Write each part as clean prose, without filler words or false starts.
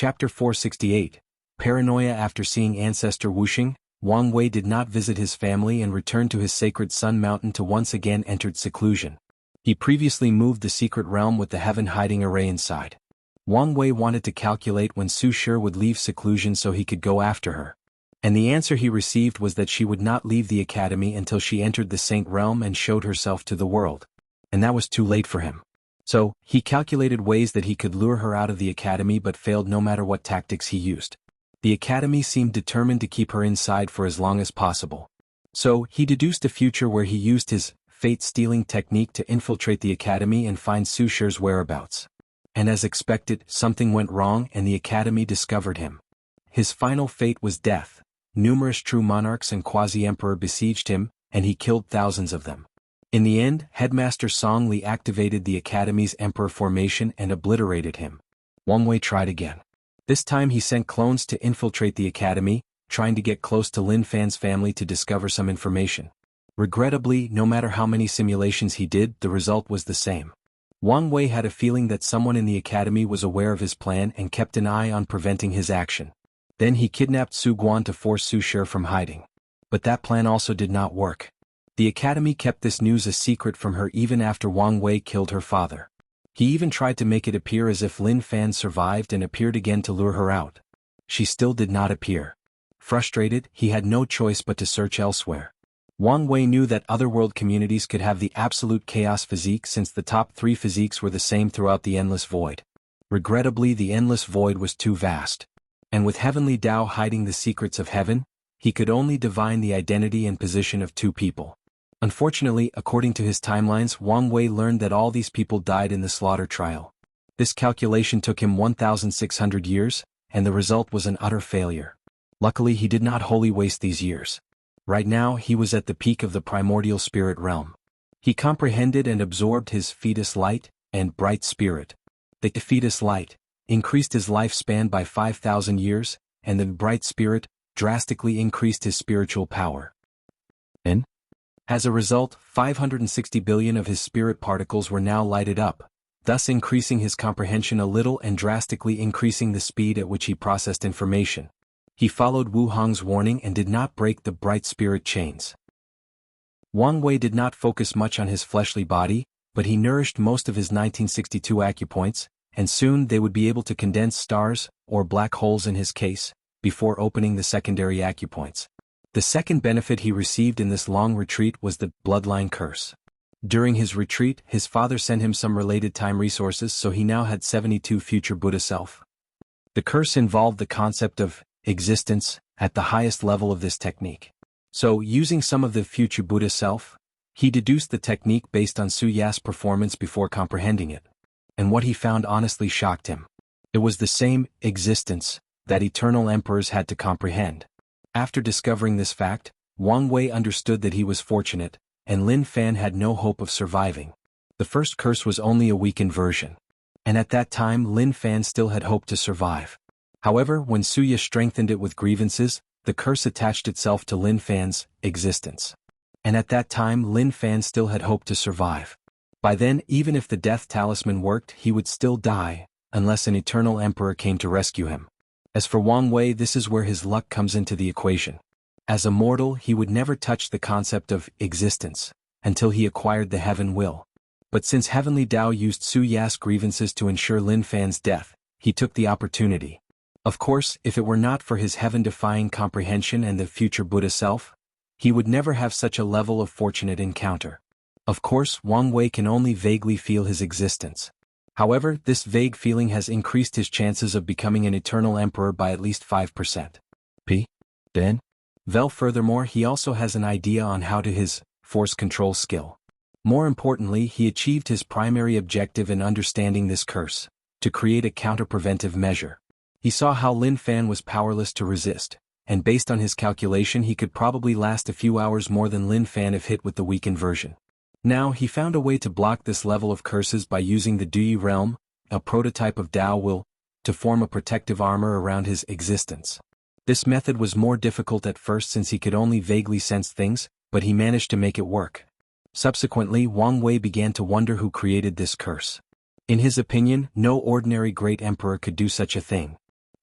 Chapter 468, Paranoia. After seeing ancestor Wuxia, Wang Wei did not visit his family and returned to his sacred Sun Mountain to once again enter seclusion. He previously moved the secret realm with the heaven hiding array inside. Wang Wei wanted to calculate when Su Shi would leave seclusion so he could go after her. And the answer he received was that she would not leave the academy until she entered the Saint Realm and showed herself to the world. And that was too late for him. So, he calculated ways that he could lure her out of the academy but failed no matter what tactics he used. The academy seemed determined to keep her inside for as long as possible. So, he deduced a future where he used his fate-stealing technique to infiltrate the academy and find Su Shi's whereabouts. And as expected, something went wrong and the academy discovered him. His final fate was death. Numerous true monarchs and quasi-emperor besieged him, and he killed thousands of them. In the end, Headmaster Song Li activated the Academy's Emperor formation and obliterated him. Wang Wei tried again. This time he sent clones to infiltrate the Academy, trying to get close to Lin Fan's family to discover some information. Regrettably, no matter how many simulations he did, the result was the same. Wang Wei had a feeling that someone in the Academy was aware of his plan and kept an eye on preventing his action. Then he kidnapped Su Guan to force Su Shi from hiding. But that plan also did not work. The Academy kept this news a secret from her even after Wang Wei killed her father. He even tried to make it appear as if Lin Fan survived and appeared again to lure her out. She still did not appear. Frustrated, he had no choice but to search elsewhere. Wang Wei knew that otherworld communities could have the absolute chaos physique since the top 3 physiques were the same throughout the Endless Void. Regrettably, the Endless Void was too vast. And with Heavenly Tao hiding the secrets of heaven, he could only divine the identity and position of 2 people. Unfortunately, according to his timelines, Wang Wei learned that all these people died in the slaughter trial. This calculation took him 1,600 years, and the result was an utter failure. Luckily, he did not wholly waste these years. Right now, he was at the peak of the primordial spirit realm. He comprehended and absorbed his fetus light and bright spirit. The fetus light increased his lifespan by 5,000 years, and the bright spirit drastically increased his spiritual power. And as a result, 560 billion of his spirit particles were now lighted up, thus increasing his comprehension a little and drastically increasing the speed at which he processed information. He followed Wu Hong's warning and did not break the bright spirit chains. Wang Wei did not focus much on his fleshly body, but he nourished most of his 1962 acupoints, and soon they would be able to condense stars, or black holes in his case, before opening the secondary acupoints. The second benefit he received in this long retreat was the bloodline curse. During his retreat, his father sent him some related time resources, so he now had 72 future Buddha self. The curse involved the concept of existence at the highest level of this technique. So, using some of the future Buddha self, he deduced the technique based on Su Ya's performance before comprehending it. And what he found honestly shocked him. It was the same existence that eternal emperors had to comprehend. After discovering this fact, Wang Wei understood that he was fortunate, and Lin Fan had no hope of surviving. The first curse was only a weakened version. And at that time Lin Fan still had hope to survive. However, when Su Ya strengthened it with grievances, the curse attached itself to Lin Fan's existence. And at that time Lin Fan still had hope to survive. By then, even if the death talisman worked, he would still die, unless an eternal emperor came to rescue him. As for Wang Wei, this is where his luck comes into the equation. As a mortal, he would never touch the concept of existence, until he acquired the heaven will. But since Heavenly Tao used Su Ya's grievances to ensure Lin Fan's death, he took the opportunity. Of course, if it were not for his heaven-defying comprehension and the future Buddha self, he would never have such a level of fortunate encounter. Of course, Wang Wei can only vaguely feel his existence. However, this vague feeling has increased his chances of becoming an eternal emperor by at least 5%. Furthermore, he also has an idea on how to his force control skill. More importantly, he achieved his primary objective in understanding this curse, to create a counter-preventive measure. He saw how Lin Fan was powerless to resist, and based on his calculation he could probably last a few hours more than Lin Fan if hit with the weakened version. Now, he found a way to block this level of curses by using the Dui realm, a prototype of Tao will, to form a protective armor around his existence. This method was more difficult at first since he could only vaguely sense things, but he managed to make it work. Subsequently, Wang Wei began to wonder who created this curse. In his opinion, no ordinary great emperor could do such a thing.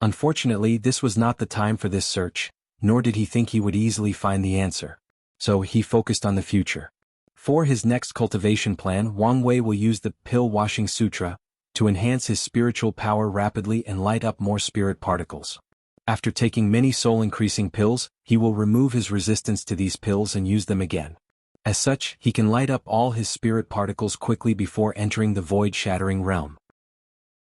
Unfortunately, this was not the time for this search, nor did he think he would easily find the answer. So he focused on the future. For his next cultivation plan, Wang Wei will use the Pill Washing Sutra to enhance his spiritual power rapidly and light up more spirit particles. After taking many soul-increasing pills, he will remove his resistance to these pills and use them again. As such, he can light up all his spirit particles quickly before entering the void-shattering realm.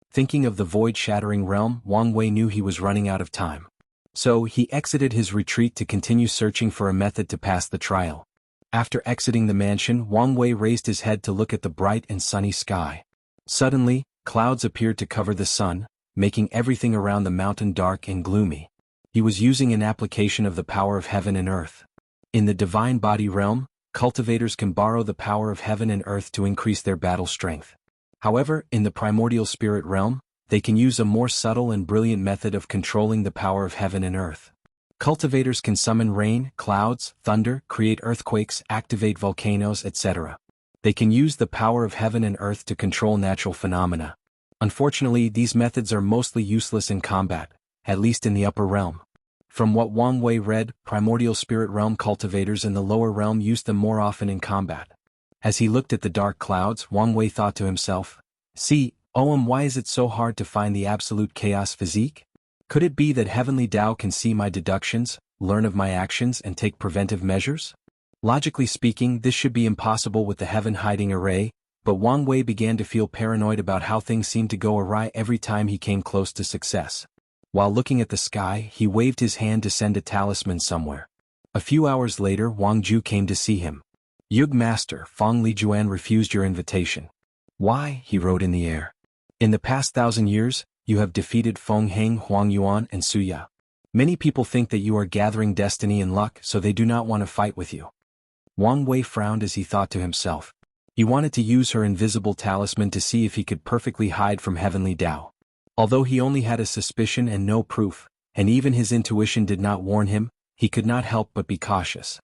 Thinking of the void-shattering realm, Wang Wei knew he was running out of time. So he exited his retreat to continue searching for a method to pass the trial. After exiting the mansion, Wang Wei raised his head to look at the bright and sunny sky. Suddenly, clouds appeared to cover the sun, making everything around the mountain dark and gloomy. He was using an application of the power of heaven and earth. In the divine body realm, cultivators can borrow the power of heaven and earth to increase their battle strength. However, in the primordial spirit realm, they can use a more subtle and brilliant method of controlling the power of heaven and earth. Cultivators can summon rain, clouds, thunder, create earthquakes, activate volcanoes, etc. They can use the power of heaven and earth to control natural phenomena. Unfortunately, these methods are mostly useless in combat, at least in the upper realm. From what Wang Wei read, primordial spirit realm cultivators in the lower realm use them more often in combat. As he looked at the dark clouds, Wang Wei thought to himself, why is it so hard to find the absolute chaos physique? Could it be that heavenly Tao can see my deductions, learn of my actions and take preventive measures? Logically speaking, this should be impossible with the heaven hiding array, but Wang Wei began to feel paranoid about how things seemed to go awry every time he came close to success. While looking at the sky, he waved his hand to send a talisman somewhere. A few hours later, Wang Ju came to see him. Yug Master, Feng Lijuan refused your invitation. Why? He wrote in the air. In the past 1,000 years, you have defeated Feng Heng, Huang Yuan and Suya. Many people think that you are gathering destiny and luck, so they do not want to fight with you. Wang Wei frowned as he thought to himself. He wanted to use her invisible talisman to see if he could perfectly hide from heavenly Tao. Although he only had a suspicion and no proof, and even his intuition did not warn him, he could not help but be cautious.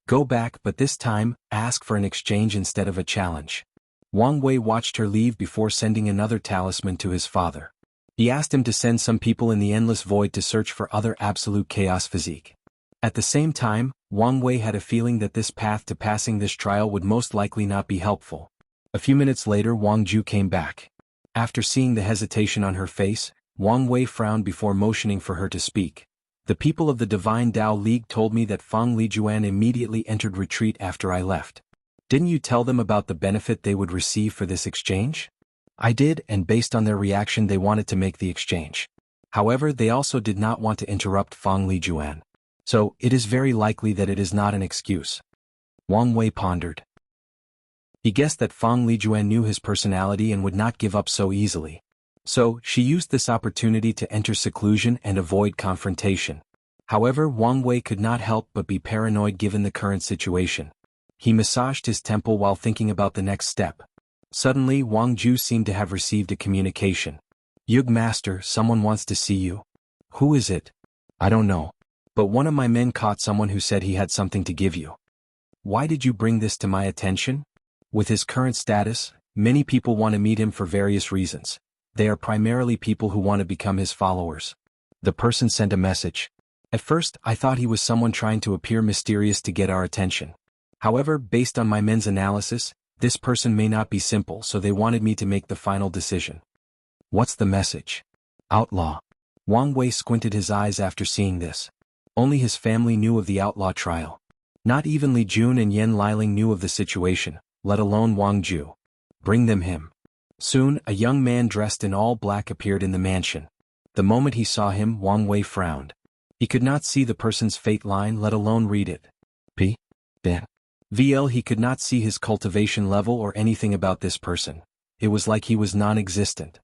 Go back, but this time, ask for an exchange instead of a challenge. Wang Wei watched her leave before sending another talisman to his father. He asked him to send some people in the endless void to search for other absolute chaos physique. At the same time, Wang Wei had a feeling that this path to passing this trial would most likely not be helpful. A few minutes later, Wang Ju came back. After seeing the hesitation on her face, Wang Wei frowned before motioning for her to speak. The people of the Divine Tao League told me that Feng Lijuan immediately entered retreat after I left. Didn't you tell them about the benefit they would receive for this exchange? I did, and based on their reaction they wanted to make the exchange. However, they also did not want to interrupt Feng Lijuan. So, it is very likely that it is not an excuse. Wang Wei pondered. He guessed that Feng Lijuan knew his personality and would not give up so easily. So, she used this opportunity to enter seclusion and avoid confrontation. However, Wang Wei could not help but be paranoid given the current situation. He massaged his temple while thinking about the next step. Suddenly, Wang Ju seemed to have received a communication. Yug Master, someone wants to see you. Who is it? I don't know. But one of my men caught someone who said he had something to give you. Why did you bring this to my attention? With his current status, many people want to meet him for various reasons. They are primarily people who want to become his followers. The person sent a message. At first, I thought he was someone trying to appear mysterious to get our attention. However, based on my men's analysis, this person may not be simple, so they wanted me to make the final decision. What's the message? Outlaw. Wang Wei squinted his eyes after seeing this. Only his family knew of the outlaw trial. Not even Li Jun and Yen Liling knew of the situation, let alone Wang Ju. Bring them him. Soon, a young man dressed in all black appeared in the mansion. The moment he saw him, Wang Wei frowned. He could not see the person's fate line, let alone read it. He could not see his cultivation level or anything about this person. It was like he was non-existent.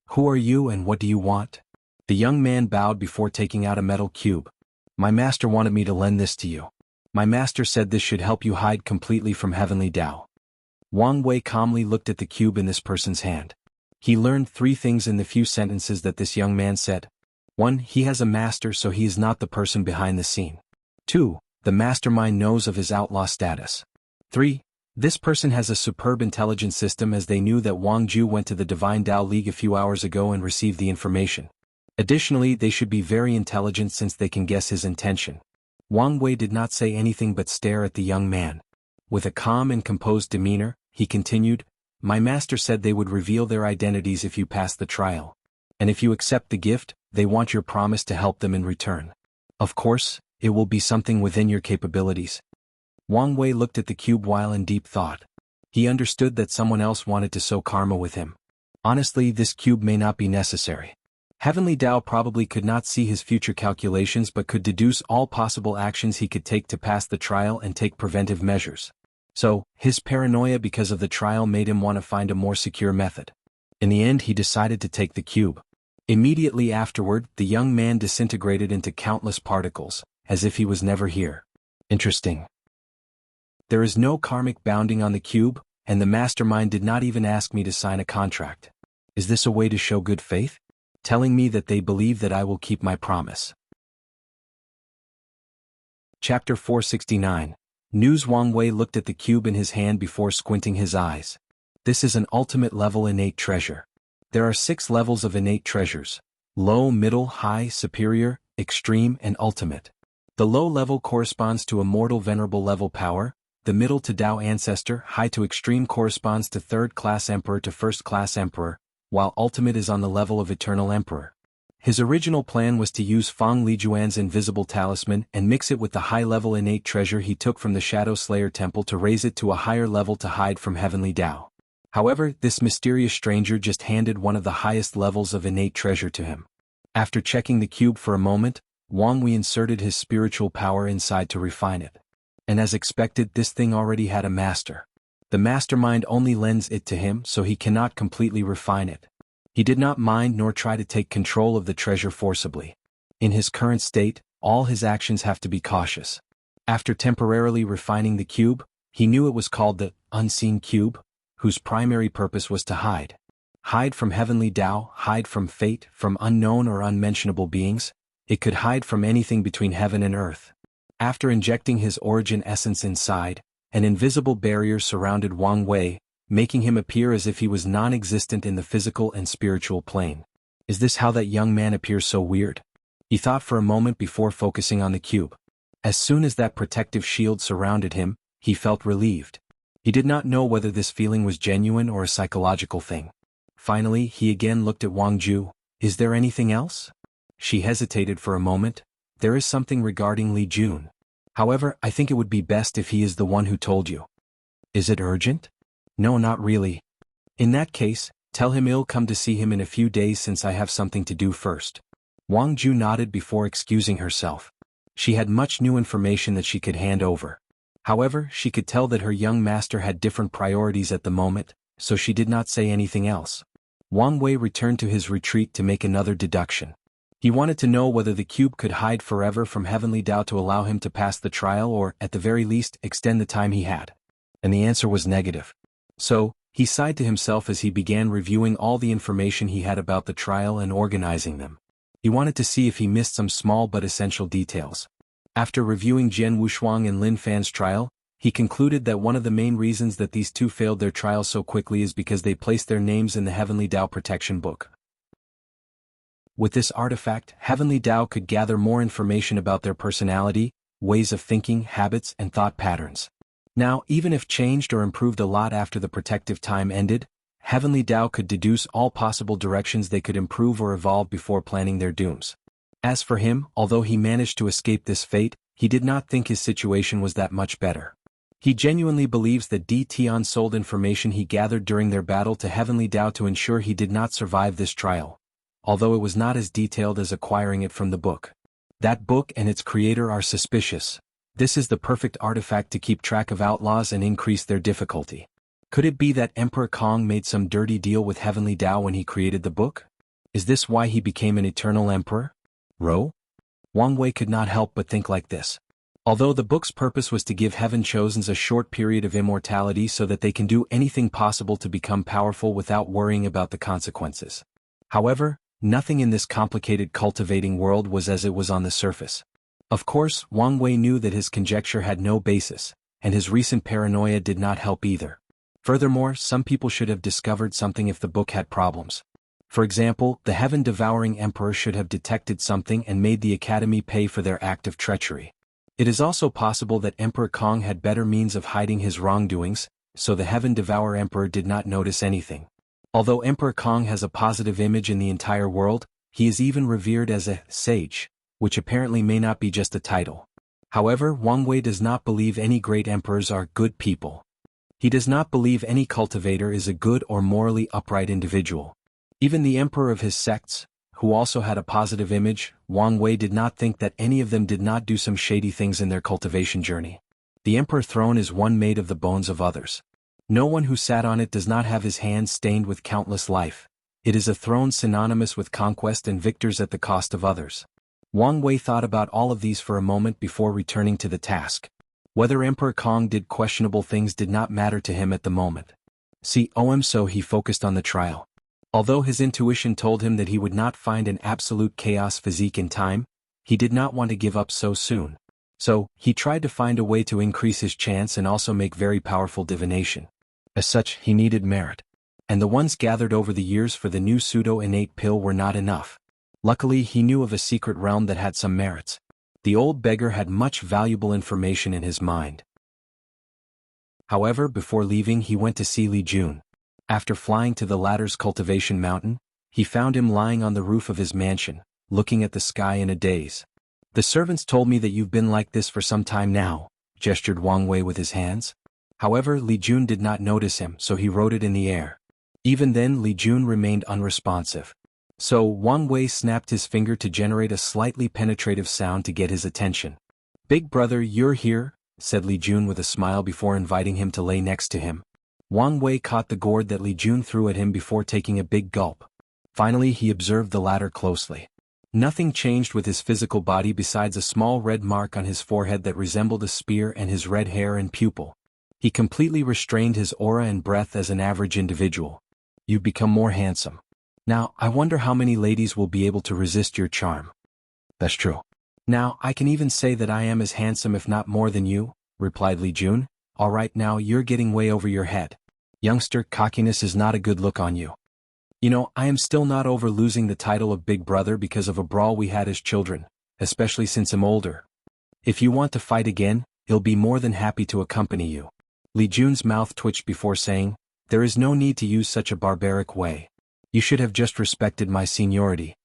Who are you and what do you want? The young man bowed before taking out a metal cube. My master wanted me to lend this to you. My master said this should help you hide completely from heavenly Tao. Wang Wei calmly looked at the cube in this person's hand. He learned 3 things in the few sentences that this young man said. 1. He has a master, so he is not the person behind the scene. 2. The mastermind knows of his outlaw status. 3. This person has a superb intelligence system, as they knew that Wang Ju went to the Divine Tao League a few hours ago and received the information. Additionally, they should be very intelligent since they can guess his intention. Wang Wei did not say anything but stare at the young man. With a calm and composed demeanor, he continued, "My master said they would reveal their identities if you pass the trial. And if you accept the gift, they want your promise to help them in return. Of course, it will be something within your capabilities." Wang Wei looked at the cube while in deep thought. He understood that someone else wanted to sow karma with him. Honestly, this cube may not be necessary. Heavenly Tao probably could not see his future calculations but could deduce all possible actions he could take to pass the trial and take preventive measures. So, his paranoia because of the trial made him want to find a more secure method. In the end, he decided to take the cube. Immediately afterward, the young man disintegrated into countless particles, as if he was never here. Interesting. There is no karmic bounding on the cube, and the mastermind did not even ask me to sign a contract. Is this a way to show good faith? Telling me that they believe that I will keep my promise. Chapter 469. News. Wang Wei looked at the cube in his hand before squinting his eyes. This is an ultimate level innate treasure. There are 6 levels of innate treasures: low, middle, high, superior, extreme, and ultimate. The low level corresponds to immortal venerable level power, the middle to Tao ancestor, high to extreme corresponds to 3rd-class emperor to 1st-class emperor, while ultimate is on the level of eternal emperor. His original plan was to use Feng Lijuan's invisible talisman and mix it with the high-level innate treasure he took from the Shadow Slayer temple to raise it to a higher level to hide from heavenly Tao. However, this mysterious stranger just handed one of the highest levels of innate treasure to him. After checking the cube for a moment, Wang Wei inserted his spiritual power inside to refine it. And as expected, this thing already had a master. The mastermind only lends it to him, so he cannot completely refine it. He did not mind nor try to take control of the treasure forcibly. In his current state, all his actions have to be cautious. After temporarily refining the cube, he knew it was called the unseen cube, whose primary purpose was to hide. Hide from heavenly Tao, hide from fate, from unknown or unmentionable beings. It could hide from anything between heaven and earth. After injecting his origin essence inside, an invisible barrier surrounded Wang Wei, making him appear as if he was non-existent in the physical and spiritual plane. Is this how that young man appears so weird? He thought for a moment before focusing on the cube. As soon as that protective shield surrounded him, he felt relieved. He did not know whether this feeling was genuine or a psychological thing. Finally, he again looked at Wang Ju. "Is there anything else?" She hesitated for a moment. "There is something regarding Li Jun. However, I think it would be best if he is the one who told you." "Is it urgent?" "No, not really." "In that case, tell him I'll come to see him in a few days since I have something to do first." Wang Ju nodded before excusing herself. She had much new information that she could hand over. However, she could tell that her young master had different priorities at the moment, so she did not say anything else. Wang Wei returned to his retreat to make another deduction. He wanted to know whether the cube could hide forever from heavenly Tao to allow him to pass the trial or, at the very least, extend the time he had. And the answer was negative. So, he sighed to himself as he began reviewing all the information he had about the trial and organizing them. He wanted to see if he missed some small but essential details. After reviewing Jian Wushuang and Lin Fan's trial, he concluded that one of the main reasons that these two failed their trial so quickly is because they placed their names in the Heavenly Tao Protection Book. With this artifact, Heavenly Tao could gather more information about their personality, ways of thinking, habits, and thought patterns. Now, even if changed or improved a lot after the protective time ended, Heavenly Tao could deduce all possible directions they could improve or evolve before planning their dooms. As for him, although he managed to escape this fate, he did not think his situation was that much better. He genuinely believes that Di Tian sold information he gathered during their battle to Heavenly Tao to ensure he did not survive this trial, although it was not as detailed as acquiring it from the book. That book and its creator are suspicious. This is the perfect artifact to keep track of outlaws and increase their difficulty. Could it be that Emperor Kong made some dirty deal with Heavenly Tao when he created the book? Is this why he became an eternal emperor? Ro? Wang Wei could not help but think like this. Although the book's purpose was to give Heaven Chosens a short period of immortality so that they can do anything possible to become powerful without worrying about the consequences. However, nothing in this complicated cultivating world was as it was on the surface. Of course, Wang Wei knew that his conjecture had no basis, and his recent paranoia did not help either. Furthermore, some people should have discovered something if the book had problems. For example, the heaven-devouring emperor should have detected something and made the academy pay for their act of treachery. It is also possible that Emperor Kong had better means of hiding his wrongdoings, so the heaven-devourer emperor did not notice anything. Although Emperor Kong has a positive image in the entire world, he is even revered as a sage, which apparently may not be just a title. However, Wang Wei does not believe any great emperors are good people. He does not believe any cultivator is a good or morally upright individual. Even the emperor of his sects, who also had a positive image, Wang Wei did not think that any of them did not do some shady things in their cultivation journey. The emperor throne is one made of the bones of others. No one who sat on it does not have his hands stained with countless life. It is a throne synonymous with conquest and victors at the cost of others. Wang Wei thought about all of these for a moment before returning to the task. Whether Emperor Kong did questionable things did not matter to him at the moment. So he focused on the trial. Although his intuition told him that he would not find an absolute chaos physique in time, he did not want to give up so soon. So, he tried to find a way to increase his chance and also make very powerful divination. As such, he needed merit. And the ones gathered over the years for the new pseudo-innate pill were not enough. Luckily, he knew of a secret realm that had some merits. The old beggar had much valuable information in his mind. However, before leaving he went to see Li Jun. After flying to the latter's cultivation mountain, he found him lying on the roof of his mansion, looking at the sky in a daze. "The servants told me that you've been like this for some time now," gestured Wang Wei with his hands. However, Li Jun did not notice him, so he wrote it in the air. Even then Li Jun remained unresponsive. So Wang Wei snapped his finger to generate a slightly penetrative sound to get his attention. "Big brother, you're here," said Li Jun with a smile before inviting him to lay next to him. Wang Wei caught the gourd that Li Jun threw at him before taking a big gulp. Finally he observed the latter closely. Nothing changed with his physical body besides a small red mark on his forehead that resembled a spear and his red hair and pupil. He completely restrained his aura and breath as an average individual. "You've become more handsome. Now, I wonder how many ladies will be able to resist your charm." "That's true. Now, I can even say that I am as handsome if not more than you," replied Li Jun. "All right, now you're getting way over your head. Youngster, cockiness is not a good look on you. You know, I am still not over losing the title of Big Brother because of a brawl we had as children, especially since I'm older. If you want to fight again, I'll be more than happy to accompany you." Li Jun's mouth twitched before saying, "There is no need to use such a barbaric way. You should have just respected my seniority.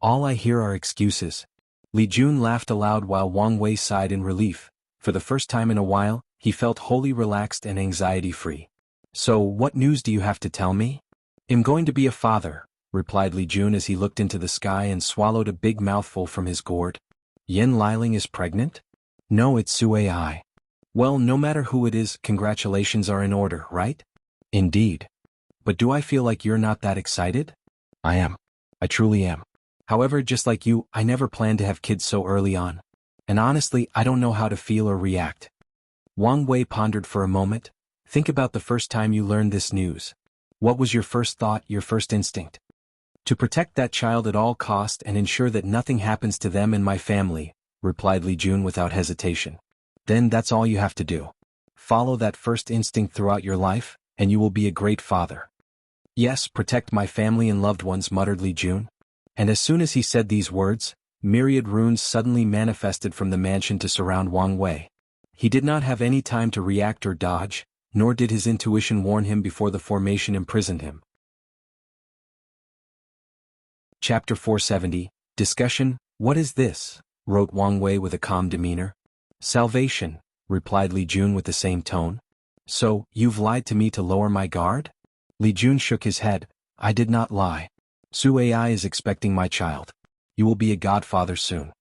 All I hear are excuses." Li Jun laughed aloud while Wang Wei sighed in relief. For the first time in a while, he felt wholly relaxed and anxiety-free. "So, what news do you have to tell me?" "I'm going to be a father," replied Li Jun as he looked into the sky and swallowed a big mouthful from his gourd. "Yin Liling is pregnant?" "No, it's Sue Ai." "Well, no matter who it is, congratulations are in order, right?" "Indeed. But do I feel like you're not that excited?" "I am. I truly am. However, just like you, I never planned to have kids so early on. And honestly, I don't know how to feel or react." Wang Wei pondered for a moment. "Think about the first time you learned this news. What was your first thought, your first instinct?" "To protect that child at all cost and ensure that nothing happens to them and my family," replied Li Jun without hesitation. "Then that's all you have to do. Follow that first instinct throughout your life, and you will be a great father." "Yes, protect my family and loved ones," muttered Li Jun. And as soon as he said these words, myriad runes suddenly manifested from the mansion to surround Wang Wei. He did not have any time to react or dodge, nor did his intuition warn him before the formation imprisoned him. Chapter 470, Discussion. "What is this?" wrote Wang Wei with a calm demeanor. "Salvation," replied Li Jun with the same tone. "So, you've lied to me to lower my guard?" Li Jun shook his head. "I did not lie. Sue Ai is expecting my child. You will be a godfather soon."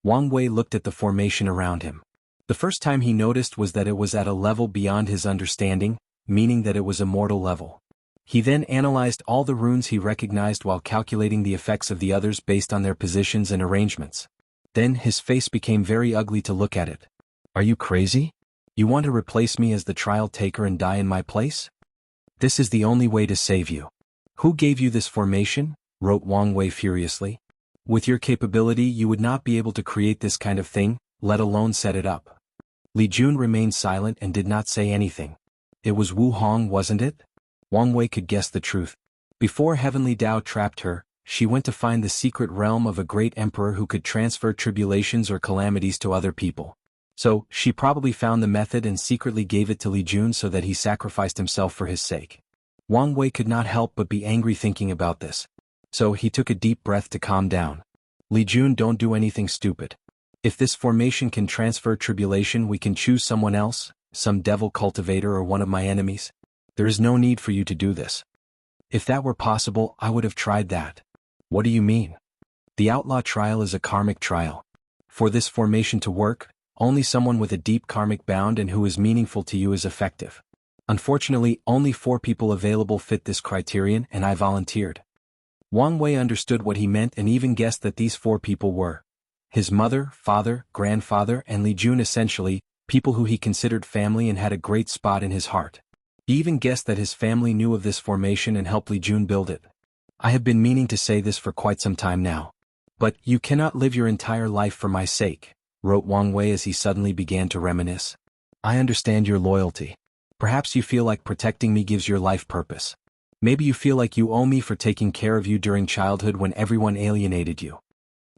Wang Wei looked at the formation around him. The first time he noticed was that it was at a level beyond his understanding, meaning that it was immortal level. He then analyzed all the runes he recognized while calculating the effects of the others based on their positions and arrangements. Then his face became very ugly to look at it. "Are you crazy? You want to replace me as the trial taker and die in my place? This is the only way to save you." "Who gave you this formation?" wrote Wang Wei furiously. "With your capability you would not be able to create this kind of thing, let alone set it up." Li Jun remained silent and did not say anything. "It was Wu Hong, wasn't it?" Wang Wei could guess the truth. Before Heavenly Tao trapped her, she went to find the secret realm of a great emperor who could transfer tribulations or calamities to other people. So, she probably found the method and secretly gave it to Li Jun so that he sacrificed himself for his sake. Wang Wei could not help but be angry thinking about this. So he took a deep breath to calm down. Li Jun, don't do anything stupid. If this formation can transfer tribulation, we can choose someone else, some devil cultivator or one of my enemies. There is no need for you to do this. If that were possible, I would have tried that. What do you mean? The outlaw trial is a karmic trial. For this formation to work, only someone with a deep karmic bound and who is meaningful to you is effective. Unfortunately, only 4 people available fit this criterion, and I volunteered. Wang Wei understood what he meant and even guessed that these 4 people were his mother, father, grandfather, and Li Jun, essentially, people who he considered family and had a great spot in his heart. He even guessed that his family knew of this formation and helped Li Jun build it. I have been meaning to say this for quite some time now. But you cannot live your entire life for my sake, wrote Wang Wei as he suddenly began to reminisce. I understand your loyalty. Perhaps you feel like protecting me gives your life purpose. Maybe you feel like you owe me for taking care of you during childhood when everyone alienated you.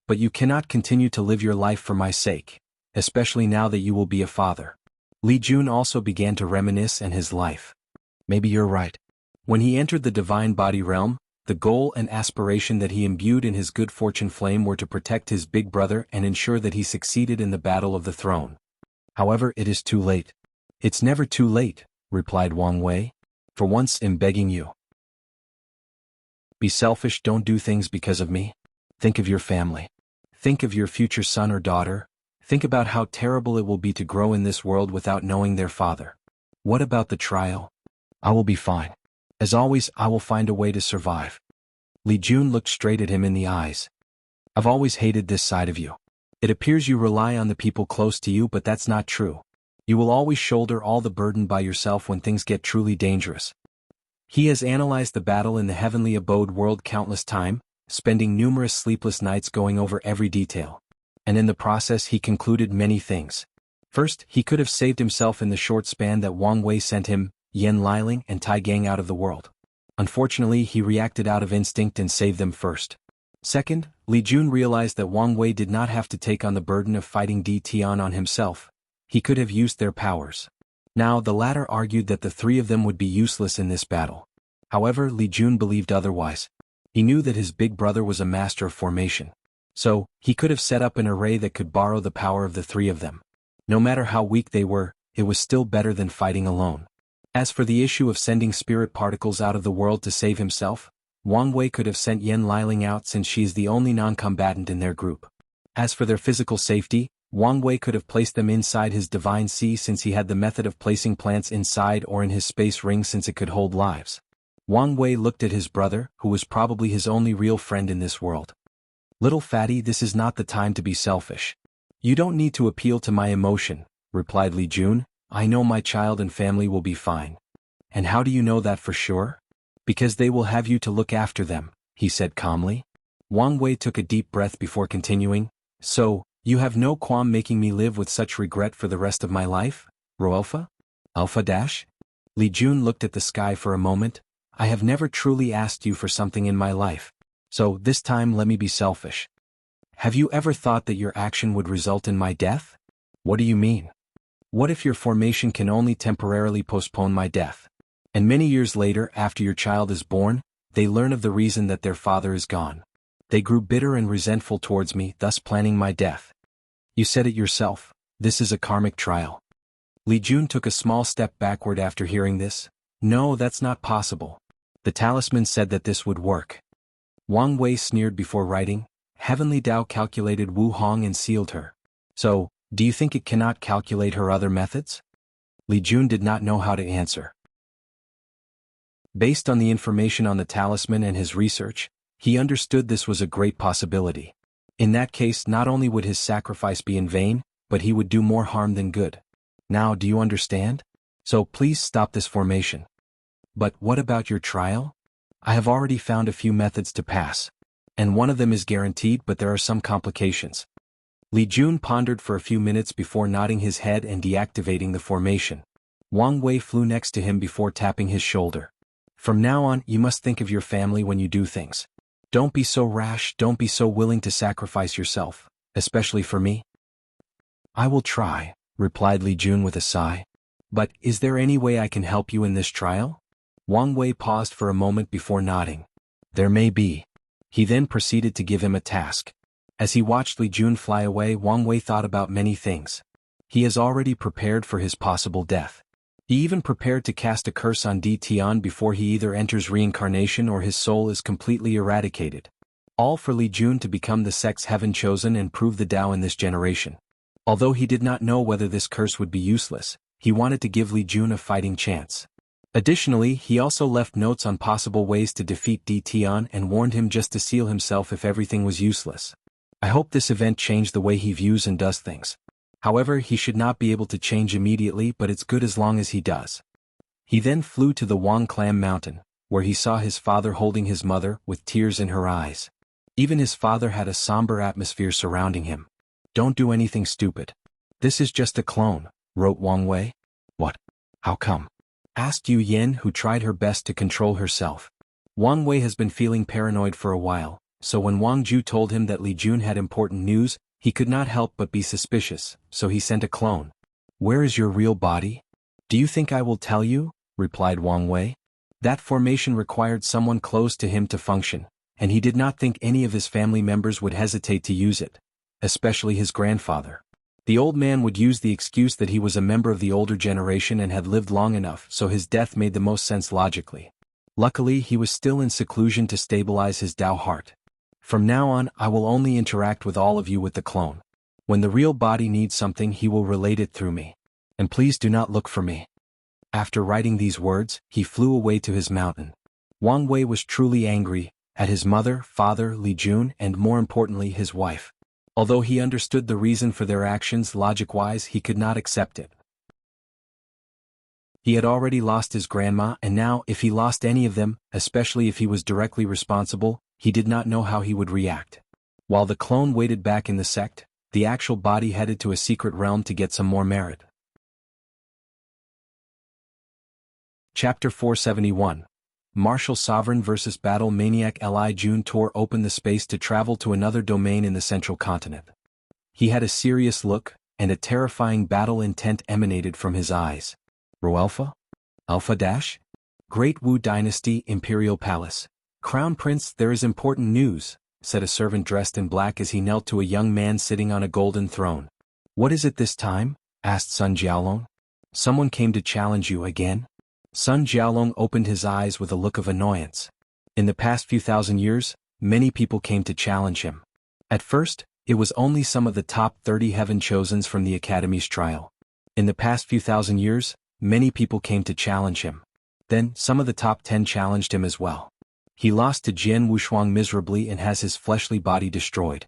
But you cannot continue to live your life for my sake, especially now that you will be a father. Li Jun also began to reminisce and his life. Maybe you're right. When he entered the divine body realm, the goal and aspiration that he imbued in his good fortune flame were to protect his big brother and ensure that he succeeded in the battle of the throne. However, it is too late. It's never too late, replied Wang Wei. For once, I'm begging you. Be selfish, don't do things because of me. Think of your family. Think of your future son or daughter. Think about how terrible it will be to grow in this world without knowing their father. What about the trial? I will be fine. As always, I will find a way to survive. Li Jun looked straight at him in the eyes. I've always hated this side of you. It appears you rely on the people close to you, but that's not true. You will always shoulder all the burden by yourself when things get truly dangerous. He has analyzed the battle in the heavenly abode world countless times, spending numerous sleepless nights going over every detail. And in the process he concluded many things. First, he could have saved himself in the short span that Wang Wei sent him, Yan Liling and Tai Gang out of the world. Unfortunately, he reacted out of instinct and saved them first. Second, Li Jun realized that Wang Wei did not have to take on the burden of fighting Di Tian on himself. He could have used their powers. Now, the latter argued that the 3 of them would be useless in this battle. However, Li Jun believed otherwise. He knew that his big brother was a master of formation. So, he could have set up an array that could borrow the power of the 3 of them. No matter how weak they were, it was still better than fighting alone. As for the issue of sending spirit particles out of the world to save himself, Wang Wei could have sent Yan Liling out since she is the only non-combatant in their group. As for their physical safety, Wang Wei could have placed them inside his divine sea since he had the method of placing plants inside or in his space ring since it could hold lives. Wang Wei looked at his brother, who was probably his only real friend in this world. Little fatty, this is not the time to be selfish. You don't need to appeal to my emotion, replied Li Jun. I know my child and family will be fine. And how do you know that for sure? Because they will have you to look after them, he said calmly. Wang Wei took a deep breath before continuing. So, you have no qualm making me live with such regret for the rest of my life, Roalpha? Alpha Dash? Li Jun looked at the sky for a moment. I have never truly asked you for something in my life. So, this time let me be selfish. Have you ever thought that your action would result in my death? What do you mean? What if your formation can only temporarily postpone my death? And many years later, after your child is born, they learn of the reason that their father is gone. They grew bitter and resentful towards me, thus planning my death. You said it yourself, this is a karmic trial. Li Jun took a small step backward after hearing this. No, that's not possible. The talisman said that this would work. Wang Wei sneered before writing. Heavenly Tao calculated Wu Hong and sealed her. So, do you think it cannot calculate her other methods? Li Jun did not know how to answer. Based on the information on the talisman and his research, he understood this was a great possibility. In that case, not only would his sacrifice be in vain, but he would do more harm than good. Now, do you understand? So please stop this formation. But what about your trial? I have already found a few methods to pass. And one of them is guaranteed, but there are some complications. Li Jun pondered for a few minutes before nodding his head and deactivating the formation. Wang Wei flew next to him before tapping his shoulder. From now on, you must think of your family when you do things. Don't be so rash, don't be so willing to sacrifice yourself, especially for me." "I will try," replied Li Jun with a sigh. "But, is there any way I can help you in this trial?" Wang Wei paused for a moment before nodding. "There may be." He then proceeded to give him a task. As he watched Li Jun fly away, Wang Wei thought about many things. He has already prepared for his possible death. He even prepared to cast a curse on Di Tian before he either enters reincarnation or his soul is completely eradicated. All for Li Jun to become the sect's heaven chosen and prove the Tao in this generation. Although he did not know whether this curse would be useless, he wanted to give Li Jun a fighting chance. Additionally, he also left notes on possible ways to defeat Di Tian and warned him just to seal himself if everything was useless. I hope this event changed the way he views and does things. However, he should not be able to change immediately, but it's good as long as he does. He then flew to the Wang Clam mountain, where he saw his father holding his mother with tears in her eyes. Even his father had a somber atmosphere surrounding him. "Don't do anything stupid. This is just a clone," wrote Wang Wei. "What? How come?" asked Yu Yen, who tried her best to control herself. Wang Wei has been feeling paranoid for a while, so when Wang Ju told him that Li Jun had important news, he could not help but be suspicious, so he sent a clone. "Where is your real body?" "Do you think I will tell you?" replied Wang Wei. That formation required someone close to him to function, and he did not think any of his family members would hesitate to use it, especially his grandfather. The old man would use the excuse that he was a member of the older generation and had lived long enough, so his death made the most sense logically. Luckily, he was still in seclusion to stabilize his Tao heart. "From now on, I will only interact with all of you with the clone. When the real body needs something, he will relate it through me. And please do not look for me." After writing these words, he flew away to his mountain. Wang Wei was truly angry at his mother, father, Li Jun, and more importantly his wife. Although he understood the reason for their actions logic-wise, he could not accept it. He had already lost his grandma, and now, if he lost any of them, especially if he was directly responsible, he did not know how he would react. While the clone waited back in the sect, the actual body headed to a secret realm to get some more merit. Chapter 471. Martial Sovereign vs. Battle Maniac. Li Jun tore open the space to travel to another domain in the central continent. He had a serious look, and a terrifying battle intent emanated from his eyes. Roalpha? Alpha Dash? Great Wu Dynasty Imperial Palace. "Crown Prince, there is important news," said a servant dressed in black as he knelt to a young man sitting on a golden throne. "What is it this time?" asked Sun Jiaolong. "Someone came to challenge you again?" Sun Jiaolong opened his eyes with a look of annoyance. In the past few thousand years, many people came to challenge him. At first, it was only some of the top 30 heaven chosens from the Academy's trial. In the past few thousand years, many people came to challenge him. Then, some of the top 10 challenged him as well. He lost to Jian Wushuang miserably and has his fleshly body destroyed.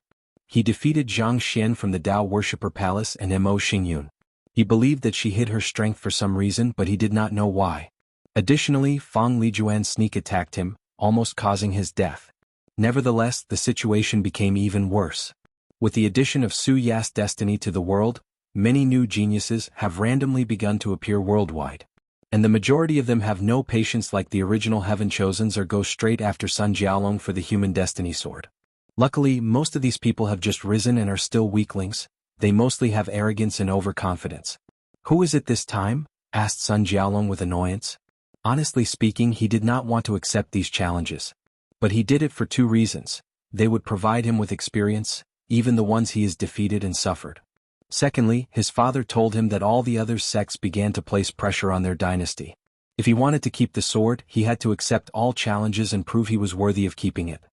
He defeated Zhang Xian from the Tao Worshipper Palace and Mo Xingyun. He believed that she hid her strength for some reason, but he did not know why. Additionally, Fang Lijuan sneak attacked him, almost causing his death. Nevertheless, the situation became even worse. With the addition of Su Ya's destiny to the world, many new geniuses have randomly begun to appear worldwide. And the majority of them have no patience like the original Heaven Chosens or go straight after Sun Jiaolong for the human destiny sword. Luckily, most of these people have just risen and are still weaklings. They mostly have arrogance and overconfidence. "Who is it this time?" asked Sun Jiaolong with annoyance. Honestly speaking, he did not want to accept these challenges. But he did it for two reasons. They would provide him with experience, even the ones he has defeated and suffered. Secondly, his father told him that all the other sects began to place pressure on their dynasty. If he wanted to keep the sword, he had to accept all challenges and prove he was worthy of keeping it.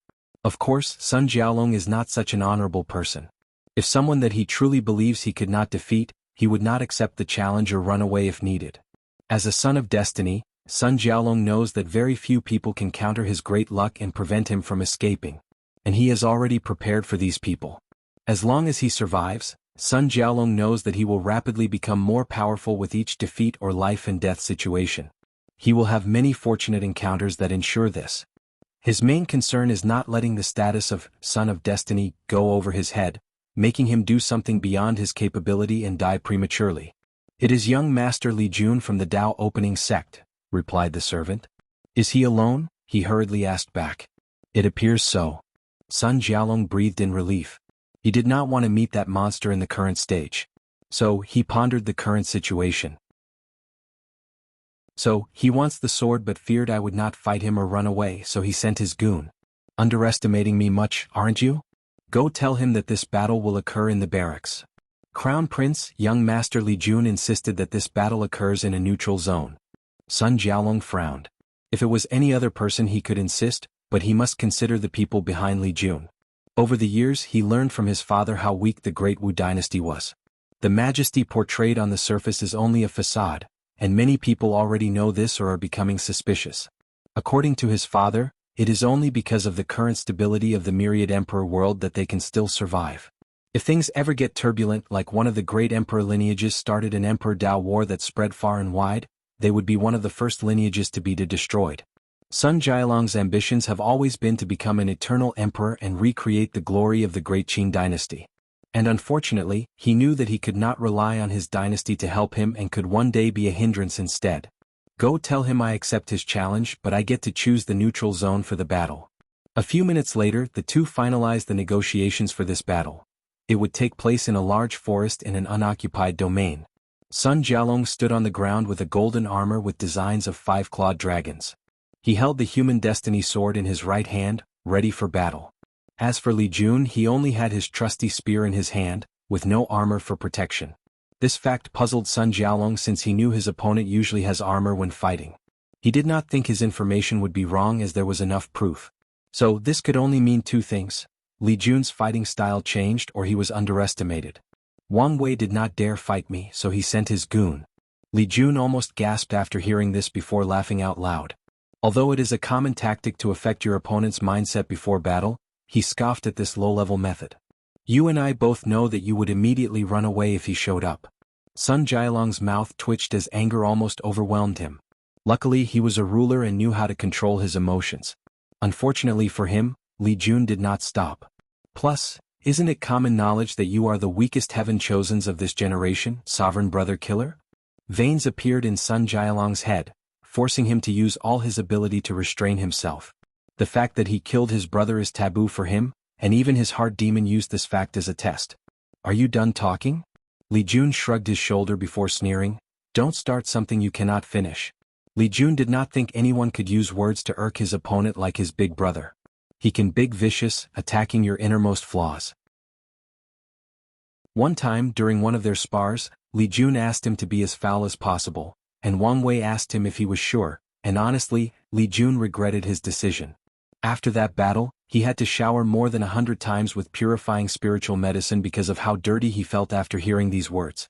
Of course, Sun Jiaolong is not such an honorable person. If someone that he truly believes he could not defeat, he would not accept the challenge or run away if needed. As a son of destiny, Sun Jiaolong knows that very few people can counter his great luck and prevent him from escaping. And he has already prepared for these people. As long as he survives, Sun Jiaolong knows that he will rapidly become more powerful with each defeat or life and death situation. He will have many fortunate encounters that ensure this. His main concern is not letting the status of Son of Destiny go over his head, making him do something beyond his capability and die prematurely. "It is young Master Li Jun from the Tao Opening Sect," replied the servant. Is he alone? He hurriedly asked back. It appears so. Sun Jialong breathed in relief. He did not want to meet that monster in the current stage. So, he pondered the current situation. So, he wants the sword but feared I would not fight him or run away, so he sent his goon. Underestimating me much, aren't you? Go tell him that this battle will occur in the barracks. Crown Prince, young Master Li Jun insisted that this battle occurs in a neutral zone. Sun Jialong frowned. If it was any other person he could insist, but he must consider the people behind Li Jun. Over the years he learned from his father how weak the Great Wu dynasty was. The majesty portrayed on the surface is only a facade, and many people already know this or are becoming suspicious. According to his father, it is only because of the current stability of the myriad emperor world that they can still survive. If things ever get turbulent like one of the great emperor lineages started an emperor Dao war that spread far and wide, they would be one of the first lineages to be destroyed. Sun Jialong's ambitions have always been to become an eternal emperor and recreate the glory of the great Qin dynasty. And unfortunately, he knew that he could not rely on his dynasty to help him and could one day be a hindrance instead. Go tell him I accept his challenge, but I get to choose the neutral zone for the battle. A few minutes later, the two finalized the negotiations for this battle. It would take place in a large forest in an unoccupied domain. Sun Jialong stood on the ground with a golden armor with designs of 5-clawed dragons. He held the human destiny sword in his right hand, ready for battle. As for Li Jun, he only had his trusty spear in his hand, with no armor for protection. This fact puzzled Sun Jialong since he knew his opponent usually has armor when fighting. He did not think his information would be wrong as there was enough proof. So this could only mean two things. Li Jun's fighting style changed or he was underestimated. Wang Wei did not dare fight me, so he sent his goon. Li Jun almost gasped after hearing this before laughing out loud. Although it is a common tactic to affect your opponent's mindset before battle, he scoffed at this low-level method. You and I both know that you would immediately run away if he showed up. Sun Jialong's mouth twitched as anger almost overwhelmed him. Luckily he was a ruler and knew how to control his emotions. Unfortunately for him, Li Jun did not stop. Plus, isn't it common knowledge that you are the weakest heaven-chosens of this generation, sovereign brother killer? Veins appeared in Sun Jialong's head, forcing him to use all his ability to restrain himself. The fact that he killed his brother is taboo for him, and even his heart demon used this fact as a test. Are you done talking? Li Jun shrugged his shoulder before sneering. Don't start something you cannot finish. Li Jun did not think anyone could use words to irk his opponent like his big brother. He can be vicious, attacking your innermost flaws. One time during one of their spars, Li Jun asked him to be as foul as possible, and Wang Wei asked him if he was sure, and honestly, Li Jun regretted his decision. After that battle, he had to shower more than 100 times with purifying spiritual medicine because of how dirty he felt after hearing these words.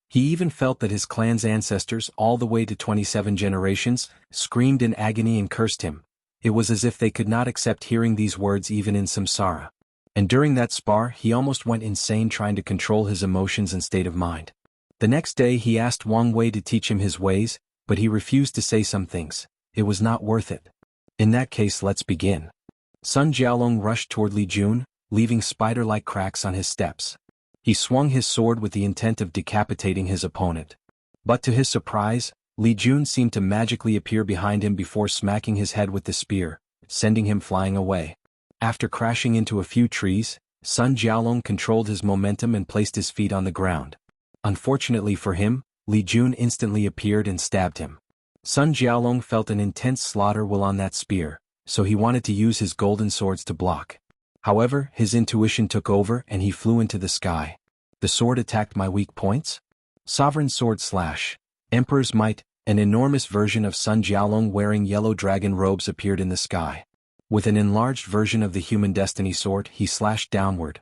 He even felt that his clan's ancestors, all the way to 27 generations, screamed in agony and cursed him. It was as if they could not accept hearing these words even in samsara. And during that spar, he almost went insane trying to control his emotions and state of mind. The next day he asked Wang Wei to teach him his ways, but he refused to say some things. It was not worth it. In that case, let's begin. Sun Jialong rushed toward Li Jun, leaving spider-like cracks on his steps. He swung his sword with the intent of decapitating his opponent. But to his surprise, Li Jun seemed to magically appear behind him before smacking his head with the spear, sending him flying away. After crashing into a few trees, Sun Jialong controlled his momentum and placed his feet on the ground. Unfortunately for him, Li Jun instantly appeared and stabbed him. Sun Jialong felt an intense slaughter while on that spear, so he wanted to use his golden swords to block. However, his intuition took over and he flew into the sky. The sword attacked my weak points? Sovereign Sword Slash. Emperor's Might, an enormous version of Sun Jialong wearing yellow dragon robes appeared in the sky. With an enlarged version of the human destiny sword, he slashed downward.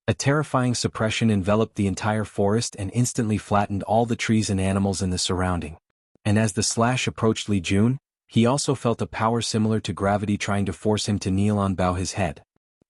A terrifying suppression enveloped the entire forest and instantly flattened all the trees and animals in the surrounding. And as the slash approached Li Jun, he also felt a power similar to gravity trying to force him to kneel and bow his head.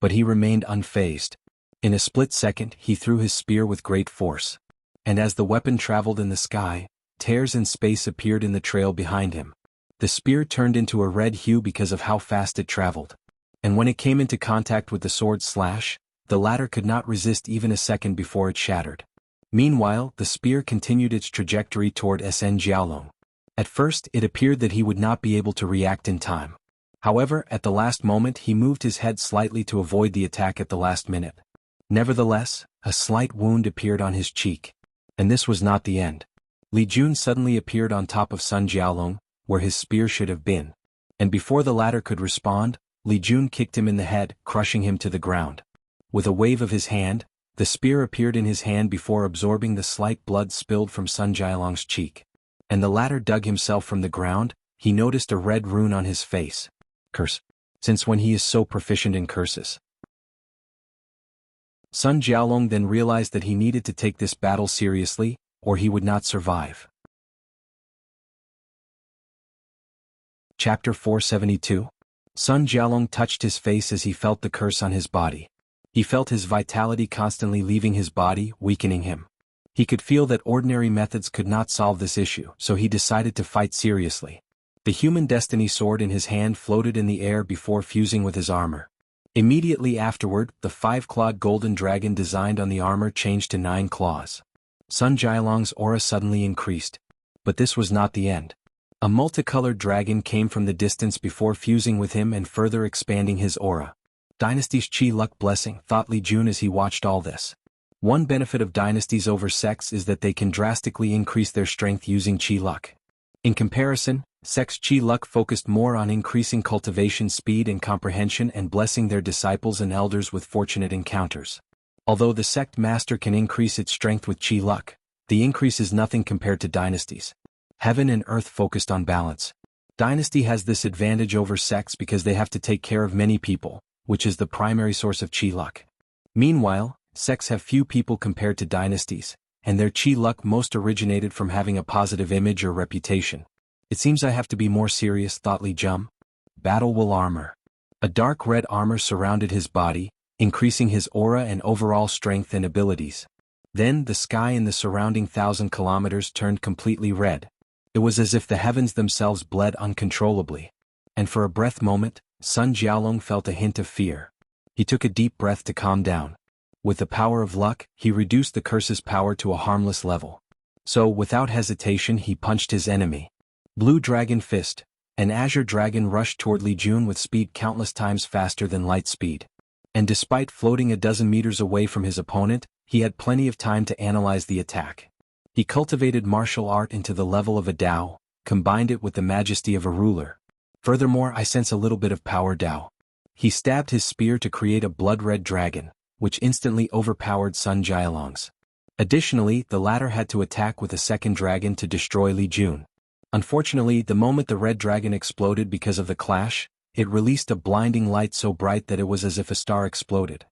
But he remained unfazed. In a split second, he threw his spear with great force. And as the weapon traveled in the sky, tears in space appeared in the trail behind him. The spear turned into a red hue because of how fast it traveled. And when it came into contact with the sword's slash, the latter could not resist even a second before it shattered. Meanwhile, the spear continued its trajectory toward Sun Jialong. At first, it appeared that he would not be able to react in time. However, at the last moment he moved his head slightly to avoid the attack at the last minute. Nevertheless, a slight wound appeared on his cheek. And this was not the end. Li Jun suddenly appeared on top of Sun Jialong, where his spear should have been. And before the latter could respond, Li Jun kicked him in the head, crushing him to the ground. With a wave of his hand, the spear appeared in his hand before absorbing the slight blood spilled from Sun Jialong's cheek. And the latter dug himself from the ground. He noticed a red rune on his face. Curse. Since when he is so proficient in curses? Sun Jialong then realized that he needed to take this battle seriously, or he would not survive. Chapter 472. Sun Jialong touched his face as he felt the curse on his body. He felt his vitality constantly leaving his body, weakening him. He could feel that ordinary methods could not solve this issue, so he decided to fight seriously. The human destiny sword in his hand floated in the air before fusing with his armor. Immediately afterward, the 5-clawed golden dragon designed on the armor changed to 9 claws. Sun Jialong's aura suddenly increased. But this was not the end. A multicolored dragon came from the distance before fusing with him and further expanding his aura. Dynasty's Qi Luck blessing, thought Li Jun as he watched all this. One benefit of dynasties over sects is that they can drastically increase their strength using Qi Luck. In comparison, sects' Qi Luck focused more on increasing cultivation speed and comprehension and blessing their disciples and elders with fortunate encounters. Although the sect master can increase its strength with Qi Luck, the increase is nothing compared to dynasties. Heaven and earth focused on balance. Dynasty has this advantage over sects because they have to take care of many people, which is the primary source of Qi Luck. Meanwhile, sects have few people compared to dynasties, and their Qi Luck most originated from having a positive image or reputation. It seems I have to be more serious, thought Li Jun. Battle Will Armor. A dark red armor surrounded his body, increasing his aura and overall strength and abilities. Then the sky in the surrounding 1,000 kilometers turned completely red. It was as if the heavens themselves bled uncontrollably. And for a breath moment, Sun Jialong felt a hint of fear. He took a deep breath to calm down. With the power of luck, he reduced the curse's power to a harmless level. So, without hesitation, he punched his enemy. Blue Dragon Fist. An azure dragon rushed toward Li Jun with speed countless times faster than light speed. And despite floating a dozen meters away from his opponent, he had plenty of time to analyze the attack. He cultivated martial art into the level of a Dao, combined it with the majesty of a ruler. Furthermore, I sense a little bit of power Dao. He stabbed his spear to create a blood-red dragon, which instantly overpowered Sun Jialong's. Additionally, the latter had to attack with a second dragon to destroy Li Jun. Unfortunately, the moment the red dragon exploded because of the clash, it released a blinding light so bright that it was as if a star exploded.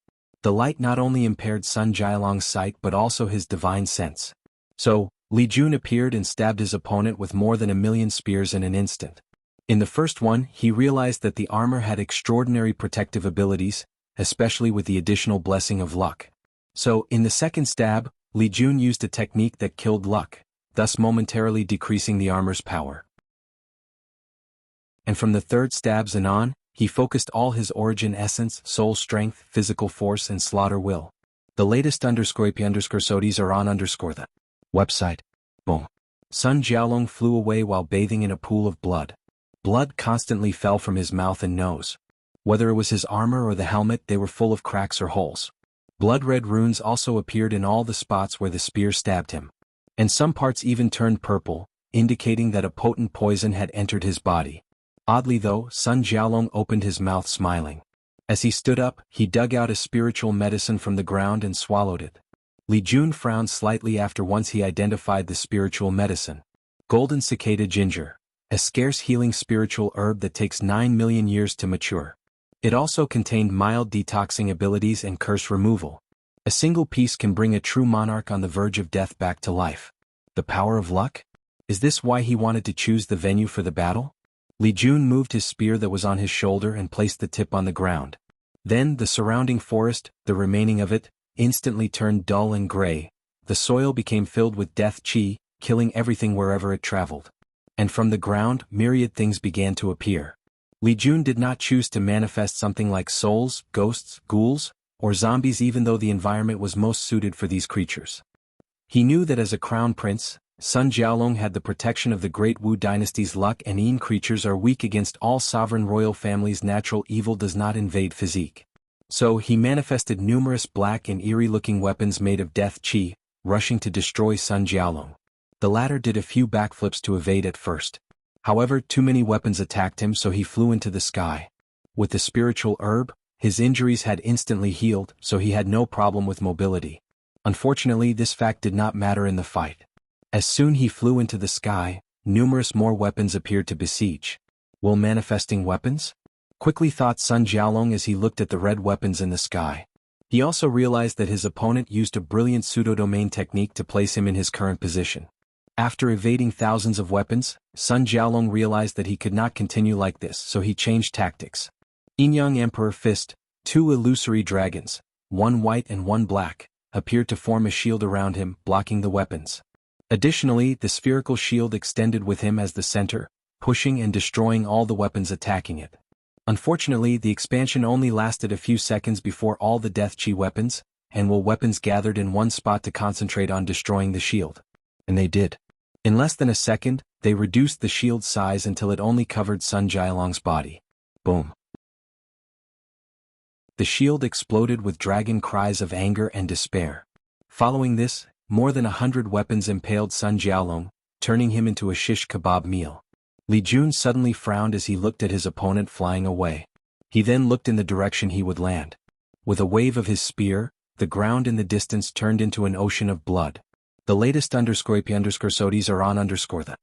The light not only impaired Sun Jialong's sight but also his divine sense. So, Li Jun appeared and stabbed his opponent with more than 1,000,000 spears in an instant. In the first one, he realized that the armor had extraordinary protective abilities, especially with the additional blessing of luck. So, in the second stab, Li Jun used a technique that killed luck, thus momentarily decreasing the armor's power. And from the third stabs and on, he focused all his origin essence, soul strength, physical force and slaughter will. The latest _AP_SODs are on _ the website. Boom. Sun Jialong flew away while bathing in a pool of blood. Blood constantly fell from his mouth and nose. Whether it was his armor or the helmet, they were full of cracks or holes. Blood-red runes also appeared in all the spots where the spear stabbed him. And some parts even turned purple, indicating that a potent poison had entered his body. Oddly though, Sun Jialong opened his mouth smiling. As he stood up, he dug out a spiritual medicine from the ground and swallowed it. Li Jun frowned slightly after once he identified the spiritual medicine. Golden cicada ginger, a scarce healing spiritual herb that takes 9 million years to mature. It also contained mild detoxing abilities and curse removal. A single piece can bring a true monarch on the verge of death back to life. The power of luck? Is this why he wanted to choose the venue for the battle? Li Jun moved his spear that was on his shoulder and placed the tip on the ground. Then the surrounding forest, the remaining of it, instantly turned dull and gray. The soil became filled with death qi, killing everything wherever it traveled. And from the ground, myriad things began to appear. Li Jun did not choose to manifest something like souls, ghosts, ghouls, or zombies even though the environment was most suited for these creatures. He knew that as a crown prince, Sun Jiaolong had the protection of the Great Wu dynasty's luck, and Yin creatures are weak against all sovereign royal families. Natural evil does not invade physique. So he manifested numerous black and eerie-looking weapons made of death qi, rushing to destroy Sun Jiaolong. The latter did a few backflips to evade at first. However, too many weapons attacked him, so he flew into the sky. With the spiritual herb, his injuries had instantly healed, so he had no problem with mobility. Unfortunately, this fact did not matter in the fight. As soon he flew into the sky, numerous more weapons appeared to besiege. Will manifesting weapons? Quickly thought Sun Jiaolong as he looked at the red weapons in the sky. He also realized that his opponent used a brilliant pseudo-domain technique to place him in his current position. After evading thousands of weapons, Sun Jiaolong realized that he could not continue like this, so he changed tactics. Yin-Yang Emperor Fist, two illusory dragons, one white and one black, appeared to form a shield around him, blocking the weapons. Additionally, the spherical shield extended with him as the center, pushing and destroying all the weapons attacking it. Unfortunately, the expansion only lasted a few seconds before all the death qi weapons, and will weapons gathered in one spot to concentrate on destroying the shield. And they did. In less than a second, they reduced the shield's size until it only covered Sun Jiaolong's body. Boom. The shield exploded with dragon cries of anger and despair. Following this, more than 100 weapons impaled Sun Jiaolong, turning him into a shish kebab meal. Li Jun suddenly frowned as he looked at his opponent flying away. He then looked in the direction he would land. With a wave of his spear, the ground in the distance turned into an ocean of blood. The latest _IP_SODs are on _the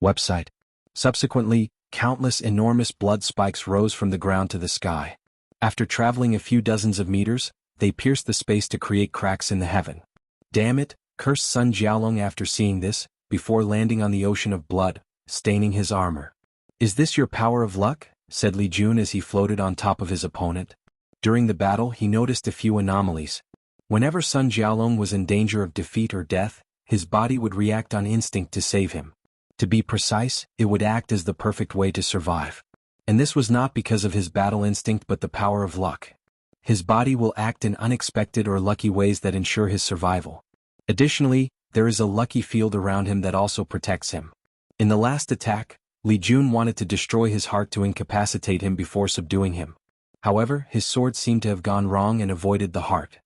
website. Subsequently, countless enormous blood spikes rose from the ground to the sky. After traveling a few dozens of meters, they pierced the space to create cracks in the heaven. Damn it, cursed Sun Jiaolong after seeing this, before landing on the ocean of blood, staining his armor. Is this your power of luck? Said Li Jun as he floated on top of his opponent. During the battle, he noticed a few anomalies. Whenever Sun Jiaolong was in danger of defeat or death, his body would react on instinct to save him. To be precise, it would act as the perfect way to survive. And this was not because of his battle instinct but the power of luck. His body will act in unexpected or lucky ways that ensure his survival. Additionally, there is a lucky field around him that also protects him. In the last attack, Li Jun wanted to destroy his heart to incapacitate him before subduing him. However, his sword seemed to have gone wrong and avoided the heart.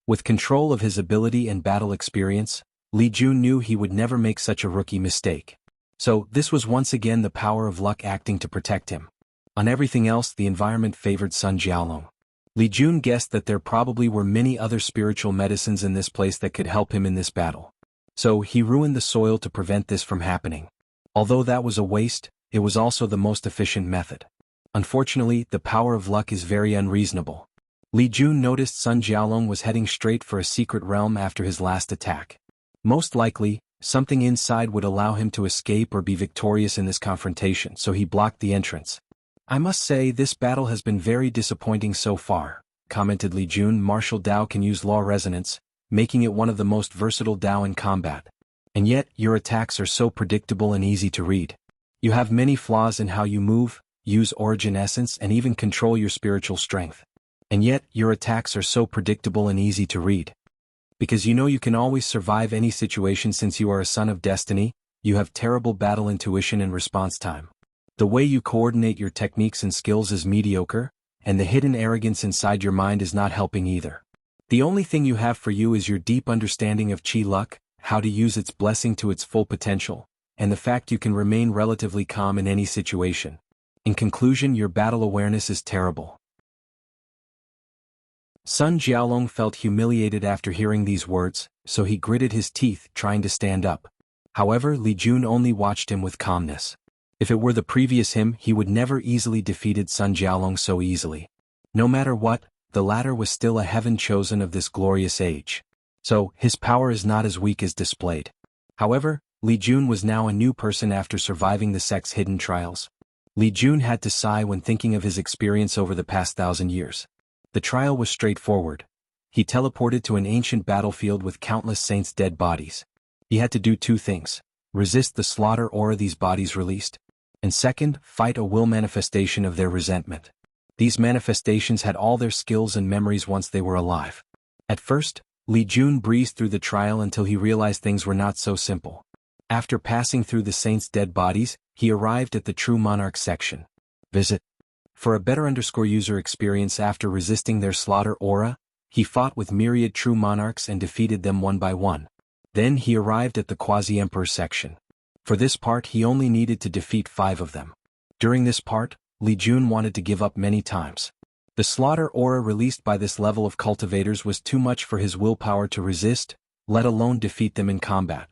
With control of his ability and battle experience, Li Jun knew he would never make such a rookie mistake. So, this was once again the power of luck acting to protect him. On everything else, the environment favored Sun Jiaolong. Li Jun guessed that there probably were many other spiritual medicines in this place that could help him in this battle. So, he ruined the soil to prevent this from happening. Although that was a waste, it was also the most efficient method. Unfortunately, the power of luck is very unreasonable. Li Jun noticed Sun Jiaolong was heading straight for a secret realm after his last attack. Most likely, something inside would allow him to escape or be victorious in this confrontation, so he blocked the entrance. I must say this battle has been very disappointing so far, commented Li Jun. Martial Dao can use law resonance, making it one of the most versatile Dao in combat. And yet, your attacks are so predictable and easy to read. You have many flaws in how you move, use origin essence, and even control your spiritual strength. And yet, your attacks are so predictable and easy to read. Because you know you can always survive any situation since you are a son of destiny, you have terrible battle intuition and response time. The way you coordinate your techniques and skills is mediocre, and the hidden arrogance inside your mind is not helping either. The only thing you have for you is your deep understanding of Qi luck, how to use its blessing to its full potential, and the fact you can remain relatively calm in any situation. In conclusion, your battle awareness is terrible. Sun Jiaolong felt humiliated after hearing these words, so he gritted his teeth, trying to stand up. However, Li Jun only watched him with calmness. If it were the previous him, he would never easily defeated Sun Jiaolong so easily. No matter what, the latter was still a heaven chosen of this glorious age. So, his power is not as weak as displayed. However, Li Jun was now a new person after surviving the sect's hidden trials. Li Jun had to sigh when thinking of his experience over the past 1,000 years. The trial was straightforward. He teleported to an ancient battlefield with countless saints' dead bodies. He had to do two things: resist the slaughter aura these bodies released, and second, fight a will manifestation of their resentment. These manifestations had all their skills and memories once they were alive. At first, Li Jun breezed through the trial until he realized things were not so simple. After passing through the saints' dead bodies, he arrived at the true Monarch section. Visit. For a better user experience after resisting their slaughter aura, he fought with myriad true monarchs and defeated them one by one. Then he arrived at the quasi-emperor section. For this part he only needed to defeat 5 of them. During this part, Li Jun wanted to give up many times. The slaughter aura released by this level of cultivators was too much for his willpower to resist, let alone defeat them in combat.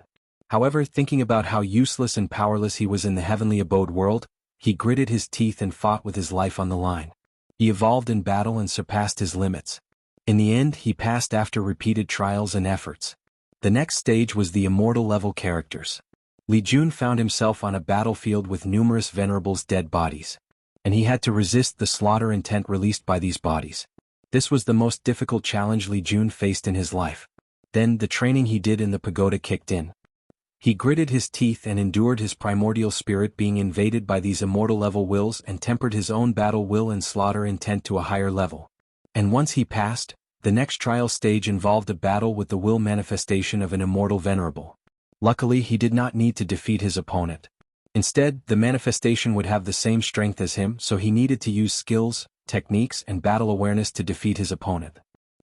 However, thinking about how useless and powerless he was in the heavenly abode world, he gritted his teeth and fought with his life on the line. He evolved in battle and surpassed his limits. In the end, he passed after repeated trials and efforts. The next stage was the immortal level characters. Li Jun found himself on a battlefield with numerous venerables' dead bodies. And he had to resist the slaughter intent released by these bodies. This was the most difficult challenge Li Jun faced in his life. Then the training he did in the pagoda kicked in. He gritted his teeth and endured his primordial spirit being invaded by these immortal level wills and tempered his own battle will and slaughter intent to a higher level. And once he passed, the next trial stage involved a battle with the will manifestation of an immortal venerable. Luckily he did not need to defeat his opponent. Instead, the manifestation would have the same strength as him, so he needed to use skills, techniques and battle awareness to defeat his opponent.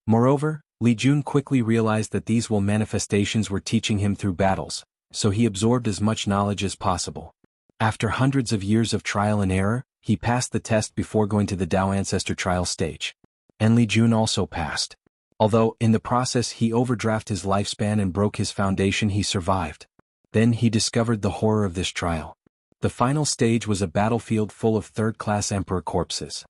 Moreover, Li Jun quickly realized that these will manifestations were teaching him through battles, so he absorbed as much knowledge as possible. After hundreds of years of trial and error, he passed the test before going to the Dao Ancestor trial stage. And Li Jun also passed. Although, in the process he overdrafted his lifespan and broke his foundation, he survived. Then he discovered the horror of this trial. The final stage was a battlefield full of third-class emperor corpses.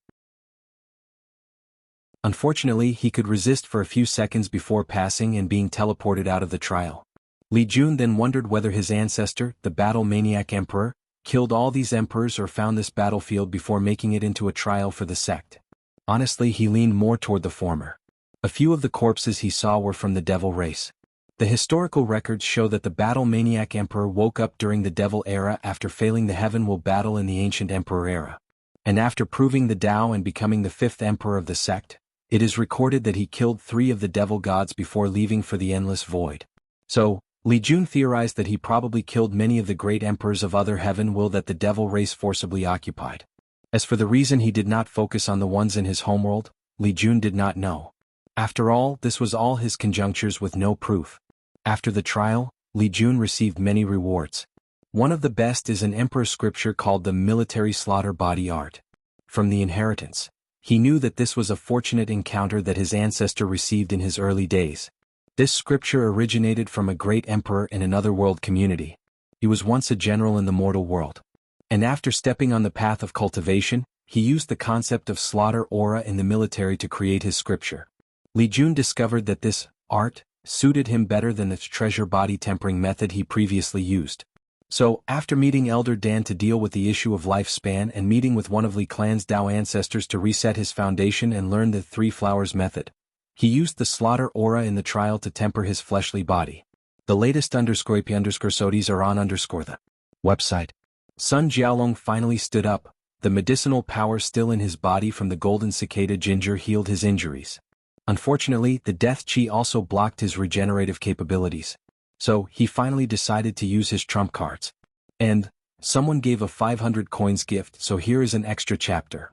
Unfortunately, he could resist for a few seconds before passing and being teleported out of the trial. Li Jun then wondered whether his ancestor, the battle-maniac emperor, killed all these emperors or found this battlefield before making it into a trial for the sect. Honestly, he leaned more toward the former. A few of the corpses he saw were from the devil race. The historical records show that the battle-maniac emperor woke up during the devil era after failing the heaven will battle in the ancient emperor era. And after proving the Tao and becoming the 5th emperor of the sect, it is recorded that he killed 3 of the devil gods before leaving for the endless void. So, Li Jun theorized that he probably killed many of the great emperors of other heaven will that the devil race forcibly occupied. As for the reason he did not focus on the ones in his homeworld, Li Jun did not know. After all, this was all his conjunctures with no proof. After the trial, Li Jun received many rewards. One of the best is an emperor scripture called the Military Slaughter Body Art. From the inheritance, he knew that this was a fortunate encounter that his ancestor received in his early days. This scripture originated from a great emperor in another world community. He was once a general in the mortal world. And after stepping on the path of cultivation, he used the concept of slaughter aura in the military to create his scripture. Li Jun discovered that this art suited him better than the treasure body tempering method he previously used. So, after meeting Elder Dan to deal with the issue of lifespan and meeting with one of Li Clan's Dao ancestors to reset his foundation and learn the 3 flowers method, he used the slaughter aura in the trial to temper his fleshly body. The latest _AP_SODIs are on the website. Sun Jiaolong finally stood up. The medicinal power still in his body from the golden cicada ginger healed his injuries. Unfortunately, the death chi also blocked his regenerative capabilities. So, he finally decided to use his trump cards. And someone gave a 500 coins gift, so here is an extra chapter.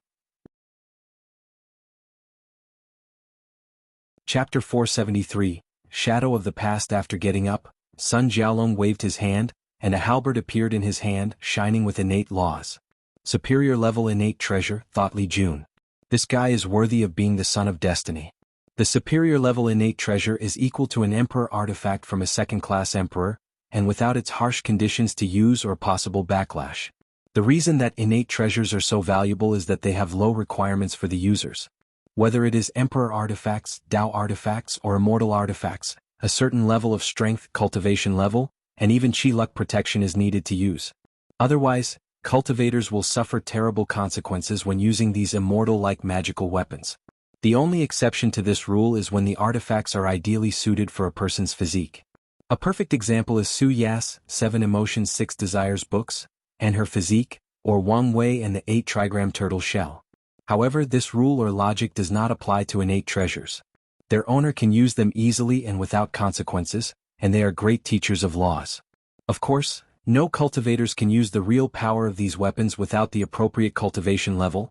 Chapter 473, Shadow of the Past. After getting up, Sun Jiaolong waved his hand, and a halberd appeared in his hand, shining with innate laws. Superior level innate treasure, thought Li Jun. This guy is worthy of being the son of destiny. The superior level innate treasure is equal to an emperor artifact from a second-class emperor, and without its harsh conditions to use or possible backlash. The reason that innate treasures are so valuable is that they have low requirements for the users. Whether it is emperor artifacts, Dao artifacts or immortal artifacts, a certain level of strength, cultivation level, and even chi luck protection is needed to use. Otherwise, cultivators will suffer terrible consequences when using these immortal-like magical weapons. The only exception to this rule is when the artifacts are ideally suited for a person's physique. A perfect example is Su Ya's 7 Emotions 6 Desires books, and her physique, or Wang Wei and the 8 trigram turtle shell. However, this rule or logic does not apply to innate treasures. Their owner can use them easily and without consequences, and they are great teachers of laws. Of course, no cultivators can use the real power of these weapons without the appropriate cultivation level,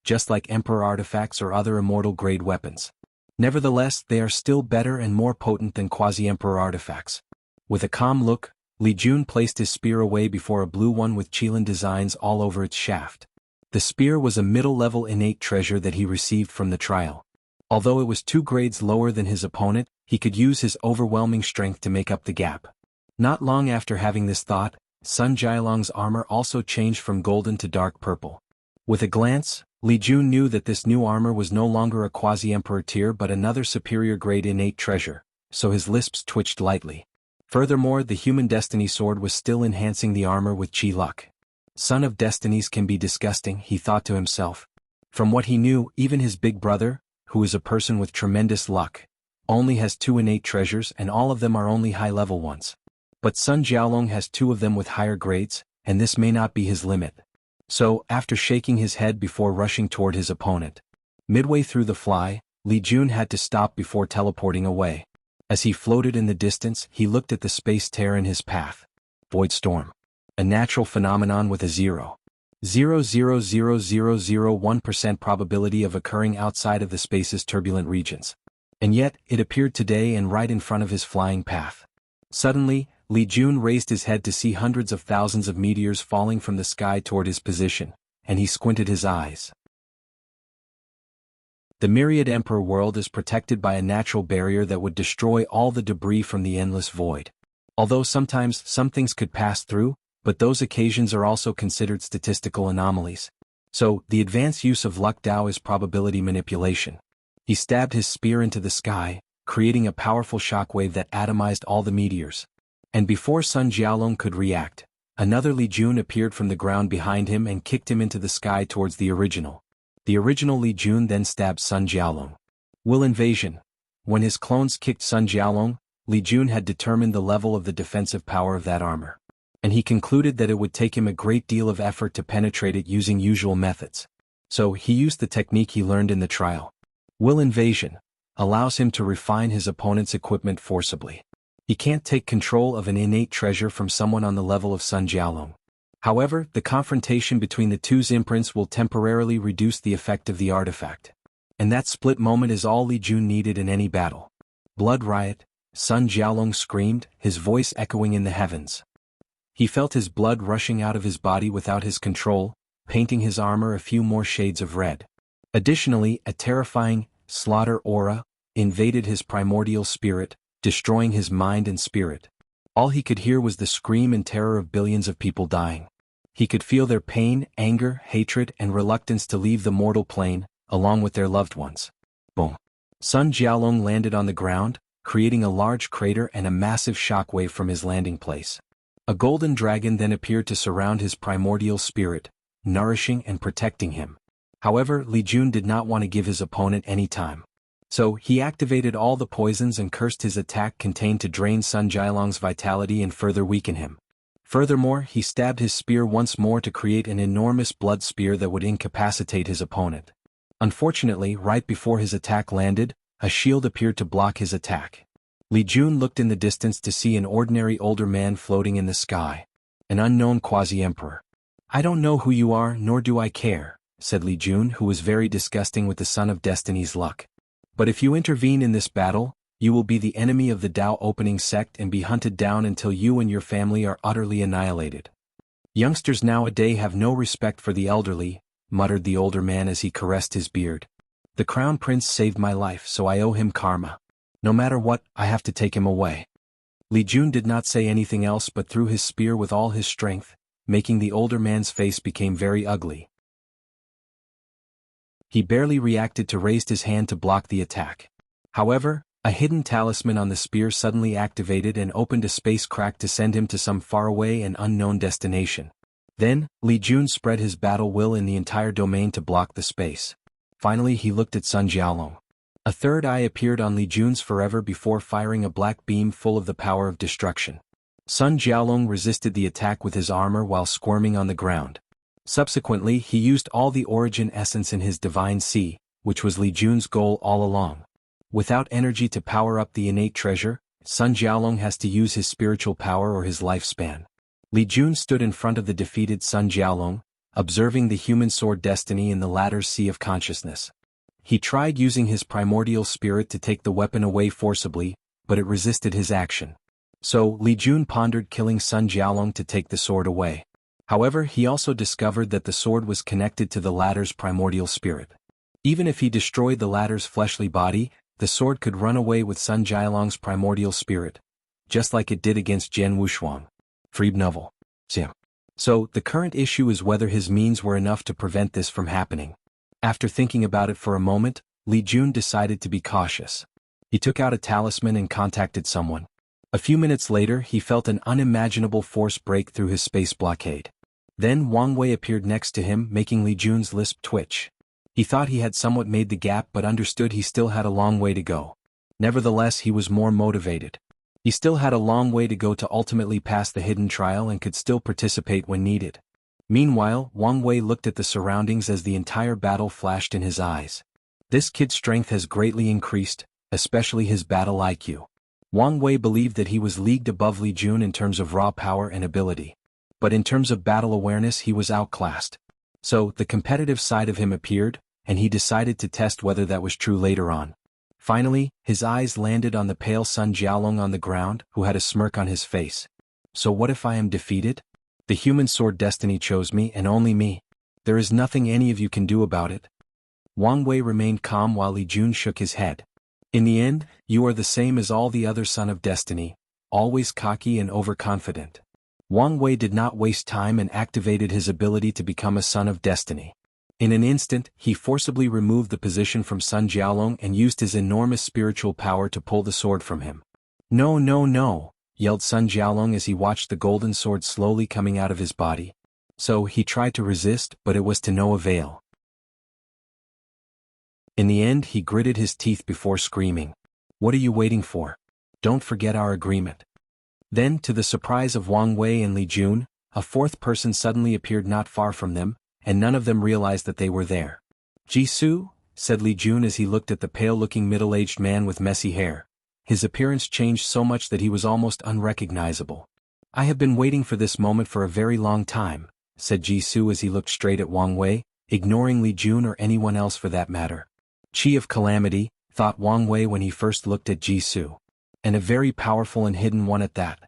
just like Emperor artifacts or other immortal-grade weapons. Nevertheless, they are still better and more potent than quasi-Emperor artifacts. With a calm look, Li Jun placed his spear away before a blue one with Qilin designs all over its shaft. The spear was a middle-level innate treasure that he received from the trial. Although it was 2 grades lower than his opponent, he could use his overwhelming strength to make up the gap. Not long after having this thought, Sun Jialong's armor also changed from golden to dark purple. With a glance, Li Jun knew that this new armor was no longer a quasi-emperor tier but another superior-grade innate treasure, so his lips twitched lightly. Furthermore, the human destiny sword was still enhancing the armor with chi luck. Son of destinies can be disgusting, he thought to himself. From what he knew, even his big brother, who is a person with tremendous luck, only has 2 innate treasures and all of them are only high-level ones. But Sun Jialong has 2 of them with higher grades, and this may not be his limit. So, after shaking his head before rushing toward his opponent, midway through the fly, Li Jun had to stop before teleporting away. As he floated in the distance, he looked at the space tear in his path. Void storm. A natural phenomenon with a 0.00001% probability of occurring outside of the space's turbulent regions. And yet, it appeared today and right in front of his flying path. Suddenly, Li Jun raised his head to see hundreds of thousands of meteors falling from the sky toward his position, and he squinted his eyes. The myriad Emperor world is protected by a natural barrier that would destroy all the debris from the endless void. Although sometimes some things could pass through, but those occasions are also considered statistical anomalies. So, the advanced use of luck Dao is probability manipulation. He stabbed his spear into the sky, creating a powerful shockwave that atomized all the meteors. And before Sun Jialong could react, another Li Jun appeared from the ground behind him and kicked him into the sky towards the original. The original Li Jun then stabbed Sun Jialong. Will invasion. When his clones kicked Sun Jialong, Li Jun had determined the level of the defensive power of that armor. And he concluded that it would take him a great deal of effort to penetrate it using usual methods. So he used the technique he learned in the trial. Will invasion allows him to refine his opponent's equipment forcibly. He can't take control of an innate treasure from someone on the level of Sun Jialong. However, the confrontation between the two's imprints will temporarily reduce the effect of the artifact. And that split moment is all Li Jun needed in any battle. Blood riot, Sun Jialong screamed, his voice echoing in the heavens. He felt his blood rushing out of his body without his control, painting his armor a few more shades of red. Additionally, a terrifying, slaughter aura invaded his primordial spirit, destroying his mind and spirit. All he could hear was the scream and terror of billions of people dying. He could feel their pain, anger, hatred, and reluctance to leave the mortal plane, along with their loved ones. Boom. Sun Jialong landed on the ground, creating a large crater and a massive shockwave from his landing place. A golden dragon then appeared to surround his primordial spirit, nourishing and protecting him. However, Li Jun did not want to give his opponent any time. So, he activated all the poisons and cursed his attack contained to drain Sun Jialong's vitality and further weaken him. Furthermore, he stabbed his spear once more to create an enormous blood spear that would incapacitate his opponent. Unfortunately, right before his attack landed, a shield appeared to block his attack. Li Jun looked in the distance to see an ordinary older man floating in the sky. An unknown quasi-emperor. "I don't know who you are, nor do I care," said Li Jun, who was very disgusting with the Son of Destiny's luck. "But if you intervene in this battle, you will be the enemy of the Dao opening sect and be hunted down until you and your family are utterly annihilated." "Youngsters nowadays have no respect for the elderly," muttered the older man as he caressed his beard. "The Crown Prince saved my life, so I owe him karma. No matter what, I have to take him away." Li Jun did not say anything else but threw his spear with all his strength, making the older man's face become very ugly. He barely reacted to raise his hand to block the attack. However, a hidden talisman on the spear suddenly activated and opened a space crack to send him to some faraway and unknown destination. Then, Li Jun spread his battle will in the entire domain to block the space. Finally he looked at Sun Jialong. A third eye appeared on Li Jun's forever before firing a black beam full of the power of destruction. Sun Jialong resisted the attack with his armor while squirming on the ground. Subsequently, he used all the origin essence in his divine sea, which was Li Jun's goal all along. Without energy to power up the innate treasure, Sun Jiaolong has to use his spiritual power or his lifespan. Li Jun stood in front of the defeated Sun Jiaolong, observing the human sword destiny in the latter's sea of consciousness. He tried using his primordial spirit to take the weapon away forcibly, but it resisted his action. So, Li Jun pondered killing Sun Jiaolong to take the sword away. However, he also discovered that the sword was connected to the latter's primordial spirit. Even if he destroyed the latter's fleshly body, the sword could run away with Sun Jiaolong's primordial spirit, just like it did against Jian Wushuang. Novel. So, the current issue is whether his means were enough to prevent this from happening. After thinking about it for a moment, Li Jun decided to be cautious. He took out a talisman and contacted someone. A few minutes later, he felt an unimaginable force break through his space blockade. Then Wang Wei appeared next to him, making Li Jun's lisp twitch. He thought he had somewhat made the gap but understood he still had a long way to go. Nevertheless, he was more motivated. He still had a long way to go to ultimately pass the hidden trial and could still participate when needed. Meanwhile, Wang Wei looked at the surroundings as the entire battle flashed in his eyes. This kid's strength has greatly increased, especially his battle IQ. Wang Wei believed that he was leagued above Li Jun in terms of raw power and ability. But in terms of battle awareness he was outclassed. So, the competitive side of him appeared, and he decided to test whether that was true later on. Finally, his eyes landed on the pale Sun Jiaolong on the ground, who had a smirk on his face. So what if I am defeated? The human sword destiny chose me and only me. There is nothing any of you can do about it. Wang Wei remained calm while Li Jun shook his head. In the end, you are the same as all the other Son of Destiny, always cocky and overconfident. Wang Wei did not waste time and activated his ability to become a Son of Destiny. In an instant, he forcibly removed the position from Sun Jiaolong and used his enormous spiritual power to pull the sword from him. No, no, no, yelled Sun Jiaolong as he watched the golden sword slowly coming out of his body. So he tried to resist, but it was to no avail. In the end, he gritted his teeth before screaming, "What are you waiting for? Don't forget our agreement." Then, to the surprise of Wang Wei and Li Jun, a fourth person suddenly appeared not far from them, and none of them realized that they were there. "Jisoo," said Li Jun as he looked at the pale-looking middle-aged man with messy hair. His appearance changed so much that he was almost unrecognizable. "I have been waiting for this moment for a very long time," said Jisoo as he looked straight at Wang Wei, ignoring Li Jun or anyone else for that matter. Chi of Calamity, thought Wang Wei when he first looked at Jisoo. And a very powerful and hidden one at that.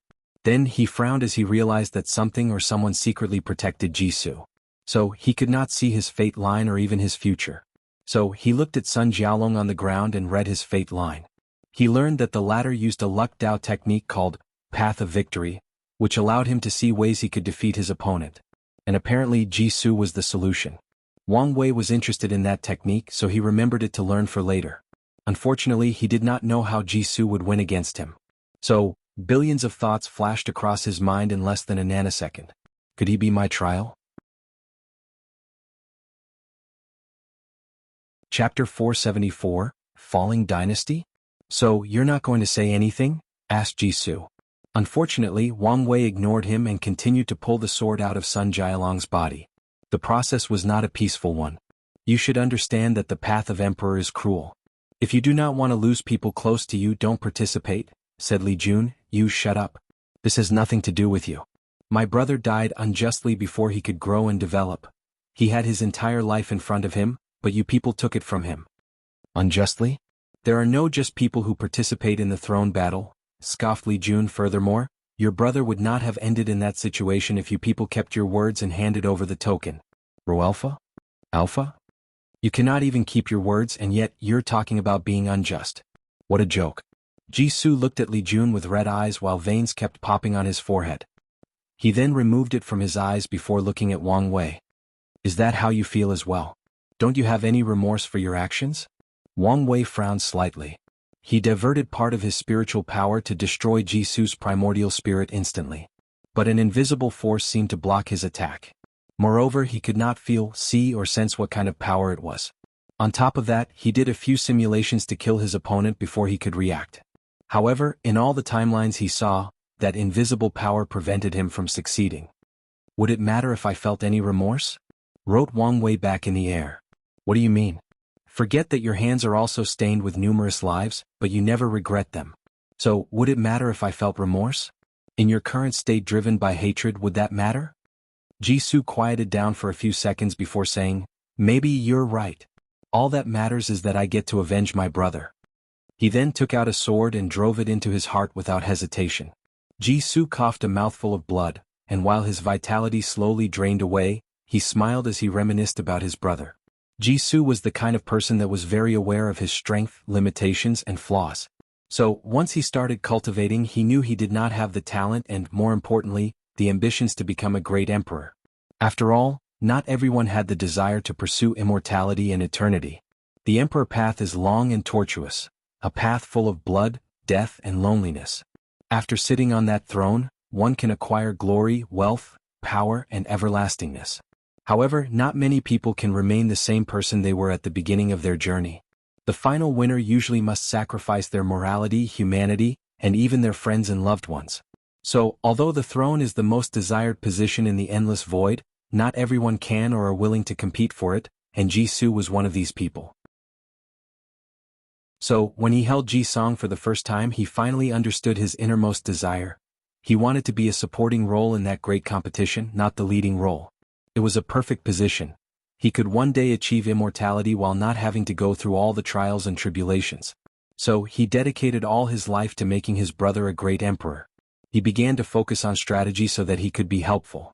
Then he frowned as he realized that something or someone secretly protected Jisoo. So, he could not see his fate line or even his future. So, he looked at Sun Jiaolong on the ground and read his fate line. He learned that the latter used a luck Dao technique called Path of Victory, which allowed him to see ways he could defeat his opponent. And apparently Jisoo was the solution. Wang Wei was interested in that technique, so he remembered it to learn for later. Unfortunately, he did not know how Jisoo would win against him. So, billions of thoughts flashed across his mind in less than a nanosecond. Could he be my trial? Chapter 474, Falling Dynasty? "So, you're not going to say anything?" asked Jisoo. Unfortunately, Wang Wei ignored him and continued to pull the sword out of Sun Jiaolong's body. The process was not a peaceful one. You should understand that the path of Emperor is cruel. If you do not want to lose people close to you, don't participate, said Li Jun. You shut up. This has nothing to do with you. My brother died unjustly before he could grow and develop. He had his entire life in front of him, but you people took it from him. Unjustly? There are no just people who participate in the throne battle, scoffed Li Jun. Furthermore, your brother would not have ended in that situation if you people kept your words and handed over the token. Roalpha? Alpha? You cannot even keep your words and yet you're talking about being unjust. What a joke. Jisoo looked at Li Jun with red eyes while veins kept popping on his forehead. He then removed it from his eyes before looking at Wang Wei. Is that how you feel as well? Don't you have any remorse for your actions? Wang Wei frowned slightly. He diverted part of his spiritual power to destroy Jisoo's primordial spirit instantly. But an invisible force seemed to block his attack. Moreover, he could not feel, see, or sense what kind of power it was. On top of that, he did a few simulations to kill his opponent before he could react. However, in all the timelines he saw, that invisible power prevented him from succeeding. Would it matter if I felt any remorse? Wrote Wang Wei back in the air. What do you mean? Forget that your hands are also stained with numerous lives, but you never regret them. So, would it matter if I felt remorse? In your current state driven by hatred, would that matter? Jisoo quieted down for a few seconds before saying, maybe you're right. All that matters is that I get to avenge my brother. He then took out a sword and drove it into his heart without hesitation. Jisoo coughed a mouthful of blood, and while his vitality slowly drained away, he smiled as he reminisced about his brother. Jisoo was the kind of person that was very aware of his strength, limitations, and flaws. So, once he started cultivating, he knew he did not have the talent and, more importantly, the ambitions to become a great emperor. After all, not everyone had the desire to pursue immortality and eternity. The emperor path is long and tortuous, a path full of blood, death, and loneliness. After sitting on that throne, one can acquire glory, wealth, power, and everlastingness. However, not many people can remain the same person they were at the beginning of their journey. The final winner usually must sacrifice their morality, humanity, and even their friends and loved ones. So, although the throne is the most desired position in the endless void, not everyone can or are willing to compete for it, and Jisoo was one of these people. So, when he held Jisong for the first time, he finally understood his innermost desire. He wanted to be a supporting role in that great competition, not the leading role. It was a perfect position. He could one day achieve immortality while not having to go through all the trials and tribulations. So, he dedicated all his life to making his brother a great emperor. He began to focus on strategy so that he could be helpful.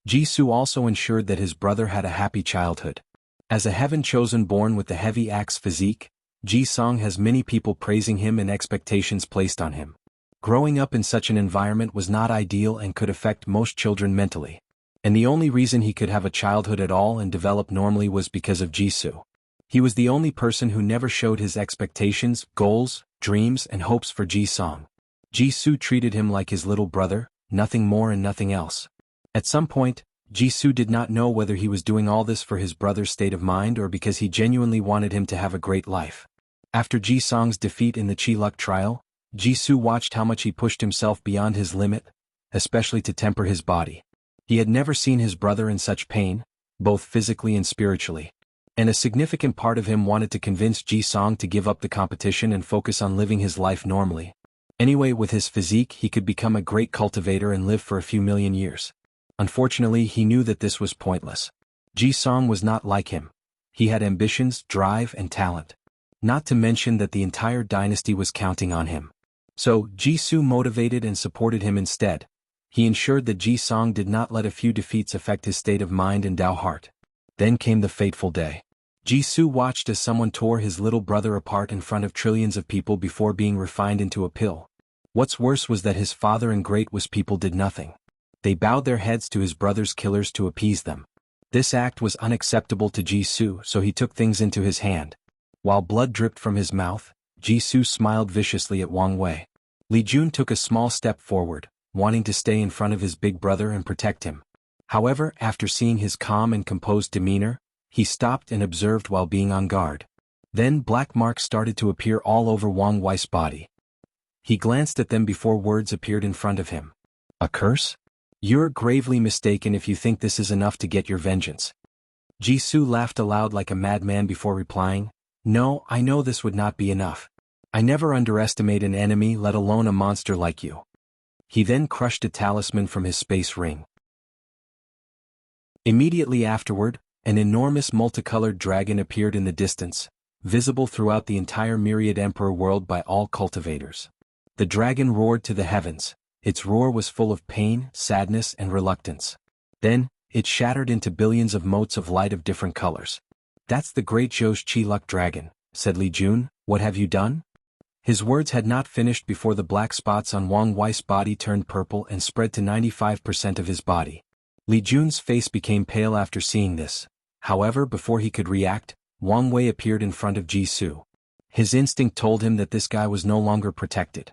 Jisoo also ensured that his brother had a happy childhood. As a heaven-chosen born with the heavy axe physique, Jisong has many people praising him and expectations placed on him. Growing up in such an environment was not ideal and could affect most children mentally. And the only reason he could have a childhood at all and develop normally was because of Jisoo. He was the only person who never showed his expectations, goals, dreams, and hopes for Jisong. Jisoo treated him like his little brother, nothing more and nothing else. At some point, Jisoo did not know whether he was doing all this for his brother's state of mind or because he genuinely wanted him to have a great life. After Jisong's defeat in the Chi-Luck trial, Jisoo watched how much he pushed himself beyond his limit, especially to temper his body. He had never seen his brother in such pain, both physically and spiritually. And a significant part of him wanted to convince Jisong to give up the competition and focus on living his life normally. Anyway, with his physique, he could become a great cultivator and live for a few million years. Unfortunately, he knew that this was pointless. Jisong was not like him. He had ambitions, drive, and talent. Not to mention that the entire dynasty was counting on him. So, Jisoo motivated and supported him instead. He ensured that Jisong did not let a few defeats affect his state of mind and Dao heart. Then came the fateful day. Jisoo watched as someone tore his little brother apart in front of trillions of people before being refined into a pill. What's worse was that his father and great was people did nothing. They bowed their heads to his brother's killers to appease them. This act was unacceptable to Jisoo, so he took things into his hand. While blood dripped from his mouth, Jisoo smiled viciously at Wang Wei. Li Jun took a small step forward, wanting to stay in front of his big brother and protect him. However, after seeing his calm and composed demeanor, he stopped and observed while being on guard. Then black marks started to appear all over Wang Wei's body. He glanced at them before words appeared in front of him. A curse? You're gravely mistaken if you think this is enough to get your vengeance. Jisoo laughed aloud like a madman before replying, No, I know this would not be enough. I never underestimate an enemy, let alone a monster like you. He then crushed a talisman from his space ring. Immediately afterward, an enormous multicolored dragon appeared in the distance, visible throughout the entire myriad emperor world by all cultivators. The dragon roared to the heavens. Its roar was full of pain, sadness, and reluctance. Then, it shattered into billions of motes of light of different colors. That's the great Zhou's Chi-Luck dragon, said Li Jun. What have you done? His words had not finished before the black spots on Wang Wei's body turned purple and spread to 95% of his body. Li Jun's face became pale after seeing this. However, before he could react, Wang Wei appeared in front of Jisoo. His instinct told him that this guy was no longer protected.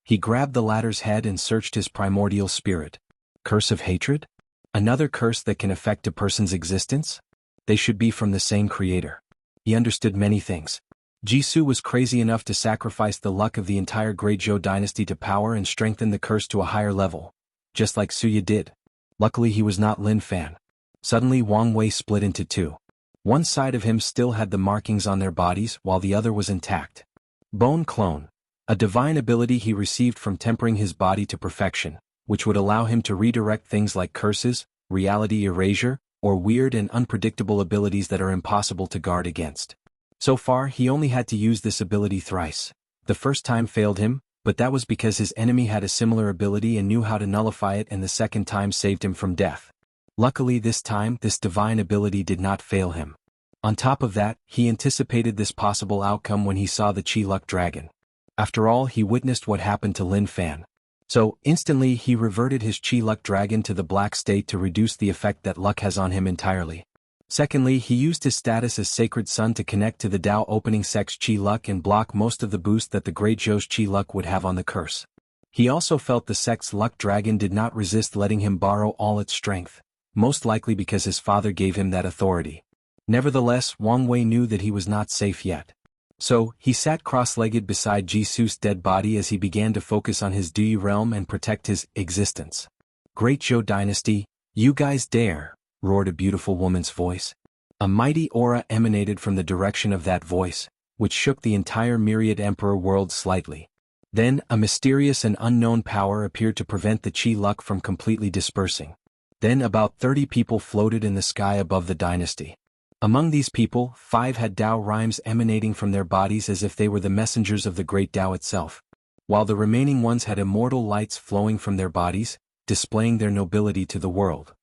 He grabbed the latter's head and searched his primordial spirit. Curse of hatred? Another curse that can affect a person's existence? They should be from the same creator. He understood many things. Jisoo was crazy enough to sacrifice the luck of the entire Great Zhou dynasty to power and strengthen the curse to a higher level, just like Suya did. Luckily he was not Lin Fan. Suddenly Wang Wei split into two. One side of him still had the markings on their bodies while the other was intact. Bone clone. A divine ability he received from tempering his body to perfection, which would allow him to redirect things like curses, reality erasure, or weird and unpredictable abilities that are impossible to guard against. So far he only had to use this ability thrice. The first time failed him, but that was because his enemy had a similar ability and knew how to nullify it, and the second time saved him from death. Luckily this time this divine ability did not fail him. On top of that, he anticipated this possible outcome when he saw the Chi Luck Dragon. After all, he witnessed what happened to Lin Fan. So, instantly he reverted his Chi Luck Dragon to the black state to reduce the effect that luck has on him entirely. Secondly, he used his status as Sacred Son to connect to the Dao opening sect's Chi Luck and block most of the boost that the Great Zhou's Chi Luck would have on the curse. He also felt the sect's Luck Dragon did not resist letting him borrow all its strength, most likely because his father gave him that authority. Nevertheless, Wang Wei knew that he was not safe yet. So, he sat cross-legged beside Jisu's dead body as he began to focus on his Duyi realm and protect his existence. Great Zhou Dynasty, you guys dare, roared a beautiful woman's voice. A mighty aura emanated from the direction of that voice, which shook the entire myriad emperor world slightly. Then, a mysterious and unknown power appeared to prevent the Chi Luck from completely dispersing. Then about 30 people floated in the sky above the dynasty. Among these people, 5 had Dao rhymes emanating from their bodies as if they were the messengers of the great Dao itself, while the remaining ones had immortal lights flowing from their bodies, displaying their nobility to the world.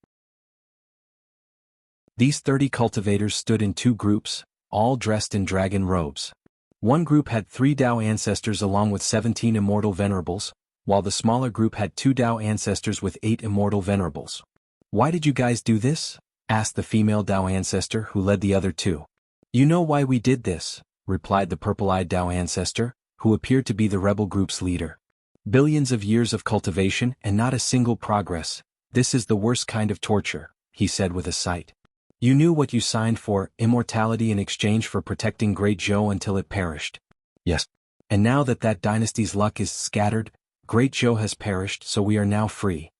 These 30 cultivators stood in 2 groups, all dressed in dragon robes. One group had 3 Dao ancestors along with 17 immortal venerables, while the smaller group had 2 Dao ancestors with 8 immortal venerables. "Why did you guys do this?" asked the female Dao ancestor who led the other 2. "You know why we did this," replied the purple-eyed Dao ancestor, who appeared to be the rebel group's leader. "Billions of years of cultivation and not a single progress. This is the worst kind of torture," he said with a sigh. "You knew what you signed for, immortality in exchange for protecting Great Zhou until it perished." "Yes. And now that that dynasty's luck is scattered, Great Zhou has perished, so we are now free."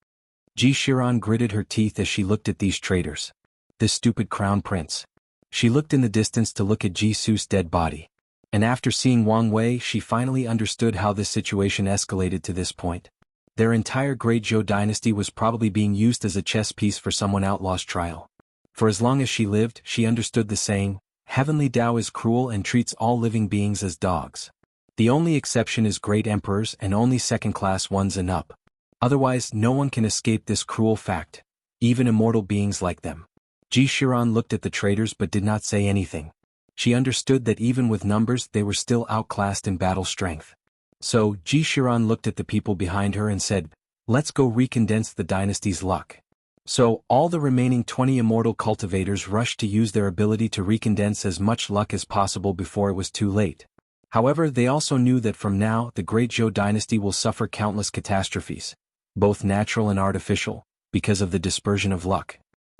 Ji Shiran gritted her teeth as she looked at these traitors. This stupid crown prince. She looked in the distance to look at Jisu's dead body. And after seeing Wang Wei, she finally understood how this situation escalated to this point. Their entire Great Zhou dynasty was probably being used as a chess piece for someone outlaw's trial. For as long as she lived, she understood the saying, "Heavenly Dao is cruel and treats all living beings as dogs." The only exception is great emperors and only second-class ones and up. Otherwise, no one can escape this cruel fact, even immortal beings like them. Ji Shiran looked at the traitors but did not say anything. She understood that even with numbers they were still outclassed in battle strength. So, Ji Shiran looked at the people behind her and said, "Let's go recondense the dynasty's luck." So, all the remaining 20 immortal cultivators rushed to use their ability to recondense as much luck as possible before it was too late. However, they also knew that from now the Great Zhou dynasty will suffer countless catastrophes, both natural and artificial, because of the dispersion of luck.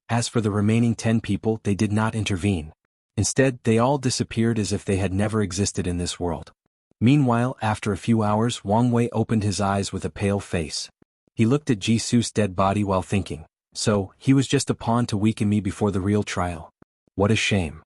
As for the remaining 10 people, they did not intervene. Instead, they all disappeared as if they had never existed in this world. Meanwhile, after a few hours, Wang Wei opened his eyes with a pale face. He looked at Jisu's dead body while thinking, "So, he was just a pawn to weaken me before the real trial. What a shame."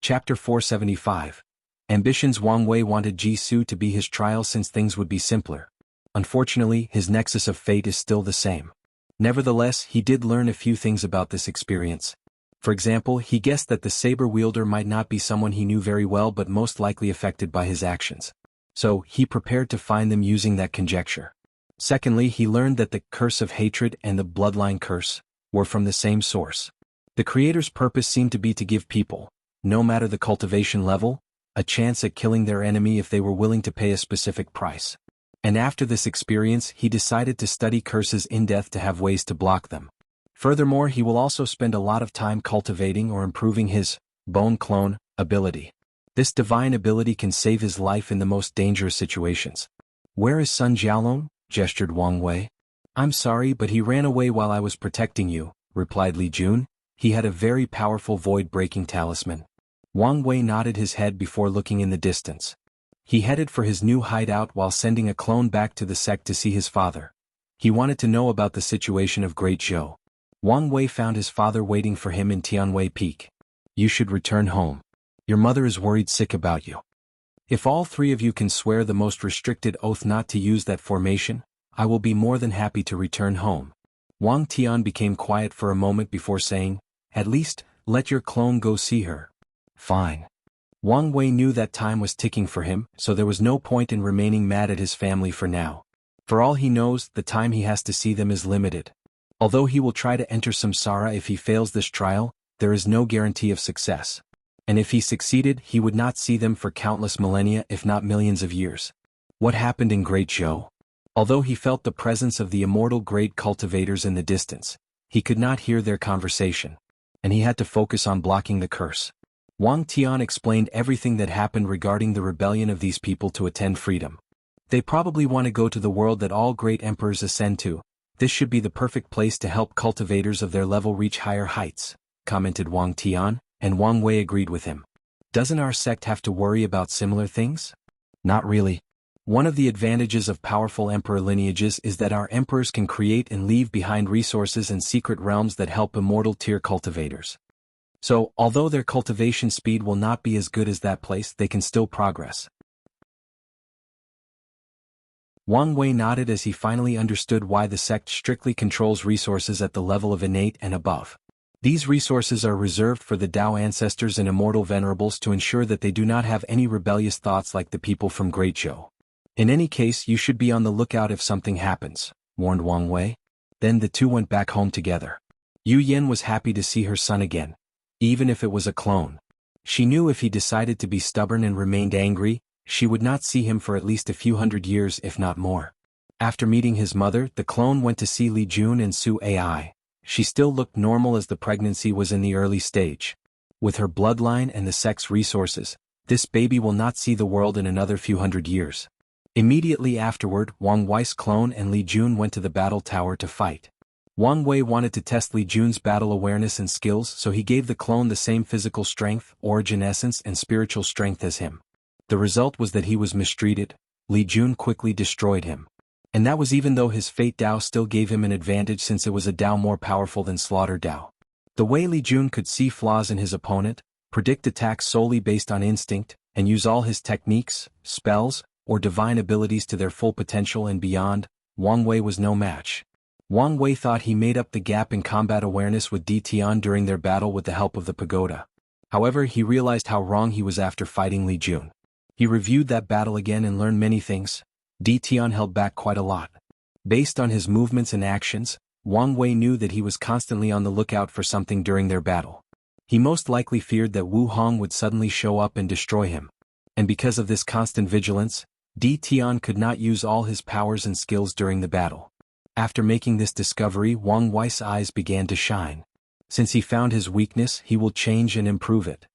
Chapter 475. Ambitions. Wang Wei wanted Jisu to be his trial since things would be simpler. Unfortunately, his nexus of fate is still the same. Nevertheless, he did learn a few things about this experience. For example, he guessed that the saber wielder might not be someone he knew very well but most likely affected by his actions. So, he prepared to find them using that conjecture. Secondly, he learned that the curse of hatred and the bloodline curse were from the same source. The creator's purpose seemed to be to give people, no matter the cultivation level, a chance at killing their enemy if they were willing to pay a specific price. And after this experience, he decided to study curses in depth to have ways to block them. Furthermore, he will also spend a lot of time cultivating or improving his bone clone ability. This divine ability can save his life in the most dangerous situations. "Where is Sun Jialong?" gestured Wang Wei. "I'm sorry, but he ran away while I was protecting you," replied Li Jun. He had a very powerful void-breaking talisman. Wang Wei nodded his head before looking in the distance. He headed for his new hideout while sending a clone back to the sect to see his father. He wanted to know about the situation of Great Zhou. Wang Wei found his father waiting for him in Tianwei Peak. "You should return home. Your mother is worried sick about you. If all three of you can swear the most restricted oath not to use that formation, I will be more than happy to return home." Wang Tian became quiet for a moment before saying, "At least, let your clone go see her." "Fine." Wang Wei knew that time was ticking for him, so there was no point in remaining mad at his family for now. For all he knows, the time he has to see them is limited. Although he will try to enter Samsara if he fails this trial, there is no guarantee of success. And if he succeeded, he would not see them for countless millennia if not millions of years. What happened in Great Zhou? Although he felt the presence of the immortal great cultivators in the distance, he could not hear their conversation. And he had to focus on blocking the curse. Wang Tian explained everything that happened regarding the rebellion of these people to attend freedom. They probably want to go to the world that all great emperors ascend to. This should be the perfect place to help cultivators of their level reach higher heights, commented Wang Tian, and Wang Wei agreed with him. Doesn't our sect have to worry about similar things? Not really. One of the advantages of powerful emperor lineages is that our emperors can create and leave behind resources and secret realms that help immortal tier cultivators. So, although their cultivation speed will not be as good as that place, they can still progress. Wang Wei nodded as he finally understood why the sect strictly controls resources at the level of innate and above. These resources are reserved for the Tao ancestors and immortal venerables to ensure that they do not have any rebellious thoughts like the people from Great Zhou. In any case, you should be on the lookout if something happens, warned Wang Wei. Then the two went back home together. Yu Yan was happy to see her son again, even if it was a clone. She knew if he decided to be stubborn and remained angry, she would not see him for at least a few hundred years if not more. After meeting his mother, the clone went to see Li Jun and Su Ai. She still looked normal as the pregnancy was in the early stage. With her bloodline and the sect's resources, this baby will not see the world in another few hundred years. Immediately afterward, Wang Wei's clone and Li Jun went to the battle tower to fight. Wang Wei wanted to test Li Jun's battle awareness and skills, so he gave the clone the same physical strength, origin essence and spiritual strength as him. The result was that he was mistreated. Li Jun quickly destroyed him. And that was even though his Fate Dao still gave him an advantage since it was a Dao more powerful than Slaughter Dao. The way Li Jun could see flaws in his opponent, predict attacks solely based on instinct, and use all his techniques, spells, or divine abilities to their full potential and beyond, Wang Wei was no match. Wang Wei thought he made up the gap in combat awareness with Di Tian during their battle with the help of the pagoda. However, he realized how wrong he was after fighting Li Jun. He reviewed that battle again and learned many things. Di Tian held back quite a lot. Based on his movements and actions, Wang Wei knew that he was constantly on the lookout for something during their battle. He most likely feared that Wu Hong would suddenly show up and destroy him. And because of this constant vigilance, Di Tian could not use all his powers and skills during the battle. After making this discovery, Wang Wei's eyes began to shine. Since he found his weakness, he will change and improve it.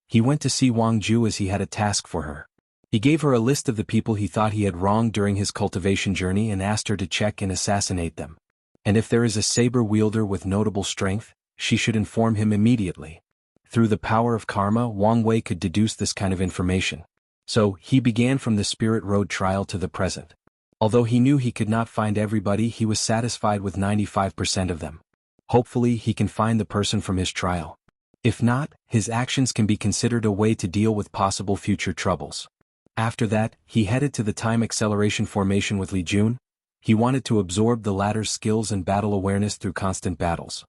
He went to see Wang Ju as he had a task for her. He gave her a list of the people he thought he had wronged during his cultivation journey and asked her to check and assassinate them. And if there is a saber wielder with notable strength, she should inform him immediately. Through the power of karma, Wang Wei could deduce this kind of information. So, he began from the Spirit Road trial to the present. Although he knew he could not find everybody, he was satisfied with 95% of them. Hopefully he can find the person from his trial. If not, his actions can be considered a way to deal with possible future troubles. After that, he headed to the time acceleration formation with Li Jun. He wanted to absorb the latter's skills and battle awareness through constant battles.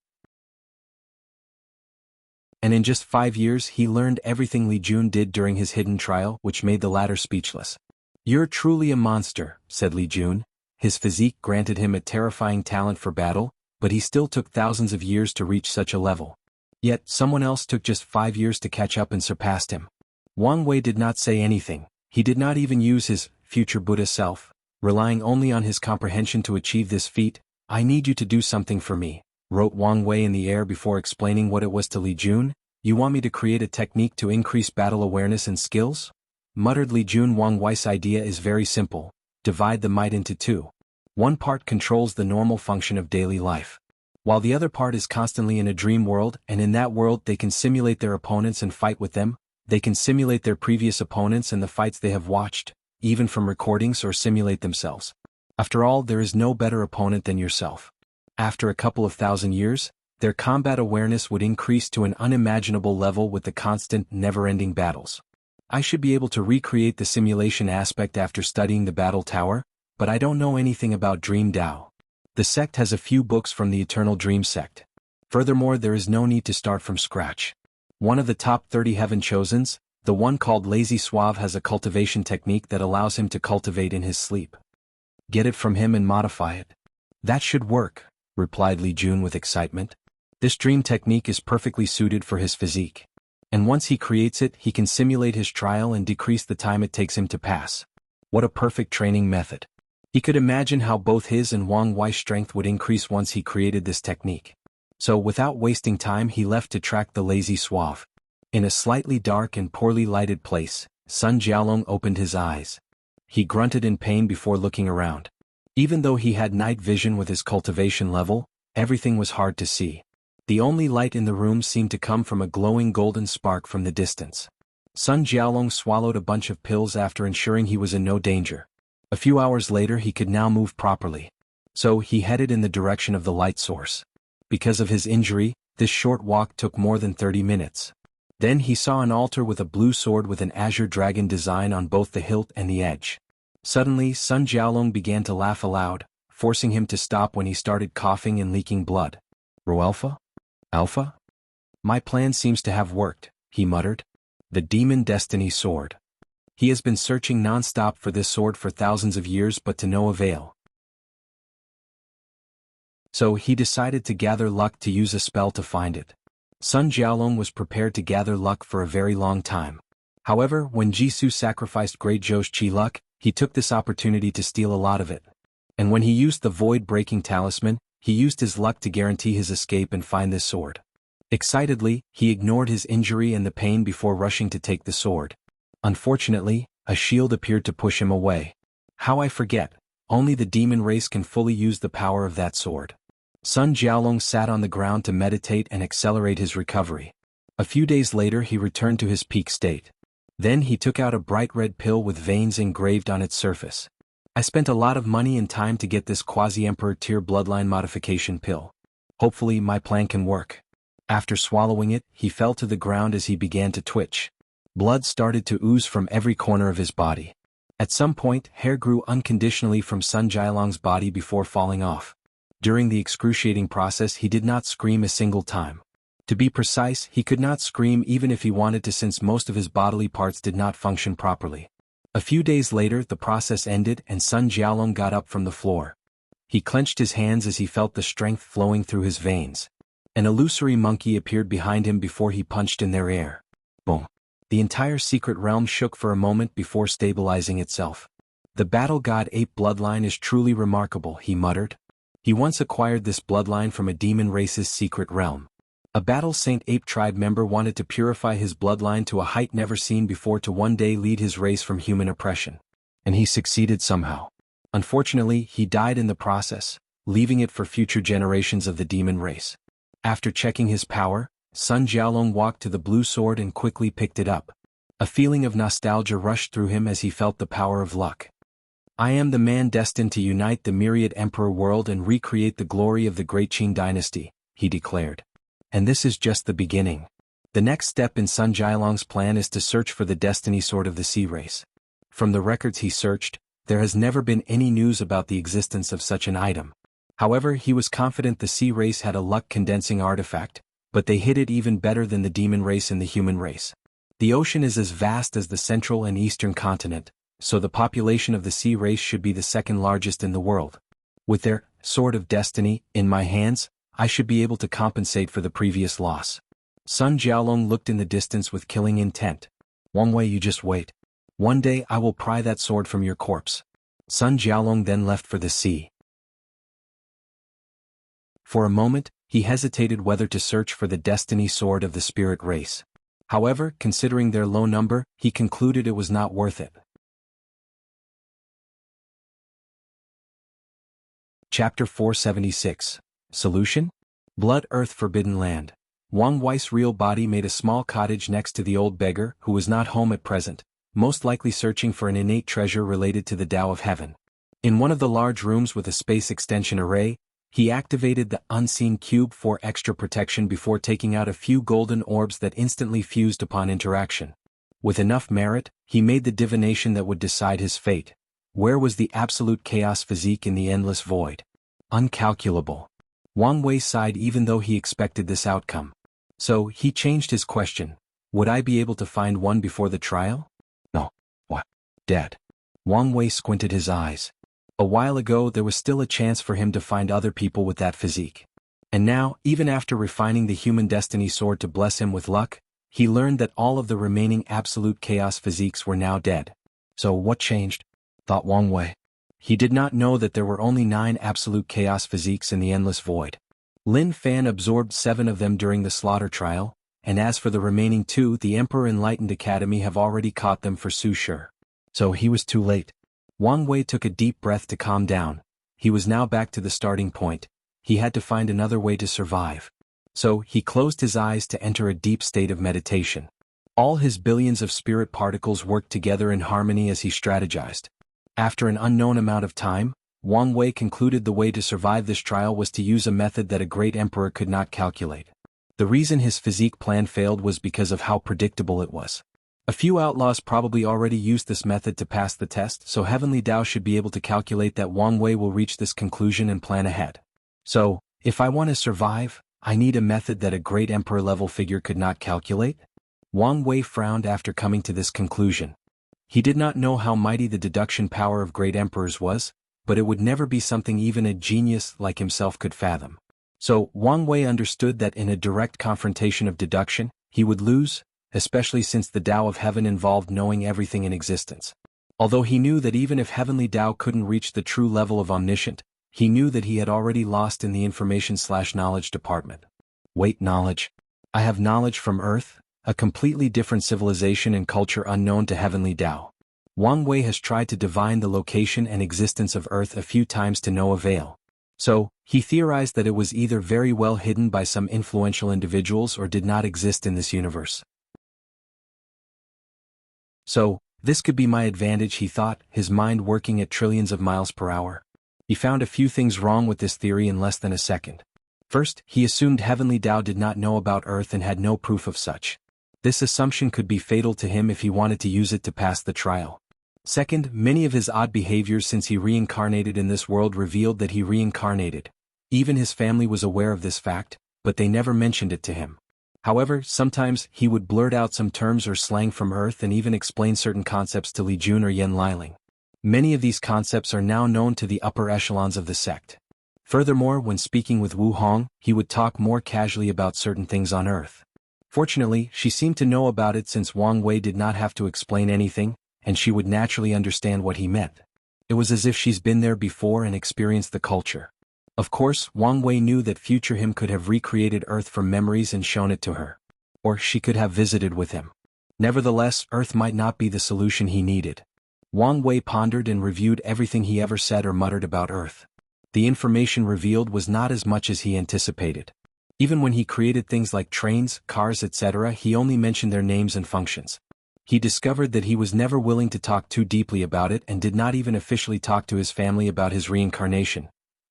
And in just 5 years he learned everything Li Jun did during his hidden trial, which made the latter speechless. "You're truly a monster," said Li Jun. His physique granted him a terrifying talent for battle, but he still took thousands of years to reach such a level. Yet, someone else took just 5 years to catch up and surpassed him. Wang Wei did not say anything. He did not even use his future Buddha self, relying only on his comprehension to achieve this feat. "I need you to do something for me," wrote Wang Wei in the air before explaining what it was to Li Jun. "You want me to create a technique to increase battle awareness and skills?" Muttered Li Jun. Wang Wei's idea is very simple. Divide the might into two. One part controls the normal function of daily life, while the other part is constantly in a dream world, and in that world they can simulate their opponents and fight with them. They can simulate their previous opponents and the fights they have watched, even from recordings, or simulate themselves. After all, there is no better opponent than yourself. After a couple of thousand years, Their combat awareness would increase to an unimaginable level with the constant, never-ending battles. I should be able to recreate the simulation aspect after studying the battle tower, but I don't know anything about Dream Dao. The sect has a few books from the Eternal Dream sect. Furthermore, there is no need to start from scratch. One of the top 30 Heaven Chosens, the one called Lazy Suave, has a cultivation technique that allows him to cultivate in his sleep. Get it from him and modify it. That should work, replied Li Jun with excitement. This dream technique is perfectly suited for his physique. And once he creates it, he can simulate his trial and decrease the time it takes him to pass. What a perfect training method. He could imagine how both his and Wang Wei's strength would increase once he created this technique. So without wasting time, he left to track the Lazy Suave. In a slightly dark and poorly lighted place, Sun Jialong opened his eyes. He grunted in pain before looking around. Even though he had night vision with his cultivation level, everything was hard to see. The only light in the room seemed to come from a glowing golden spark from the distance. Sun Jialong swallowed a bunch of pills after ensuring he was in no danger. A few hours later he could now move properly. So he headed in the direction of the light source. Because of his injury, this short walk took more than 30 minutes. Then he saw an altar with a blue sword with an azure dragon design on both the hilt and the edge. Suddenly, Sun Jialong began to laugh aloud, forcing him to stop when he started coughing and leaking blood. Roalpha? Alpha? My plan seems to have worked, he muttered. The Demon Destiny Sword. He has been searching non-stop for this sword for thousands of years but to no avail. So he decided to gather luck to use a spell to find it. Sun Jialong was prepared to gather luck for a very long time. However, when Jisoo sacrificed Great Zhou's Qi luck, he took this opportunity to steal a lot of it. And when he used the void-breaking talisman, he used his luck to guarantee his escape and find this sword. Excitedly, he ignored his injury and the pain before rushing to take the sword. Unfortunately, a shield appeared to push him away. How I forget, only the demon race can fully use the power of that sword. Sun Jialong sat on the ground to meditate and accelerate his recovery. A few days later he returned to his peak state. Then he took out a bright red pill with veins engraved on its surface. I spent a lot of money and time to get this quasi-emperor tier bloodline modification pill. Hopefully my plan can work. After swallowing it, he fell to the ground as he began to twitch. Blood started to ooze from every corner of his body. At some point, hair grew unconditionally from Sun Jialong's body before falling off. During the excruciating process he did not scream a single time. To be precise, he could not scream even if he wanted to, since most of his bodily parts did not function properly. A few days later the process ended and Sun Jialong got up from the floor. He clenched his hands as he felt the strength flowing through his veins. An illusory monkey appeared behind him before he punched in their air. Boom. The entire secret realm shook for a moment before stabilizing itself. The battle god ape bloodline is truly remarkable, he muttered. He once acquired this bloodline from a demon race's secret realm. A Battle Saint Ape tribe member wanted to purify his bloodline to a height never seen before to one day lead his race from human oppression. And he succeeded somehow. Unfortunately, he died in the process, leaving it for future generations of the demon race. After checking his power, Sun Jialong walked to the blue sword and quickly picked it up. A feeling of nostalgia rushed through him as he felt the power of luck. I am the man destined to unite the myriad emperor world and recreate the glory of the great Qing dynasty, he declared. And this is just the beginning. The next step in Sun Jialong's plan is to search for the destiny sword of the sea race. From the records he searched, there has never been any news about the existence of such an item. However, he was confident the sea race had a luck-condensing artifact, but they hid it even better than the demon race and the human race. The ocean is as vast as the central and eastern continent, so the population of the sea race should be the second largest in the world. With their sword of destiny in my hands, I should be able to compensate for the previous loss. Sun Jialong looked in the distance with killing intent. Wang Wei, you just wait. One day I will pry that sword from your corpse. Sun Jialong then left for the sea. For a moment, he hesitated whether to search for the destiny sword of the spirit race. However, considering their low number, he concluded it was not worth it. Chapter 476. Solution? Blood Earth Forbidden Land. Wang Wei's real body made a small cottage next to the old beggar, who was not home at present, most likely searching for an innate treasure related to the Tao of Heaven. In one of the large rooms with a space extension array, He activated the Unseen Cube for extra protection before taking out a few golden orbs that instantly fused upon interaction. With enough merit, he made the divination that would decide his fate. Where was the absolute chaos physique in the endless void? Uncalculable. Wang Wei sighed even though he expected this outcome. So, he changed his question. Would I be able to find one before the trial? No. What? Dead. Wang Wei squinted his eyes. A while ago there was still a chance for him to find other people with that physique. And now, even after refining the human destiny sword to bless him with luck, he learned that all of the remaining absolute chaos physiques were now dead. So what changed? Thought Wang Wei. He did not know that there were only 9 absolute chaos physiques in the endless void. Lin Fan absorbed 7 of them during the slaughter trial, and as for the remaining 2, the Emperor Enlightened Academy have already caught them for Su Shi. So he was too late. Wang Wei took a deep breath to calm down. He was now back to the starting point. He had to find another way to survive. So, he closed his eyes to enter a deep state of meditation. All his billions of spirit particles worked together in harmony as he strategized. After an unknown amount of time, Wang Wei concluded the way to survive this trial was to use a method that a great emperor could not calculate. The reason his physique plan failed was because of how predictable it was. A few outlaws probably already used this method to pass the test, so Heavenly Dao should be able to calculate that Wang Wei will reach this conclusion and plan ahead. So, if I want to survive, I need a method that a great emperor-level figure could not calculate? Wang Wei frowned after coming to this conclusion. He did not know how mighty the deduction power of great emperors was, but it would never be something even a genius like himself could fathom. So, Wang Wei understood that in a direct confrontation of deduction, he would lose, especially since the Tao of Heaven involved knowing everything in existence. Although he knew that even if Heavenly Tao couldn't reach the true level of omniscient, he knew that he had already lost in the information/knowledge department. Wait, knowledge? I have knowledge from Earth, a completely different civilization and culture unknown to Heavenly Tao. Wang Wei has tried to divine the location and existence of Earth a few times to no avail. So, he theorized that it was either very well hidden by some influential individuals or did not exist in this universe. So, this could be my advantage, he thought, his mind working at trillions of miles per hour. He found a few things wrong with this theory in less than a second. First, he assumed Heavenly Tao did not know about Earth and had no proof of such. This assumption could be fatal to him if he wanted to use it to pass the trial. Second, many of his odd behaviors since he reincarnated in this world revealed that he reincarnated. Even his family was aware of this fact, but they never mentioned it to him. However, sometimes he would blurt out some terms or slang from Earth and even explain certain concepts to Li Jun or Yan Liling. Many of these concepts are now known to the upper echelons of the sect. Furthermore, when speaking with Wu Hong, he would talk more casually about certain things on Earth. Fortunately, she seemed to know about it since Wang Wei did not have to explain anything, and she would naturally understand what he meant. It was as if she's been there before and experienced the culture. Of course, Wang Wei knew that future him could have recreated Earth from memories and shown it to her. Or she could have visited with him. Nevertheless, Earth might not be the solution he needed. Wang Wei pondered and reviewed everything he ever said or muttered about Earth. The information revealed was not as much as he anticipated. Even when he created things like trains, cars, etc., he only mentioned their names and functions. He discovered that he was never willing to talk too deeply about it and did not even officially talk to his family about his reincarnation.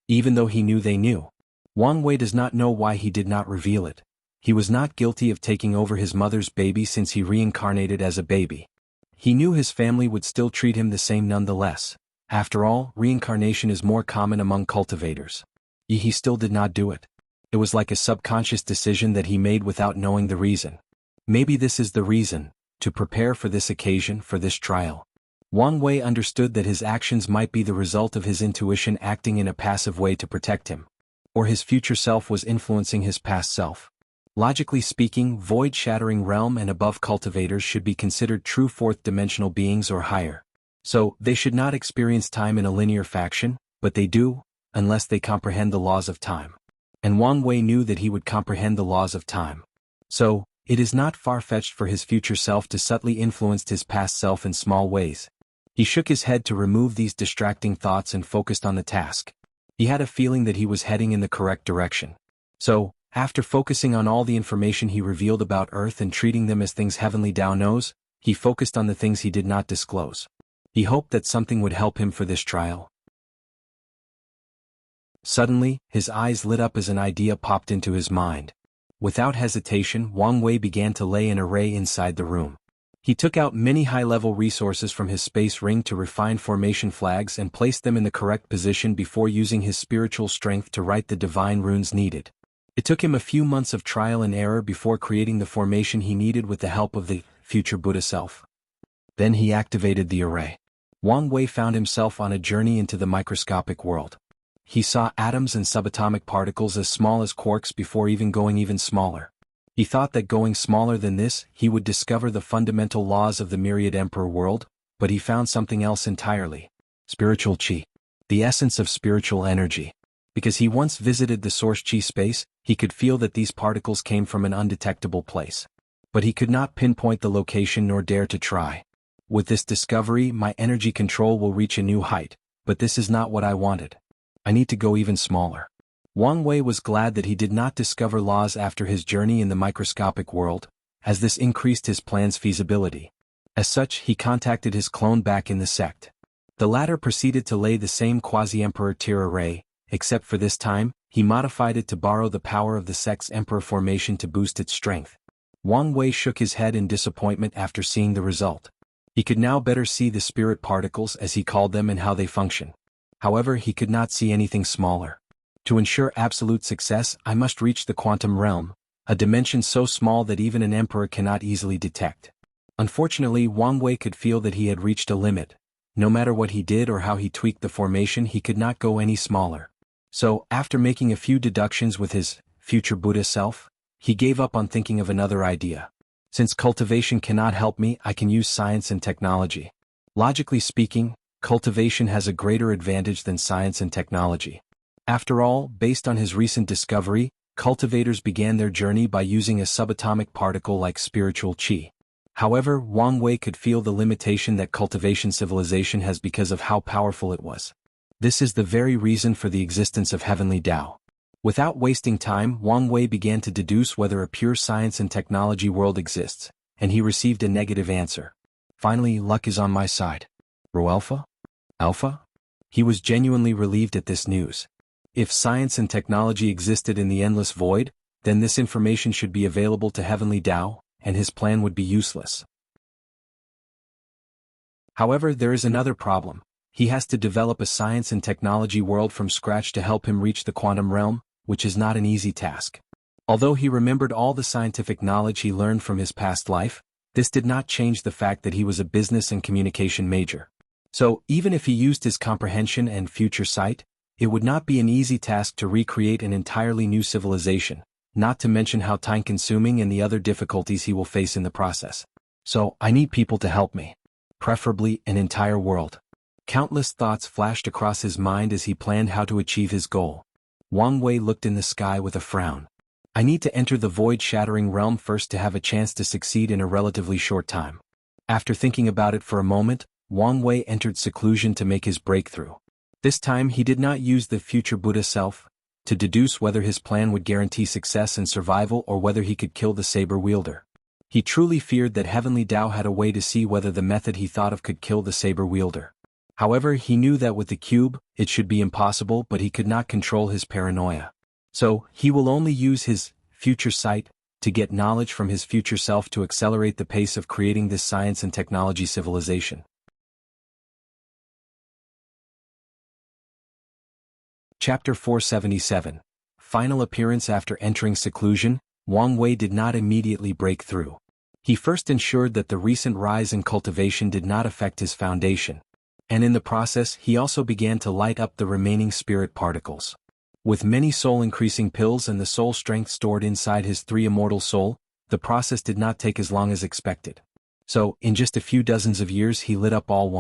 Even though he knew they knew. Wang Wei does not know why he did not reveal it. He was not guilty of taking over his mother's baby since he reincarnated as a baby. He knew his family would still treat him the same nonetheless. After all, reincarnation is more common among cultivators. Yet he still did not do it. It was like a subconscious decision that he made without knowing the reason. Maybe this is the reason, to prepare for this occasion, for this trial. Wang Wei understood that his actions might be the result of his intuition acting in a passive way to protect him. Or his future self was influencing his past self. Logically speaking, void-shattering realm and above cultivators should be considered true fourth-dimensional beings or higher. So, they should not experience time in a linear fashion, but they do, unless they comprehend the laws of time. And Wang Wei knew that he would comprehend the laws of time. So, it is not far-fetched for his future self to subtly influence his past self in small ways. He shook his head to remove these distracting thoughts and focused on the task. He had a feeling that he was heading in the correct direction. So, after focusing on all the information he revealed about Earth and treating them as things Heavenly Tao knows, he focused on the things he did not disclose. He hoped that something would help him for this trial. Suddenly, his eyes lit up as an idea popped into his mind. Without hesitation, Wang Wei began to lay an array inside the room. He took out many high-level resources from his space ring to refine formation flags and placed them in the correct position before using his spiritual strength to write the divine runes needed. It took him a few months of trial and error before creating the formation he needed with the help of the future Buddha self. Then he activated the array. Wang Wei found himself on a journey into the microscopic world. He saw atoms and subatomic particles as small as quarks before going even smaller. He thought that going smaller than this, he would discover the fundamental laws of the myriad emperor world, but he found something else entirely. Spiritual qi. The essence of spiritual energy. Because he once visited the source qi space, he could feel that these particles came from an undetectable place. But he could not pinpoint the location nor dare to try. With this discovery, my energy control will reach a new height, but this is not what I wanted. I need to go even smaller. Wang Wei was glad that he did not discover laws after his journey in the microscopic world, as this increased his plan's feasibility. As such, he contacted his clone back in the sect. The latter proceeded to lay the same quasi-emperor tier array, except for this time, he modified it to borrow the power of the sect's emperor formation to boost its strength. Wang Wei shook his head in disappointment after seeing the result. He could now better see the spirit particles as he called them and how they function. However, he could not see anything smaller. To ensure absolute success, I must reach the quantum realm, a dimension so small that even an emperor cannot easily detect. Unfortunately, Wang Wei could feel that he had reached a limit. No matter what he did or how he tweaked the formation, he could not go any smaller. So, after making a few deductions with his future Buddha self, he gave up on thinking of another idea. Since cultivation cannot help me, I can use science and technology. Logically speaking, cultivation has a greater advantage than science and technology. After all, based on his recent discovery, cultivators began their journey by using a subatomic particle like spiritual qi. However, Wang Wei could feel the limitation that cultivation civilization has because of how powerful it was. This is the very reason for the existence of heavenly Tao. Without wasting time, Wang Wei began to deduce whether a pure science and technology world exists, and he received a negative answer. Finally, luck is on my side. Rho Alpha? Alpha? He was genuinely relieved at this news. If science and technology existed in the endless void, then this information should be available to heavenly Tao, and his plan would be useless. However, there is another problem. He has to develop a science and technology world from scratch to help him reach the quantum realm, which is not an easy task. Although he remembered all the scientific knowledge he learned from his past life, this did not change the fact that he was a business and communication major. So, even if he used his comprehension and future sight, it would not be an easy task to recreate an entirely new civilization, not to mention how time-consuming and the other difficulties he will face in the process. So, I need people to help me. Preferably an entire world. Countless thoughts flashed across his mind as he planned how to achieve his goal. Wang Wei looked in the sky with a frown. I need to enter the void-shattering realm first to have a chance to succeed in a relatively short time. After thinking about it for a moment, Wang Wei entered seclusion to make his breakthrough. This time he did not use the future Buddha self to deduce whether his plan would guarantee success and survival or whether he could kill the saber wielder. He truly feared that heavenly Tao had a way to see whether the method he thought of could kill the saber wielder. However, he knew that with the cube, it should be impossible, but he could not control his paranoia. So, he will only use his future sight to get knowledge from his future self to accelerate the pace of creating this science and technology civilization. Chapter 477. Final appearance. After entering seclusion, Wang Wei did not immediately break through. He first ensured that the recent rise in cultivation did not affect his foundation. And in the process, he also began to light up the remaining spirit particles. With many soul-increasing pills and the soul strength stored inside his 3 immortal soul, the process did not take as long as expected. So, in just a few dozens of years he lit up all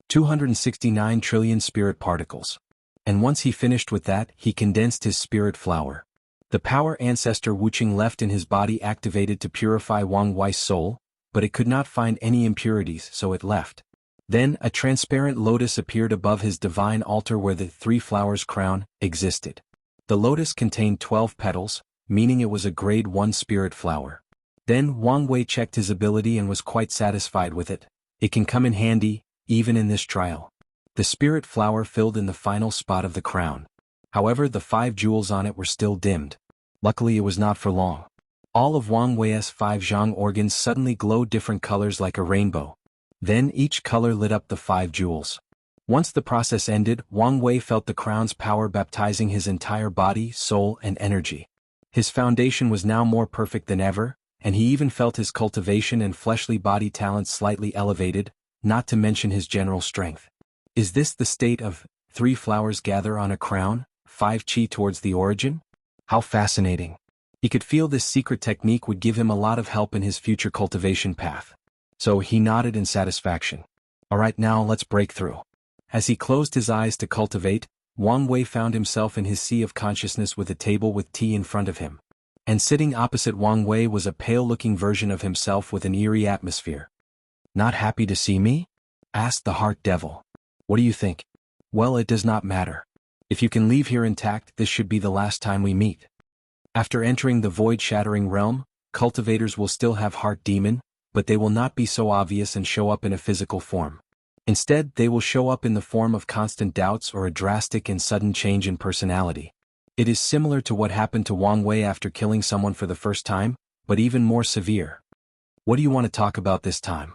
269 trillion spirit particles. And once he finished with that, he condensed his spirit flower. The power ancestor Wuxia left in his body activated to purify Wang Wei's soul, but it could not find any impurities, so it left. Then, a transparent lotus appeared above his divine altar where the 3 flowers crown existed. The lotus contained 12 petals, meaning it was a grade 1 spirit flower. Then Wang Wei checked his ability and was quite satisfied with it. It can come in handy, even in this trial. The spirit flower filled in the final spot of the crown. However, the 5 jewels on it were still dimmed. Luckily it was not for long. All of Wang Wei's 5 zhang organs suddenly glowed different colors like a rainbow. Then each color lit up the 5 jewels. Once the process ended, Wang Wei felt the crown's power baptizing his entire body, soul, and energy. His foundation was now more perfect than ever, and he even felt his cultivation and fleshly body talents slightly elevated, not to mention his general strength. Is this the state of 3 flowers gather on a crown, 5 qi towards the origin? How fascinating. He could feel this secret technique would give him a lot of help in his future cultivation path. So he nodded in satisfaction. Alright, now let's break through. As he closed his eyes to cultivate, Wang Wei found himself in his sea of consciousness with a table with tea in front of him. And sitting opposite Wang Wei was a pale-looking version of himself with an eerie atmosphere. Not happy to see me? Asked the Heart Devil. What do you think? Well, it does not matter. If you can leave here intact, this should be the last time we meet. After entering the void-shattering realm, cultivators will still have Heart Demon, but they will not be so obvious and show up in a physical form. Instead, they will show up in the form of constant doubts or a drastic and sudden change in personality. It is similar to what happened to Wang Wei after killing someone for the first time, but even more severe. What do you want to talk about this time?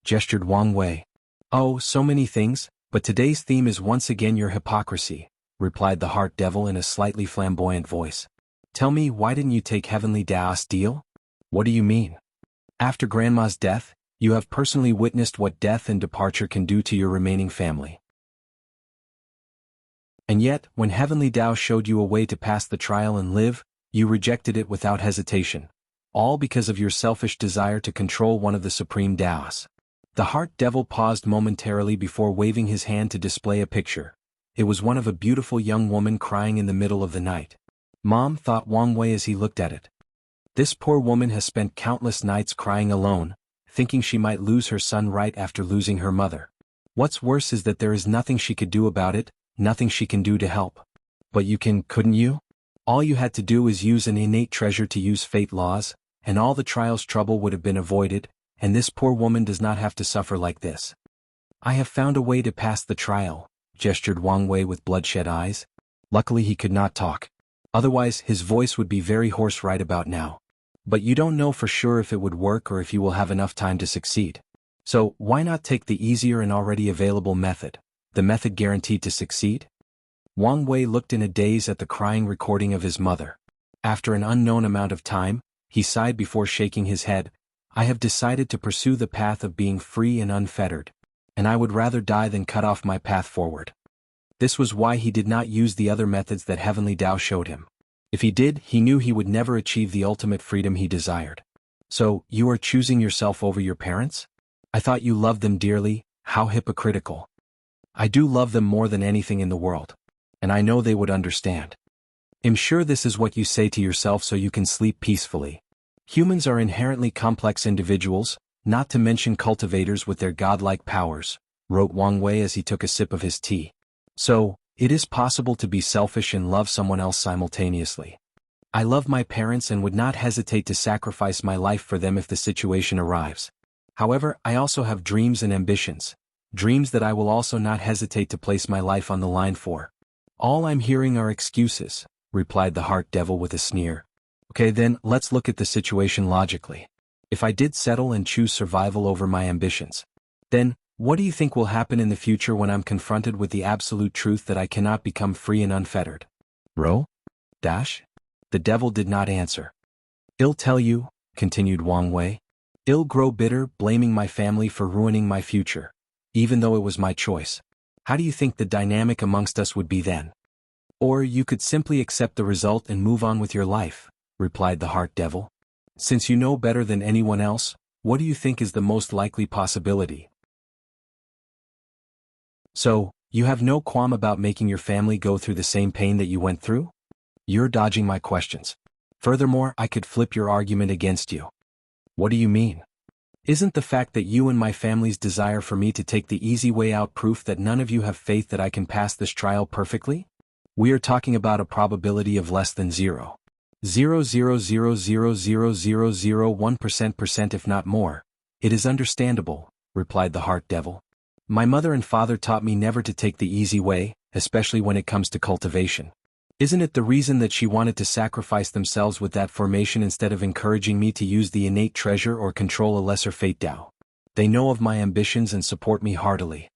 Gestured Wang Wei. Oh, so many things, but today's theme is once again your hypocrisy, replied the Heart Devil in a slightly flamboyant voice. Tell me, why didn't you take Heavenly Dao's deal? What do you mean? After Grandma's death, you have personally witnessed what death and departure can do to your remaining family. And yet, when Heavenly Dao showed you a way to pass the trial and live, you rejected it without hesitation. All because of your selfish desire to control one of the supreme Daos. The Heart Devil paused momentarily before waving his hand to display a picture. It was one of a beautiful young woman crying in the middle of the night. Mom, thought Wang Wei as he looked at it. This poor woman has spent countless nights crying alone, thinking she might lose her son right after losing her mother. What's worse is that there is nothing she could do about it, nothing she can do to help. But you couldn't you? All you had to do is use an innate treasure to use fate laws, and all the trial's trouble would have been avoided, and this poor woman does not have to suffer like this. I have found a way to pass the trial, gestured Wang Wei with bloodshot eyes. Luckily he could not talk. Otherwise his voice would be very hoarse right about now. But you don't know for sure if it would work or if you will have enough time to succeed. So, why not take the easier and already available method, the method guaranteed to succeed? Wang Wei looked in a daze at the crying recording of his mother. After an unknown amount of time, he sighed before shaking his head. I have decided to pursue the path of being free and unfettered, and I would rather die than cut off my path forward. This was why he did not use the other methods that Heavenly Dao showed him. If he did, he knew he would never achieve the ultimate freedom he desired. So, you are choosing yourself over your parents? I thought you loved them dearly. How hypocritical. I do love them more than anything in the world. And I know they would understand. I'm sure this is what you say to yourself so you can sleep peacefully. Humans are inherently complex individuals, not to mention cultivators with their godlike powers, wrote Wang Wei as he took a sip of his tea. So, it is possible to be selfish and love someone else simultaneously. I love my parents and would not hesitate to sacrifice my life for them if the situation arrives. However, I also have dreams and ambitions, dreams that I will also not hesitate to place my life on the line for. All I'm hearing are excuses, replied the Heart Devil with a sneer. Okay then, let's look at the situation logically. If I did settle and choose survival over my ambitions, then, what do you think will happen in the future when I'm confronted with the absolute truth that I cannot become free and unfettered? Ro? Dash? The devil did not answer. I'll tell you, continued Wang Wei. I'll grow bitter, blaming my family for ruining my future, even though it was my choice. How do you think the dynamic amongst us would be then? Or you could simply accept the result and move on with your life, replied the Heart Devil. Since you know better than anyone else, what do you think is the most likely possibility? So, you have no qualm about making your family go through the same pain that you went through? You're dodging my questions. Furthermore, I could flip your argument against you. What do you mean? Isn't the fact that you and my family's desire for me to take the easy way out proof that none of you have faith that I can pass this trial perfectly? We are talking about a probability of less than 0.000000001% if not more. It is understandable, replied the Heart Devil. My mother and father taught me never to take the easy way, especially when it comes to cultivation. Isn't it the reason that she wanted to sacrifice themselves with that formation instead of encouraging me to use the innate treasure or control a lesser fate Dao? They know of my ambitions and support me heartily.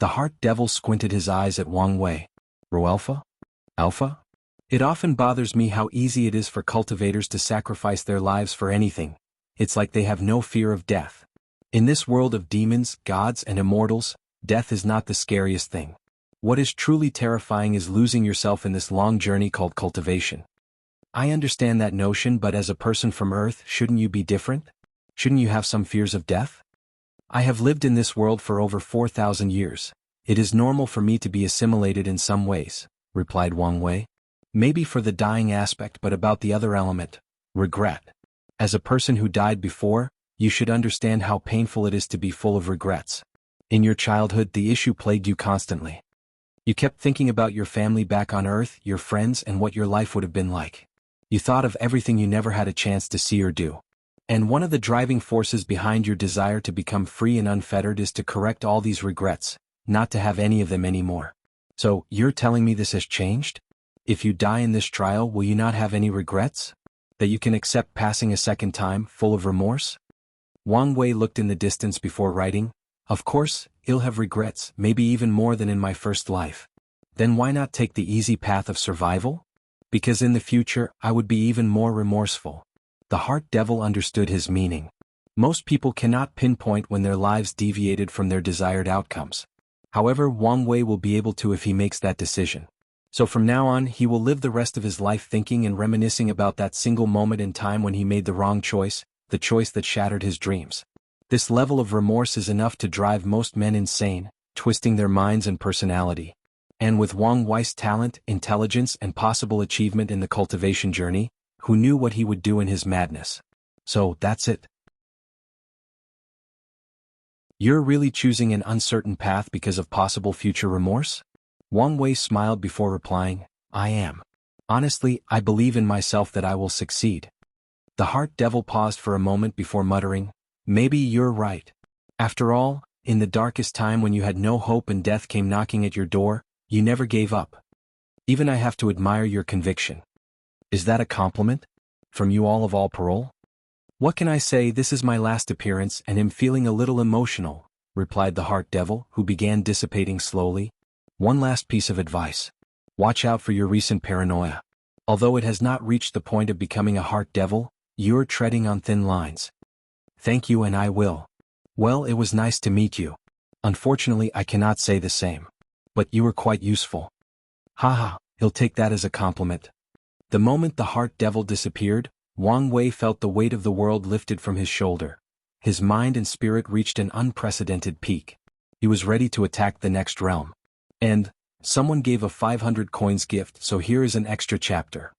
The heart devil squinted his eyes at Wang Wei. Roalpha? Alpha? It often bothers me how easy it is for cultivators to sacrifice their lives for anything. It's like they have no fear of death. In this world of demons, gods, and immortals, death is not the scariest thing. What is truly terrifying is losing yourself in this long journey called cultivation. I understand that notion, but as a person from Earth, shouldn't you be different? Shouldn't you have some fears of death? I have lived in this world for over 4,000 years. It is normal for me to be assimilated in some ways, replied Wang Wei. Maybe for the dying aspect, but about the other element, regret. As a person who died before, you should understand how painful it is to be full of regrets. In your childhood, the issue plagued you constantly. You kept thinking about your family back on Earth, your friends, and what your life would have been like. You thought of everything you never had a chance to see or do. And one of the driving forces behind your desire to become free and unfettered is to correct all these regrets, not to have any of them anymore. So, you're telling me this has changed? If you die in this trial, will you not have any regrets? That you can accept passing a second time, full of remorse? Wang Wei looked in the distance before writing. Of course, I'll have regrets, maybe even more than in my first life. Then why not take the easy path of survival? Because in the future, I would be even more remorseful. The heart devil understood his meaning. Most people cannot pinpoint when their lives deviated from their desired outcomes. However, Wang Wei will be able to if he makes that decision. So from now on, he will live the rest of his life thinking and reminiscing about that single moment in time when he made the wrong choice, the choice that shattered his dreams. This level of remorse is enough to drive most men insane, twisting their minds and personality. And with Wang Wei's talent, intelligence, and possible achievement in the cultivation journey, who knew what he would do in his madness? So, that's it. You're really choosing an uncertain path because of possible future remorse? Wang Wei smiled before replying, I am. Honestly, I believe in myself that I will succeed. The heart devil paused for a moment before muttering, maybe you're right. After all, in the darkest time when you had no hope and death came knocking at your door, you never gave up. Even I have to admire your conviction. Is that a compliment? From you all of all parole? What can I say? This is my last appearance and am feeling a little emotional, replied the heart devil, who began dissipating slowly. One last piece of advice. Watch out for your recent paranoia. Although it has not reached the point of becoming a heart devil, you're treading on thin lines. Thank you, and I will. Well, it was nice to meet you. Unfortunately, I cannot say the same. But you were quite useful. Haha, he'll take that as a compliment. The moment the heart devil disappeared, Wang Wei felt the weight of the world lifted from his shoulder. His mind and spirit reached an unprecedented peak. He was ready to attack the next realm. And, someone gave a 500 coins gift, so here is an extra chapter.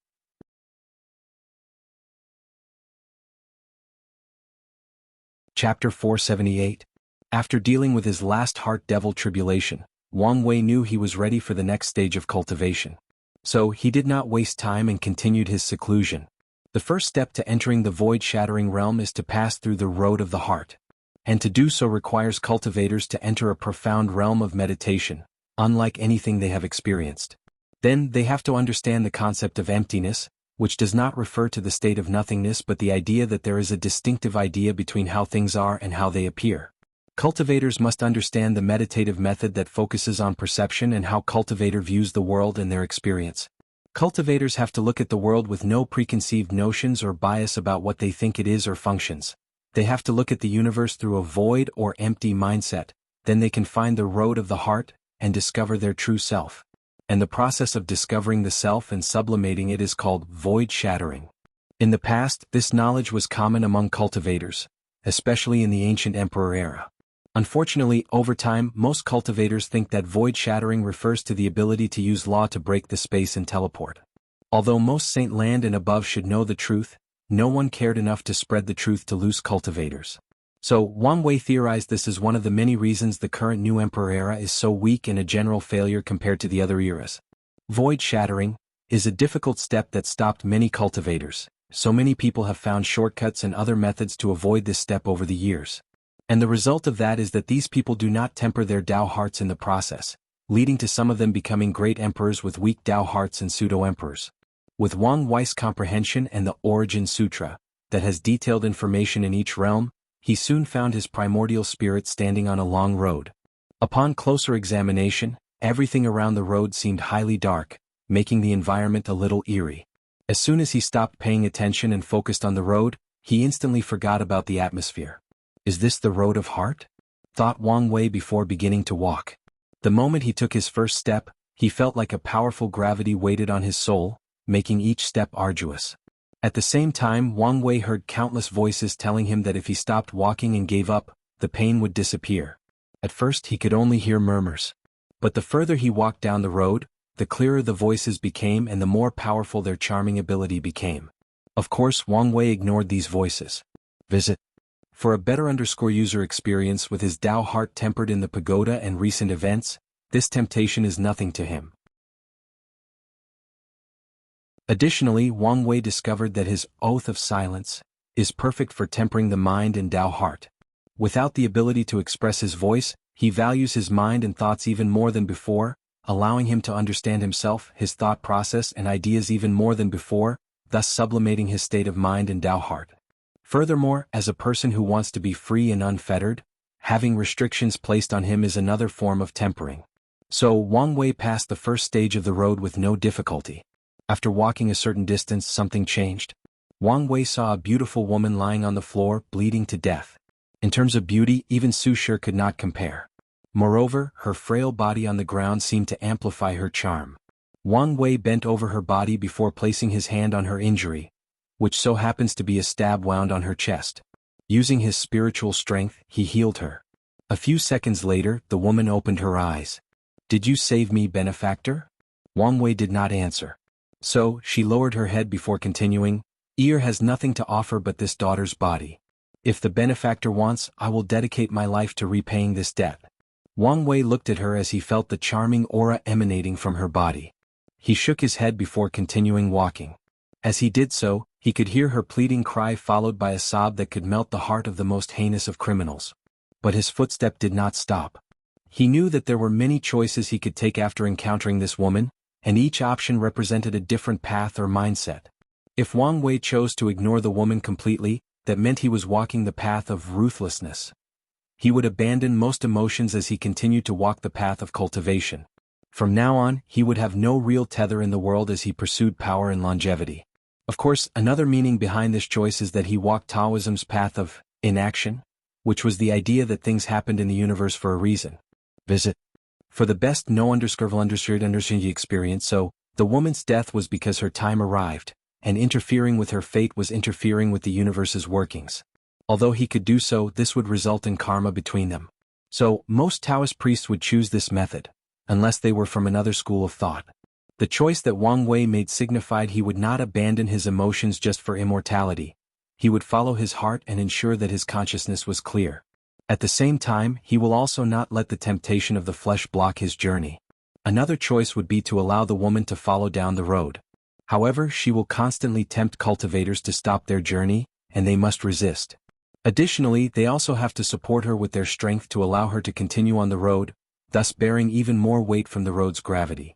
Chapter 478. After dealing with his last heart devil tribulation, Wang Wei knew he was ready for the next stage of cultivation. So he did not waste time and continued his seclusion. The first step to entering the void-shattering realm is to pass through the road of the heart. And to do so requires cultivators to enter a profound realm of meditation, unlike anything they have experienced. Then they have to understand the concept of emptiness, which does not refer to the state of nothingness but the idea that there is a distinctive idea between how things are and how they appear. Cultivators must understand the meditative method that focuses on perception and how cultivator views the world and their experience. Cultivators have to look at the world with no preconceived notions or bias about what they think it is or functions. They have to look at the universe through a void or empty mindset. Then they can find the road of the heart and discover their true self. And the process of discovering the self and sublimating it is called void shattering. In the past, this knowledge was common among cultivators, especially in the ancient emperor era. Unfortunately, over time, most cultivators think that void shattering refers to the ability to use law to break the space and teleport. Although most Saint Land and above should know the truth, no one cared enough to spread the truth to loose cultivators. So, Wang Wei theorized this is one of the many reasons the current new emperor era is so weak and a general failure compared to the other eras. Void shattering is a difficult step that stopped many cultivators. So many people have found shortcuts and other methods to avoid this step over the years. And the result of that is that these people do not temper their Tao hearts in the process, leading to some of them becoming great emperors with weak Tao hearts and pseudo-emperors. With Wang Wei's comprehension and the Origin Sutra, that has detailed information in each realm, he soon found his primordial spirit standing on a long road. Upon closer examination, everything around the road seemed highly dark, making the environment a little eerie. As soon as he stopped paying attention and focused on the road, he instantly forgot about the atmosphere. Is this the road of heart? Thought Wang Wei before beginning to walk. The moment he took his first step, he felt like a powerful gravity weighted on his soul, making each step arduous. At the same time, Wang Wei heard countless voices telling him that if he stopped walking and gave up, the pain would disappear. At first he could only hear murmurs. But the further he walked down the road, the clearer the voices became and the more powerful their charming ability became. Of course, Wang Wei ignored these voices. Visit. For a better user experience with his Tao heart tempered in the pagoda and recent events, this temptation is nothing to him. Additionally, Wang Wei discovered that his Oath of Silence is perfect for tempering the mind and Tao heart. Without the ability to express his voice, he values his mind and thoughts even more than before, allowing him to understand himself, his thought process and ideas even more than before, thus sublimating his state of mind and Tao heart. Furthermore, as a person who wants to be free and unfettered, having restrictions placed on him is another form of tempering. So Wang Wei passed the first stage of the road with no difficulty. After walking a certain distance, something changed. Wang Wei saw a beautiful woman lying on the floor, bleeding to death. In terms of beauty, even Su Shi could not compare. Moreover, her frail body on the ground seemed to amplify her charm. Wang Wei bent over her body before placing his hand on her injury, which so happens to be a stab wound on her chest. Using his spiritual strength, he healed her. A few seconds later, the woman opened her eyes. "Did you save me, benefactor?" Wang Wei did not answer. So, she lowered her head before continuing, "Ear has nothing to offer but this daughter's body. If the benefactor wants, I will dedicate my life to repaying this debt." Wang Wei looked at her as he felt the charming aura emanating from her body. He shook his head before continuing walking. As he did so, he could hear her pleading cry followed by a sob that could melt the heart of the most heinous of criminals. But his footstep did not stop. He knew that there were many choices he could take after encountering this woman, and each option represented a different path or mindset. If Wang Wei chose to ignore the woman completely, that meant he was walking the path of ruthlessness. He would abandon most emotions as he continued to walk the path of cultivation. From now on, he would have no real tether in the world as he pursued power and longevity. Of course, another meaning behind this choice is that he walked Taoism's path of inaction, which was the idea that things happened in the universe for a reason. Visit. For the best understood experience, so, the woman's death was because her time arrived, and interfering with her fate was interfering with the universe's workings. Although he could do so, this would result in karma between them. So, most Taoist priests would choose this method, unless they were from another school of thought. The choice that Wang Wei made signified he would not abandon his emotions just for immortality. He would follow his heart and ensure that his consciousness was clear. At the same time, he will also not let the temptation of the flesh block his journey. Another choice would be to allow the woman to follow down the road. However, she will constantly tempt cultivators to stop their journey, and they must resist. Additionally, they also have to support her with their strength to allow her to continue on the road, thus bearing even more weight from the road's gravity.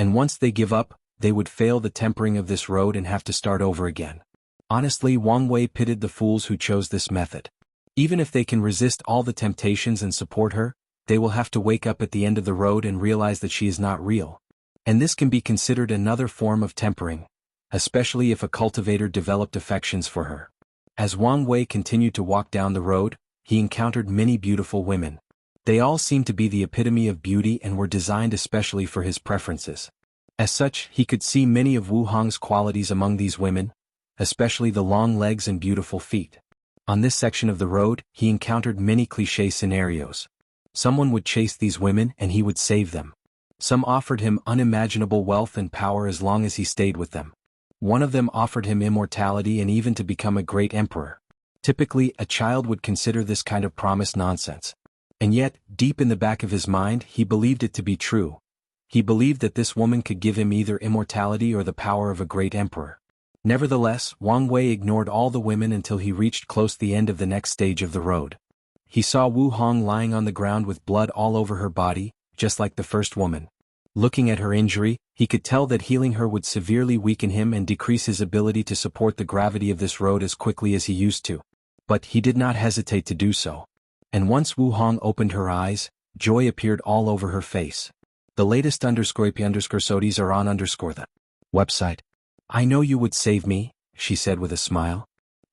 And once they give up, they would fail the tempering of this road and have to start over again. Honestly, Wang Wei pitied the fools who chose this method. Even if they can resist all the temptations and support her, they will have to wake up at the end of the road and realize that she is not real. And this can be considered another form of tempering, especially if a cultivator developed affections for her. As Wang Wei continued to walk down the road, he encountered many beautiful women. They all seemed to be the epitome of beauty and were designed especially for his preferences. As such, he could see many of Wu Hong's qualities among these women, especially the long legs and beautiful feet. On this section of the road, he encountered many cliché scenarios. Someone would chase these women and he would save them. Some offered him unimaginable wealth and power as long as he stayed with them. One of them offered him immortality and even to become a great emperor. Typically, a child would consider this kind of promise nonsense. And yet, deep in the back of his mind, he believed it to be true. He believed that this woman could give him either immortality or the power of a great emperor. Nevertheless, Wang Wei ignored all the women until he reached close to the end of the next stage of the road. he saw Wu Hong lying on the ground with blood all over her body, just like the first woman. Looking at her injury, he could tell that healing her would severely weaken him and decrease his ability to support the gravity of this road as quickly as he used to. But he did not hesitate to do so. And once Wu Hong opened her eyes, joy appeared all over her face. The latest _sodies are on the website. I know you would save me, she said with a smile.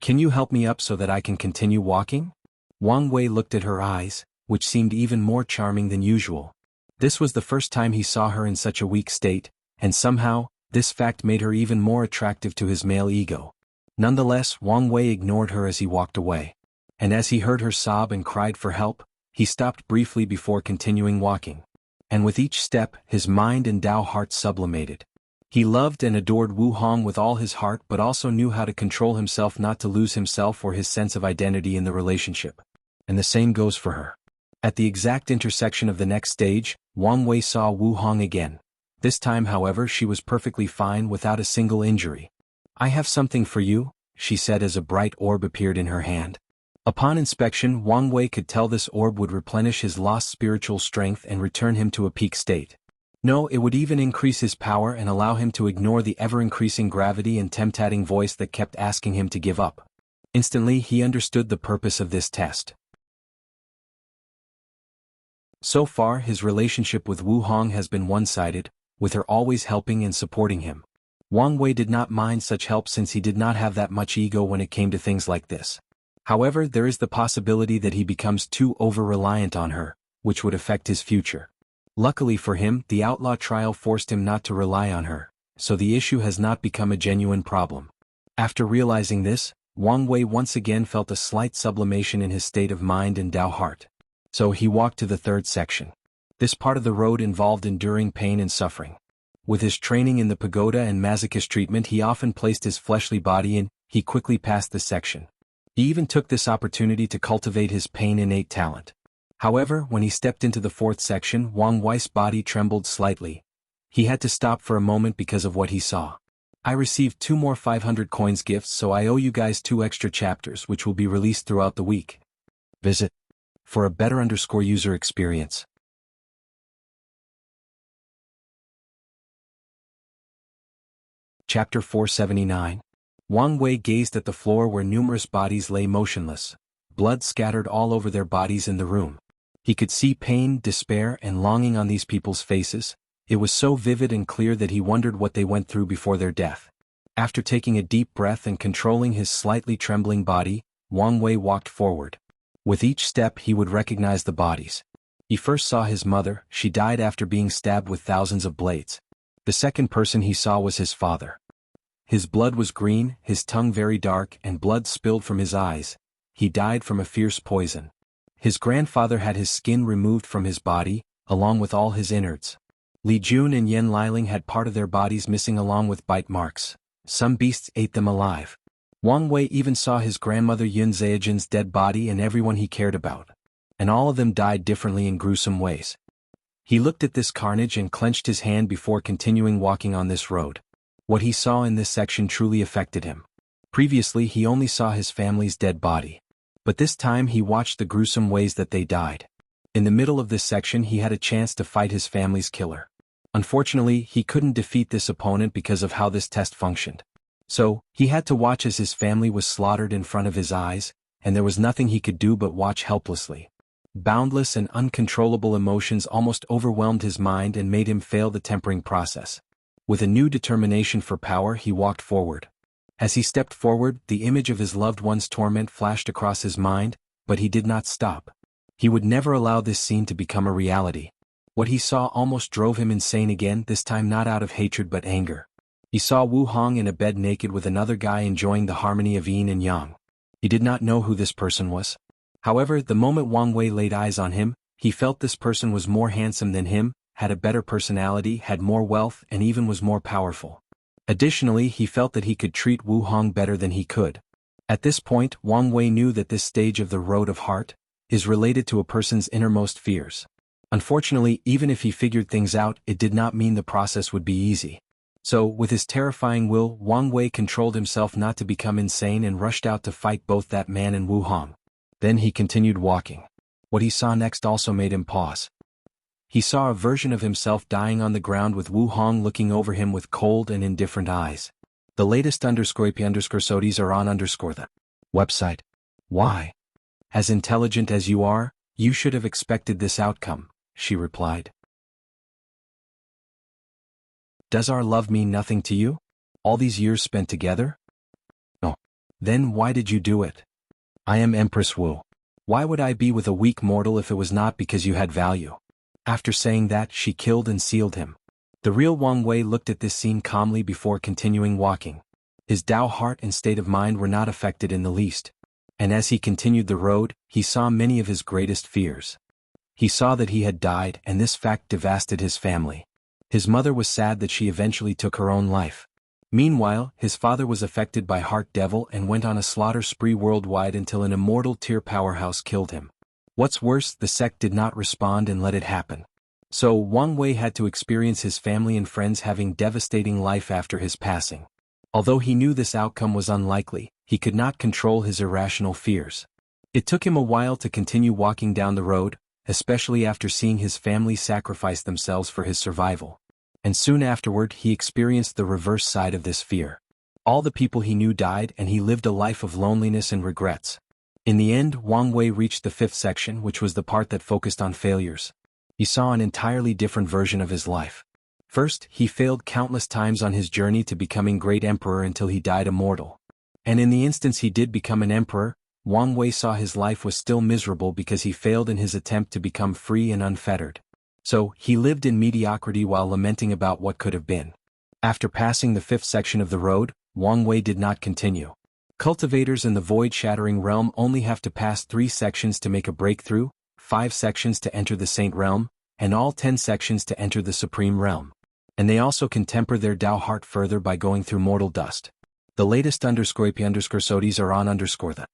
Can you help me up so that I can continue walking? Wang Wei looked at her eyes, which seemed even more charming than usual. This was the first time he saw her in such a weak state, and somehow, this fact made her even more attractive to his male ego. Nonetheless, Wang Wei ignored her as he walked away. And as he heard her sob and cried for help, he stopped briefly before continuing walking. And with each step, his mind and Dao heart sublimated. He loved and adored Wu Hong with all his heart but also knew how to control himself not to lose himself or his sense of identity in the relationship. And the same goes for her. At the exact intersection of the next stage, Wang Wei saw Wu Hong again. This time, however, she was perfectly fine without a single injury. I have something for you, she said as a bright orb appeared in her hand. Upon inspection, Wang Wei could tell this orb would replenish his lost spiritual strength and return him to a peak state. No, it would even increase his power and allow him to ignore the ever-increasing gravity and tempting voice that kept asking him to give up. Instantly, he understood the purpose of this test. So far, his relationship with Wu Hong has been one-sided, with her always helping and supporting him. Wang Wei did not mind such help since he did not have that much ego when it came to things like this. However, there is the possibility that he becomes too over-reliant on her, which would affect his future. Luckily for him, the outlaw trial forced him not to rely on her, so the issue has not become a genuine problem. After realizing this, Wang Wei once again felt a slight sublimation in his state of mind and Dao heart. So he walked to the third section. This part of the road involved enduring pain and suffering. With his training in the pagoda and masochist treatment, he often placed his fleshly body in. He quickly passed this section. He even took this opportunity to cultivate his pain innate talent. However, when he stepped into the fourth section, Wang Wei's body trembled slightly. He had to stop for a moment because of what he saw. I received 2 more 500 coins gifts, so I owe you guys 2 extra chapters which will be released throughout the week. Visit for a better user experience. Chapter 479. Wang Wei gazed at the floor where numerous bodies lay motionless, blood scattered all over their bodies in the room. He could see pain, despair, and longing on these people's faces. It was so vivid and clear that he wondered what they went through before their death. After taking a deep breath and controlling his slightly trembling body, Wang Wei walked forward. With each step he would recognize the bodies. He first saw his mother. She died after being stabbed with thousands of blades. The second person he saw was his father. His blood was green, his tongue very dark, and blood spilled from his eyes. He died from a fierce poison. His grandfather had his skin removed from his body, along with all his innards. Li Jun and Yan Liling had part of their bodies missing along with bite marks. Some beasts ate them alive. Wang Wei even saw his grandmother Yun Zaijin's dead body and everyone he cared about. And all of them died differently in gruesome ways. He looked at this carnage and clenched his hand before continuing walking on this road. What he saw in this section truly affected him. Previously he only saw his family's dead body. But this time he watched the gruesome ways that they died. In the middle of this section he had a chance to fight his family's killer. Unfortunately, he couldn't defeat this opponent because of how this test functioned. So, he had to watch as his family was slaughtered in front of his eyes, and there was nothing he could do but watch helplessly. Boundless and uncontrollable emotions almost overwhelmed his mind and made him fail the tempering process. With a new determination for power, he walked forward. As he stepped forward, the image of his loved one's torment flashed across his mind, but he did not stop. He would never allow this scene to become a reality. What he saw almost drove him insane again, this time not out of hatred but anger. He saw Wu Hong in a bed naked with another guy enjoying the harmony of yin and yang. He did not know who this person was. However, the moment Wang Wei laid eyes on him, he felt this person was more handsome than him, had a better personality, had more wealth, and even was more powerful. Additionally, he felt that he could treat Wu Hong better than he could. At this point, Wang Wei knew that this stage of the road of heart is related to a person's innermost fears. Unfortunately, even if he figured things out, it did not mean the process would be easy. So, with his terrifying will, Wang Wei controlled himself not to become insane and rushed out to fight both that man and Wu Hong. Then he continued walking. What he saw next also made him pause. He saw a version of himself dying on the ground with Wu Hong looking over him with cold and indifferent eyes. The latest _IP_SODs are on _the website. Why? As intelligent as you are, you should have expected this outcome, she replied. Does our love mean nothing to you? All these years spent together? No. Then why did you do it? I am Empress Wu. Why would I be with a weak mortal if it was not because you had value? After saying that, she killed and sealed him. The real Wang Wei looked at this scene calmly before continuing walking. His Dao heart and state of mind were not affected in the least. And as he continued the road, he saw many of his greatest fears. He saw that he had died, and this fact devastated his family. His mother was sad that she eventually took her own life. Meanwhile, his father was affected by Heart Devil and went on a slaughter spree worldwide until an immortal tier powerhouse killed him. What's worse, the sect did not respond and let it happen. So Wang Wei had to experience his family and friends having devastating life after his passing. Although he knew this outcome was unlikely, he could not control his irrational fears. It took him a while to continue walking down the road, especially after seeing his family sacrifice themselves for his survival. And soon afterward he experienced the reverse side of this fear. All the people he knew died and he lived a life of loneliness and regrets. In the end, Wang Wei reached the 5th section, which was the part that focused on failures. He saw an entirely different version of his life. First, he failed countless times on his journey to becoming great emperor until he died immortal. And in the instance he did become an emperor, Wang Wei saw his life was still miserable because he failed in his attempt to become free and unfettered. So, he lived in mediocrity while lamenting about what could have been. After passing the 5th section of the road, Wang Wei did not continue. Cultivators in the void-shattering realm only have to pass 3 sections to make a breakthrough, 5 sections to enter the Saint realm, and all 10 sections to enter the Supreme realm. And they also can temper their Dao heart further by going through mortal dust. The latest _IP_SODs are on _the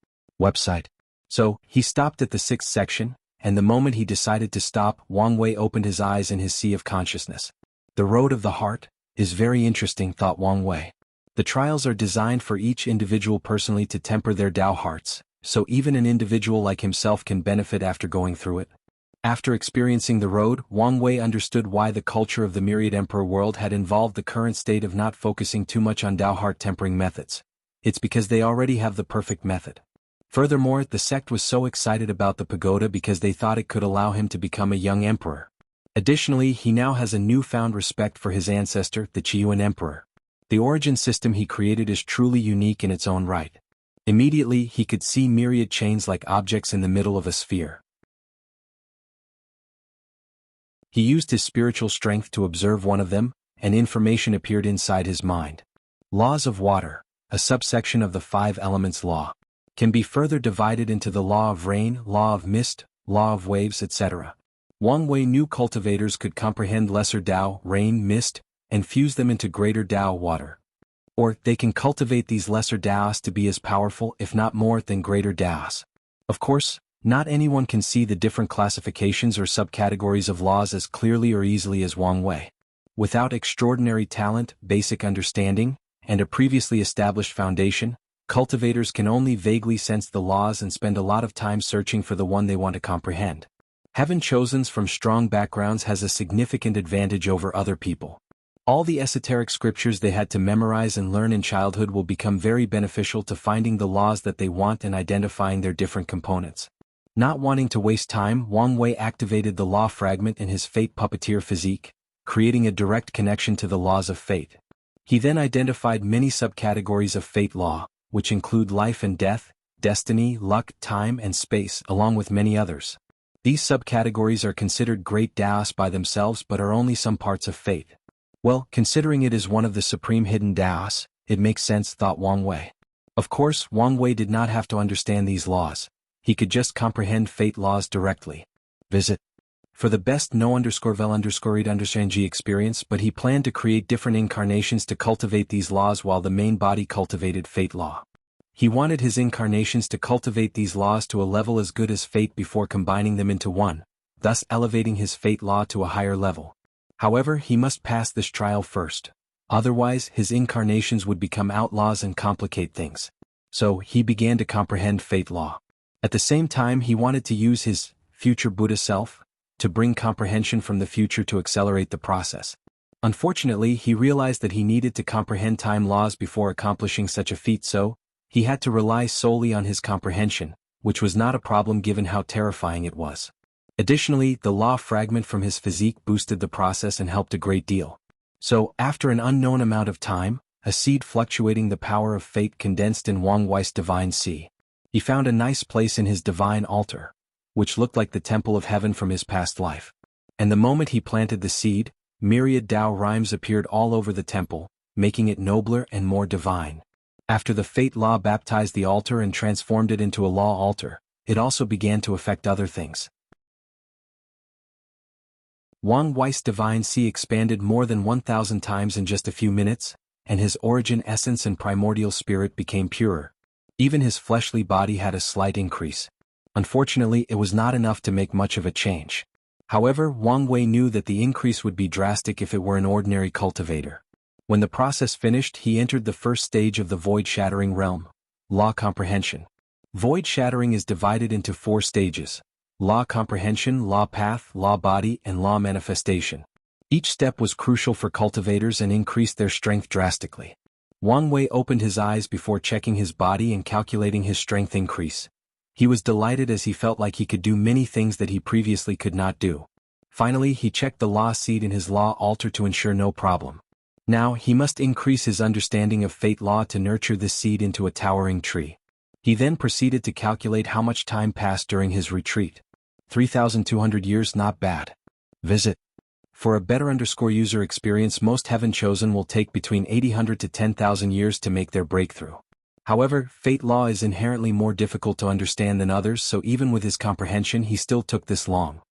website. So, he stopped at the 6th section, and the moment he decided to stop, Wang Wei opened his eyes in his sea of consciousness. The road of the heart is very interesting, thought Wang Wei. The trials are designed for each individual personally to temper their Dao hearts, so even an individual like himself can benefit after going through it. After experiencing the road, Wang Wei understood why the culture of the Myriad Emperor world had involved the current state of not focusing too much on Dao heart tempering methods. It's because they already have the perfect method. Furthermore, the sect was so excited about the pagoda because they thought it could allow him to become a young emperor. Additionally, he now has a newfound respect for his ancestor, the Qiyuan Emperor. The origin system he created is truly unique in its own right. Immediately, he could see myriad chains like objects in the middle of a sphere. He used his spiritual strength to observe one of them, and information appeared inside his mind. Laws of water, a subsection of the 5 elements law, can be further divided into the law of rain, law of mist, law of waves, etc. Wang Wei knew cultivators could comprehend lesser Dao, rain, mist, and fuse them into greater Dao, water. Or, they can cultivate these lesser Daos to be as powerful, if not more, than greater Daos. Of course, not anyone can see the different classifications or subcategories of laws as clearly or easily as Wang Wei. Without extraordinary talent, basic understanding, and a previously established foundation, cultivators can only vaguely sense the laws and spend a lot of time searching for the one they want to comprehend. Having chosen from strong backgrounds has a significant advantage over other people. All the esoteric scriptures they had to memorize and learn in childhood will become very beneficial to finding the laws that they want and identifying their different components. Not wanting to waste time, Wang Wei activated the law fragment in his fate puppeteer physique, creating a direct connection to the laws of fate. He then identified many subcategories of fate law, which include life and death, destiny, luck, time and space, along with many others. These subcategories are considered great Daos by themselves but are only some parts of fate. Well, considering it is one of the supreme hidden Daos, it makes sense, thought Wang Wei. Of course, Wang Wei did not have to understand these laws. He could just comprehend fate laws directly. Visit. For the best no_vel_read_Xianxia experience, but he planned to create different incarnations to cultivate these laws while the main body cultivated fate law. He wanted his incarnations to cultivate these laws to a level as good as fate before combining them into one, thus elevating his fate law to a higher level. However, he must pass this trial first. Otherwise, his incarnations would become outlaws and complicate things. So, he began to comprehend fate law. At the same time, he wanted to use his future Buddha self to bring comprehension from the future to accelerate the process. Unfortunately, he realized that he needed to comprehend time laws before accomplishing such a feat, so he had to rely solely on his comprehension, which was not a problem given how terrifying it was. Additionally, the law fragment from his physique boosted the process and helped a great deal. So, after an unknown amount of time, a seed fluctuating the power of fate condensed in Wang Wei's divine sea. He found a nice place in his divine altar, which looked like the temple of heaven from his past life. And the moment he planted the seed, myriad Tao rhymes appeared all over the temple, making it nobler and more divine. After the fate law baptized the altar and transformed it into a law altar, it also began to affect other things. Wang Wei's divine sea expanded more than 1,000 times in just a few minutes, and his origin essence and primordial spirit became purer. Even his fleshly body had a slight increase. Unfortunately, it was not enough to make much of a change. However, Wang Wei knew that the increase would be drastic if it were an ordinary cultivator. When the process finished, he entered the first stage of the void-shattering realm, law comprehension. Void shattering is divided into 4 stages: law comprehension, law path, law body, and law manifestation. Each step was crucial for cultivators and increased their strength drastically. Wang Wei opened his eyes before checking his body and calculating his strength increase. He was delighted as he felt like he could do many things that he previously could not do. Finally, he checked the law seed in his law altar to ensure no problem. Now, he must increase his understanding of fate law to nurture this seed into a towering tree. He then proceeded to calculate how much time passed during his retreat. 3,200 years, not bad. Visit. For a better user experience, most heaven chosen will take between 800 to 10,000 years to make their breakthrough. However, fate law is inherently more difficult to understand than others, so even with his comprehension he still took this long.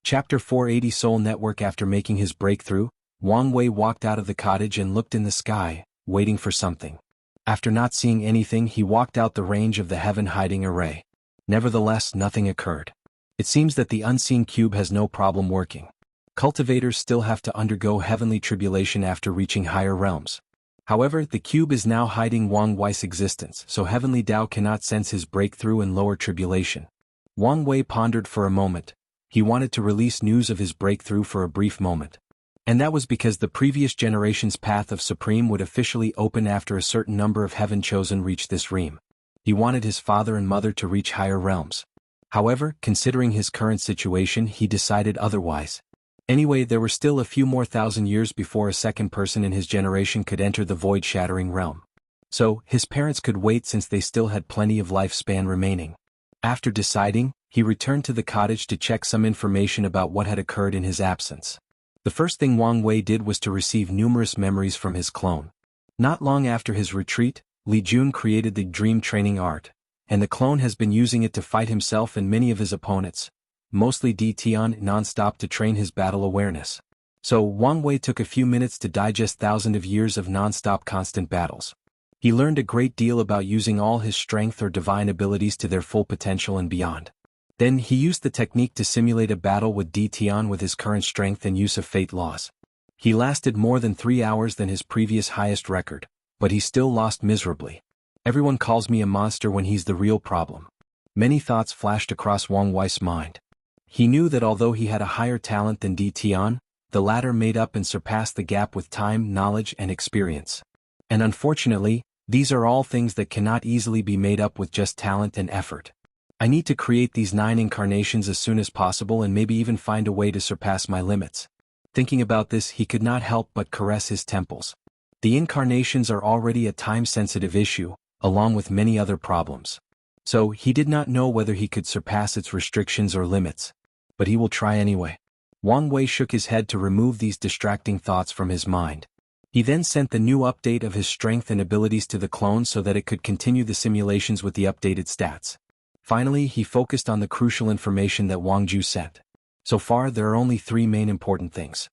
Chapter 480 Soul Network. After making his breakthrough, Wang Wei walked out of the cottage and looked in the sky, waiting for something. After not seeing anything, he walked out the range of the heaven hiding array. Nevertheless, nothing occurred. It seems that the unseen cube has no problem working. Cultivators still have to undergo heavenly tribulation after reaching higher realms. However, the cube is now hiding Wang Wei's existence, so heavenly Tao cannot sense his breakthrough and lower tribulation. Wang Wei pondered for a moment. He wanted to release news of his breakthrough for a brief moment. And that was because the previous generation's path of Supreme would officially open after a certain number of heaven chosen reached this realm. He wanted his father and mother to reach higher realms. However, considering his current situation, he decided otherwise. Anyway, there were still a few more thousand years before a second person in his generation could enter the void-shattering realm. So, his parents could wait since they still had plenty of lifespan remaining. After deciding, he returned to the cottage to check some information about what had occurred in his absence. The first thing Wang Wei did was to receive numerous memories from his clone. Not long after his retreat, Li Jun created the dream training art, and the clone has been using it to fight himself and many of his opponents, mostly Di Tian, non-stop to train his battle awareness. So Wang Wei took a few minutes to digest thousands of years of non-stop constant battles. He learned a great deal about using all his strength or divine abilities to their full potential and beyond. Then he used the technique to simulate a battle with Di Tian with his current strength and use of fate laws. He lasted more than 3 hours than his previous highest record, but he still lost miserably. Everyone calls me a monster when he's the real problem. Many thoughts flashed across Wang Wei's mind. He knew that although he had a higher talent than Di Tian, the latter made up and surpassed the gap with time, knowledge, and experience. And unfortunately, these are all things that cannot easily be made up with just talent and effort. I need to create these 9 incarnations as soon as possible and maybe even find a way to surpass my limits. Thinking about this, he could not help but caress his temples. The incarnations are already a time-sensitive issue, along with many other problems. So, he did not know whether he could surpass its restrictions or limits. But he will try anyway. Wang Wei shook his head to remove these distracting thoughts from his mind. He then sent the new update of his strength and abilities to the clone so that it could continue the simulations with the updated stats. Finally, he focused on the crucial information that Wang Ju sent. So far, there are only 3 main important things.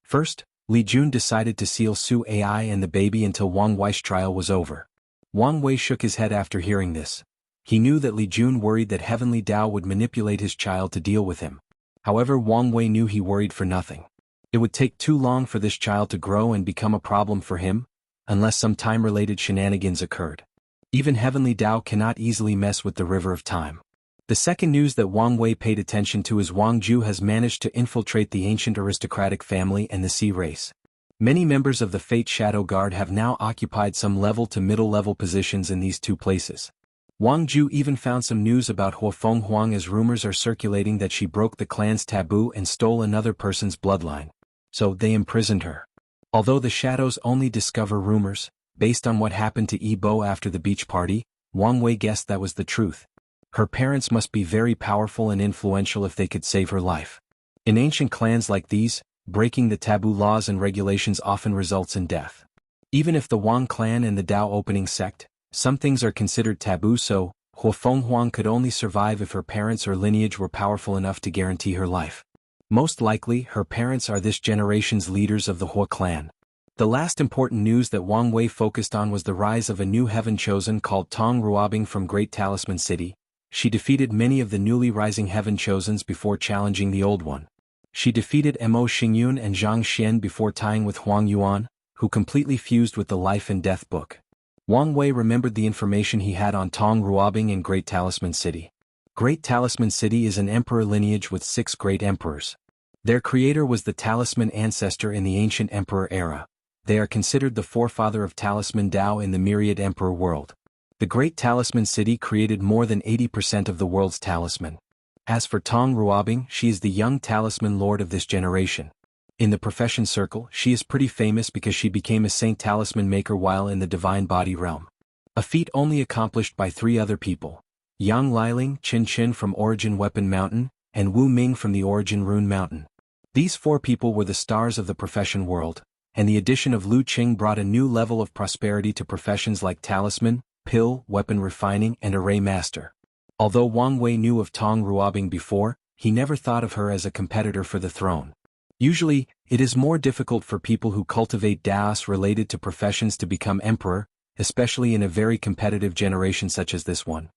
First, Li Jun decided to seal Su AI and the baby until Wang Wei's trial was over. Wang Wei shook his head after hearing this. He knew that Li Jun worried that Heavenly Tao would manipulate his child to deal with him. However, Wang Wei knew he worried for nothing. It would take too long for this child to grow and become a problem for him, unless some time-related shenanigans occurred. Even Heavenly Tao cannot easily mess with the river of time. The second news that Wang Wei paid attention to is Wang Ju has managed to infiltrate the ancient aristocratic family and the sea race. Many members of the Fate Shadow Guard have now occupied some level to middle-level positions in these two places. Wang Ju even found some news about Huafeng Huang, as rumors are circulating that she broke the clan's taboo and stole another person's bloodline. So they imprisoned her. Although the shadows only discover rumors, based on what happened to Yi Bo after the beach party, Wang Wei guessed that was the truth. Her parents must be very powerful and influential if they could save her life. In ancient clans like these, breaking the taboo laws and regulations often results in death. Even if the Wang clan and the Dao opening sect, some things are considered taboo, so Huafeng Huang could only survive if her parents or lineage were powerful enough to guarantee her life. Most likely, her parents are this generation's leaders of the Hua clan. The last important news that Wang Wei focused on was the rise of a new heaven chosen called Tong Ruobing from Great Talisman City. She defeated many of the newly rising heaven chosens before challenging the old one. She defeated Mo Xingyun and Zhang Xian before tying with Huang Yuan, who completely fused with the Life and Death book. Wang Wei remembered the information he had on Tong Ruobing in Great Talisman City. Great Talisman City is an emperor lineage with 6 great emperors. Their creator was the talisman ancestor in the ancient emperor era. They are considered the forefather of talisman Dao in the myriad emperor world. The Great Talisman City created more than 80% of the world's talisman. As for Tong Ruobing, she is the young talisman lord of this generation. In the profession circle, she is pretty famous because she became a saint talisman maker while in the divine body realm. A feat only accomplished by 3 other people: Yang Liling, Qin Qin from Origin Weapon Mountain, and Wu Ming from the Origin Rune Mountain. These 4 people were the stars of the profession world, and the addition of Lu Qing brought a new level of prosperity to professions like talisman, pill, weapon refining, and array master. Although Wang Wei knew of Tong Ruobing before, he never thought of her as a competitor for the throne. Usually, it is more difficult for people who cultivate Daos related to professions to become emperor, especially in a very competitive generation such as this one.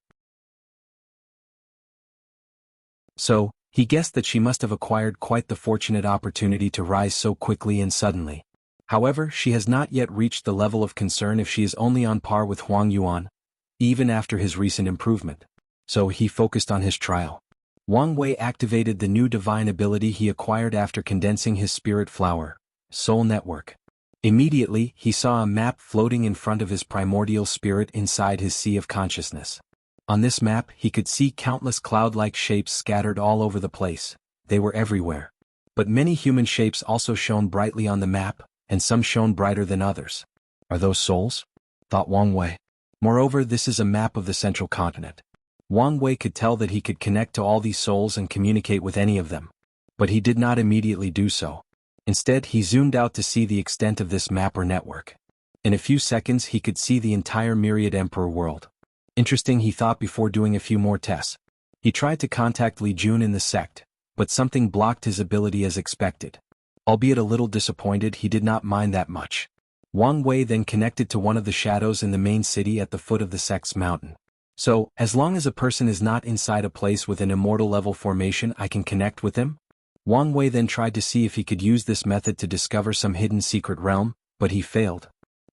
So, he guessed that she must have acquired quite the fortunate opportunity to rise so quickly and suddenly. However, she has not yet reached the level of concern if she is only on par with Huang Yuan, even after his recent improvement. So he focused on his trial. Wang Wei activated the new divine ability he acquired after condensing his spirit flower, Soul Network. Immediately, he saw a map floating in front of his primordial spirit inside his sea of consciousness. On this map, he could see countless cloud-like shapes scattered all over the place. They were everywhere. But many human shapes also shone brightly on the map, and some shone brighter than others. Are those souls? Thought Wang Wei. Moreover, this is a map of the central continent. Wang Wei could tell that he could connect to all these souls and communicate with any of them. But he did not immediately do so. Instead, he zoomed out to see the extent of this map or network. In a few seconds, he could see the entire myriad emperor world. Interesting, he thought before doing a few more tests. He tried to contact Li Jun in the sect, but something blocked his ability as expected. Albeit a little disappointed, he did not mind that much. Wang Wei then connected to one of the shadows in the main city at the foot of the sect's mountain. So, as long as a person is not inside a place with an immortal level formation, I can connect with him? Wang Wei then tried to see if he could use this method to discover some hidden secret realm, but he failed.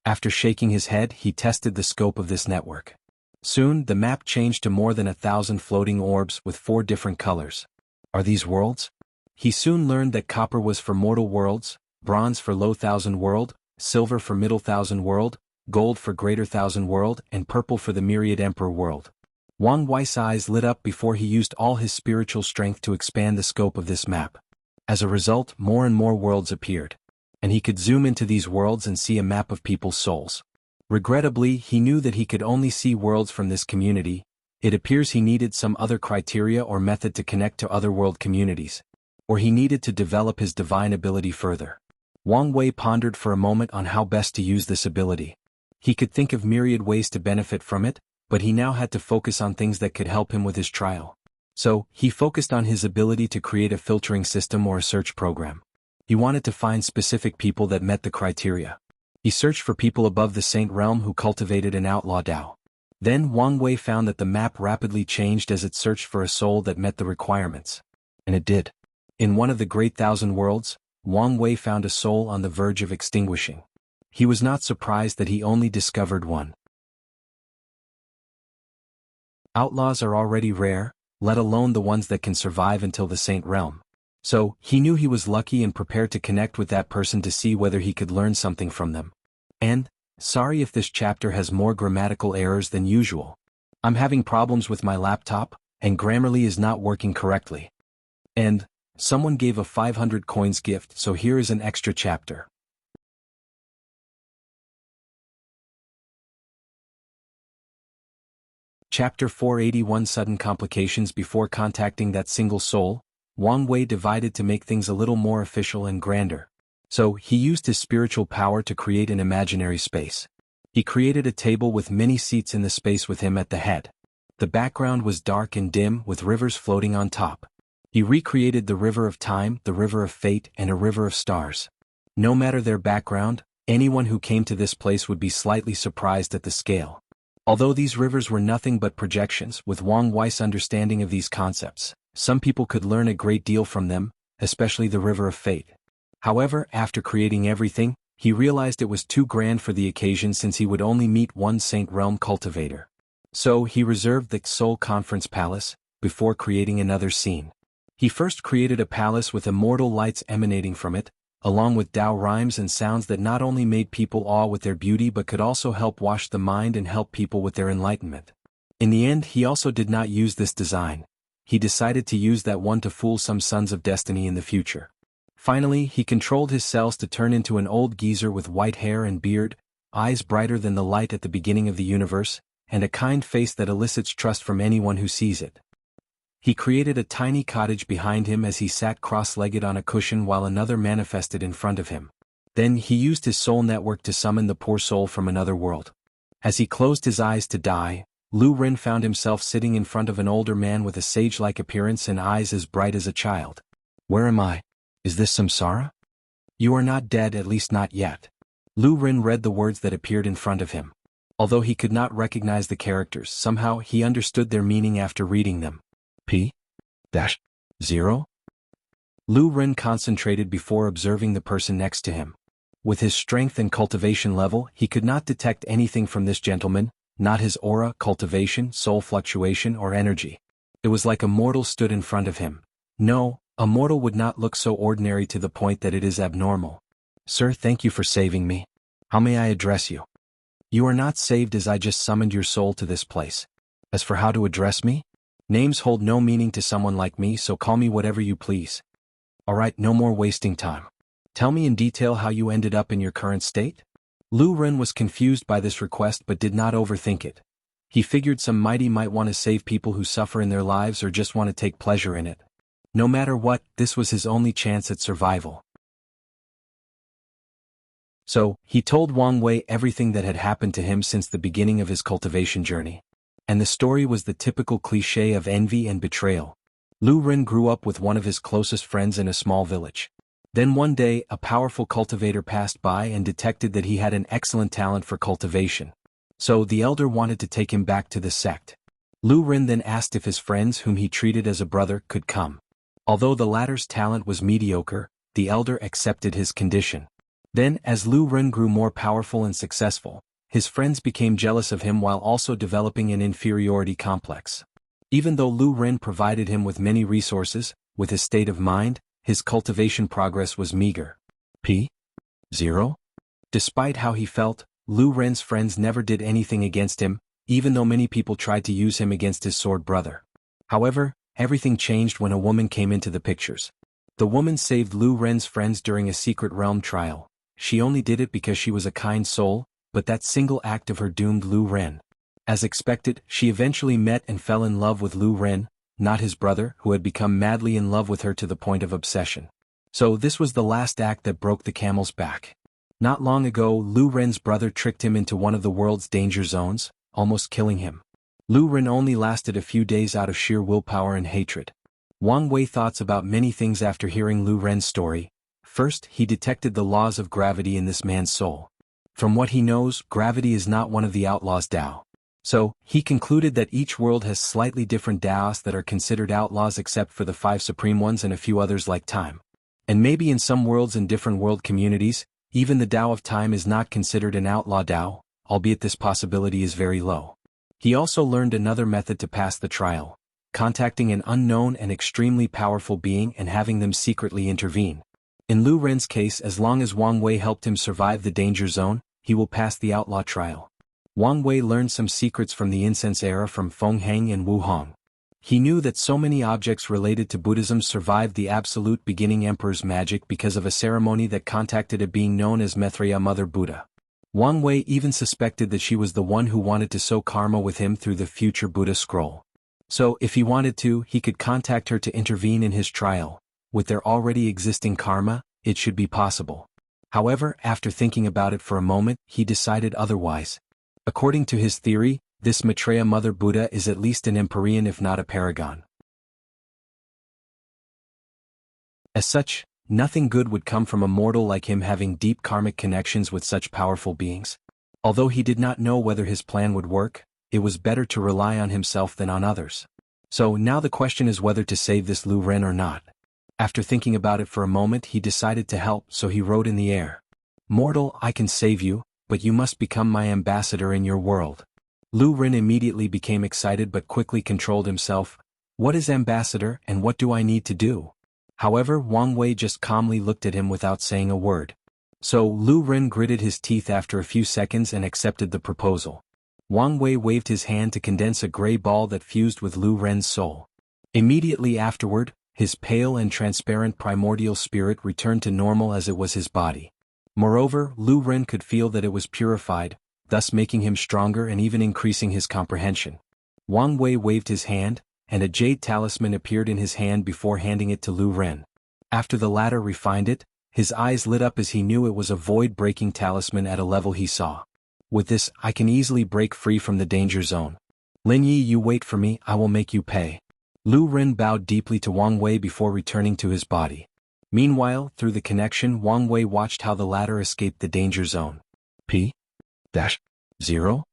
After shaking his head, he tested the scope of this network. Soon, the map changed to more than 1,000 floating orbs with 4 different colors. Are these worlds? He soon learned that copper was for mortal worlds, bronze for low thousand world, silver for middle thousand world, gold for greater thousand world, and purple for the myriad emperor world. Wang Wei's eyes lit up before he used all his spiritual strength to expand the scope of this map. As a result, more and more worlds appeared. And he could zoom into these worlds and see a map of people's souls. Regrettably, he knew that he could only see worlds from this community. It appears he needed some other criteria or method to connect to other world communities. Or he needed to develop his divine ability further. Wang Wei pondered for a moment on how best to use this ability. He could think of myriad ways to benefit from it, but he now had to focus on things that could help him with his trial. So, he focused on his ability to create a filtering system or a search program. He wanted to find specific people that met the criteria. He searched for people above the Saint Realm who cultivated an outlaw Dao. Then Wang Wei found that the map rapidly changed as it searched for a soul that met the requirements. And it did. In one of the Great Thousand Worlds, Wang Wei found a soul on the verge of extinguishing. He was not surprised that he only discovered one. Outlaws are already rare, let alone the ones that can survive until the Saint Realm. So, he knew he was lucky and prepared to connect with that person to see whether he could learn something from them. And, sorry if this chapter has more grammatical errors than usual. I'm having problems with my laptop, and Grammarly is not working correctly. And, someone gave a 500 coins gift, so here is an extra chapter. Chapter 481 Sudden Complications. Before contacting that single soul, Wang Wei divided to make things a little more official and grander. So, he used his spiritual power to create an imaginary space. He created a table with many seats in the space with him at the head. The background was dark and dim with rivers floating on top. He recreated the river of time, the river of fate, and a river of stars. No matter their background, anyone who came to this place would be slightly surprised at the scale. Although these rivers were nothing but projections, with Wang Wei's understanding of these concepts, some people could learn a great deal from them, especially the river of fate. However, after creating everything, he realized it was too grand for the occasion since he would only meet one Saint Realm cultivator. So he reserved the Soul Conference Palace, before creating another scene. He first created a palace with immortal lights emanating from it, along with Dao rhymes and sounds that not only made people awe with their beauty but could also help wash the mind and help people with their enlightenment. In the end, he also did not use this design. He decided to use that one to fool some sons of destiny in the future. Finally, he controlled his cells to turn into an old geezer with white hair and beard, eyes brighter than the light at the beginning of the universe, and a kind face that elicits trust from anyone who sees it. He created a tiny cottage behind him as he sat cross-legged on a cushion while another manifested in front of him. Then he used his soul network to summon the poor soul from another world. As he closed his eyes to die, Lu Ren found himself sitting in front of an older man with a sage-like appearance and eyes as bright as a child. "Where am I? Is this samsara? You are not dead, at least not yet." Lu Ren read the words that appeared in front of him. Although he could not recognize the characters, somehow he understood their meaning after reading them. P-0? Lu Ren concentrated before observing the person next to him. With his strength and cultivation level, he could not detect anything from this gentleman, not his aura, cultivation, soul fluctuation, or energy. It was like a mortal stood in front of him. No, a mortal would not look so ordinary to the point that it is abnormal. "Sir, thank you for saving me. How may I address you?" "You are not saved as I just summoned your soul to this place. As for how to address me, names hold no meaning to someone like me, so call me whatever you please." "Alright, no more wasting time. Tell me in detail how you ended up in your current state?" Lu Ren was confused by this request but did not overthink it. He figured some mighty might want to save people who suffer in their lives or just want to take pleasure in it. No matter what, this was his only chance at survival. So, he told Wang Wei everything that had happened to him since the beginning of his cultivation journey. And the story was the typical cliché of envy and betrayal. Lu Ren grew up with one of his closest friends in a small village. Then one day, a powerful cultivator passed by and detected that he had an excellent talent for cultivation. So the elder wanted to take him back to the sect. Lu Ren then asked if his friends, whom he treated as a brother, could come. Although the latter's talent was mediocre, the elder accepted his condition. Then, as Lu Ren grew more powerful and successful, his friends became jealous of him while also developing an inferiority complex. Even though Lu Ren provided him with many resources, with his state of mind, his cultivation progress was meager. P-0? Despite how he felt, Lu Ren's friends never did anything against him, even though many people tried to use him against his sword brother. However, everything changed when a woman came into the pictures. The woman saved Lu Ren's friends during a secret realm trial. She only did it because she was a kind soul, but that single act of her doomed Lu Ren. As expected, she eventually met and fell in love with Lu Ren, not his brother, who had become madly in love with her to the point of obsession. So this was the last act that broke the camel's back. Not long ago, Lu Ren's brother tricked him into one of the world's danger zones, almost killing him. Lu Ren only lasted a few days out of sheer willpower and hatred. Wang Wei thoughts about many things after hearing Lu Ren's story. First, he detected the laws of gravity in this man's soul. From what he knows, gravity is not one of the outlaws' Dao. So, he concluded that each world has slightly different Daos that are considered outlaws except for the 5 supreme ones and a few others like time. And maybe in some worlds and different world communities, even the Tao of Time is not considered an outlaw Tao, albeit this possibility is very low. He also learned another method to pass the trial, contacting an unknown and extremely powerful being and having them secretly intervene. In Lu Ren's case, as long as Wang Wei helped him survive the danger zone, he will pass the outlaw trial. Wang Wei learned some secrets from the incense era from Feng Heng and Wu Hong. He knew that so many objects related to Buddhism survived the absolute beginning emperor's magic because of a ceremony that contacted a being known as Maitreya Mother Buddha. Wang Wei even suspected that she was the one who wanted to sow karma with him through the future Buddha scroll. So, if he wanted to, he could contact her to intervene in his trial. With their already existing karma, it should be possible. However, after thinking about it for a moment, he decided otherwise. According to his theory, this Maitreya Mother Buddha is at least an empyrean if not a paragon. As such, nothing good would come from a mortal like him having deep karmic connections with such powerful beings. Although he did not know whether his plan would work, it was better to rely on himself than on others. So now the question is whether to save this Lu Ren or not. After thinking about it for a moment, he decided to help, so he wrote in the air. "Mortal, I can save you, but you must become my ambassador in your world." Lu Ren immediately became excited but quickly controlled himself. "What is ambassador and what do I need to do?" However, Wang Wei just calmly looked at him without saying a word. So Lu Ren gritted his teeth after a few seconds and accepted the proposal. Wang Wei waved his hand to condense a gray ball that fused with Lu Ren's soul. Immediately afterward, his pale and transparent primordial spirit returned to normal as it was his body. Moreover, Lu Ren could feel that it was purified, thus making him stronger and even increasing his comprehension. Wang Wei waved his hand, and a jade talisman appeared in his hand before handing it to Lu Ren. After the latter refined it, his eyes lit up as he knew it was a void-breaking talisman at a level he saw. "With this, I can easily break free from the danger zone. Lin Yi, you wait for me, I will make you pay." Lu Ren bowed deeply to Wang Wei before returning to his body. Meanwhile, through the connection, Wang Wei watched how the latter escaped the danger zone. P-0?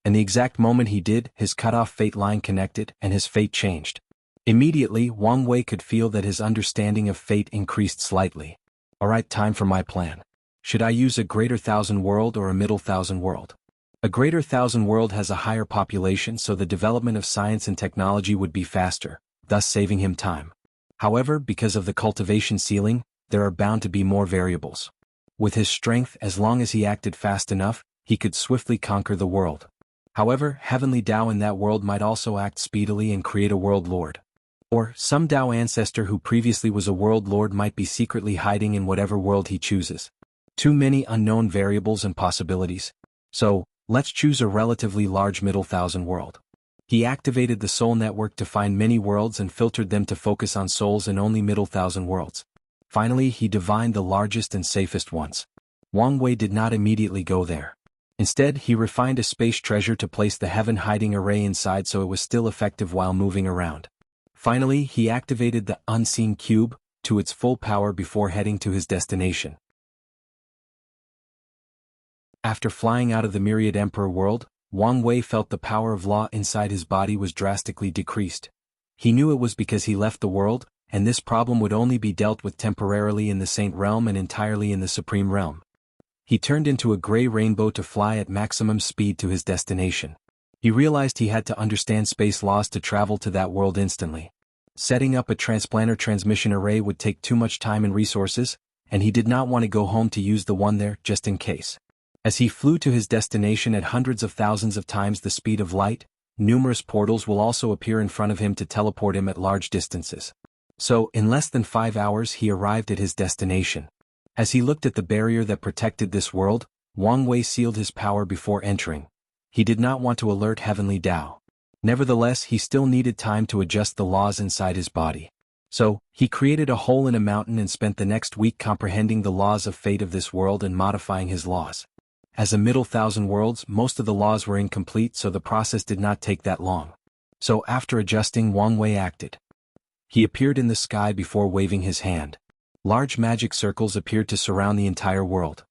And the exact moment he did, his cut-off fate line connected, and his fate changed. Immediately, Wang Wei could feel that his understanding of fate increased slightly. Alright, time for my plan. Should I use a greater thousand world or a middle thousand world? A greater thousand world has a higher population, so the development of science and technology would be faster, thus saving him time. However, because of the cultivation ceiling, there are bound to be more variables. With his strength, as long as he acted fast enough, he could swiftly conquer the world. However, heavenly Tao in that world might also act speedily and create a world lord. Or, some Tao ancestor who previously was a world lord might be secretly hiding in whatever world he chooses. Too many unknown variables and possibilities. So, let's choose a relatively large middle thousand world. He activated the soul network to find many worlds and filtered them to focus on souls in only middle thousand worlds. Finally, he divined the largest and safest ones. Wang Wei did not immediately go there. Instead, he refined a space treasure to place the heaven hiding array inside so it was still effective while moving around. Finally, he activated the unseen cube to its full power before heading to his destination. After flying out of the Myriad Emperor world, Wang Wei felt the power of law inside his body was drastically decreased. He knew it was because he left the world, and this problem would only be dealt with temporarily in the Saint Realm and entirely in the Supreme Realm. He turned into a gray rainbow to fly at maximum speed to his destination. He realized he had to understand space laws to travel to that world instantly. Setting up a transplanter transmission array would take too much time and resources, and he did not want to go home to use the one there just in case. As he flew to his destination at hundreds of thousands of times the speed of light, numerous portals will also appear in front of him to teleport him at large distances. So, in less than 5 hours he arrived at his destination. As he looked at the barrier that protected this world, Wang Wei sealed his power before entering. He did not want to alert Heavenly Tao. Nevertheless, he still needed time to adjust the laws inside his body. So, he created a hole in a mountain and spent the next week comprehending the laws of fate of this world and modifying his laws. As a middle thousand worlds, most of the laws were incomplete, so the process did not take that long. So after adjusting, Wang Wei acted. He appeared in the sky before waving his hand. Large magic circles appeared to surround the entire world.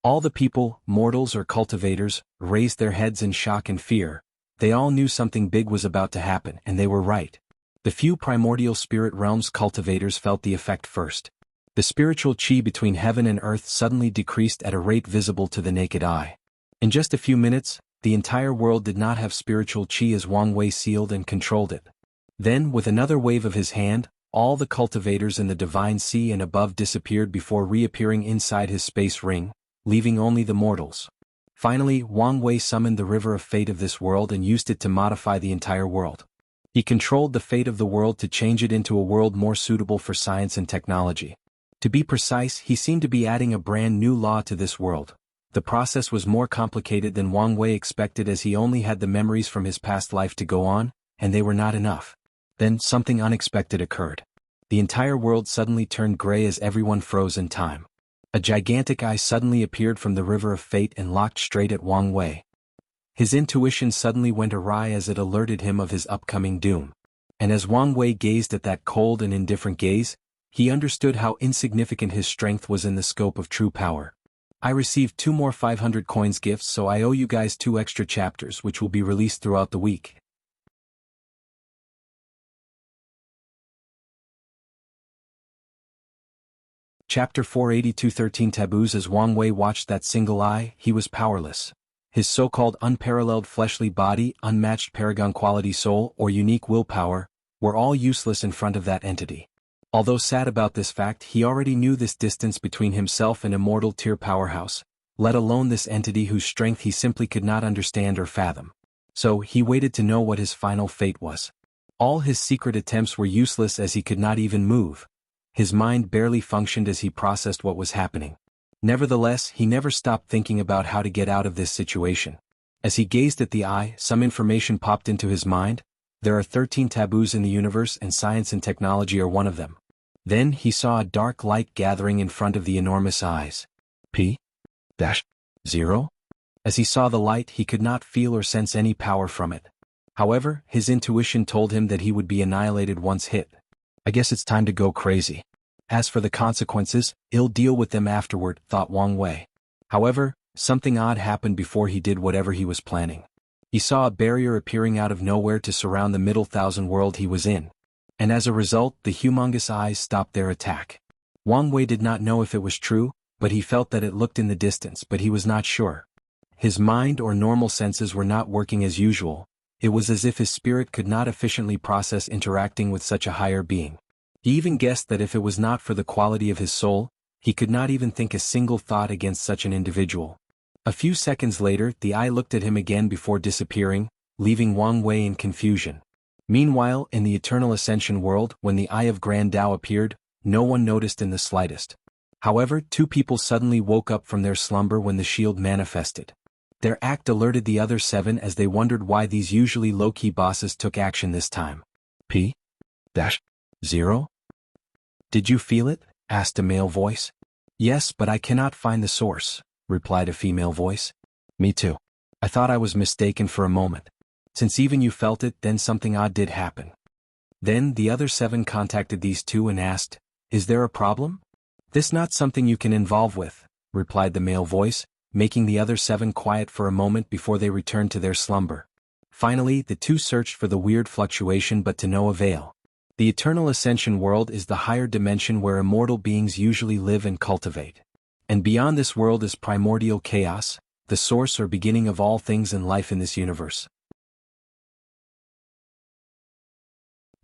All the people, mortals or cultivators, raised their heads in shock and fear. They all knew something big was about to happen, and they were right. The few primordial spirit realms cultivators felt the effect first. The spiritual qi between heaven and earth suddenly decreased at a rate visible to the naked eye. In just a few minutes, the entire world did not have spiritual qi as Wang Wei sealed and controlled it. Then, with another wave of his hand, all the cultivators in the divine sea and above disappeared before reappearing inside his space ring, leaving only the mortals. Finally, Wang Wei summoned the river of fate of this world and used it to modify the entire world. He controlled the fate of the world to change it into a world more suitable for science and technology. To be precise, he seemed to be adding a brand new law to this world. The process was more complicated than Wang Wei expected, as he only had the memories from his past life to go on, and they were not enough. Then, something unexpected occurred. The entire world suddenly turned gray as everyone froze in time. A gigantic eye suddenly appeared from the river of fate and locked straight at Wang Wei. His intuition suddenly went awry as it alerted him of his upcoming doom. And as Wang Wei gazed at that cold and indifferent gaze, he understood how insignificant his strength was in the scope of true power. I received 2 more 500 coins gifts, so I owe you guys 2 extra chapters which will be released throughout the week. Chapter 482 13 Taboos. As Wang Wei watched that single eye, he was powerless. His so-called unparalleled fleshly body, unmatched paragon quality soul, or unique willpower, were all useless in front of that entity. Although sad about this fact, he already knew this distance between himself and immortal tier powerhouse, let alone this entity whose strength he simply could not understand or fathom. So, he waited to know what his final fate was. All his secret attempts were useless as he could not even move. His mind barely functioned as he processed what was happening. Nevertheless, he never stopped thinking about how to get out of this situation. As he gazed at the eye, some information popped into his mind. There are 13 taboos in the universe, and science and technology are one of them. Then he saw a dark light gathering in front of the enormous eyes. P-0? As he saw the light, he could not feel or sense any power from it. However, his intuition told him that he would be annihilated once hit. I guess it's time to go crazy. As for the consequences, he'll deal with them afterward, thought Wang Wei. However, something odd happened before he did whatever he was planning. He saw a barrier appearing out of nowhere to surround the middle thousand world he was in. And as a result, the humongous eyes stopped their attack. Wang Wei did not know if it was true, but he felt that it looked in the distance, but he was not sure. His mind or normal senses were not working as usual. It was as if his spirit could not efficiently process interacting with such a higher being. He even guessed that if it was not for the quality of his soul, he could not even think a single thought against such an individual. A few seconds later, the eye looked at him again before disappearing, leaving Wang Wei in confusion. Meanwhile, in the Eternal Ascension world, when the Eye of Grand Tao appeared, no one noticed in the slightest. However, 2 people suddenly woke up from their slumber when the shield manifested. Their act alerted the other 7 as they wondered why these usually low-key bosses took action this time. P-0? Did you feel it? Asked a male voice. Yes, but I cannot find the source, replied a female voice. Me too. I thought I was mistaken for a moment. Since even you felt it, then something odd did happen. Then the other 7 contacted these 2 and asked, is there a problem? This not something you can involve with, replied the male voice, making the other 7 quiet for a moment before they returned to their slumber. Finally, the 2 searched for the weird fluctuation but to no avail. The Eternal Ascension world is the higher dimension where immortal beings usually live and cultivate. And beyond this world is primordial chaos, the source or beginning of all things and life in this universe.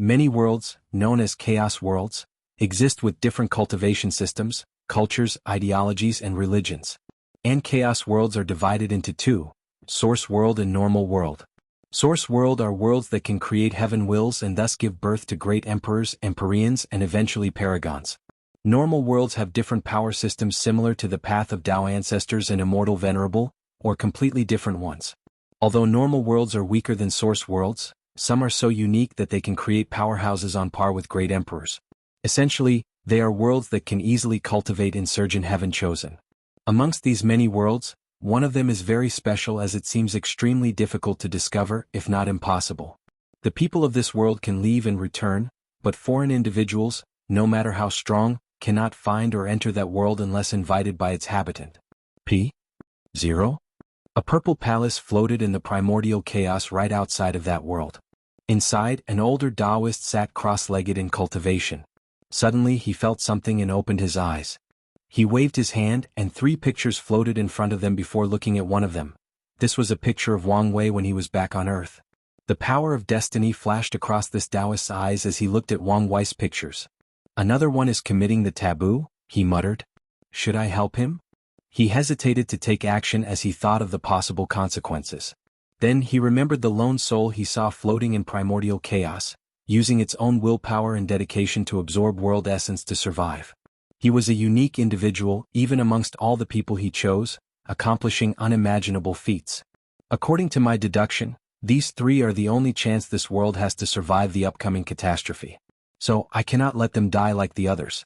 Many worlds, known as chaos worlds, exist with different cultivation systems, cultures, ideologies, and religions. And chaos worlds are divided into 2, source world and normal world. Source world are worlds that can create heaven wills and thus give birth to great emperors, empyreans, and eventually paragons. Normal worlds have different power systems similar to the path of Tao ancestors and immortal venerable, or completely different ones. Although normal worlds are weaker than source worlds, some are so unique that they can create powerhouses on par with great emperors. Essentially, they are worlds that can easily cultivate insurgent heaven chosen. Amongst these many worlds, one of them is very special as it seems extremely difficult to discover, if not impossible. The people of this world can leave and return, but foreign individuals, no matter how strong, cannot find or enter that world unless invited by its habitant. P-0? A purple palace floated in the primordial chaos right outside of that world. Inside, an older Taoist sat cross-legged in cultivation. Suddenly he felt something and opened his eyes. He waved his hand and 3 pictures floated in front of them before looking at one of them. This was a picture of Wang Wei when he was back on Earth. The power of destiny flashed across this Taoist's eyes as he looked at Wang Wei's pictures. Another one is committing the taboo, he muttered. Should I help him? He hesitated to take action as he thought of the possible consequences. Then he remembered the lone soul he saw floating in primordial chaos, using its own willpower and dedication to absorb world essence to survive. He was a unique individual even amongst all the people he chose, accomplishing unimaginable feats. According to my deduction, these 3 are the only chance this world has to survive the upcoming catastrophe. So I cannot let them die like the others.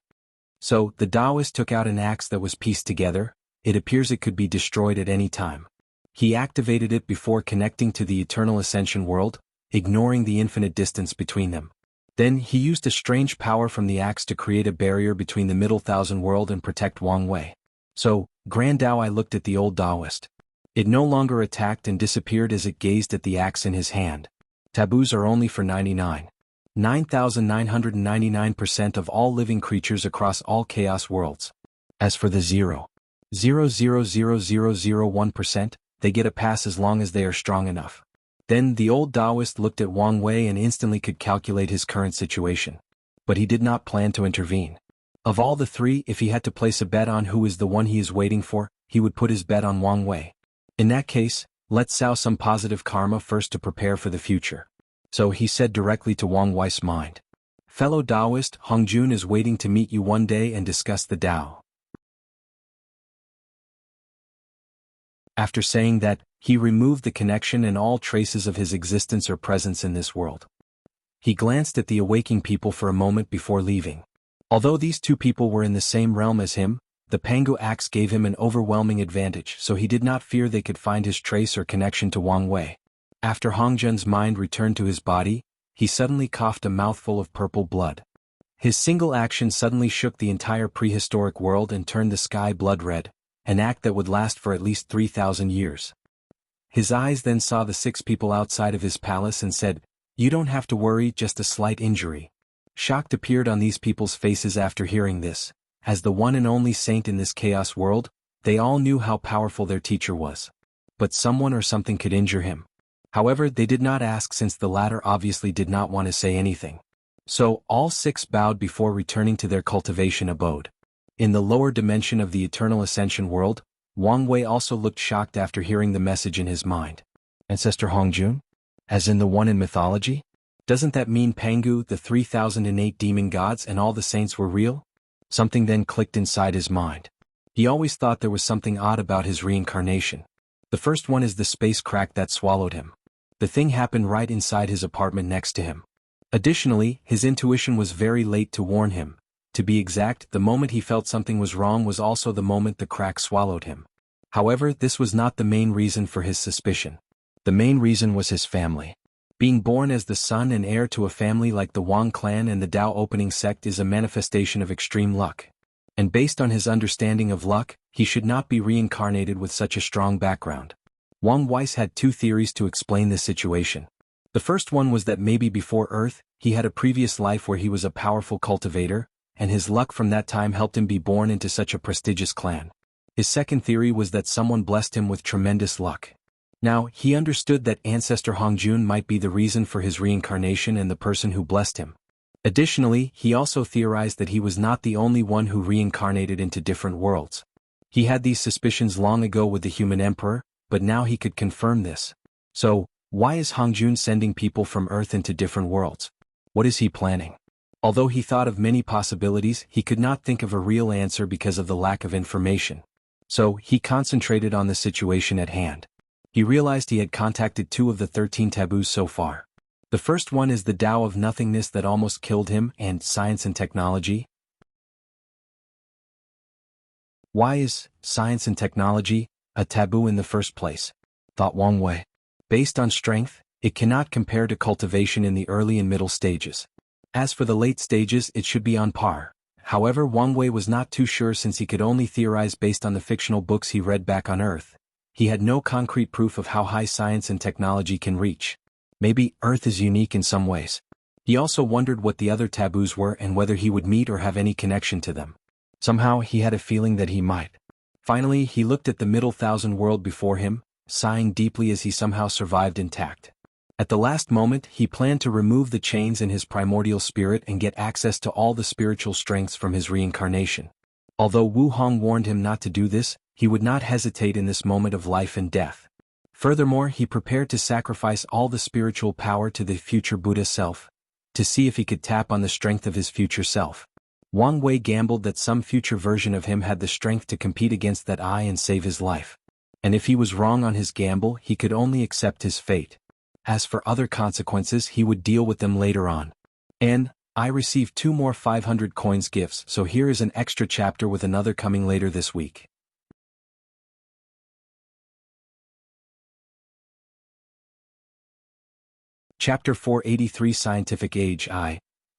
So the Taoist took out an axe that was pieced together. It appears it could be destroyed at any time. He activated it before connecting to the eternal ascension world, ignoring the infinite distance between them. Then he used a strange power from the axe to create a barrier between the Middle Thousand World and protect Wang Wei. So, Grand Tao, I looked at the old Taoist. It no longer attacked and disappeared as it gazed at the axe in his hand. Taboos are only for 999% of all living creatures across all chaos worlds. As for the 0.00001%, they get a pass as long as they are strong enough. Then the old Taoist looked at Wang Wei and instantly could calculate his current situation. But he did not plan to intervene. Of all the 3, if he had to place a bet on who is the one he is waiting for, he would put his bet on Wang Wei. In that case, let's sow some positive karma first to prepare for the future. So he said directly to Wang Wei's mind. Fellow Taoist, Hongjun is waiting to meet you one day and discuss the Tao. After saying that, he removed the connection and all traces of his existence or presence in this world. He glanced at the awaking people for a moment before leaving. Although these 2 people were in the same realm as him, the Pangu axe gave him an overwhelming advantage, so he did not fear they could find his trace or connection to Wang Wei. After Hongjun's mind returned to his body, he suddenly coughed a mouthful of purple blood. His single action suddenly shook the entire prehistoric world and turned the sky blood red, an act that would last for at least 3,000 years. His eyes then saw the 6 people outside of his palace and said, "You don't have to worry, just a slight injury." Shock appeared on these people's faces after hearing this. As the one and only saint in this chaos world, they all knew how powerful their teacher was. But someone or something could injure him. However, they did not ask since the latter obviously did not want to say anything. So, all 6 bowed before returning to their cultivation abode. In the lower dimension of the eternal ascension world, Wang Wei also looked shocked after hearing the message in his mind. Ancestor Hongjun? As in the one in mythology? Doesn't that mean Pangu, the 3008 demon gods and all the saints were real? Something then clicked inside his mind. He always thought there was something odd about his reincarnation. The first one is the space crack that swallowed him. The thing happened right inside his apartment next to him. Additionally, his intuition was very late to warn him. To be exact, the moment he felt something was wrong was also the moment the crack swallowed him. However, this was not the main reason for his suspicion. The main reason was his family. Being born as the son and heir to a family like the Wang clan and the Tao opening sect is a manifestation of extreme luck. And based on his understanding of luck, he should not be reincarnated with such a strong background. Wang Weiss had 2 theories to explain this situation. The first one was that maybe before Earth, he had a previous life where he was a powerful cultivator, and his luck from that time helped him be born into such a prestigious clan. His second theory was that someone blessed him with tremendous luck. Now, he understood that Ancestor Hongjun might be the reason for his reincarnation and the person who blessed him. Additionally, he also theorized that he was not the only one who reincarnated into different worlds. He had these suspicions long ago with the human emperor, but now he could confirm this. So, why is Hongjun sending people from Earth into different worlds? What is he planning? Although he thought of many possibilities, he could not think of a real answer because of the lack of information. So, he concentrated on the situation at hand. He realized he had contacted 2 of the 13 taboos so far. The first one is the Tao of nothingness that almost killed him, and science and technology. Why is science and technology a taboo in the first place? Thought Wang Wei. Based on strength, it cannot compare to cultivation in the early and middle stages. As for the late stages, it should be on par. However, Wang Wei was not too sure since he could only theorize based on the fictional books he read back on Earth. He had no concrete proof of how high science and technology can reach. Maybe Earth is unique in some ways. He also wondered what the other taboos were and whether he would meet or have any connection to them. Somehow he had a feeling that he might. Finally, he looked at the middle thousand world before him, sighing deeply as he somehow survived intact. At the last moment, he planned to remove the chains in his primordial spirit and get access to all the spiritual strengths from his reincarnation. Although Wu Hong warned him not to do this, he would not hesitate in this moment of life and death. Furthermore, he prepared to sacrifice all the spiritual power to the future Buddha self, to see if he could tap on the strength of his future self. Wang Wei gambled that some future version of him had the strength to compete against that eye and save his life. And if he was wrong on his gamble, he could only accept his fate. As for other consequences, he would deal with them later on. And I received 2 more 500 coins gifts, so here is an extra chapter with another coming later this week. Chapter 483 Scientific Age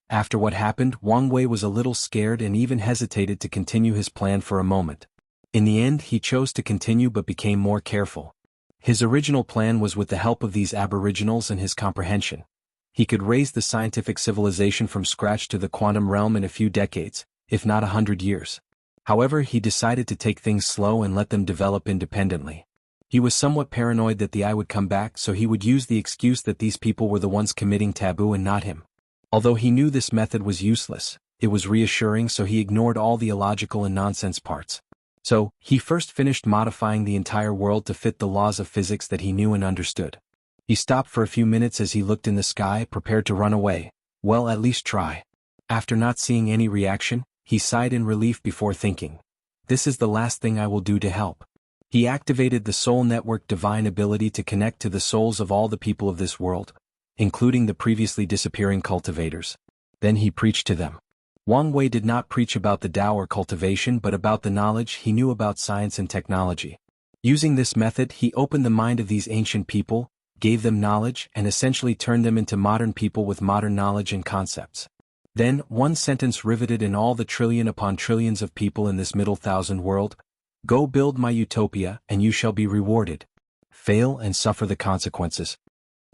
After what happened, Wang Wei was a little scared and even hesitated to continue his plan for a moment. In the end, he chose to continue but became more careful. His original plan was with the help of these aboriginals and his comprehension. He could raise the scientific civilization from scratch to the quantum realm in a few decades, if not 100 years. However, he decided to take things slow and let them develop independently. He was somewhat paranoid that the eye would come back, so he would use the excuse that these people were the ones committing taboo and not him. Although he knew this method was useless, it was reassuring, so he ignored all the illogical and nonsense parts. So, he first finished modifying the entire world to fit the laws of physics that he knew and understood. He stopped for a few minutes as he looked in the sky, prepared to run away. Well, at least try. After not seeing any reaction, he sighed in relief before thinking, "This is the last thing I will do to help." He activated the Soul Network divine ability to connect to the souls of all the people of this world, including the previously disappearing cultivators. Then he preached to them. Wang Wei did not preach about the Tao or cultivation but about the knowledge he knew about science and technology. Using this method, he opened the mind of these ancient people, gave them knowledge, and essentially turned them into modern people with modern knowledge and concepts. Then, one sentence riveted in all the trillion upon trillions of people in this middle thousand world: "Go build my utopia, and you shall be rewarded. Fail and suffer the consequences."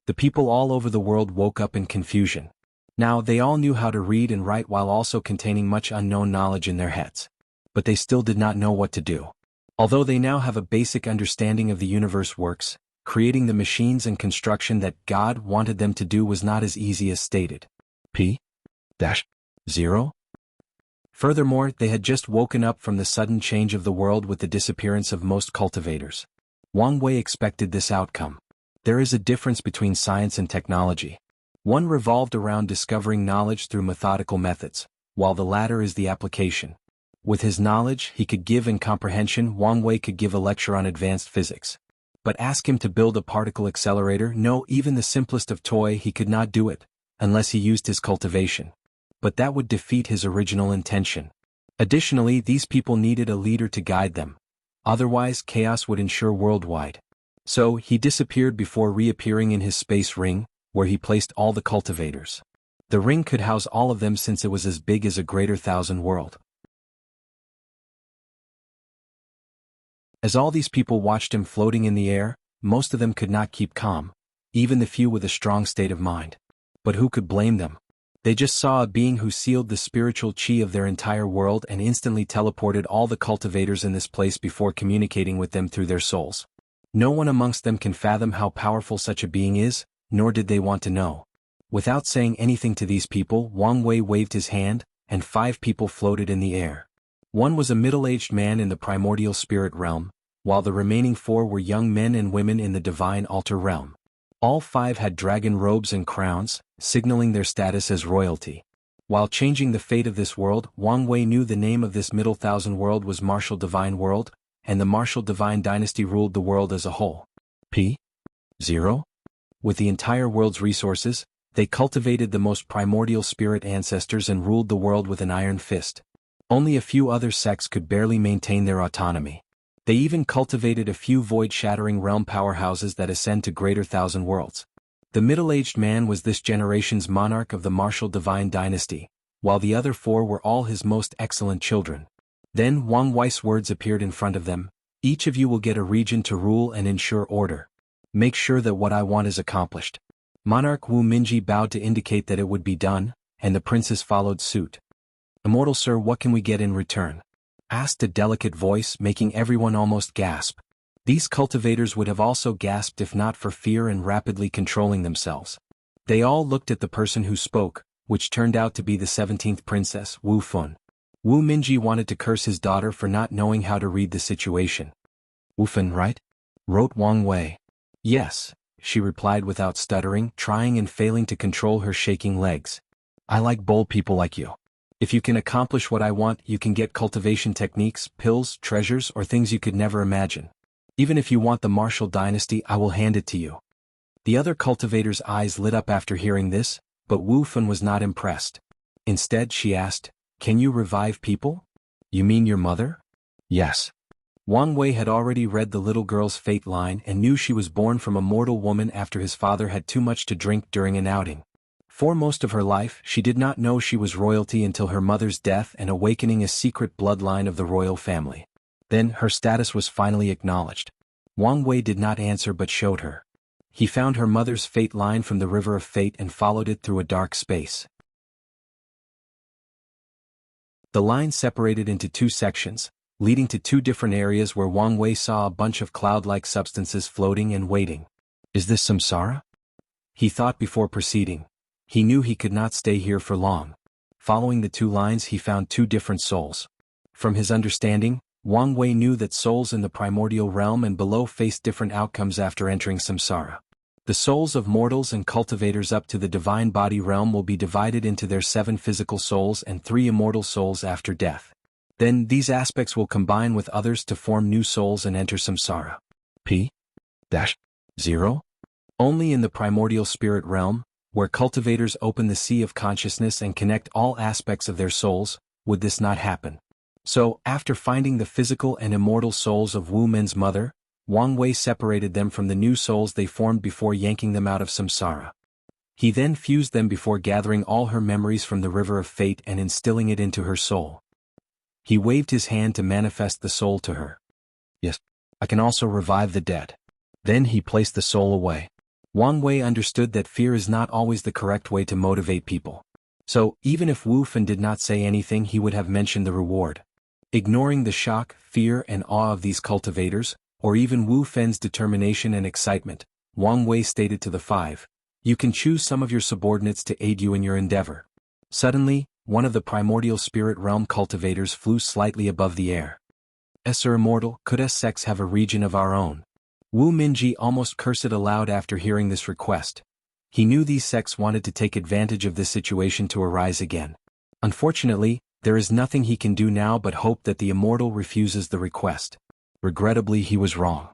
The people all over the world woke up in confusion. Now, they all knew how to read and write while also containing much unknown knowledge in their heads. But they still did not know what to do. Although they now have a basic understanding of the universe works, creating the machines and construction that God wanted them to do was not as easy as stated. P-0? Furthermore, they had just woken up from the sudden change of the world with the disappearance of most cultivators. Wang Wei expected this outcome. There is a difference between science and technology. One revolved around discovering knowledge through methodical methods, while the latter is the application. With his knowledge he could give and comprehension, Wang Wei could give a lecture on advanced physics. But ask him to build a particle accelerator, no, even the simplest of toy, he could not do it, unless he used his cultivation. But that would defeat his original intention. Additionally, these people needed a leader to guide them. Otherwise, chaos would ensure worldwide. So, he disappeared before reappearing in his space ring, where he placed all the cultivators. The ring could house all of them since it was as big as a greater thousand world. As all these people watched him floating in the air, most of them could not keep calm, even the few with a strong state of mind. But who could blame them? They just saw a being who sealed the spiritual chi of their entire world and instantly teleported all the cultivators in this place before communicating with them through their souls. No one amongst them can fathom how powerful such a being is, nor did they want to know. Without saying anything to these people, Wang Wei waved his hand, and 5 people floated in the air. One was a middle-aged man in the primordial spirit realm, while the remaining 4 were young men and women in the divine altar realm. All 5 had dragon robes and crowns, signaling their status as royalty. While changing the fate of this world, Wang Wei knew the name of this middle thousand world was Martial Divine World, and the Martial Divine Dynasty ruled the world as a whole. P-0? With the entire world's resources, they cultivated the most primordial spirit ancestors and ruled the world with an iron fist. Only a few other sects could barely maintain their autonomy. They even cultivated a few void-shattering realm powerhouses that ascend to greater thousand worlds. The middle-aged man was this generation's monarch of the Martial Divine Dynasty, while the other 4 were all his most excellent children. Then Wang Wei's words appeared in front of them: "Each of you will get a region to rule and ensure order. Make sure that what I want is accomplished. Monarch Wu Minji bowed to indicate that it would be done, and the princess followed suit. Immortal sir, what can we get in return? Asked a delicate voice, making everyone almost gasp. These cultivators would have also gasped if not for fear and rapidly controlling themselves. They all looked at the person who spoke, which turned out to be the 17th princess, Wu Fun. Wu Minji wanted to curse his daughter for not knowing how to read the situation. Wu Fun, right? Wrote Wang Wei. Yes, she replied without stuttering, trying and failing to control her shaking legs. I like bold people like you. If you can accomplish what I want, you can get cultivation techniques, pills, treasures, or things you could never imagine. Even if you want the martial dynasty, I will hand it to you. The other cultivator's eyes lit up after hearing this, but Wu Fun was not impressed. Instead, she asked, "Can you revive people? You mean your mother?" Yes. Wang Wei had already read the little girl's fate line and knew she was born from a mortal woman after his father had too much to drink during an outing. For most of her life, she did not know she was royalty until her mother's death and awakening a secret bloodline of the royal family. Then, her status was finally acknowledged. Wang Wei did not answer but showed her. He found her mother's fate line from the River of Fate and followed it through a dark space. The line separated into two sections, leading to two different areas where Wang Wei saw a bunch of cloud-like substances floating and waiting. Is this samsara? He thought before proceeding. He knew he could not stay here for long. Following the two lines, he found two different souls. From his understanding, Wang Wei knew that souls in the primordial realm and below faced different outcomes after entering samsara. The souls of mortals and cultivators up to the divine body realm will be divided into their 7 physical souls and 3 immortal souls after death. Then these aspects will combine with others to form new souls and enter samsara. P-0? Only in the primordial spirit realm, where cultivators open the sea of consciousness and connect all aspects of their souls, would this not happen. So, after finding the physical and immortal souls of Wu Men's mother, Wang Wei separated them from the new souls they formed before yanking them out of samsara. He then fused them before gathering all her memories from the River of Fate and instilling it into her soul. He waved his hand to manifest the soul to her. Yes, I can also revive the dead. Then he placed the soul away. Wang Wei understood that fear is not always the correct way to motivate people. So, even if Wu Fun did not say anything, he would have mentioned the reward. Ignoring the shock, fear, and awe of these cultivators, or even Wu Fen's determination and excitement, Wang Wei stated to the 5, "You can choose some of your subordinates to aid you in your endeavor." Suddenly, one of the primordial spirit realm cultivators flew slightly above the air. "Sir Immortal, could us sects have a region of our own?" Wu Minji almost cursed aloud after hearing this request. He knew these sects wanted to take advantage of this situation to arise again. Unfortunately, there is nothing he can do now but hope that the Immortal refuses the request. Regrettably, he was wrong.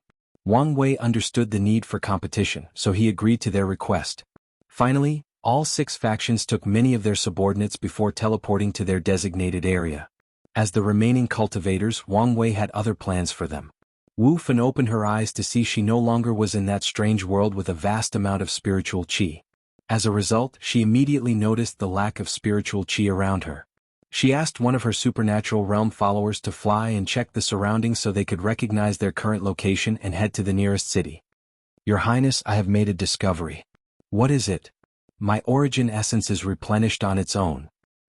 Wang Wei understood the need for competition, so he agreed to their request. Finally, all 6 factions took many of their subordinates before teleporting to their designated area. As the remaining cultivators, Wang Wei had other plans for them. Wu Fun opened her eyes to see she no longer was in that strange world with a vast amount of spiritual qi. As a result, she immediately noticed the lack of spiritual qi around her. She asked one of her supernatural realm followers to fly and check the surroundings so they could recognize their current location and head to the nearest city. "Your Highness, I have made a discovery." "What is it?" "My origin essence is replenished on its own."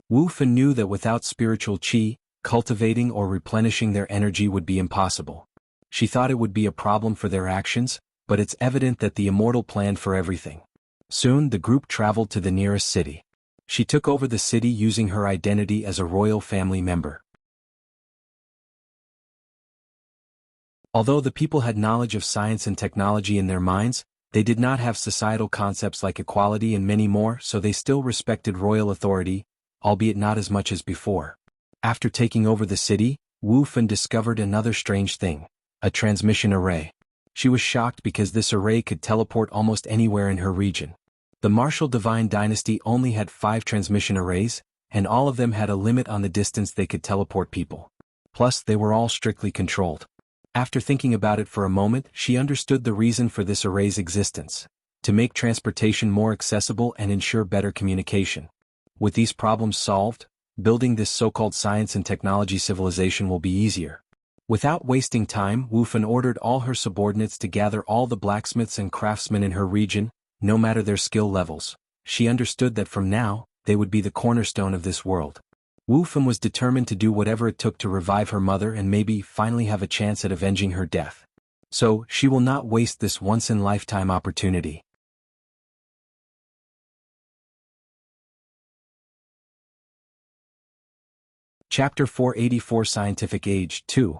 Wu Fun knew that without spiritual qi, cultivating or replenishing their energy would be impossible. She thought it would be a problem for their actions, but it's evident that the Immortal planned for everything. Soon the group traveled to the nearest city. She took over the city using her identity as a royal family member. Although the people had knowledge of science and technology in their minds, they did not have societal concepts like equality and many more, so they still respected royal authority, albeit not as much as before. After taking over the city, Wu Fun discovered another strange thing. A transmission array. She was shocked because this array could teleport almost anywhere in her region. The martial divine dynasty only had 5 transmission arrays, and all of them had a limit on the distance they could teleport people. Plus, they were all strictly controlled. After thinking about it for a moment, she understood the reason for this array's existence: to make transportation more accessible and ensure better communication. With these problems solved, building this so-called science and technology civilization will be easier. Without wasting time, Wu Fun ordered all her subordinates to gather all the blacksmiths and craftsmen in her region, no matter their skill levels. She understood that from now, they would be the cornerstone of this world. Wu Fen was determined to do whatever it took to revive her mother and maybe finally have a chance at avenging her death. So, she will not waste this once-in-lifetime opportunity. Chapter 484 Scientific Age 2.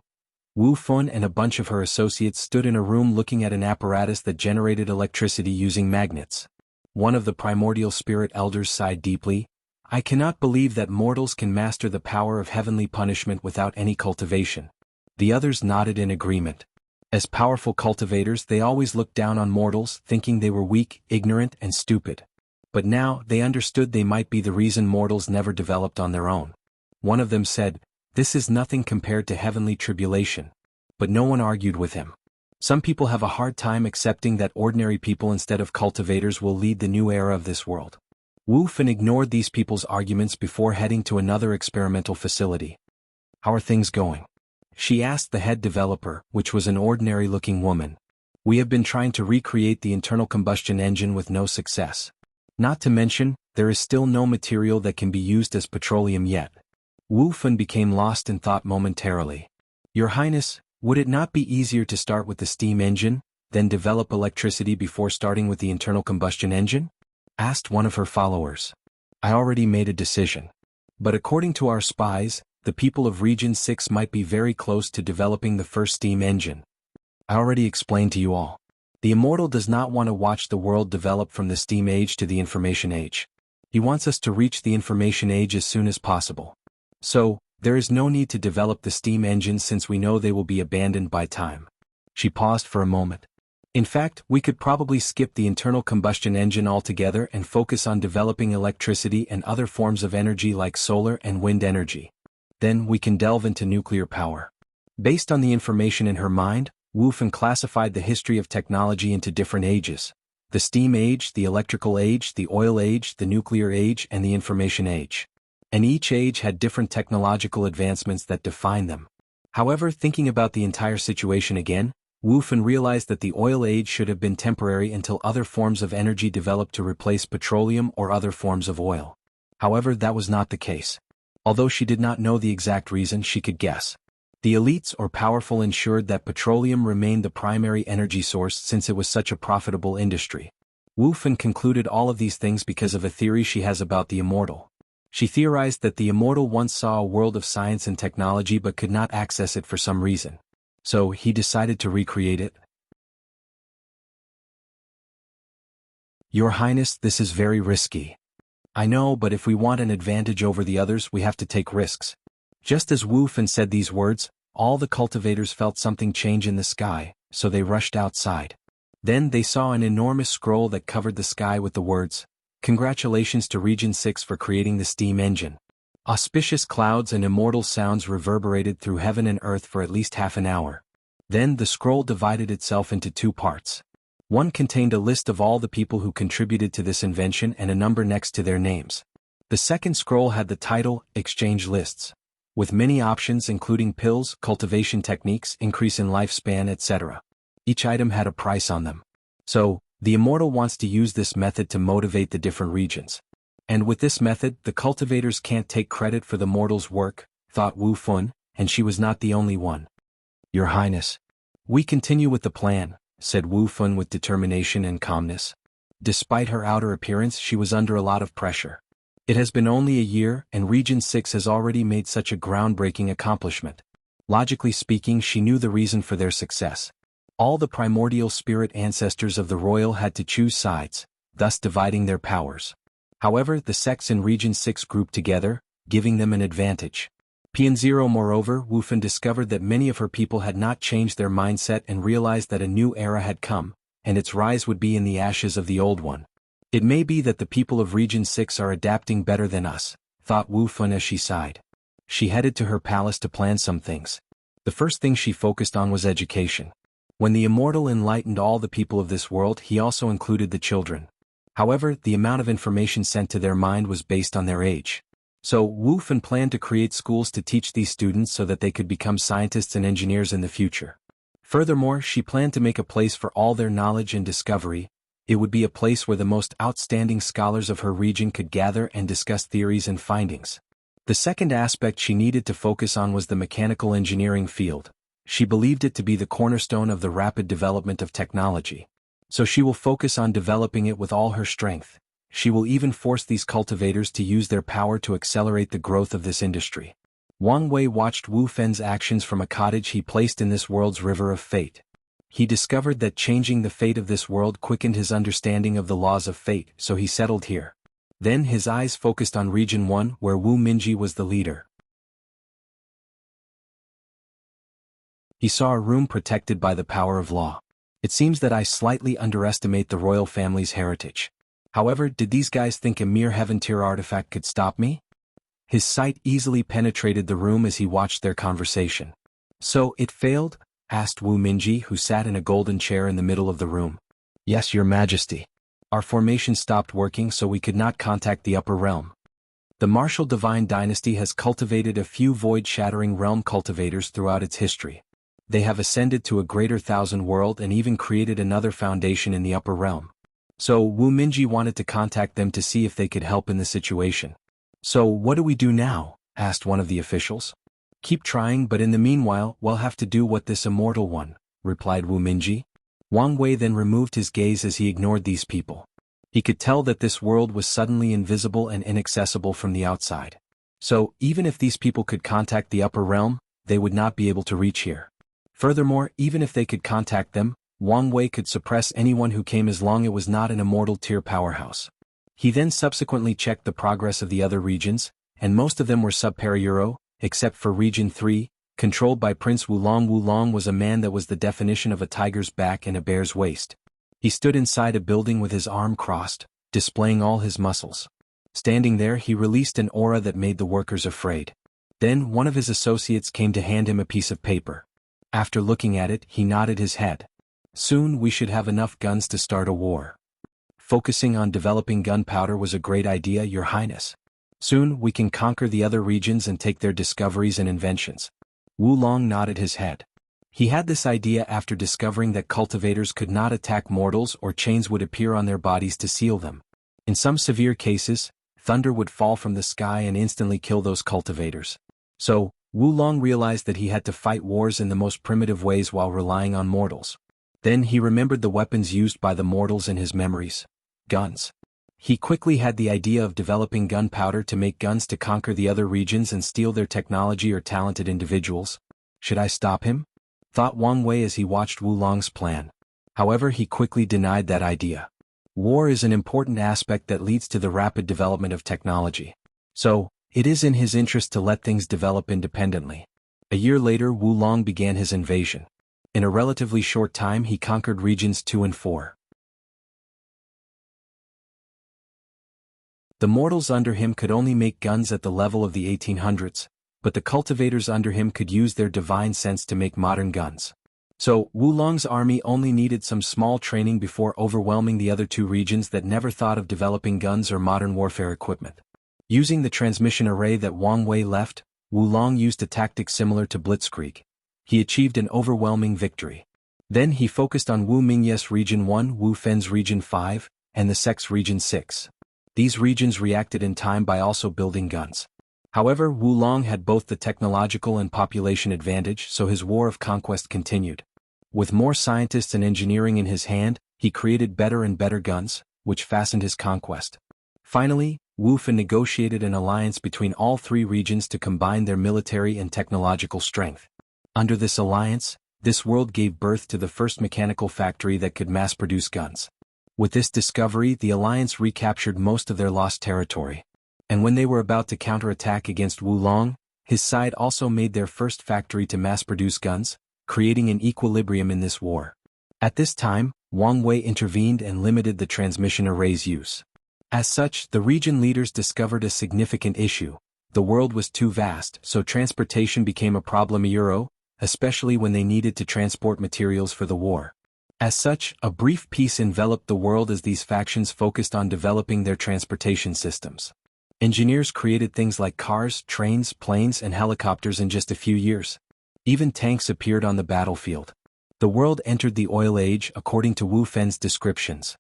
Wu Fen and a bunch of her associates stood in a room looking at an apparatus that generated electricity using magnets. One of the primordial spirit elders sighed deeply. I cannot believe that mortals can master the power of heavenly punishment without any cultivation. The others nodded in agreement. As powerful cultivators, they always looked down on mortals, thinking they were weak, ignorant, and stupid. But now, they understood they might be the reason mortals never developed on their own. One of them said, "This is nothing compared to heavenly tribulation." But no one argued with him. Some people have a hard time accepting that ordinary people instead of cultivators will lead the new era of this world. Wu Fen ignored these people's arguments before heading to another experimental facility. How are things going? She asked the head developer, which was an ordinary-looking woman. We have been trying to recreate the internal combustion engine with no success. Not to mention, there is still no material that can be used as petroleum yet. Wu Fen became lost in thought momentarily. Your Highness, would it not be easier to start with the steam engine, then develop electricity before starting with the internal combustion engine? Asked one of her followers. I already made a decision. But according to our spies, the people of Region 6 might be very close to developing the first steam engine. I already explained to you all. The Immortal does not want to watch the world develop from the steam age to the information age. He wants us to reach the information age as soon as possible. So, there is no need to develop the steam engines since we know they will be abandoned by time. She paused for a moment. In fact, we could probably skip the internal combustion engine altogether and focus on developing electricity and other forms of energy like solar and wind energy. Then we can delve into nuclear power. Based on the information in her mind, Wu Fen classified the history of technology into different ages: the steam age, the electrical age, the oil age, the nuclear age, and the information age. And each age had different technological advancements that define them. However, thinking about the entire situation again, Wu Fen realized that the oil age should have been temporary until other forms of energy developed to replace petroleum or other forms of oil. However, that was not the case. Although she did not know the exact reason, she could guess. The elites or powerful ensured that petroleum remained the primary energy source since it was such a profitable industry. Wu Fen concluded all of these things because of a theory she has about the Immortal. She theorized that the Immortal once saw a world of science and technology but could not access it for some reason. So, he decided to recreate it. Your Highness, this is very risky. I know, but if we want an advantage over the others, we have to take risks. Just as Wu Fen said these words, all the cultivators felt something change in the sky, so they rushed outside. Then they saw an enormous scroll that covered the sky with the words, "Congratulations to Region 6 for creating the steam engine." Auspicious clouds and immortal sounds reverberated through heaven and earth for at least half an hour. Then the scroll divided itself into two parts. One contained a list of all the people who contributed to this invention and a number next to their names. The second scroll had the title, Exchange Lists, with many options including pills, cultivation techniques, increase in lifespan, etc. Each item had a price on them. So, the Immortal wants to use this method to motivate the different regions. And with this method, the cultivators can't take credit for the mortal's work, thought Wu Fen, and she was not the only one. Your Highness. We continue with the plan, said Wu Fen with determination and calmness. Despite her outer appearance, she was under a lot of pressure. It has been only a year, and Region 6 has already made such a groundbreaking accomplishment. Logically speaking, she knew the reason for their success. All the primordial spirit ancestors of the royal had to choose sides, thus dividing their powers. However, the sects in Region 6 grouped together, giving them an advantage. P0 moreover, Wu Fen discovered that many of her people had not changed their mindset and realized that a new era had come, and its rise would be in the ashes of the old one. It may be that the people of Region 6 are adapting better than us, thought Wu Fen as she sighed. She headed to her palace to plan some things. The first thing she focused on was education. When the Immortal enlightened all the people of this world, he also included the children. However, the amount of information sent to their mind was based on their age. So, Wu Fen planned to create schools to teach these students so that they could become scientists and engineers in the future. Furthermore, she planned to make a place for all their knowledge and discovery, It would be a place where the most outstanding scholars of her region could gather and discuss theories and findings. The second aspect she needed to focus on was the mechanical engineering field. She believed it to be the cornerstone of the rapid development of technology. So she will focus on developing it with all her strength. She will even force these cultivators to use their power to accelerate the growth of this industry. Wang Wei watched Wu Fen's actions from a cottage he placed in this world's river of fate. He discovered that changing the fate of this world quickened his understanding of the laws of fate, so he settled here. Then his eyes focused on Region 1, where Wu Minji was the leader. He saw a room protected by the power of law. It seems that I slightly underestimate the royal family's heritage. However, did these guys think a mere heaven-tier artifact could stop me? His sight easily penetrated the room as he watched their conversation. So, it failed? Asked Wu Minji, who sat in a golden chair in the middle of the room. Yes, your majesty. Our formation stopped working, so we could not contact the upper realm. The martial divine dynasty has cultivated a few void-shattering realm cultivators throughout its history. They have ascended to a greater thousand world and even created another foundation in the upper realm. So Wu Minji wanted to contact them to see if they could help in the situation. So what do we do now? Asked one of the officials. Keep trying, but in the meanwhile, we'll have to do what this immortal one, replied Wu Minji. Wang Wei then removed his gaze as he ignored these people. He could tell that this world was suddenly invisible and inaccessible from the outside. So, even if these people could contact the upper realm, they would not be able to reach here. Furthermore, even if they could contact them, Wang Wei could suppress anyone who came as long as it was not an immortal tier powerhouse. He then subsequently checked the progress of the other regions, and most of them were sub-Euro, except for Region 3, controlled by Prince Wulong. Wulong was a man that was the definition of a tiger's back and a bear's waist. He stood inside a building with his arm crossed, displaying all his muscles. Standing there, he released an aura that made the workers afraid. Then one of his associates came to hand him a piece of paper. After looking at it, he nodded his head. Soon we should have enough guns to start a war. Focusing on developing gunpowder was a great idea, Your Highness. Soon we can conquer the other regions and take their discoveries and inventions. Wulong nodded his head. He had this idea after discovering that cultivators could not attack mortals or chains would appear on their bodies to seal them. In some severe cases, thunder would fall from the sky and instantly kill those cultivators. So, Wulong realized that he had to fight wars in the most primitive ways while relying on mortals. Then he remembered the weapons used by the mortals in his memories. Guns. He quickly had the idea of developing gunpowder to make guns to conquer the other regions and steal their technology or talented individuals. Should I stop him? Thought Wang Wei as he watched Wulong's plan. However, he quickly denied that idea. War is an important aspect that leads to the rapid development of technology. So, it is in his interest to let things develop independently. A year later, Wulong began his invasion. In a relatively short time, he conquered regions 2 and 4. The mortals under him could only make guns at the level of the 1800s, but the cultivators under him could use their divine sense to make modern guns. So, Wulong's army only needed some small training before overwhelming the other 2 regions that never thought of developing guns or modern warfare equipment. Using the transmission array that Wang Wei left, Wulong used a tactic similar to Blitzkrieg. He achieved an overwhelming victory. Then he focused on Wu Mingyes Region 1, Wu Fen's Region 5, and the Sec's Region 6. These regions reacted in time by also building guns. However, Wulong had both the technological and population advantage, so his war of conquest continued. With more scientists and engineering in his hand, he created better and better guns, which fastened his conquest. Finally, Wu Fen negotiated an alliance between all 3 regions to combine their military and technological strength. Under this alliance, this world gave birth to the first mechanical factory that could mass-produce guns. With this discovery, the alliance recaptured most of their lost territory. And when they were about to counterattack against Wulong, his side also made their first factory to mass-produce guns, creating an equilibrium in this war. At this time, Wang Wei intervened and limited the transmission array's use. As such, the region leaders discovered a significant issue. The world was too vast, so transportation became a problem, especially when they needed to transport materials for the war. As such, a brief peace enveloped the world as these factions focused on developing their transportation systems. Engineers created things like cars, trains, planes, and helicopters in just a few years. Even tanks appeared on the battlefield. The world entered the oil age according to Wu Fen's descriptions.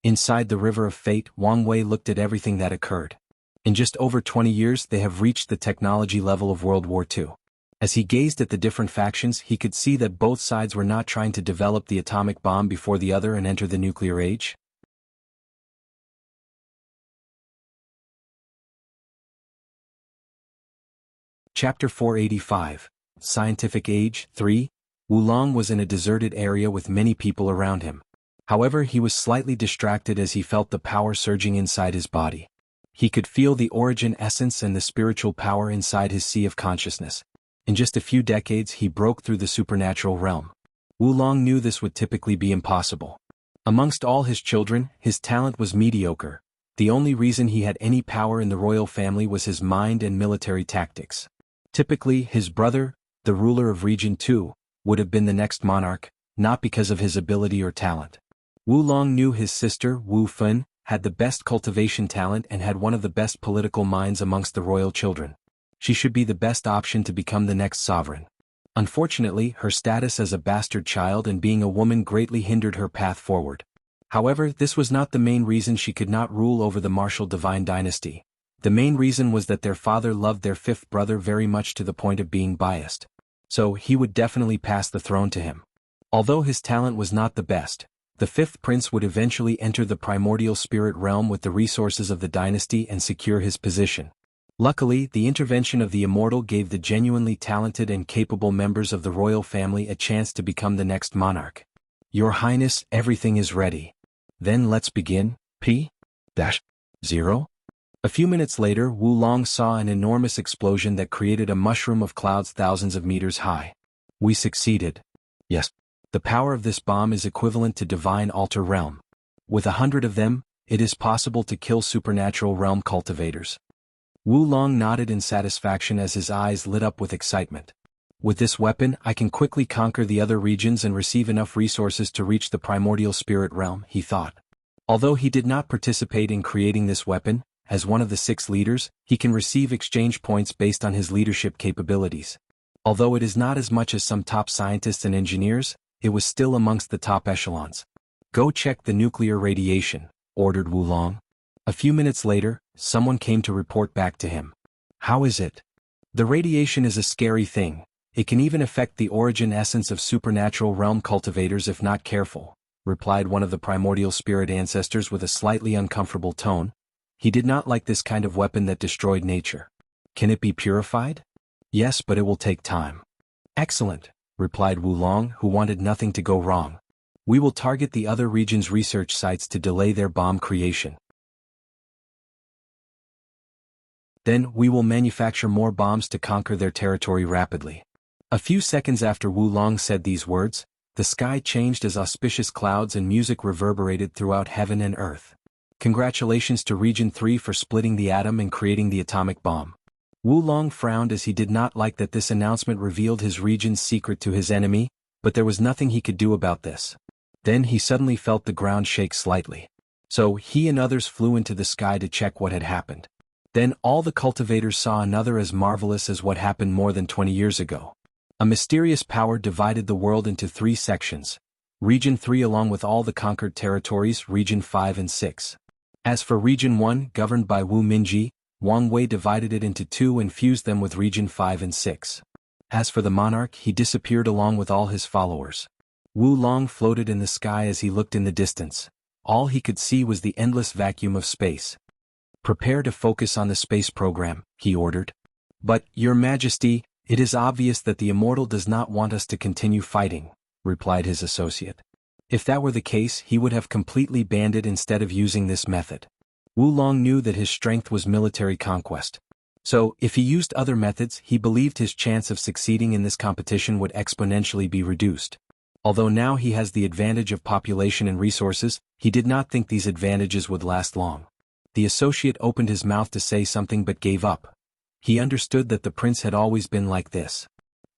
Inside the River of Fate, Wang Wei looked at everything that occurred. In just over 20 years they have reached the technology level of World War II. As he gazed at the different factions, he could see that both sides were not trying to develop the atomic bomb before the other and enter the nuclear age. Chapter 485, Scientific Age 3. Wulong was in a deserted area with many people around him. However, he was slightly distracted as he felt the power surging inside his body. He could feel the origin essence and the spiritual power inside his sea of consciousness. In just a few decades he broke through the supernatural realm. Wulong knew this would typically be impossible. Amongst all his children, his talent was mediocre. The only reason he had any power in the royal family was his mind and military tactics. Typically, his brother, the ruler of Region 2, would have been the next monarch, not because of his ability or talent. Wulong knew his sister, Wu Fun, had the best cultivation talent and had one of the best political minds amongst the royal children. She should be the best option to become the next sovereign. Unfortunately, her status as a bastard child and being a woman greatly hindered her path forward. However, this was not the main reason she could not rule over the martial divine dynasty. The main reason was that their father loved their fifth brother very much to the point of being biased. So he would definitely pass the throne to him. Although his talent was not the best, the fifth prince would eventually enter the primordial spirit realm with the resources of the dynasty and secure his position. Luckily, the intervention of the Immortal gave the genuinely talented and capable members of the royal family a chance to become the next monarch. Your Highness, everything is ready. Then let's begin. P-0. A few minutes later, Wulong saw an enormous explosion that created a mushroom of clouds thousands of meters high. We succeeded. Yes. The power of this bomb is equivalent to divine altar realm. With 100 of them, it is possible to kill supernatural realm cultivators. Wulong nodded in satisfaction as his eyes lit up with excitement. With this weapon, I can quickly conquer the other regions and receive enough resources to reach the primordial spirit realm, he thought. Although he did not participate in creating this weapon, as one of the 6 leaders, he can receive exchange points based on his leadership capabilities. Although it is not as much as some top scientists and engineers, it was still amongst the top echelons. Go check the nuclear radiation, ordered Wulong. A few minutes later, someone came to report back to him. How is it? The radiation is a scary thing. It can even affect the origin essence of supernatural realm cultivators if not careful, replied one of the primordial spirit ancestors with a slightly uncomfortable tone. He did not like this kind of weapon that destroyed nature. Can it be purified? Yes, but it will take time. Excellent, replied Wulong, who wanted nothing to go wrong. We will target the other region's research sites to delay their bomb creation. Then we will manufacture more bombs to conquer their territory rapidly. A few seconds after Wulong said these words, the sky changed as auspicious clouds and music reverberated throughout heaven and earth. Congratulations to Region 3 for splitting the atom and creating the atomic bomb. Wulong frowned as he did not like that this announcement revealed his region's secret to his enemy, but there was nothing he could do about this. Then he suddenly felt the ground shake slightly. So he and others flew into the sky to check what had happened. Then all the cultivators saw another as marvelous as what happened more than 20 years ago. A mysterious power divided the world into 3 sections. Region 3 along with all the conquered territories, Region 5 and 6. As for Region 1, governed by Wu Minji, Wang Wei divided it into 2 and fused them with Region 5 and 6. As for the monarch, he disappeared along with all his followers. Wulong floated in the sky as he looked in the distance. All he could see was the endless vacuum of space. Prepare to focus on the space program, he ordered. But, Your Majesty, it is obvious that the Immortal does not want us to continue fighting, replied his associate. If that were the case, he would have completely banned it instead of using this method. Wulong knew that his strength was military conquest. So, if he used other methods, he believed his chance of succeeding in this competition would exponentially be reduced. Although now he has the advantage of population and resources, he did not think these advantages would last long. The associate opened his mouth to say something but gave up. He understood that the prince had always been like this.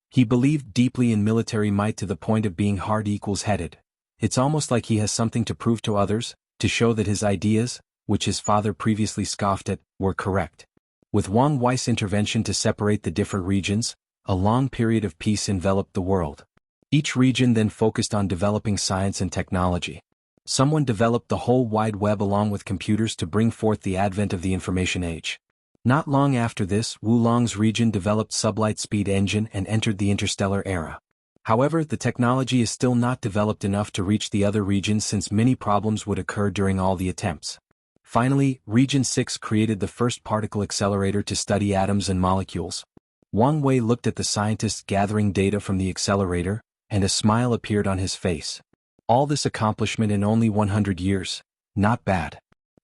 He believed deeply in military might to the point of being hard-headed. It's almost like he has something to prove to others, to show that his ideas, which his father previously scoffed at, were correct. With Wang Wei's intervention to separate the different regions, a long period of peace enveloped the world. Each region then focused on developing science and technology. Someone developed the whole wide web along with computers to bring forth the advent of the information age. Not long after this, Wulong's region developed sublight speed engine and entered the interstellar era. However, the technology is still not developed enough to reach the other regions since many problems would occur during all the attempts. Finally, Region 6 created the first particle accelerator to study atoms and molecules. Wang Wei looked at the scientists gathering data from the accelerator, and a smile appeared on his face. All this accomplishment in only 100 years, not bad.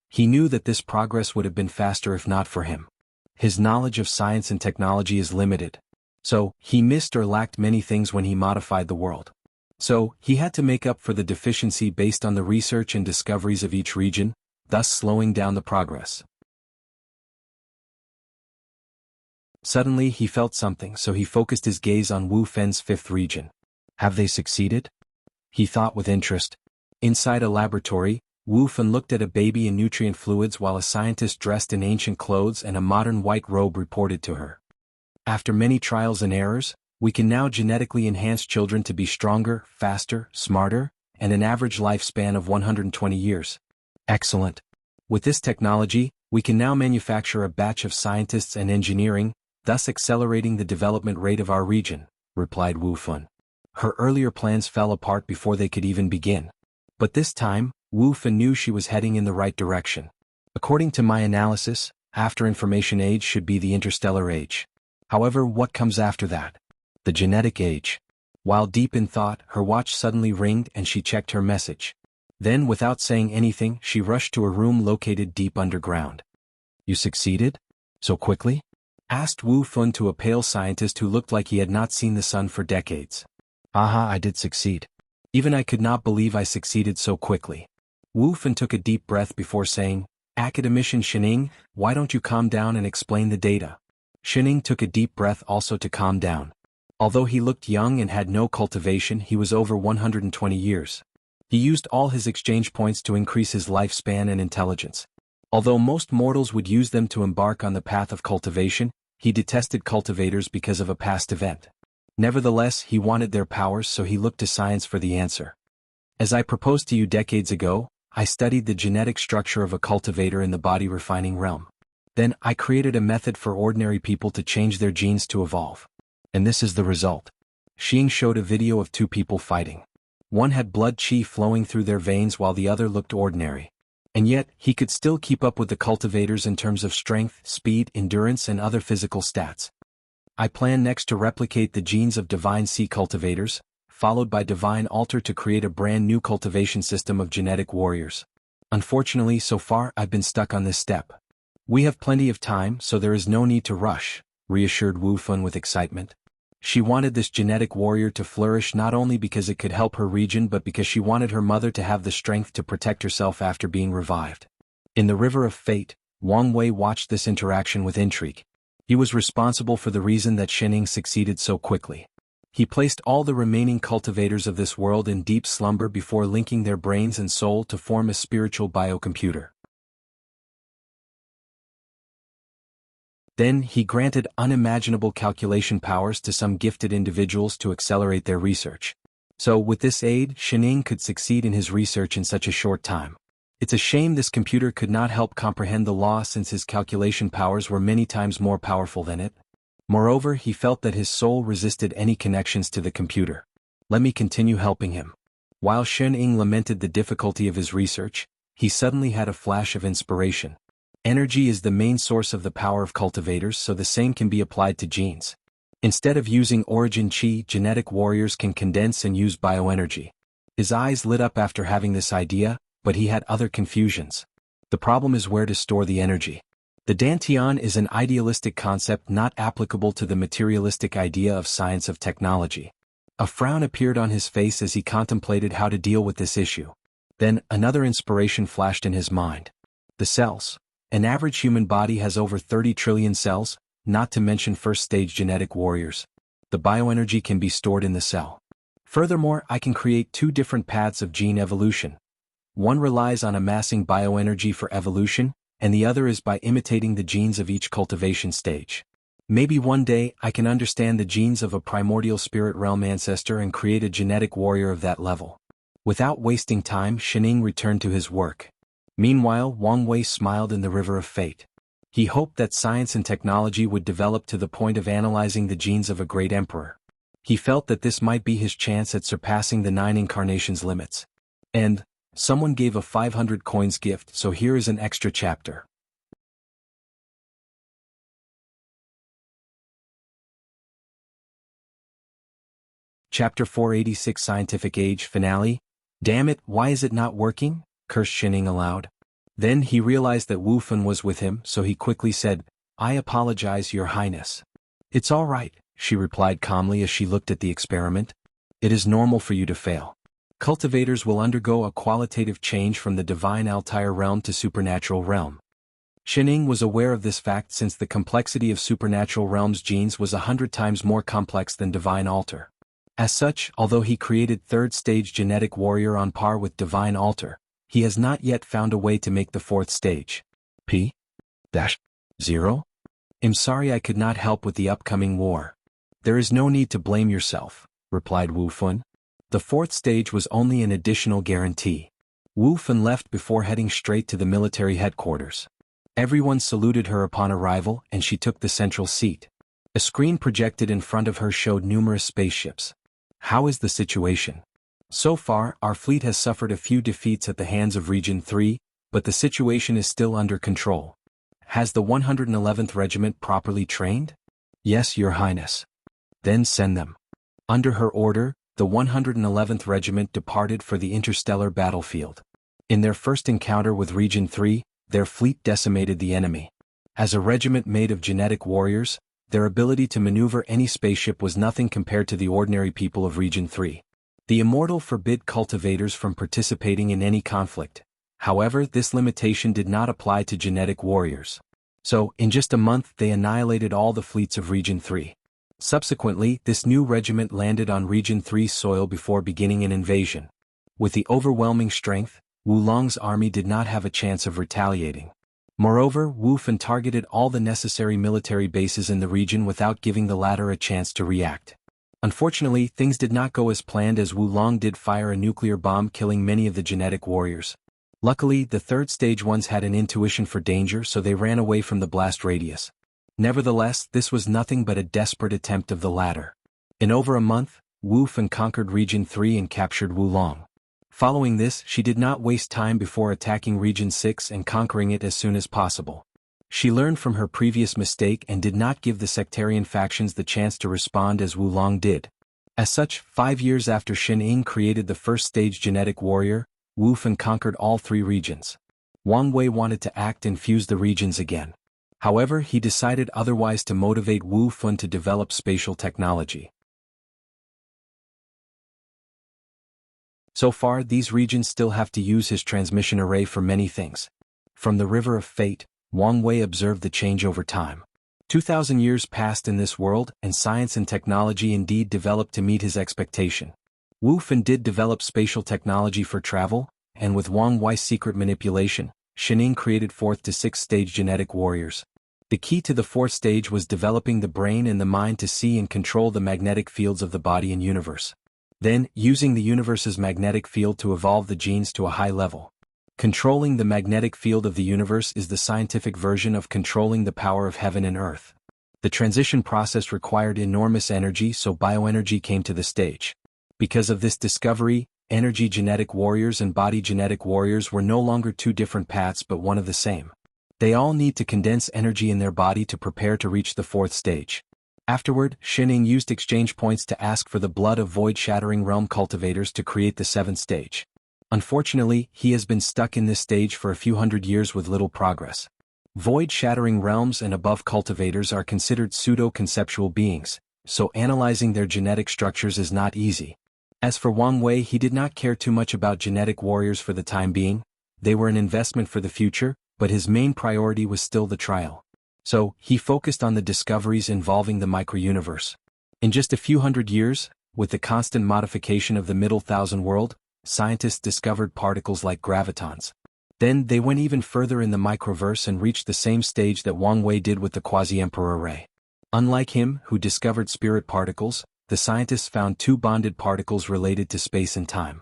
He knew that this progress would have been faster if not for him. His knowledge of science and technology is limited. So, he missed or lacked many things when he modified the world. So, he had to make up for the deficiency based on the research and discoveries of each region, thus slowing down the progress. Suddenly he felt something, so he focused his gaze on Wu Fen's fifth region. Have they succeeded? He thought with interest. Inside a laboratory, Wu Fen looked at a baby in nutrient fluids while a scientist dressed in ancient clothes and a modern white robe reported to her. After many trials and errors, we can now genetically enhance children to be stronger, faster, smarter, and an average lifespan of 120 years. Excellent. With this technology, we can now manufacture a batch of scientists and engineering, thus accelerating the development rate of our region, replied Wu Fen. Her earlier plans fell apart before they could even begin. But this time, Wu Fen knew she was heading in the right direction. According to my analysis, after information age should be the interstellar age. However, what comes after that? The genetic age. While deep in thought, her watch suddenly ringed and she checked her message. Then, without saying anything, she rushed to a room located deep underground. You succeeded? So quickly? Asked Wu Fen to a pale scientist who looked like he had not seen the sun for decades. Aha, I did succeed. Even I could not believe I succeeded so quickly. Wu Fen took a deep breath before saying, Academician Xining, why don't you calm down and explain the data? Xining took a deep breath also to calm down. Although he looked young and had no cultivation, he was over 120 years. He used all his exchange points to increase his lifespan and intelligence. Although most mortals would use them to embark on the path of cultivation, he detested cultivators because of a past event. Nevertheless, he wanted their powers, so he looked to science for the answer. As I proposed to you decades ago, I studied the genetic structure of a cultivator in the body refining realm. Then, I created a method for ordinary people to change their genes to evolve. And this is the result. Xing showed a video of two people fighting. One had blood qi flowing through their veins while the other looked ordinary. And yet, he could still keep up with the cultivators in terms of strength, speed, endurance and other physical stats. I plan next to replicate the genes of Divine Sea cultivators, followed by Divine Altar to create a brand new cultivation system of genetic warriors. Unfortunately, so far I've been stuck on this step. We have plenty of time, so there is no need to rush, reassured Wu Fen with excitement. She wanted this genetic warrior to flourish not only because it could help her region but because she wanted her mother to have the strength to protect herself after being revived. In the River of Fate, Wang Wei watched this interaction with intrigue. He was responsible for the reason that Xining succeeded so quickly. He placed all the remaining cultivators of this world in deep slumber before linking their brains and soul to form a spiritual biocomputer. Then, he granted unimaginable calculation powers to some gifted individuals to accelerate their research. So, with this aid, Xining could succeed in his research in such a short time. It's a shame this computer could not help comprehend the law since his calculation powers were many times more powerful than it. Moreover, he felt that his soul resisted any connections to the computer. Let me continue helping him. While Xining lamented the difficulty of his research, he suddenly had a flash of inspiration. Energy is the main source of the power of cultivators, so the same can be applied to genes. Instead of using origin qi, genetic warriors can condense and use bioenergy. His eyes lit up after having this idea, but he had other confusions. The problem is where to store the energy. The Dantian is an idealistic concept not applicable to the materialistic idea of science of technology. A frown appeared on his face as he contemplated how to deal with this issue. Then, another inspiration flashed in his mind. The cells. An average human body has over 30 trillion cells, not to mention first-stage genetic warriors. The bioenergy can be stored in the cell. Furthermore, I can create two different paths of gene evolution. One relies on amassing bioenergy for evolution, and the other is by imitating the genes of each cultivation stage. Maybe one day I can understand the genes of a primordial spirit realm ancestor and create a genetic warrior of that level. Without wasting time, Xianxia returned to his work. Meanwhile, Wang Wei smiled in the river of fate. He hoped that science and technology would develop to the point of analyzing the genes of a great emperor. He felt that this might be his chance at surpassing the 9 incarnations limits. And someone gave a 500 coins gift, so here is an extra chapter. Chapter 486 Scientific Age Finale. Damn it, why is it not working? Cursed Xianxia aloud. Then he realized that Wu Fan was with him, so he quickly said, I apologize, Your Highness. It's all right, she replied calmly as she looked at the experiment. It is normal for you to fail. Cultivators will undergo a qualitative change from the divine Altair realm to supernatural realm. Xianxia was aware of this fact since the complexity of supernatural realm's genes was 100 times more complex than divine altar. As such, although he created third-stage genetic warrior on par with divine altar, he has not yet found a way to make the fourth stage. P-0? I'm sorry I could not help with the upcoming war. There is no need to blame yourself, replied Wu Fan. The fourth stage was only an additional guarantee. Wu Fan left before heading straight to the military headquarters. Everyone saluted her upon arrival and she took the central seat. A screen projected in front of her showed numerous spaceships. How is the situation? So far, our fleet has suffered a few defeats at the hands of Region 3, but the situation is still under control. Has the 111th Regiment properly trained? Yes, Your Highness. Then send them. Under her order, the 111th Regiment departed for the interstellar battlefield. In their first encounter with Region 3, their fleet decimated the enemy. As a regiment made of genetic warriors, their ability to maneuver any spaceship was nothing compared to the ordinary people of Region 3. The Immortal forbid cultivators from participating in any conflict. However, this limitation did not apply to genetic warriors. So, in just a month they annihilated all the fleets of Region 3. Subsequently, this new regiment landed on Region 3's soil before beginning an invasion. With the overwhelming strength, Wulong's army did not have a chance of retaliating. Moreover, Wu Fan targeted all the necessary military bases in the region without giving the latter a chance to react. Unfortunately, things did not go as planned as Wulong did fire a nuclear bomb killing many of the genetic warriors. Luckily, the third stage ones had an intuition for danger so they ran away from the blast radius. Nevertheless, this was nothing but a desperate attempt of the latter. In over a month, Wu Fan conquered Region 3 and captured Wulong. Following this, she did not waste time before attacking Region 6 and conquering it as soon as possible. She learned from her previous mistake and did not give the sectarian factions the chance to respond as Wulong did. As such, 5 years after Xianxia created the first stage genetic warrior, Wu Fan conquered all 3 regions. Wang Wei wanted to act and fuse the regions again. However, he decided otherwise to motivate Wu Fan to develop spatial technology. So far, these regions still have to use his transmission array for many things. From the River of Fate, Wang Wei observed the change over time. 2,000 years passed in this world, and science and technology indeed developed to meet his expectation. Wu Fan did develop spatial technology for travel, and with Wang Wei's secret manipulation, Xianxia created 4th to 6th stage genetic warriors. The key to the 4th stage was developing the brain and the mind to see and control the magnetic fields of the body and universe. Then, using the universe's magnetic field to evolve the genes to a high level. Controlling the magnetic field of the universe is the scientific version of controlling the power of heaven and earth. The transition process required enormous energy, so bioenergy came to the stage. Because of this discovery, energy genetic warriors and body genetic warriors were no longer 2 different paths but one of the same. They all need to condense energy in their body to prepare to reach the 4th stage. Afterward, Xianxia used exchange points to ask for the blood of void-shattering realm cultivators to create the 7th stage. Unfortunately, he has been stuck in this stage for a few hundred years with little progress. Void-shattering realms and above cultivators are considered pseudo-conceptual beings, so analyzing their genetic structures is not easy. As for Wang Wei, he did not care too much about genetic warriors for the time being. They were an investment for the future, but his main priority was still the trial. So, he focused on the discoveries involving the micro-universe. In just a few hundred years, with the constant modification of the Middle Thousand World, scientists discovered particles like gravitons. Then they went even further in the microverse and reached the same stage that Wang Wei did with the quasi-emperor array. Unlike him, who discovered spirit particles, the scientists found 2 bonded particles related to space and time.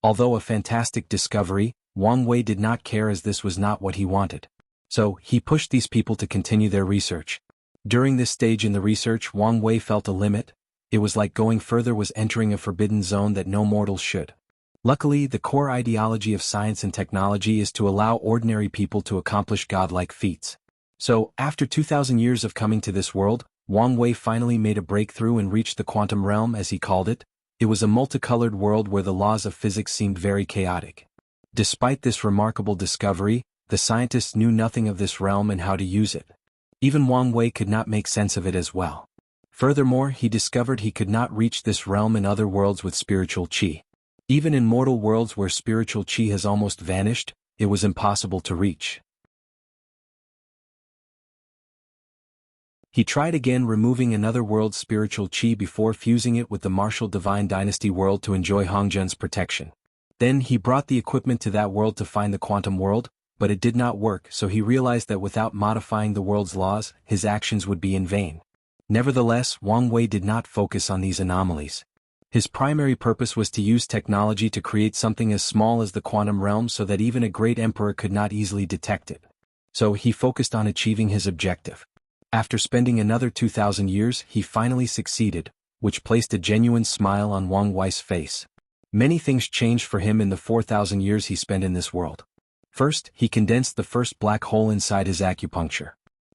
Although a fantastic discovery, Wang Wei did not care as this was not what he wanted. So, he pushed these people to continue their research. During this stage in the research, Wang Wei felt a limit. It was like going further was entering a forbidden zone that no mortal should. Luckily, the core ideology of science and technology is to allow ordinary people to accomplish godlike feats. So, after 2,000 years of coming to this world, Wang Wei finally made a breakthrough and reached the quantum realm as he called it. It was a multicolored world where the laws of physics seemed very chaotic. Despite this remarkable discovery, the scientists knew nothing of this realm and how to use it. Even Wang Wei could not make sense of it as well. Furthermore, he discovered he could not reach this realm in other worlds with spiritual qi. Even in mortal worlds where spiritual qi has almost vanished, it was impossible to reach. He tried again removing another world's spiritual qi before fusing it with the martial divine dynasty world to enjoy Hongzhen's protection. Then he brought the equipment to that world to find the quantum world, but it did not work, so he realized that without modifying the world's laws, his actions would be in vain. Nevertheless, Wang Wei did not focus on these anomalies. His primary purpose was to use technology to create something as small as the quantum realm so that even a great emperor could not easily detect it. So he focused on achieving his objective. After spending another 2,000 years, he finally succeeded, which placed a genuine smile on Wang Wei's face. Many things changed for him in the 4,000 years he spent in this world. First, he condensed the first black hole inside his acupuncture.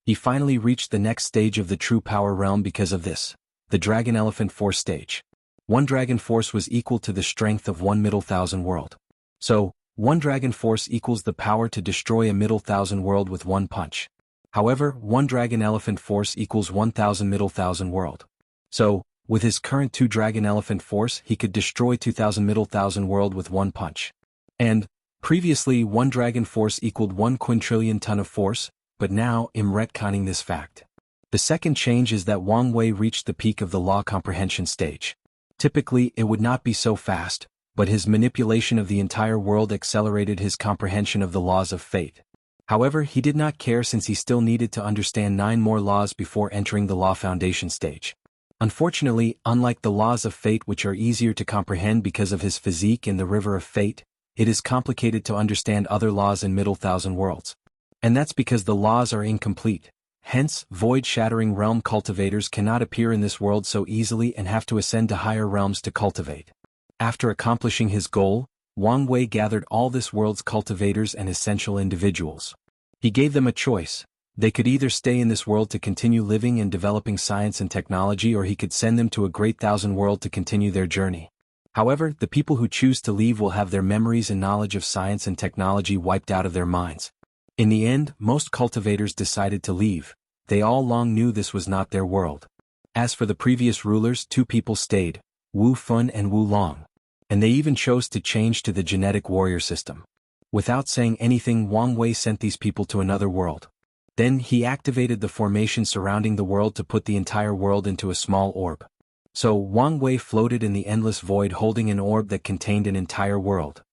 He finally reached the next stage of the true power realm because of this, the Dragon Elephant Force stage. One Dragon Force was equal to the strength of one Middle Thousand World. So, one Dragon Force equals the power to destroy a Middle Thousand World with one punch. However, one Dragon Elephant Force equals 1,000 Middle Thousand World. So, with his current 2 Dragon Elephant Force, he could destroy 2,000 Middle Thousand World with one punch. And, previously 1 Dragon Force equaled 1 quintillion ton of force, but now I'm retconning this fact. The second change is that Wang Wei reached the peak of the law comprehension stage. Typically, it would not be so fast, but his manipulation of the entire world accelerated his comprehension of the laws of fate. However, he did not care since he still needed to understand 9 more laws before entering the law foundation stage. Unfortunately, unlike the laws of fate which are easier to comprehend because of his physique in the river of fate, it is complicated to understand other laws in Middle Thousand Worlds. And that's because the laws are incomplete. Hence, void-shattering realm cultivators cannot appear in this world so easily and have to ascend to higher realms to cultivate. After accomplishing his goal, Wang Wei gathered all this world's cultivators and essential individuals. He gave them a choice. They could either stay in this world to continue living and developing science and technology, or he could send them to a great thousand world to continue their journey. However, the people who choose to leave will have their memories and knowledge of science and technology wiped out of their minds. In the end, most cultivators decided to leave. They all long knew this was not their world. As for the previous rulers, 2 people stayed, Wu Fun and Wu Long. And they even chose to change to the genetic warrior system. Without saying anything, Wang Wei sent these people to another world. Then he activated the formation surrounding the world to put the entire world into a small orb. So Wang Wei floated in the endless void holding an orb that contained an entire world.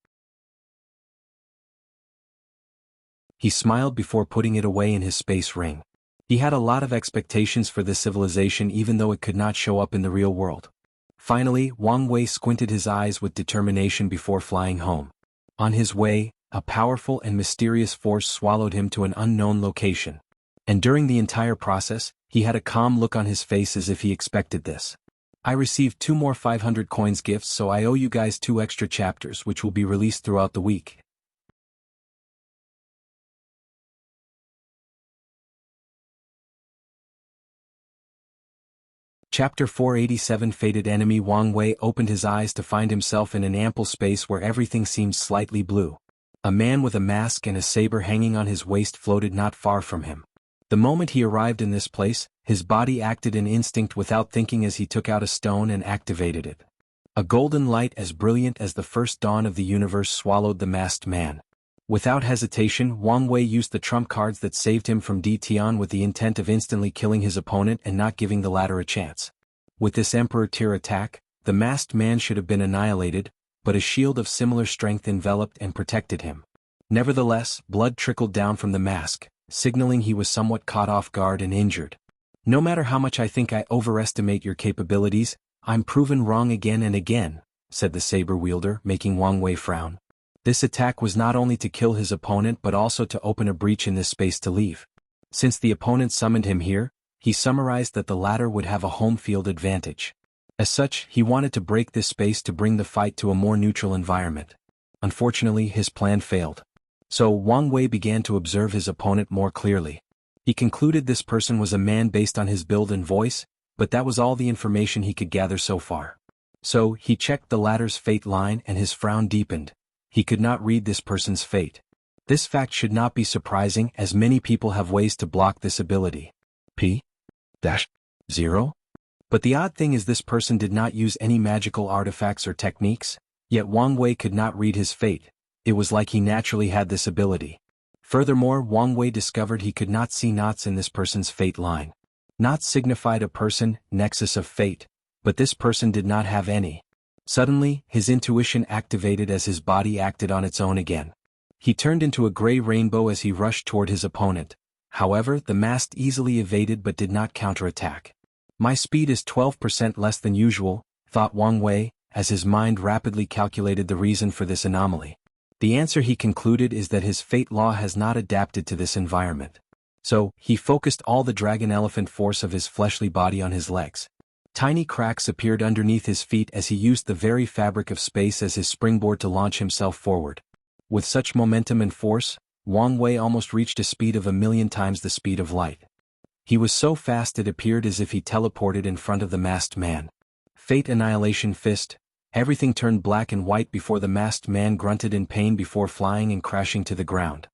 He smiled before putting it away in his space ring. He had a lot of expectations for this civilization even though it could not show up in the real world. Finally, Wang Wei squinted his eyes with determination before flying home. On his way, a powerful and mysterious force swallowed him to an unknown location. And during the entire process, he had a calm look on his face as if he expected this. I received 2 more 500 coins gifts, so I owe you guys 2 extra chapters which will be released throughout the week. Chapter 487 Fated Enemy. Wang Wei opened his eyes to find himself in an ample space where everything seemed slightly blue. A man with a mask and a saber hanging on his waist floated not far from him. The moment he arrived in this place, his body acted in instinct without thinking as he took out a stone and activated it. A golden light as brilliant as the first dawn of the universe swallowed the masked man. Without hesitation, Wang Wei used the trump cards that saved him from Di Tian with the intent of instantly killing his opponent and not giving the latter a chance. With this Emperor Tier attack, the masked man should have been annihilated, but a shield of similar strength enveloped and protected him. Nevertheless, blood trickled down from the mask, signaling he was somewhat caught off guard and injured. No matter how much I think I overestimate your capabilities, I'm proven wrong again and again, said the saber wielder, making Wang Wei frown. This attack was not only to kill his opponent but also to open a breach in this space to leave. Since the opponent summoned him here, he summarized that the latter would have a home field advantage. As such, he wanted to break this space to bring the fight to a more neutral environment. Unfortunately, his plan failed. So Wang Wei began to observe his opponent more clearly. He concluded this person was a man based on his build and voice, but that was all the information he could gather so far. So he checked the latter's fate line and his frown deepened. He could not read this person's fate. This fact should not be surprising as many people have ways to block this ability. P-0? But the odd thing is this person did not use any magical artifacts or techniques, yet Wang Wei could not read his fate. It was like he naturally had this ability. Furthermore, Wang Wei discovered he could not see knots in this person's fate line. Knots signified a person, nexus of fate, but this person did not have any. Suddenly, his intuition activated as his body acted on its own again. He turned into a gray rainbow as he rushed toward his opponent. However, the mask easily evaded but did not counterattack. My speed is 12% less than usual, thought Wang Wei, as his mind rapidly calculated the reason for this anomaly. The answer he concluded is that his fate law has not adapted to this environment. So, he focused all the dragon elephant force of his fleshly body on his legs. Tiny cracks appeared underneath his feet as he used the very fabric of space as his springboard to launch himself forward. With such momentum and force, Wang Wei almost reached a speed of 1,000,000 times the speed of light. He was so fast it appeared as if he teleported in front of the masked man. Fate Annihilation Fist. Everything turned black and white before the masked man grunted in pain before flying and crashing to the ground.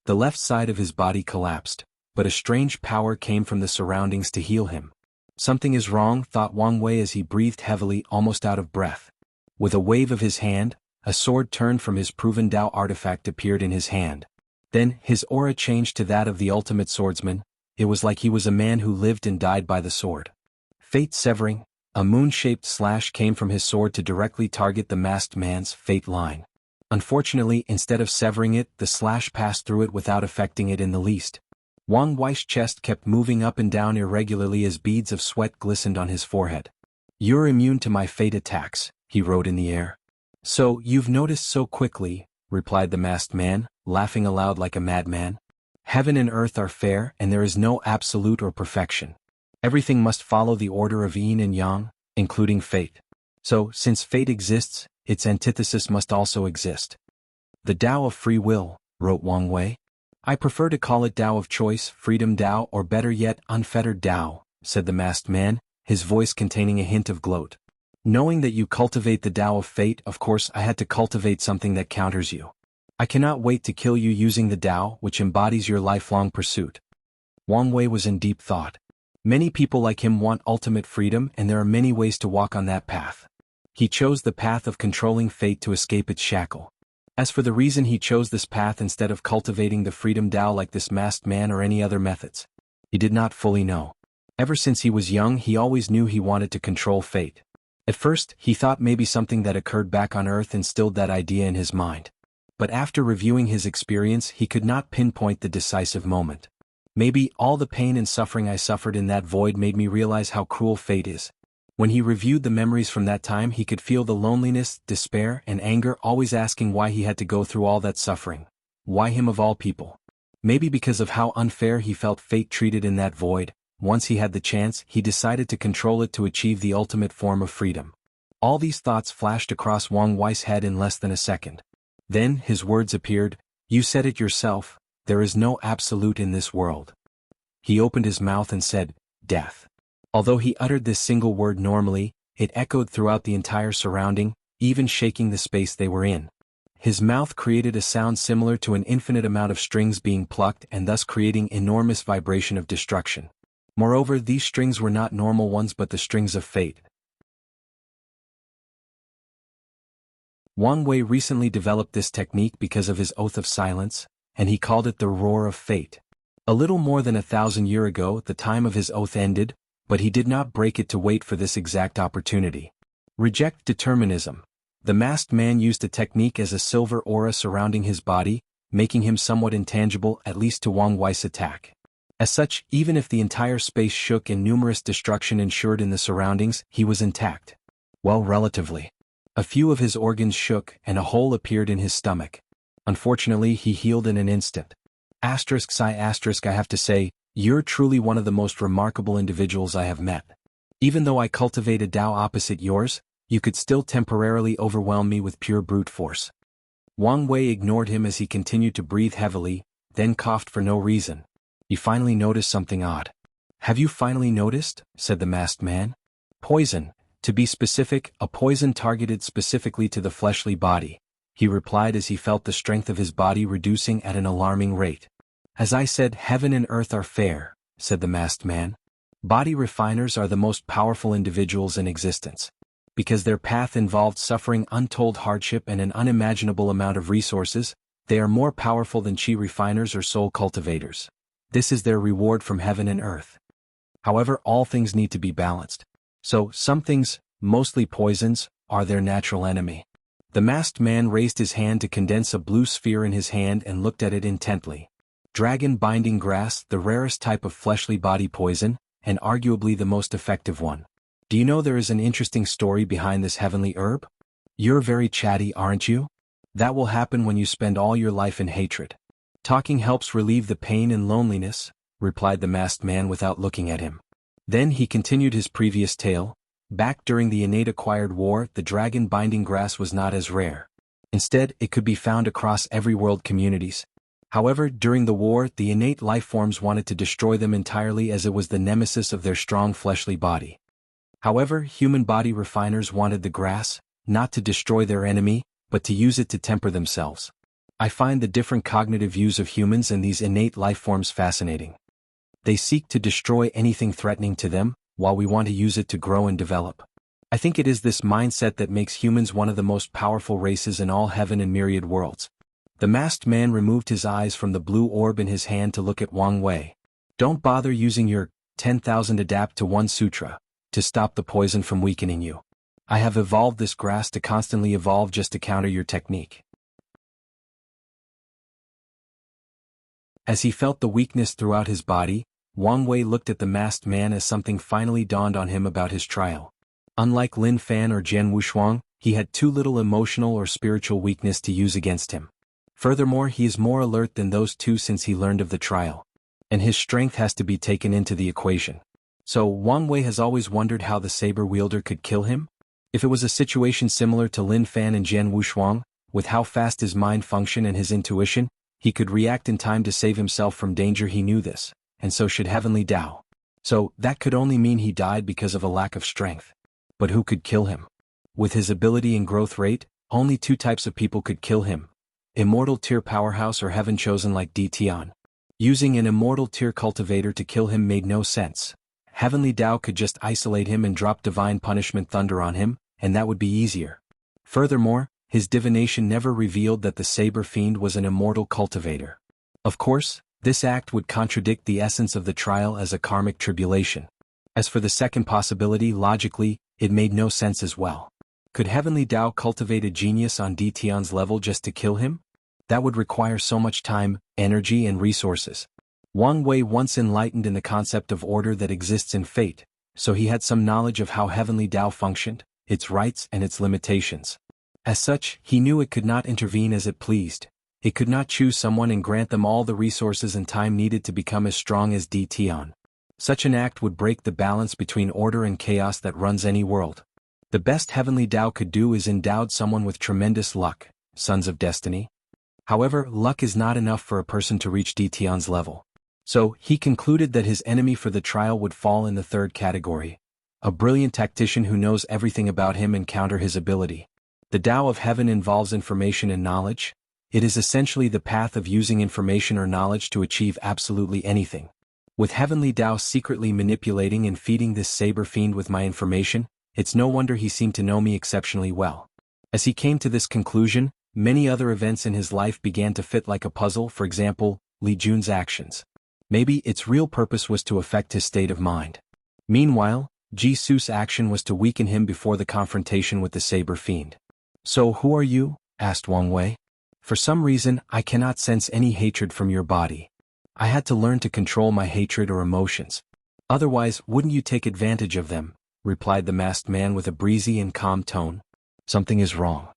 The left side of his body collapsed, but a strange power came from the surroundings to heal him. Something is wrong, thought Wang Wei as he breathed heavily, almost out of breath. With a wave of his hand, a sword turned from his proven Dao artifact appeared in his hand. Then, his aura changed to that of the ultimate swordsman. It was like he was a man who lived and died by the sword. Fate severing, a moon-shaped slash came from his sword to directly target the masked man's fate line. Unfortunately, instead of severing it, the slash passed through it without affecting it in the least. Wang Wei's chest kept moving up and down irregularly as beads of sweat glistened on his forehead. "You're immune to my fate attacks," he wrote in the air. "So, you've noticed so quickly," replied the masked man, laughing aloud like a madman. "Heaven and earth are fair and there is no absolute or perfection. Everything must follow the order of yin and yang, including fate. So, since fate exists, its antithesis must also exist. The Tao of free will," wrote Wang Wei. "I prefer to call it Tao of choice, freedom Tao, or better yet, unfettered Tao," said the masked man, his voice containing a hint of gloat. "Knowing that you cultivate the Tao of fate, of course I had to cultivate something that counters you. I cannot wait to kill you using the Tao which embodies your lifelong pursuit." Wang Wei was in deep thought. Many people like him want ultimate freedom and there are many ways to walk on that path. He chose the path of controlling fate to escape its shackle. As for the reason he chose this path instead of cultivating the freedom Tao like this masked man or any other methods, he did not fully know. Ever since he was young he always knew he wanted to control fate. At first, he thought maybe something that occurred back on Earth instilled that idea in his mind. But after reviewing his experience he could not pinpoint the decisive moment. Maybe all the pain and suffering I suffered in that void made me realize how cruel fate is. When he reviewed the memories from that time he could feel the loneliness, despair, and anger, always asking why he had to go through all that suffering. Why him of all people? Maybe because of how unfair he felt fate treated in that void. Once he had the chance, he decided to control it to achieve the ultimate form of freedom. All these thoughts flashed across Wang Wei's head in less than a second. Then his words appeared, "You said it yourself, there is no absolute in this world." He opened his mouth and said, "Death." Although he uttered this single word normally, it echoed throughout the entire surrounding, even shaking the space they were in. His mouth created a sound similar to an infinite amount of strings being plucked and thus creating enormous vibration of destruction. Moreover, these strings were not normal ones but the strings of fate. Wang Wei recently developed this technique because of his oath of silence, and he called it the roar of fate. A little more than 1,000 years ago the time of his oath ended, but he did not break it to wait for this exact opportunity. Reject determinism. The masked man used a technique as a silver aura surrounding his body, making him somewhat intangible at least to Wang Wei's attack. As such, even if the entire space shook and numerous destruction ensured in the surroundings, he was intact. Well, relatively. A few of his organs shook and a hole appeared in his stomach. Unfortunately, he healed in an instant. Psi I have to say, you're truly one of the most remarkable individuals I have met. Even though I cultivate a Tao opposite yours, you could still temporarily overwhelm me with pure brute force. Wang Wei ignored him as he continued to breathe heavily, then coughed for no reason. He finally noticed something odd. Have you finally noticed? Said the masked man. Poison. To be specific, a poison targeted specifically to the fleshly body, he replied as he felt the strength of his body reducing at an alarming rate. As I said, heaven and earth are fair, said the masked man. Body refiners are the most powerful individuals in existence. Because their path involved suffering untold hardship and an unimaginable amount of resources, they are more powerful than chi refiners or soul cultivators. This is their reward from heaven and earth. However, all things need to be balanced. So, some things, mostly poisons, are their natural enemy. The masked man raised his hand to condense a blue sphere in his hand and looked at it intently. Dragon binding grass, the rarest type of fleshly body poison, and arguably the most effective one. Do you know there is an interesting story behind this heavenly herb? You're very chatty, aren't you? That will happen when you spend all your life in hatred. Talking helps relieve the pain and loneliness, replied the masked man without looking at him. Then he continued his previous tale. Back during the innate acquired war, the dragon binding grass was not as rare. Instead, it could be found across every world communities. However, during the war, the innate life forms wanted to destroy them entirely as it was the nemesis of their strong fleshly body. However, human body refiners wanted the grass, not to destroy their enemy, but to use it to temper themselves. I find the different cognitive views of humans and these innate life forms fascinating. They seek to destroy anything threatening to them, while we want to use it to grow and develop. I think it is this mindset that makes humans one of the most powerful races in all heaven and myriad worlds. The masked man removed his eyes from the blue orb in his hand to look at Wang Wei. Don't bother using your 10,000 adapt to one sutra to stop the poison from weakening you. I have evolved this grass to constantly evolve just to counter your technique. As he felt the weakness throughout his body, Wang Wei looked at the masked man as something finally dawned on him about his trial. Unlike Lin Fan or Jian Wushuang, he had too little emotional or spiritual weakness to use against him. Furthermore, he is more alert than those two since he learned of the trial. And his strength has to be taken into the equation. So Wang Wei has always wondered how the saber wielder could kill him? If it was a situation similar to Lin Fan and Jian Wushuang, with how fast his mind functioned and his intuition, he could react in time to save himself from danger. He knew this, and so should Heavenly Tao. So, that could only mean he died because of a lack of strength. But who could kill him? With his ability and growth rate, only two types of people could kill him. Immortal tier powerhouse or heaven chosen like Di Tian. Using an immortal tier cultivator to kill him made no sense. Heavenly Tao could just isolate him and drop divine punishment thunder on him, and that would be easier. Furthermore, his divination never revealed that the saber fiend was an immortal cultivator. Of course, this act would contradict the essence of the trial as a karmic tribulation. As for the second possibility, logically, it made no sense as well. Could Heavenly Tao cultivate a genius on Di Tian's level just to kill him? That would require so much time, energy and resources. Wang Wei once enlightened in the concept of order that exists in fate, so he had some knowledge of how Heavenly Tao functioned, its rights and its limitations. As such, he knew it could not intervene as it pleased. It could not choose someone and grant them all the resources and time needed to become as strong as Di Tian. Such an act would break the balance between order and chaos that runs any world. The best Heavenly Tao could do is endowed someone with tremendous luck, sons of destiny. However, luck is not enough for a person to reach Di Tian's level. So, he concluded that his enemy for the trial would fall in the third category. A brilliant tactician who knows everything about him and counter his ability. The Tao of Heaven involves information and knowledge. It is essentially the path of using information or knowledge to achieve absolutely anything. With Heavenly Tao secretly manipulating and feeding this saber fiend with my information, it's no wonder he seemed to know me exceptionally well. As he came to this conclusion, many other events in his life began to fit like a puzzle. For example, Li Jun's actions. Maybe its real purpose was to affect his state of mind. Meanwhile, Jisu's action was to weaken him before the confrontation with the saber fiend. So who are you? Asked Wang Wei. For some reason, I cannot sense any hatred from your body. I had to learn to control my hatred or emotions. Otherwise, wouldn't you take advantage of them? Replied the masked man with a breezy and calm tone. Something is wrong.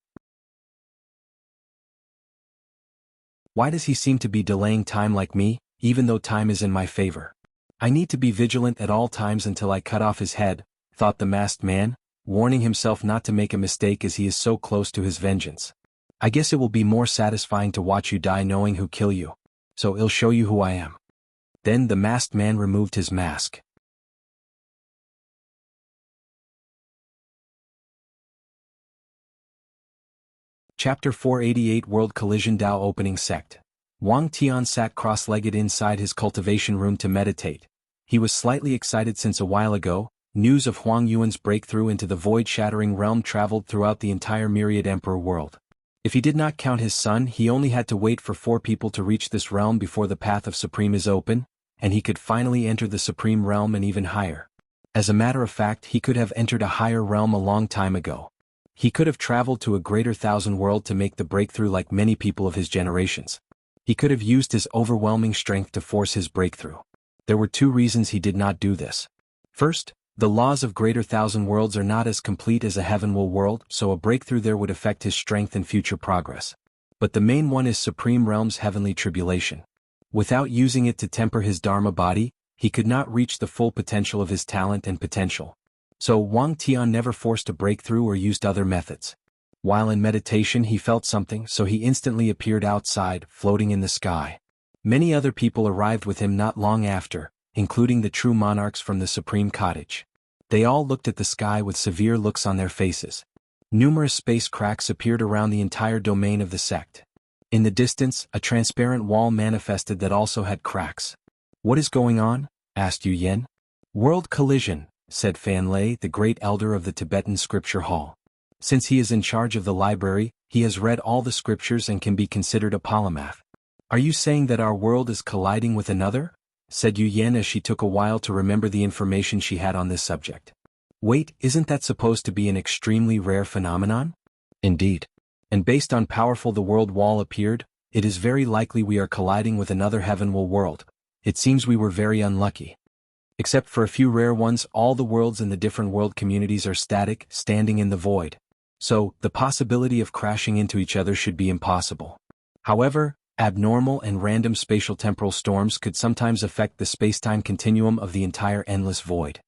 Why does he seem to be delaying time like me, even though time is in my favor? I need to be vigilant at all times until I cut off his head, thought the masked man, warning himself not to make a mistake as he is so close to his vengeance. I guess it will be more satisfying to watch you die knowing who kill you. So I'll show you who I am. Then the masked man removed his mask. Chapter 488 World Collision Dao Opening Sect. Wang Tian sat cross-legged inside his cultivation room to meditate. He was slightly excited since a while ago, news of Huang Yuan's breakthrough into the void-shattering realm traveled throughout the entire myriad emperor world. If he did not count his son, he only had to wait for 4 people to reach this realm before the path of Supreme is open, and he could finally enter the Supreme realm and even higher. As a matter of fact, he could have entered a higher realm a long time ago. He could have traveled to a greater thousand world to make the breakthrough like many people of his generations. He could have used his overwhelming strength to force his breakthrough. There were 2 reasons he did not do this. First, the laws of greater thousand worlds are not as complete as a heavenward world, so a breakthrough there would affect his strength and future progress. But the main one is Supreme Realm's heavenly tribulation. Without using it to temper his Dharma body, he could not reach the full potential of his talent and potential. So Wang Tian never forced a breakthrough or used other methods. While in meditation he felt something, so he instantly appeared outside, floating in the sky. Many other people arrived with him not long after, including the true monarchs from the Supreme Cottage. They all looked at the sky with severe looks on their faces. Numerous space cracks appeared around the entire domain of the sect. In the distance, a transparent wall manifested that also had cracks. What is going on? Asked Yu Yen. World collision, said Fan Lei, the great elder of the Tibetan scripture hall. Since he is in charge of the library, he has read all the scriptures and can be considered a polymath. Are you saying that our world is colliding with another? Said Yu Yen as she took a while to remember the information she had on this subject. Wait, isn't that supposed to be an extremely rare phenomenon? Indeed. And based on powerful the world wall appeared, it is very likely we are colliding with another heavenward world. It seems we were very unlucky. Except for a few rare ones, all the worlds in the different world communities are static, standing in the void. So, the possibility of crashing into each other should be impossible. However, abnormal and random spatial temporal storms could sometimes affect the spacetime continuum of the entire endless void.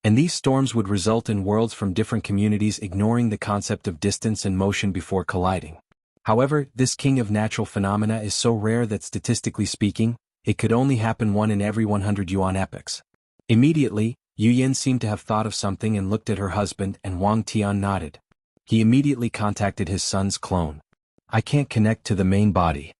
And these storms would result in worlds from different communities ignoring the concept of distance and motion before colliding. However, this king of natural phenomena is so rare that statistically speaking, it could only happen 1 in every 100 yuan epochs. Immediately, Yu Yen seemed to have thought of something and looked at her husband, and Wang Tian nodded. He immediately contacted his son's clone. I can't connect to the main body.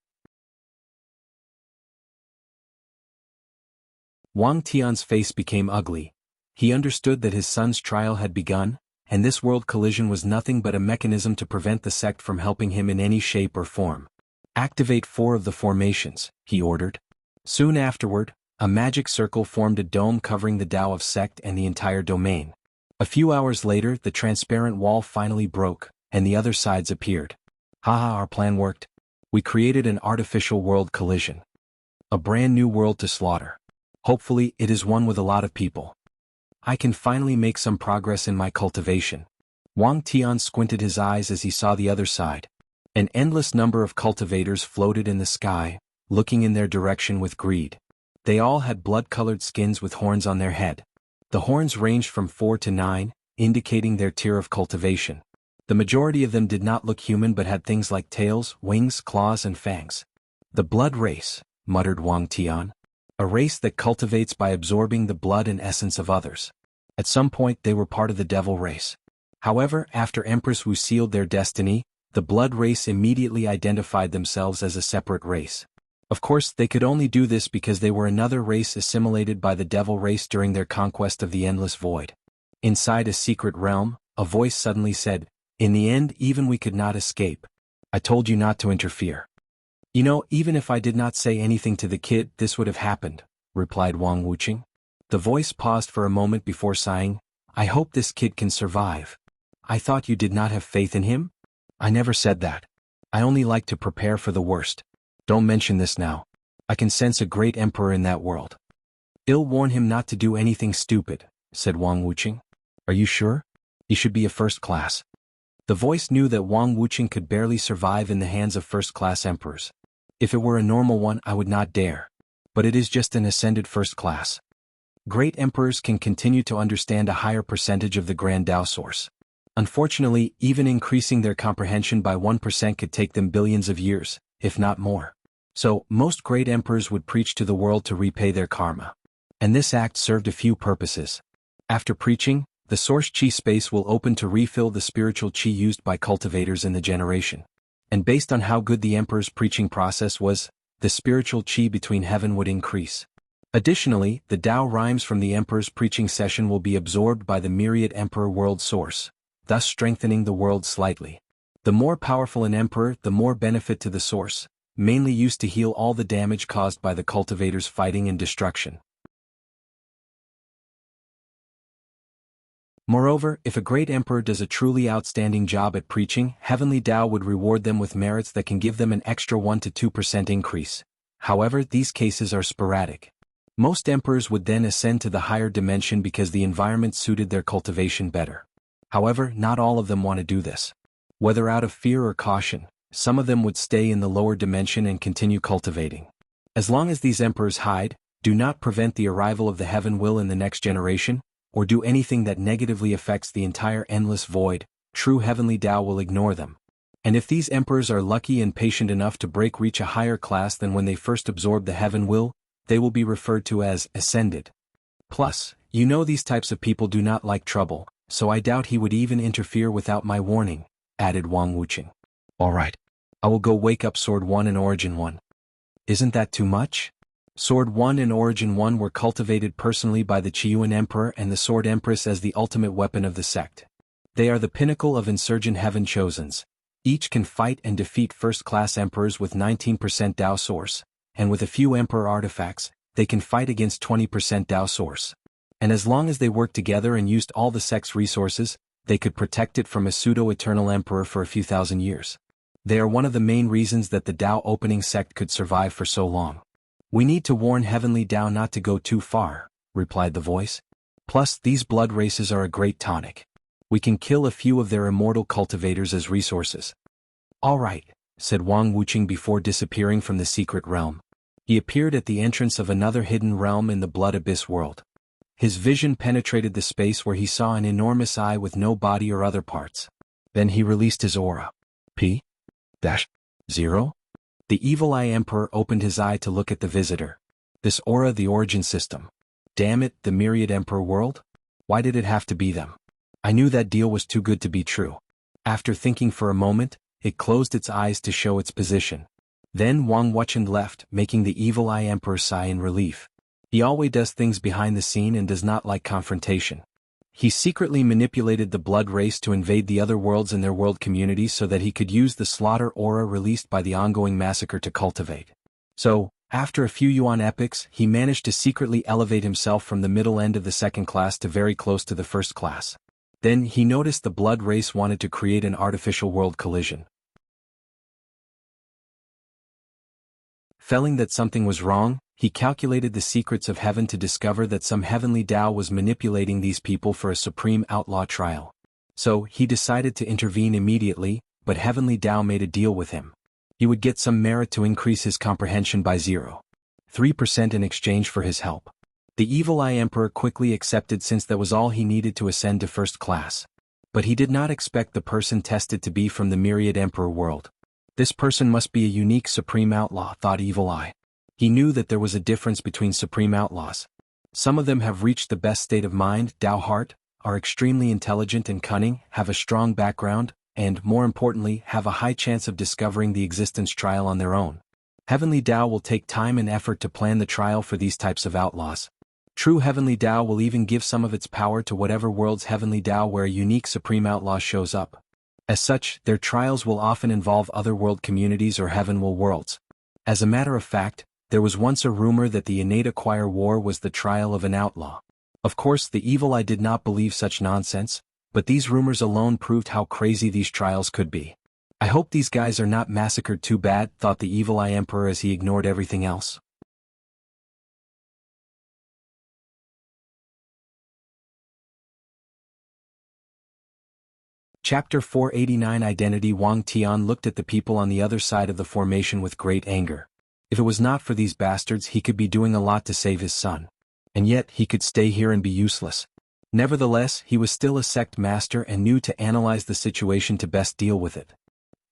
Wang Tian's face became ugly. He understood that his son's trial had begun, and this world collision was nothing but a mechanism to prevent the sect from helping him in any shape or form. Activate 4 of the formations, he ordered. Soon afterward, a magic circle formed a dome covering the Tao of sect and the entire domain. A few hours later, the transparent wall finally broke, and the other sides appeared. Haha, our plan worked. We created an artificial world collision. A brand new world to slaughter. Hopefully, it is one with a lot of people. I can finally make some progress in my cultivation. Wang Tian squinted his eyes as he saw the other side. An endless number of cultivators floated in the sky, looking in their direction with greed. They all had blood-colored skins with horns on their head. The horns ranged from 4 to 9, indicating their tier of cultivation. The majority of them did not look human but had things like tails, wings, claws and fangs. The blood race, muttered Wang Tian. A race that cultivates by absorbing the blood and essence of others. At some point they were part of the devil race. However, after Empress Wu sealed their destiny, the blood race immediately identified themselves as a separate race. Of course, they could only do this because they were another race assimilated by the devil race during their conquest of the endless void. Inside a secret realm, a voice suddenly said, "In the end, even we could not escape. I told you not to interfere." You know, even if I did not say anything to the kid, this would have happened, replied Wang Wuqing. The voice paused for a moment before sighing, I hope this kid can survive. I thought you did not have faith in him? I never said that. I only like to prepare for the worst. Don't mention this now. I can sense a great emperor in that world. I'll warn him not to do anything stupid, said Wang Wuqing. Are you sure? He should be a first class. The voice knew that Wang Wuqing could barely survive in the hands of first-class emperors. If it were a normal one, I would not dare. But it is just an ascended first class. Great emperors can continue to understand a higher percentage of the Grand Tao source. Unfortunately, even increasing their comprehension by 1% could take them billions of years, if not more. So, most great emperors would preach to the world to repay their karma. And this act served a few purposes. After preaching, the source chi space will open to refill the spiritual chi used by cultivators in the generation. And based on how good the emperor's preaching process was, the spiritual chi between heaven would increase. Additionally, the Tao rhymes from the emperor's preaching session will be absorbed by the myriad emperor world source, thus strengthening the world slightly. The more powerful an emperor, the more benefit to the source, mainly used to heal all the damage caused by the cultivators' fighting and destruction. Moreover, if a great emperor does a truly outstanding job at preaching, heavenly Tao would reward them with merits that can give them an extra 1 to 2% increase. However, these cases are sporadic. Most emperors would then ascend to the higher dimension because the environment suited their cultivation better. However, not all of them want to do this. Whether out of fear or caution, some of them would stay in the lower dimension and continue cultivating. As long as these emperors hide, do not prevent the arrival of the heaven will in the next generation, or do anything that negatively affects the entire endless void, true heavenly Tao will ignore them. And if these emperors are lucky and patient enough to reach a higher class than when they first absorbed the heaven will, they will be referred to as ascended. Plus, you know these types of people do not like trouble, so I doubt he would even interfere without my warning, added Wang Wuqing. All right. I will go wake up Sword 1 and Origin 1. Isn't that too much? Sword 1 and Origin 1 were cultivated personally by the Qiyuan Emperor and the Sword Empress as the ultimate weapon of the sect. They are the pinnacle of insurgent heaven chosens. Each can fight and defeat first-class emperors with 19% Tao source, and with a few emperor artifacts, they can fight against 20% Tao source. And as long as they worked together and used all the sect's resources, they could protect it from a pseudo-eternal emperor for a few thousand years. They are one of the main reasons that the Tao opening sect could survive for so long. We need to warn heavenly Tao not to go too far, replied the voice. Plus, these blood races are a great tonic. We can kill a few of their immortal cultivators as resources. All right, said Wang Wuqing before disappearing from the secret realm. He appeared at the entrance of another hidden realm in the blood abyss world. His vision penetrated the space where he saw an enormous eye with no body or other parts. Then he released his aura. P-0? The Evil Eye Emperor opened his eye to look at the visitor. This aura, the origin system. Damn it, the myriad emperor world? Why did it have to be them? I knew that deal was too good to be true. After thinking for a moment, it closed its eyes to show its position. Then Wang Wuqing left, making the Evil Eye Emperor sigh in relief. He always does things behind the scene and does not like confrontation. He secretly manipulated the blood race to invade the other worlds and their world communities so that he could use the slaughter aura released by the ongoing massacre to cultivate. So, after a few yuan epochs, he managed to secretly elevate himself from the middle end of the second class to very close to the first class. Then he noticed the blood race wanted to create an artificial world collision. Feeling that something was wrong, he calculated the secrets of heaven to discover that some heavenly Tao was manipulating these people for a supreme outlaw trial. So, he decided to intervene immediately, but heavenly Tao made a deal with him. He would get some merit to increase his comprehension by 0.3% in exchange for his help. The Evil Eye Emperor quickly accepted since that was all he needed to ascend to first class. But he did not expect the person tested to be from the myriad emperor world. This person must be a unique supreme outlaw, thought Evil Eye. He knew that there was a difference between supreme outlaws. Some of them have reached the best state of mind, Tao heart, are extremely intelligent and cunning, have a strong background, and, more importantly, have a high chance of discovering the existence trial on their own. Heavenly Tao will take time and effort to plan the trial for these types of outlaws. True Heavenly Tao will even give some of its power to whatever world's Heavenly Tao where a unique supreme outlaw shows up. As such, their trials will often involve other world communities or heaven will worlds. As a matter of fact, there was once a rumor that the innate acquire war was the trial of an outlaw. Of course, the Evil Eye did not believe such nonsense, but these rumors alone proved how crazy these trials could be. I hope these guys are not massacred too bad, thought the Evil Eye Emperor as he ignored everything else. Chapter 489 Identity. Wang Tian looked at the people on the other side of the formation with great anger. If it was not for these bastards, he could be doing a lot to save his son. And yet, he could stay here and be useless. Nevertheless, he was still a sect master and knew to analyze the situation to best deal with it.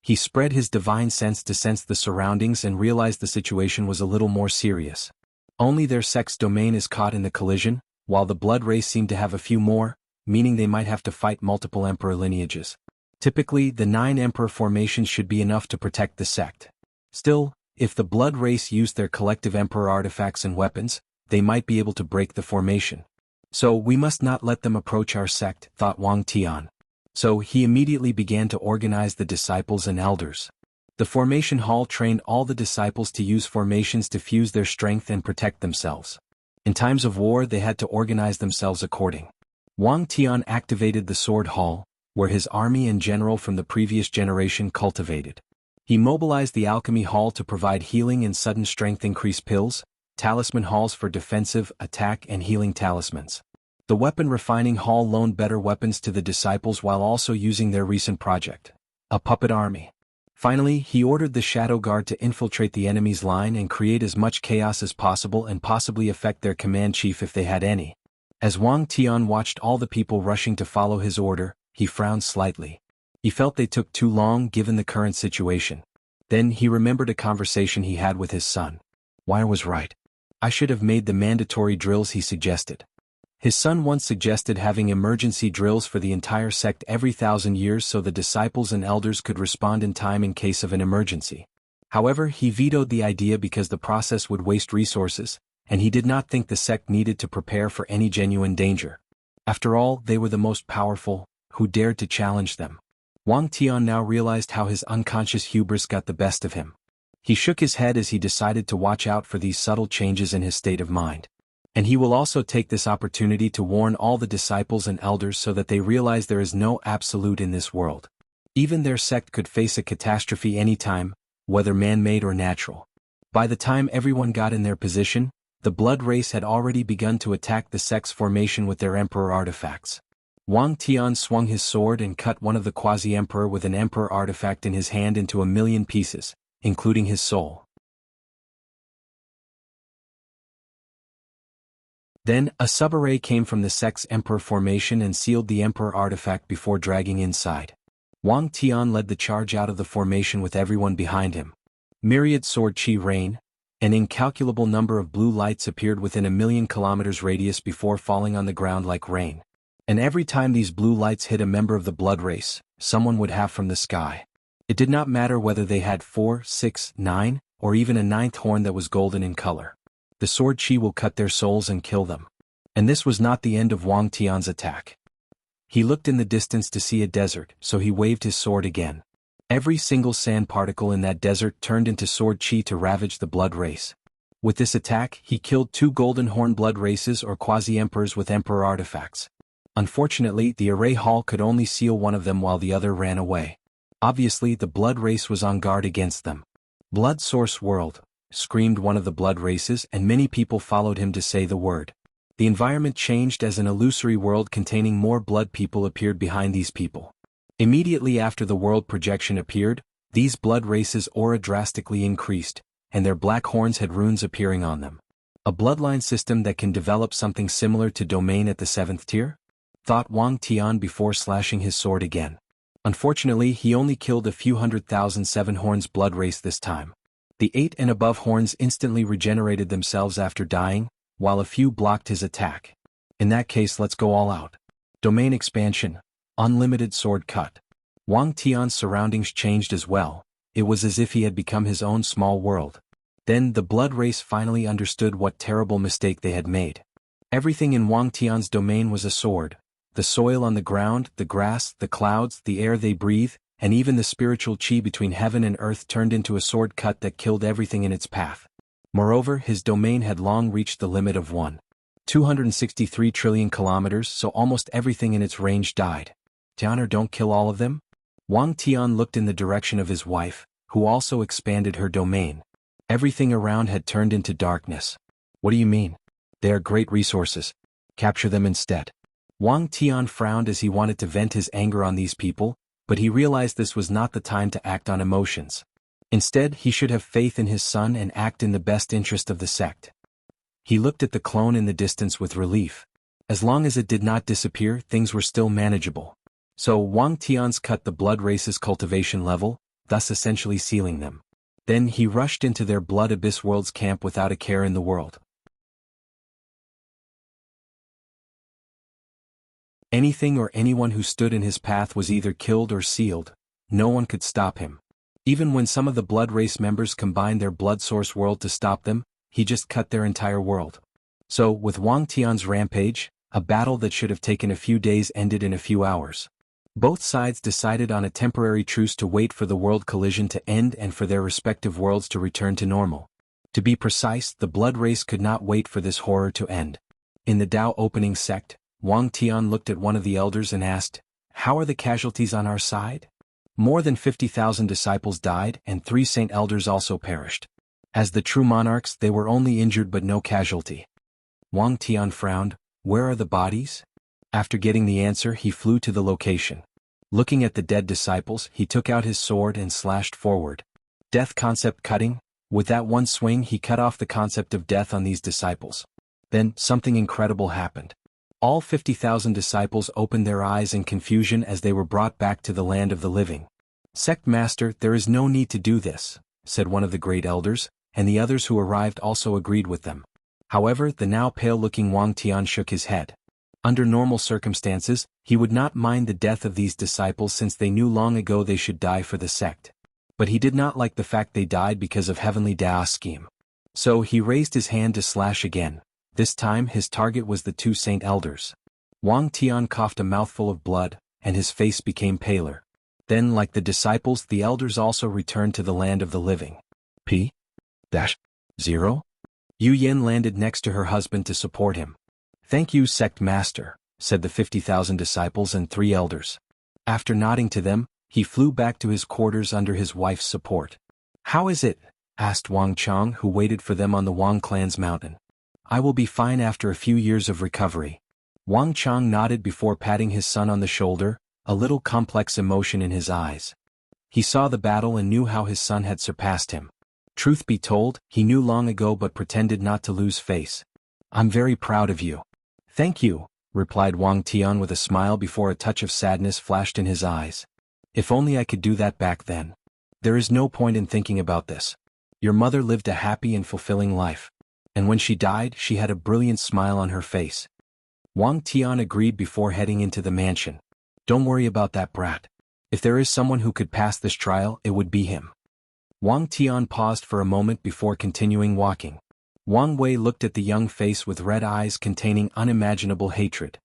He spread his divine sense to sense the surroundings and realized the situation was a little more serious. Only their sect's domain is caught in the collision, while the blood race seemed to have a few more, meaning they might have to fight multiple emperor lineages. Typically, the 9 emperor formations should be enough to protect the sect. Still, if the blood race used their collective emperor artifacts and weapons, they might be able to break the formation. So we must not let them approach our sect, thought Wang Tian. So he immediately began to organize the disciples and elders. The formation hall trained all the disciples to use formations to fuse their strength and protect themselves. In times of war, they had to organize themselves according. Wang Tian activated the sword hall, where his army and general from the previous generation cultivated. He mobilized the alchemy hall to provide healing and sudden strength increase pills, talisman halls for defensive, attack and healing talismans. The weapon refining hall loaned better weapons to the disciples while also using their recent project, a puppet army. Finally, he ordered the Shadow Guard to infiltrate the enemy's line and create as much chaos as possible and possibly affect their command chief if they had any. As Wang Tian watched all the people rushing to follow his order, he frowned slightly. He felt they took too long given the current situation. Then he remembered a conversation he had with his son. Wire was right. I should have made the mandatory drills he suggested. His son once suggested having emergency drills for the entire sect every 1,000 years so the disciples and elders could respond in time in case of an emergency. However, he vetoed the idea because the process would waste resources, and he did not think the sect needed to prepare for any genuine danger. After all, they were the most powerful, who dared to challenge them. Wang Tian now realized how his unconscious hubris got the best of him. He shook his head as he decided to watch out for these subtle changes in his state of mind. And he will also take this opportunity to warn all the disciples and elders so that they realize there is no absolute in this world. Even their sect could face a catastrophe anytime, whether man-made or natural. By the time everyone got in their position, the blood race had already begun to attack the sect's formation with their emperor artifacts. Wang Tian swung his sword and cut one of the quasi-emperor with an emperor artifact in his hand into 1,000,000 pieces, including his soul. Then, a subarray came from the sect's emperor formation and sealed the emperor artifact before dragging inside. Wang Tian led the charge out of the formation with everyone behind him. Myriad sword chi rain. An incalculable number of blue lights appeared within 1,000,000 kilometers radius before falling on the ground like rain. And every time these blue lights hit a member of the blood race, someone would have from the sky. It did not matter whether they had 4, 6, 9, or even a 9th horn that was golden in color. The sword chi will cut their souls and kill them. And this was not the end of Wang Tian's attack. He looked in the distance to see a desert, so he waved his sword again. Every single sand particle in that desert turned into sword chi to ravage the blood race. With this attack, he killed 2 golden horn blood races or quasi-emperors with emperor artifacts. Unfortunately, the array hall could only seal one of them while the other ran away. Obviously, the blood race was on guard against them. Blood source world, screamed one of the blood races, and many people followed him to say the word. The environment changed as an illusory world containing more blood people appeared behind these people. Immediately after the world projection appeared, these blood races' aura drastically increased, and their black horns had runes appearing on them. A bloodline system that can develop something similar to domain at the 7th tier? Thought Wang Tian before slashing his sword again. Unfortunately, he only killed a few 100,000 seven horns blood race this time. The 8 and above horns instantly regenerated themselves after dying, while a few blocked his attack. In that case, let's go all out. Domain expansion. Unlimited sword cut. Wang Tian's surroundings changed as well. It was as if he had become his own small world. Then the blood race finally understood what terrible mistake they had made. Everything in Wang Tian's domain was a sword. The soil on the ground, the grass, the clouds, the air they breathe, and even the spiritual chi between heaven and earth turned into a sword cut that killed everything in its path. Moreover, his domain had long reached the limit of 1.263 trillion kilometers, so almost everything in its range died. Tianer, don't kill all of them? Wang Tian looked in the direction of his wife, who also expanded her domain. Everything around had turned into darkness. What do you mean? They are great resources. Capture them instead. Wang Tian frowned as he wanted to vent his anger on these people, but he realized this was not the time to act on emotions. Instead, he should have faith in his son and act in the best interest of the sect. He looked at the clone in the distance with relief. As long as it did not disappear, things were still manageable. So Wang Tian's cut the blood race's cultivation level, thus essentially sealing them. Then he rushed into their Blood Abyss World's camp without a care in the world. Anything or anyone who stood in his path was either killed or sealed. No one could stop him. Even when some of the blood race members combined their blood source world to stop them, he just cut their entire world. So, with Wang Tian's rampage, a battle that should have taken a few days ended in a few hours. Both sides decided on a temporary truce to wait for the world collision to end and for their respective worlds to return to normal. To be precise, the blood race could not wait for this horror to end. In the Dao opening sect, Wang Tian looked at one of the elders and asked, "How are the casualties on our side?" More than 50,000 disciples died and 3 saint elders also perished. As the true monarchs, they were only injured but no casualty. Wang Tian frowned. "Where are the bodies?" After getting the answer, he flew to the location. Looking at the dead disciples, he took out his sword and slashed forward. Death concept cutting. With that one swing, he cut off the concept of death on these disciples. Then, something incredible happened. All 50,000 disciples opened their eyes in confusion as they were brought back to the land of the living. "Sect Master, there is no need to do this," said one of the great elders, and the others who arrived also agreed with them. However, the now pale-looking Wang Tian shook his head. Under normal circumstances, he would not mind the death of these disciples since they knew long ago they should die for the sect. But he did not like the fact they died because of heavenly Dao's scheme. So he raised his hand to slash again. This time his target was the 2 saint elders. Wang Tian coughed a mouthful of blood, and his face became paler. Then, like the disciples, the elders also returned to the land of the living. P-0? Yu Yen landed next to her husband to support him. "Thank you, Sect Master," said the 50,000 disciples and 3 elders. After nodding to them, he flew back to his quarters under his wife's support. "How is it?" asked Wang Chong, who waited for them on the Wang clan's mountain. "I will be fine after a few years of recovery." Wang Chong nodded before patting his son on the shoulder, a little complex emotion in his eyes. He saw the battle and knew how his son had surpassed him. Truth be told, he knew long ago but pretended not to lose face. "I'm very proud of you." "Thank you," replied Wang Tian with a smile before a touch of sadness flashed in his eyes. "If only I could do that back then. There is no point in thinking about this. Your mother lived a happy and fulfilling life. And when she died, she had a brilliant smile on her face." Wang Tian agreed before heading into the mansion. "Don't worry about that brat. If there is someone who could pass this trial, it would be him." Wang Tian paused for a moment before continuing walking. Wang Wei looked at the young face with red eyes containing unimaginable hatred.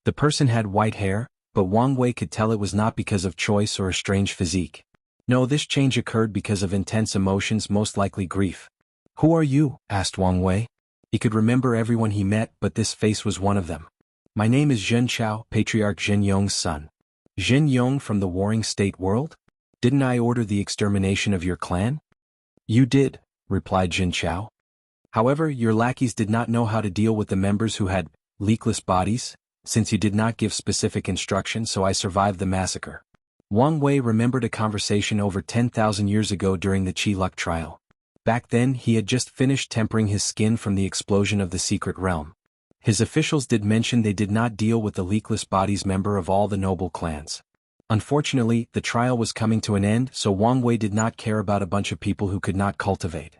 The person had white hair, but Wang Wei could tell it was not because of choice or a strange physique. No, this change occurred because of intense emotions, most likely grief. "Who are you?" asked Wang Wei. He could remember everyone he met, but this face was one of them. "My name is Zhen Chao, Patriarch Zhen Yong's son." "Zhen Yong from the Warring State world? Didn't I order the extermination of your clan?" "You did," replied Zhen Chao. "However, your lackeys did not know how to deal with the members who had leakless bodies, since you did not give specific instructions, so I survived the massacre." Wang Wei remembered a conversation over 10,000 years ago during the Qi Luck trial. Back then, he had just finished tempering his skin from the explosion of the secret realm. His officials did mention they did not deal with the leakless bodies member of all the noble clans. Unfortunately, the trial was coming to an end, so Wang Wei did not care about a bunch of people who could not cultivate.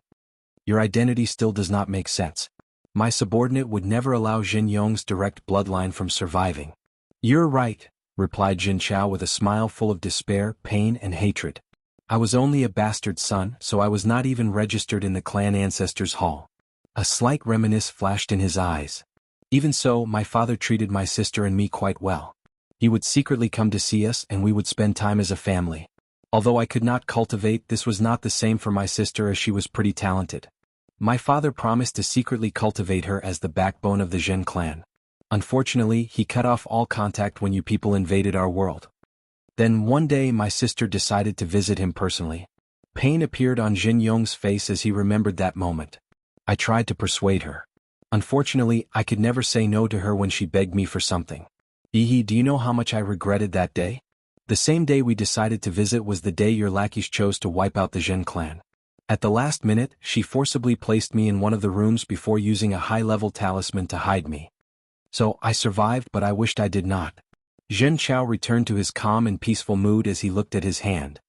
"Your identity still does not make sense. My subordinate would never allow Zhen Yong's direct bloodline from surviving." "You're right," replied Jin Chao with a smile full of despair, pain and hatred. "I was only a bastard son, so I was not even registered in the clan ancestors' hall." A slight reminiscence flashed in his eyes. "Even so, my father treated my sister and me quite well. He would secretly come to see us and we would spend time as a family. Although I could not cultivate, this was not the same for my sister as she was pretty talented. My father promised to secretly cultivate her as the backbone of the Zhen clan. Unfortunately, he cut off all contact when you people invaded our world. Then one day my sister decided to visit him personally. Pain appeared on Jin Yong's face as he remembered that moment. I tried to persuade her. Unfortunately, I could never say no to her when she begged me for something. Ehe, do you know how much I regretted that day? The same day we decided to visit was the day your lackeys chose to wipe out the Zhen clan. At the last minute, she forcibly placed me in one of the rooms before using a high-level talisman to hide me. So, I survived, but I wished I did not. Zhen Chao returned to his calm and peaceful mood as he looked at his hand.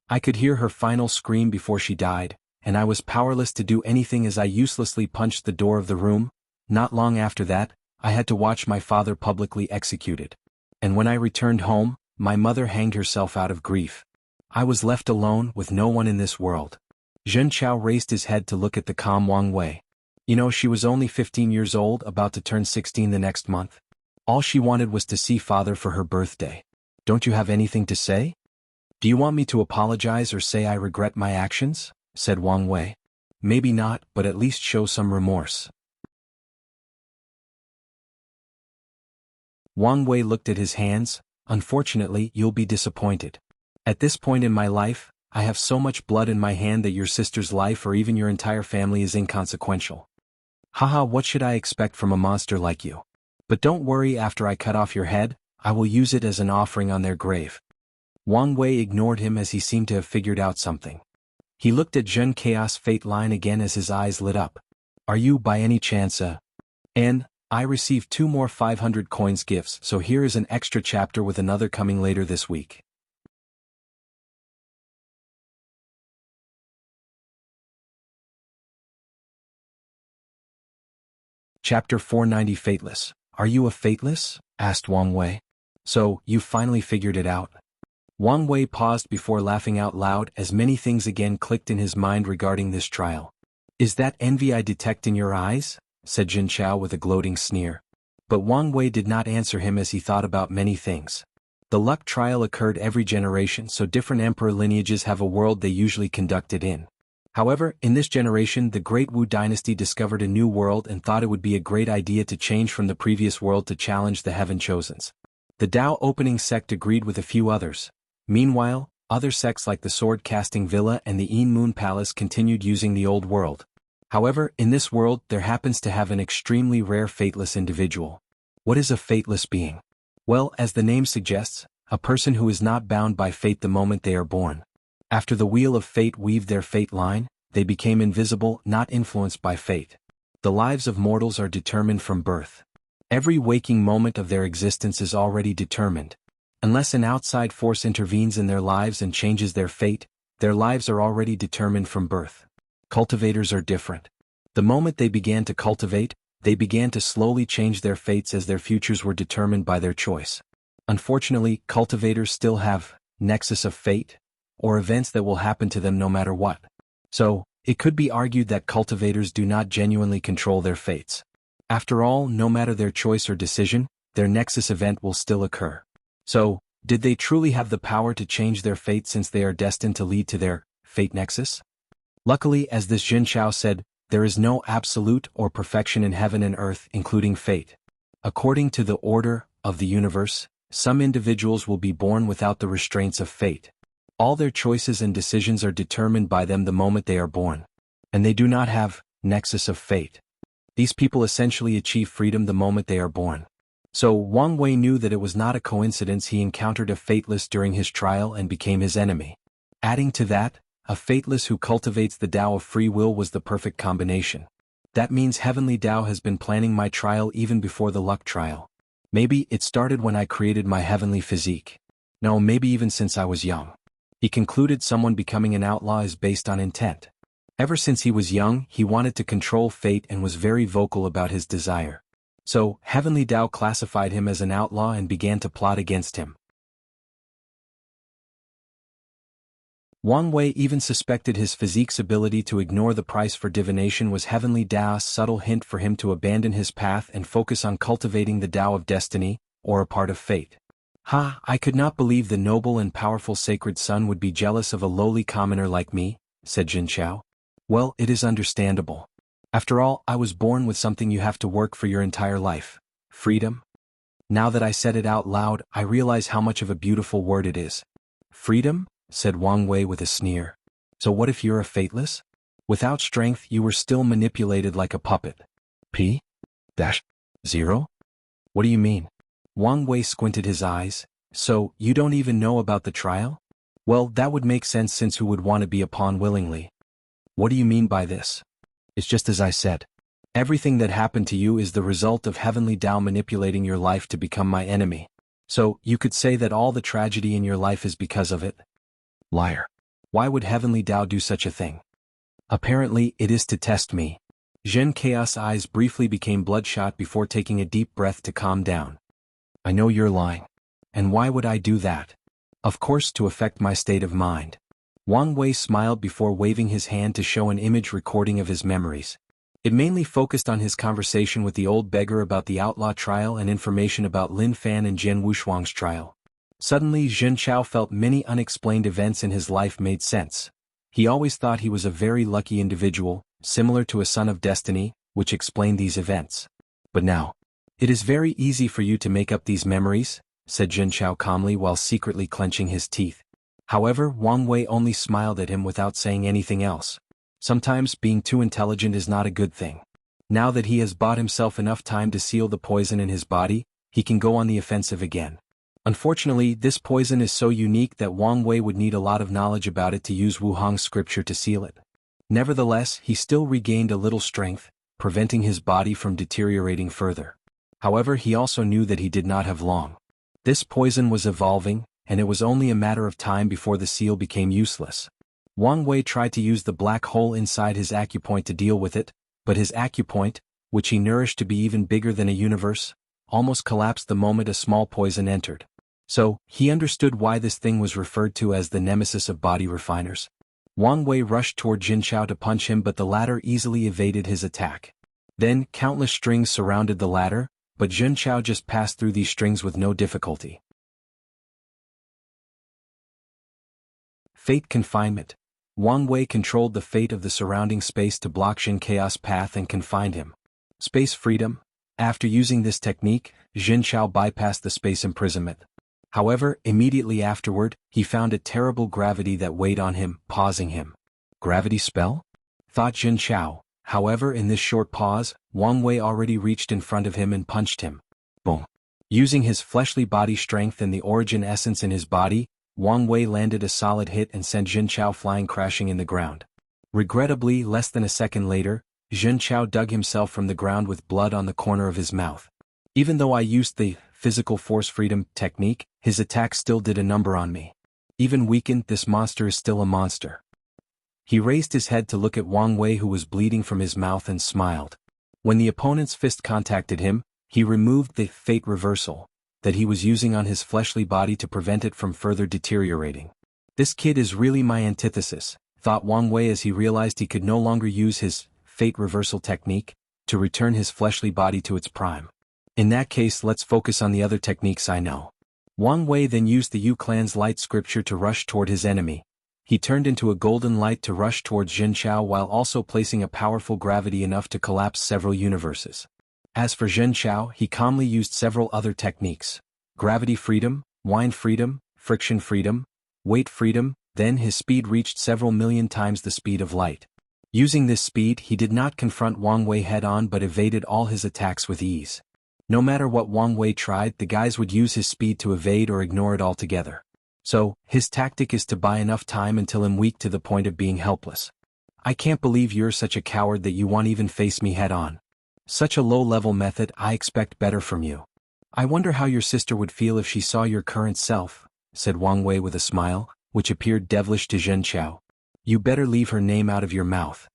I could hear her final scream before she died, and I was powerless to do anything as I uselessly punched the door of the room. Not long after that, I had to watch my father publicly executed. And when I returned home, my mother hanged herself out of grief. I was left alone with no one in this world. Zhen Chao raised his head to look at the calm Wang Wei. You know, she was only 15 years old, about to turn 16 the next month. All she wanted was to see father for her birthday. Don't you have anything to say? Do you want me to apologize or say I regret my actions? Said Wang Wei. Maybe not, but at least show some remorse. Wang Wei looked at his hands. Unfortunately, you'll be disappointed. At this point in my life, I have so much blood in my hand that your sister's life or even your entire family is inconsequential. Haha, what should I expect from a monster like you? But don't worry, after I cut off your head, I will use it as an offering on their grave. Wang Wei ignored him as he seemed to have figured out something. He looked at Zhen Chaos Fate line again as his eyes lit up. Are you by any chance And I received 2 more 500 coins gifts, so here is an extra chapter with another coming later this week. Chapter 490 Fateless. Are you a Fateless? Asked Wang Wei. So, you finally figured it out? Wang Wei paused before laughing out loud as many things again clicked in his mind regarding this trial. Is that envy I detect in your eyes? Said Jin Chao with a gloating sneer. But Wang Wei did not answer him as he thought about many things. The luck trial occurred every generation, so different emperor lineages have a world they usually conduct it in. However, in this generation the Great Wu dynasty discovered a new world and thought it would be a great idea to change from the previous world to challenge the Heaven Chosens. The Dao opening sect agreed with a few others. Meanwhile, other sects like the Sword Casting Villa and the Een Moon Palace continued using the old world. However, in this world there happens to have an extremely rare fateless individual. What is a fateless being? Well, as the name suggests, a person who is not bound by fate the moment they are born. After the wheel of fate weaved their fate line, they became invisible, not influenced by fate. The lives of mortals are determined from birth. Every waking moment of their existence is already determined. Unless an outside force intervenes in their lives and changes their fate, their lives are already determined from birth. Cultivators are different. The moment they began to cultivate, they began to slowly change their fates as their futures were determined by their choice. Unfortunately, cultivators still have nexus of fate, or events that will happen to them no matter what. So, it could be argued that cultivators do not genuinely control their fates. After all, no matter their choice or decision, their nexus event will still occur. So, did they truly have the power to change their fate since they are destined to lead to their fate nexus? Luckily, as this Jin Chao said, there is no absolute or perfection in heaven and earth, including fate. According to the order of the universe, some individuals will be born without the restraints of fate. All their choices and decisions are determined by them the moment they are born. And they do not have nexus of fate. These people essentially achieve freedom the moment they are born. So Wang Wei knew that it was not a coincidence he encountered a fateless during his trial and became his enemy. Adding to that, a fateless who cultivates the Tao of free will was the perfect combination. That means Heavenly Tao has been planning my trial even before the luck trial. Maybe it started when I created my heavenly physique. No, maybe even since I was young. He concluded someone becoming an outlaw is based on intent. Ever since he was young, he wanted to control fate and was very vocal about his desire. So, Heavenly Tao classified him as an outlaw and began to plot against him. Wang Wei even suspected his physique's ability to ignore the price for divination was Heavenly Tao's subtle hint for him to abandon his path and focus on cultivating the Tao of destiny, or a part of fate. I could not believe the noble and powerful sacred son would be jealous of a lowly commoner like me, said Jin Chao. Well, it is understandable. After all, I was born with something you have to work for your entire life. Freedom? Now that I said it out loud, I realize how much of a beautiful word it is. Freedom? Said Wang Wei with a sneer. So what if you're a fateless? Without strength you were still manipulated like a puppet. Dash. 0? What do you mean? Wang Wei squinted his eyes. So, you don't even know about the trial? Well, that would make sense since who would want to be a pawn willingly? What do you mean by this? It's just as I said. Everything that happened to you is the result of Heavenly Tao manipulating your life to become my enemy. So, you could say that all the tragedy in your life is because of it? Liar. Why would Heavenly Tao do such a thing? Apparently, it is to test me. Xianxia's eyes briefly became bloodshot before taking a deep breath to calm down. I know you're lying. And why would I do that? Of course, to affect my state of mind. Wang Wei smiled before waving his hand to show an image recording of his memories. It mainly focused on his conversation with the old beggar about the outlaw trial and information about Lin Fan and Jian Wushuang's trial. Suddenly Jin Chao felt many unexplained events in his life made sense. He always thought he was a very lucky individual, similar to a son of destiny, which explained these events. But now, it is very easy for you to make up these memories, said Jin Chao calmly while secretly clenching his teeth. However, Wang Wei only smiled at him without saying anything else. Sometimes being too intelligent is not a good thing. Now that he has bought himself enough time to seal the poison in his body, he can go on the offensive again. Unfortunately, this poison is so unique that Wang Wei would need a lot of knowledge about it to use Wuhong's scripture to seal it. Nevertheless, he still regained a little strength, preventing his body from deteriorating further. However, he also knew that he did not have long. This poison was evolving, and it was only a matter of time before the seal became useless. Wang Wei tried to use the black hole inside his acupoint to deal with it, but his acupoint, which he nourished to be even bigger than a universe, almost collapsed the moment a small poison entered. So, he understood why this thing was referred to as the nemesis of body refiners. Wang Wei rushed toward Jin Chao to punch him, but the latter easily evaded his attack. Then, countless strings surrounded the latter, but Jin Chao just passed through these strings with no difficulty. Fate confinement. Wang Wei controlled the fate of the surrounding space to block Xianxia's path and confined him. Space freedom. After using this technique, Jin Chao bypassed the space imprisonment. However, immediately afterward, he found a terrible gravity that weighed on him, pausing him. Gravity spell? Thought Jin Chao. However, in this short pause, Wang Wei already reached in front of him and punched him. Boom. Using his fleshly body strength and the origin essence in his body, Wang Wei landed a solid hit and sent Jin Chao flying crashing in the ground. Regrettably, less than a second later, Jin Chao dug himself from the ground with blood on the corner of his mouth. Even though I used the physical force freedom technique, his attack still did a number on me. Even weakened, this monster is still a monster. He raised his head to look at Wang Wei, who was bleeding from his mouth, and smiled. When the opponent's fist contacted him, he removed the fate reversal that he was using on his fleshly body to prevent it from further deteriorating. This kid is really my antithesis, thought Wang Wei as he realized he could no longer use his fate reversal technique to return his fleshly body to its prime. In that case, let's focus on the other techniques I know. Wang Wei then used the Yu clan's light scripture to rush toward his enemy. He turned into a golden light to rush towards Jin Chao while also placing a powerful gravity enough to collapse several universes. As for Jin Chao, he calmly used several other techniques. Gravity freedom, wind freedom, friction freedom, weight freedom, then his speed reached several million times the speed of light. Using this speed, he did not confront Wang Wei head-on but evaded all his attacks with ease. No matter what Wang Wei tried, the guys would use his speed to evade or ignore it altogether. So, his tactic is to buy enough time until I'm weak to the point of being helpless. I can't believe you're such a coward that you won't even face me head-on. Such a low-level method, I expect better from you. I wonder how your sister would feel if she saw your current self, said Wang Wei with a smile, which appeared devilish to Jin Chao. You better leave her name out of your mouth.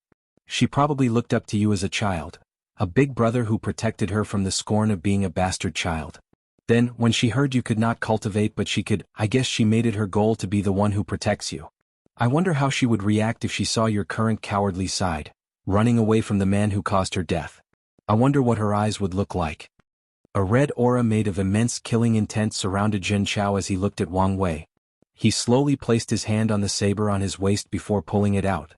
She probably looked up to you as a child, a big brother who protected her from the scorn of being a bastard child. Then, when she heard you could not cultivate but she could, I guess she made it her goal to be the one who protects you. I wonder how she would react if she saw your current cowardly side, running away from the man who caused her death. I wonder what her eyes would look like. A red aura made of immense killing intent surrounded Jin Chao as he looked at Wang Wei. He slowly placed his hand on the saber on his waist before pulling it out.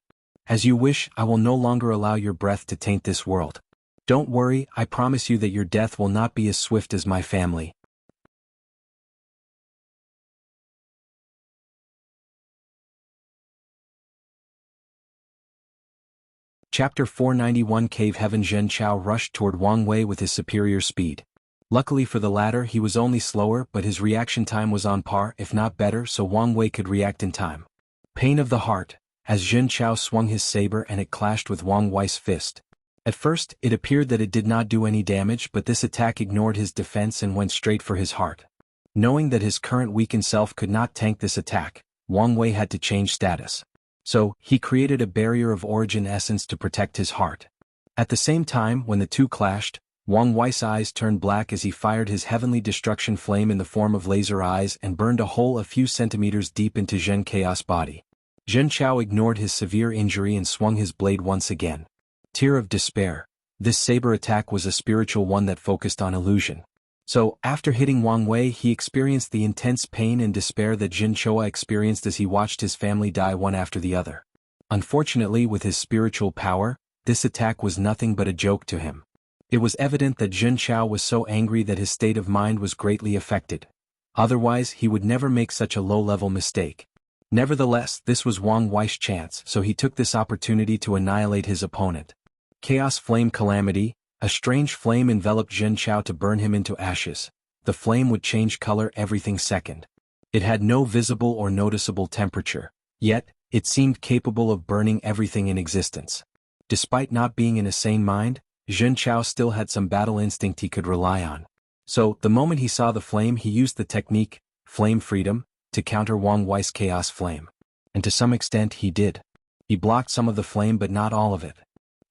As you wish, I will no longer allow your breath to taint this world. Don't worry, I promise you that your death will not be as swift as my family. Chapter 491 Cave Heaven. Xianxia rushed toward Wang Wei with his superior speed. Luckily for the latter, he was only slower, but his reaction time was on par, if not better, so Wang Wei could react in time. Pain of the heart, as Xianxia swung his saber and it clashed with Wang Wei's fist. At first, it appeared that it did not do any damage, but this attack ignored his defense and went straight for his heart. Knowing that his current weakened self could not tank this attack, Wang Wei had to change status. So, he created a barrier of origin essence to protect his heart. At the same time, when the two clashed, Wang Wei's eyes turned black as he fired his heavenly destruction flame in the form of laser eyes and burned a hole a few centimeters deep into Xianxia's body. Xianxia ignored his severe injury and swung his blade once again. Tear of despair. This saber attack was a spiritual one that focused on illusion. So, after hitting Wang Wei, he experienced the intense pain and despair that Xianxia experienced as he watched his family die one after the other. Unfortunately, with his spiritual power, this attack was nothing but a joke to him. It was evident that Xianxia was so angry that his state of mind was greatly affected. Otherwise, he would never make such a low-level mistake. Nevertheless, this was Wang Wei's chance, so he took this opportunity to annihilate his opponent. Chaos Flame Calamity. A strange flame enveloped Xianxia to burn him into ashes. The flame would change color every second. It had no visible or noticeable temperature, yet, it seemed capable of burning everything in existence. Despite not being in a sane mind, Xianxia still had some battle instinct he could rely on. So, the moment he saw the flame, he used the technique, Flame Freedom, to counter Wang Wei's Chaos Flame. And to some extent he did. He blocked some of the flame but not all of it.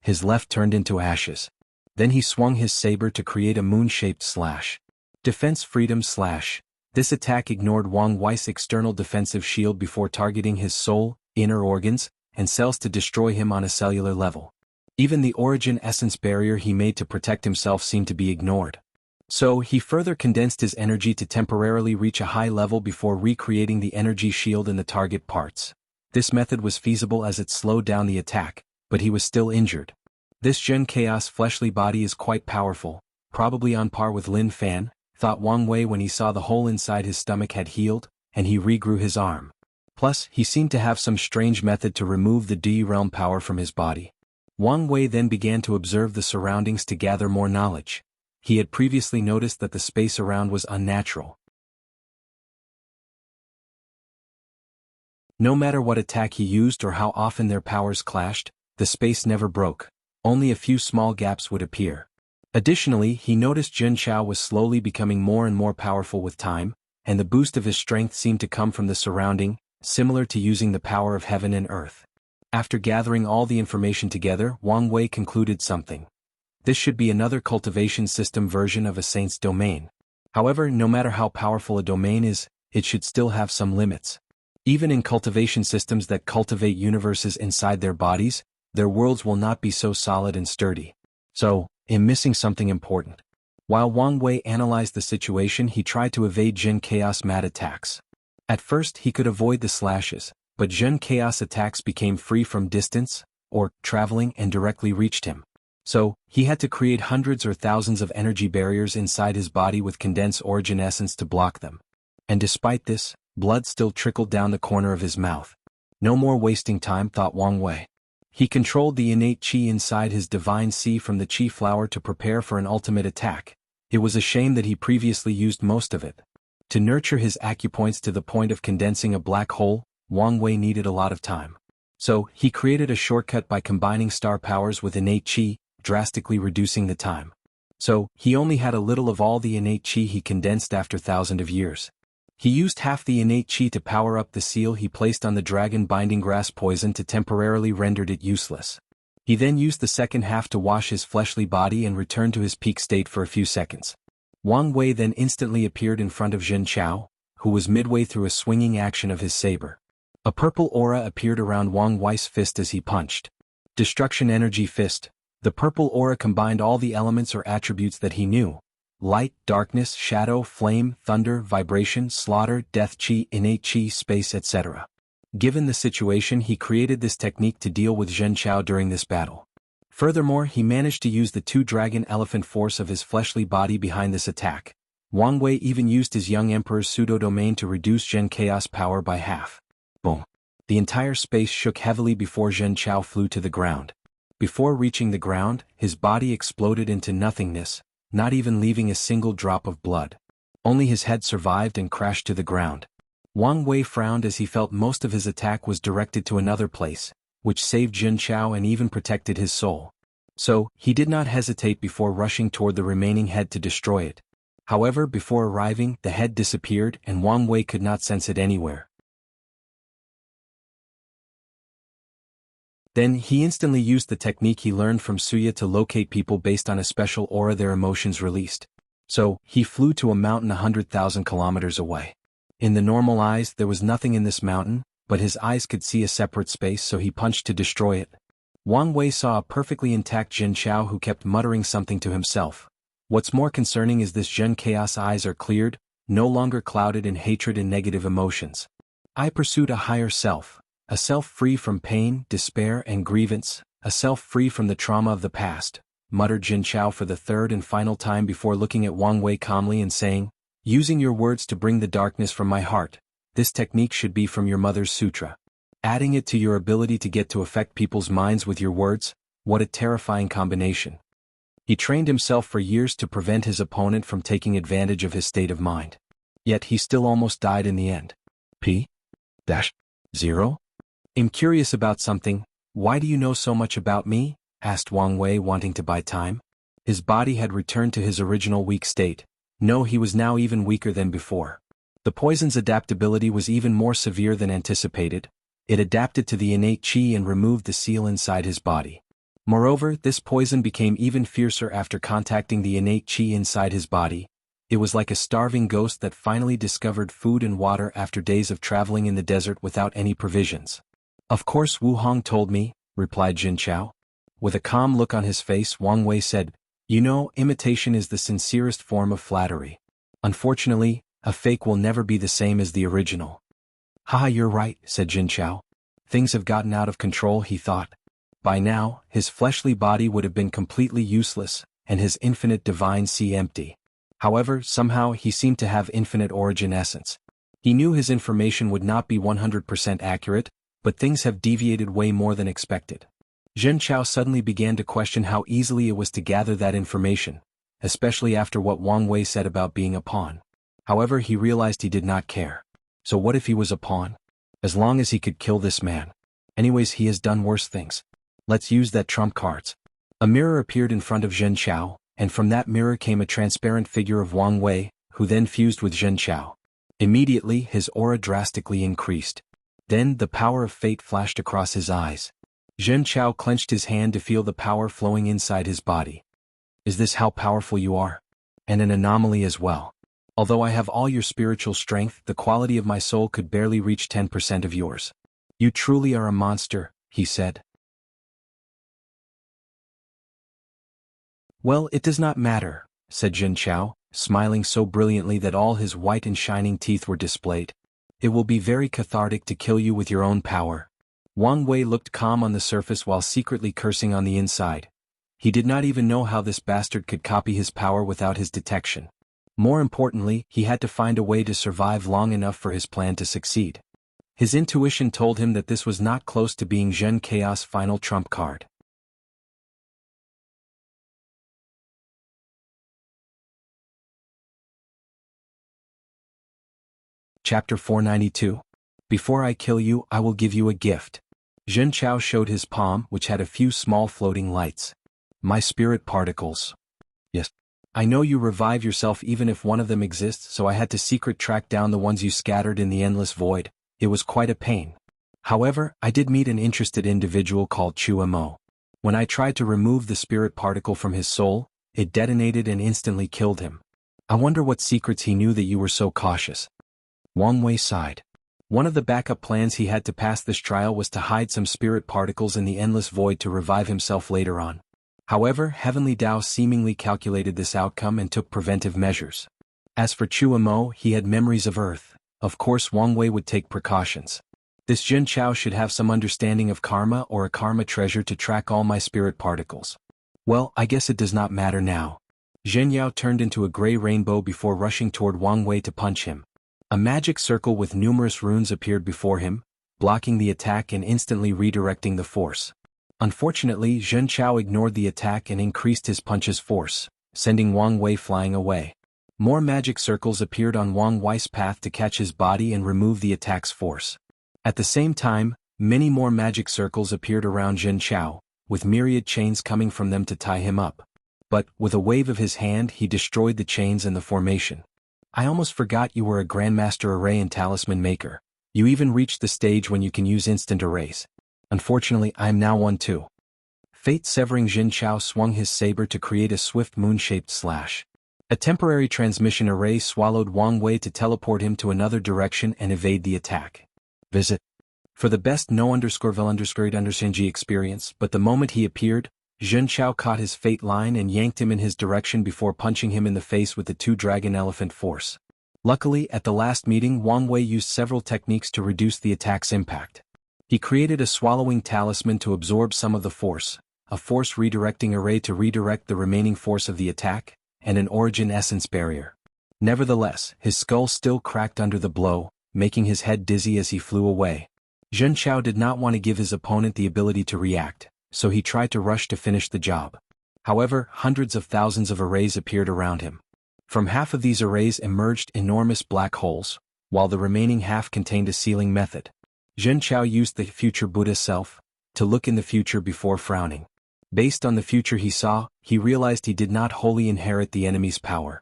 His left turned into ashes. Then he swung his saber to create a moon-shaped slash. Defense Freedom Slash. This attack ignored Wang Wei's external defensive shield before targeting his soul, inner organs, and cells to destroy him on a cellular level. Even the origin essence barrier he made to protect himself seemed to be ignored. So, he further condensed his energy to temporarily reach a high level before recreating the energy shield in the target parts. This method was feasible as it slowed down the attack, but he was still injured. This Xianxia's fleshly body is quite powerful, probably on par with Lin Fan, thought Wang Wei when he saw the hole inside his stomach had healed, and he regrew his arm. Plus, he seemed to have some strange method to remove the D realm power from his body. Wang Wei then began to observe the surroundings to gather more knowledge. He had previously noticed that the space around was unnatural. No matter what attack he used or how often their powers clashed, the space never broke. Only a few small gaps would appear. Additionally, he noticed Xianxia was slowly becoming more and more powerful with time, and the boost of his strength seemed to come from the surrounding, similar to using the power of heaven and earth. After gathering all the information together, Wang Wei concluded something. This should be another cultivation system version of a saint's domain. However, no matter how powerful a domain is, it should still have some limits. Even in cultivation systems that cultivate universes inside their bodies, their worlds will not be so solid and sturdy. So, I'm missing something important. While Wang Wei analyzed the situation, he tried to evade Jin Chaos Mad attacks. At first, he could avoid the slashes, but Jin Chaos attacks became free from distance, or traveling, and directly reached him. So, he had to create hundreds or thousands of energy barriers inside his body with condensed origin essence to block them. And despite this, blood still trickled down the corner of his mouth. No more wasting time, thought Wang Wei. He controlled the innate qi inside his divine sea from the qi flower to prepare for an ultimate attack. It was a shame that he previously used most of it. To nurture his acupoints to the point of condensing a black hole, Wang Wei needed a lot of time. So, he created a shortcut by combining star powers with innate qi, drastically reducing the time. So, he only had a little of all the innate qi he condensed after thousands of years. He used half the innate qi to power up the seal he placed on the dragon binding grass poison to temporarily render it useless. He then used the second half to wash his fleshly body and return to his peak state for a few seconds. Wang Wei then instantly appeared in front of Xianxia, who was midway through a swinging action of his saber. A purple aura appeared around Wang Wei's fist as he punched. Destruction Energy Fist. The purple aura combined all the elements or attributes that he knew. Light, darkness, shadow, flame, thunder, vibration, slaughter, death qi, innate qi, space, etc. Given the situation, he created this technique to deal with Xianxia during this battle. Furthermore, he managed to use the two dragon elephant force of his fleshly body behind this attack. Wang Wei even used his young emperor's pseudo-domain to reduce Jin Chaos power by half. Boom. The entire space shook heavily before Xianxia flew to the ground. Before reaching the ground, his body exploded into nothingness, not even leaving a single drop of blood. Only his head survived and crashed to the ground. Wang Wei frowned as he felt most of his attack was directed to another place, which saved Xianxia and even protected his soul. So, he did not hesitate before rushing toward the remaining head to destroy it. However, before arriving, the head disappeared and Wang Wei could not sense it anywhere. Then, he instantly used the technique he learned from Wuxia to locate people based on a special aura their emotions released. So, he flew to a mountain 100,000 kilometers away. In the normal eyes, there was nothing in this mountain, but his eyes could see a separate space, so he punched to destroy it. Wang Wei saw a perfectly intact Xianxia who kept muttering something to himself. What's more concerning is this Xianxia's eyes are cleared, no longer clouded in hatred and negative emotions. I pursued a higher self, a self free from pain, despair and grievance, a self free from the trauma of the past, muttered Xianxia for the third and final time before looking at Wang Wei calmly and saying, using your words to bring the darkness from my heart, this technique should be from your mother's sutra. Adding it to your ability to get to affect people's minds with your words, what a terrifying combination. He trained himself for years to prevent his opponent from taking advantage of his state of mind. Yet he still almost died in the end. P-0? I'm curious about something. Why do you know so much about me? Asked Wang Wei, wanting to buy time. His body had returned to his original weak state. No, he was now even weaker than before. The poison's adaptability was even more severe than anticipated. It adapted to the innate qi and removed the seal inside his body. Moreover, this poison became even fiercer after contacting the innate qi inside his body. It was like a starving ghost that finally discovered food and water after days of traveling in the desert without any provisions. Of course, Wu Hong told me, replied Xianxia. With a calm look on his face, Wang Wei said, you know, imitation is the sincerest form of flattery. Unfortunately, a fake will never be the same as the original. Haha, you're right, said Xianxia. Things have gotten out of control, he thought. By now, his fleshly body would have been completely useless, and his infinite divine sea empty. However, somehow he seemed to have infinite origin essence. He knew his information would not be 100% accurate, but things have deviated way more than expected. Xianxia suddenly began to question how easily it was to gather that information, especially after what Wang Wei said about being a pawn. However, he realized he did not care. So what if he was a pawn? As long as he could kill this man. Anyways, he has done worse things. Let's use that trump cards. A mirror appeared in front of Xianxia, and from that mirror came a transparent figure of Wang Wei, who then fused with Xianxia. Immediately, his aura drastically increased. Then, the power of fate flashed across his eyes. Xianxia clenched his hand to feel the power flowing inside his body. Is this how powerful you are? And an anomaly as well. Although I have all your spiritual strength, the quality of my soul could barely reach 10% of yours. You truly are a monster, he said. Well, it does not matter, said Xianxia, smiling so brilliantly that all his white and shining teeth were displayed. It will be very cathartic to kill you with your own power. Wang Wei looked calm on the surface while secretly cursing on the inside. He did not even know how this bastard could copy his power without his detection. More importantly, he had to find a way to survive long enough for his plan to succeed. His intuition told him that this was not close to being Xianxia's final trump card. Chapter 492. Before I kill you, I will give you a gift. Xianxia showed his palm, which had a few small floating lights. My spirit particles. Yes. I know you revive yourself even if one of them exists, so I had to secret track down the ones you scattered in the endless void. It was quite a pain. However, I did meet an interested individual called Chua Mo. When I tried to remove the spirit particle from his soul, it detonated and instantly killed him. I wonder what secrets he knew that you were so cautious. Wang Wei sighed. One of the backup plans he had to pass this trial was to hide some spirit particles in the endless void to revive himself later on. However, Heavenly Tao seemingly calculated this outcome and took preventive measures. As for Chua Mo, he had memories of Earth. Of course, Wang Wei would take precautions. This Xianxia should have some understanding of karma or a karma treasure to track all my spirit particles. Well, I guess it does not matter now. Zhenyao turned into a gray rainbow before rushing toward Wang Wei to punch him. A magic circle with numerous runes appeared before him, blocking the attack and instantly redirecting the force. Unfortunately, Xianxia ignored the attack and increased his punch's force, sending Wang Wei flying away. More magic circles appeared on Wang Wei's path to catch his body and remove the attack's force. At the same time, many more magic circles appeared around Xianxia, with myriad chains coming from them to tie him up. But, with a wave of his hand, he destroyed the chains and the formation. I almost forgot you were a Grandmaster Array and Talisman Maker. You even reached the stage when you can use instant arrays. Unfortunately, I am now one too. Fate-severing Xianxia swung his saber to create a swift moon-shaped slash. A temporary transmission array swallowed Wang Wei to teleport him to another direction and evade the attack. Visit. For the best no_vel_underscore_G experience, but the moment he appeared, Xianxia caught his fate line and yanked him in his direction before punching him in the face with the two-dragon elephant force. Luckily, at the last meeting, Wang Wei used several techniques to reduce the attack's impact. He created a swallowing talisman to absorb some of the force, a force redirecting array to redirect the remaining force of the attack, and an origin essence barrier. Nevertheless, his skull still cracked under the blow, making his head dizzy as he flew away. Xianxia did not want to give his opponent the ability to react, so he tried to rush to finish the job. However, hundreds of thousands of arrays appeared around him. From half of these arrays emerged enormous black holes, while the remaining half contained a sealing method. Xianxia used the future Buddha self to look in the future before frowning. Based on the future he saw, he realized he did not wholly inherit the enemy's power.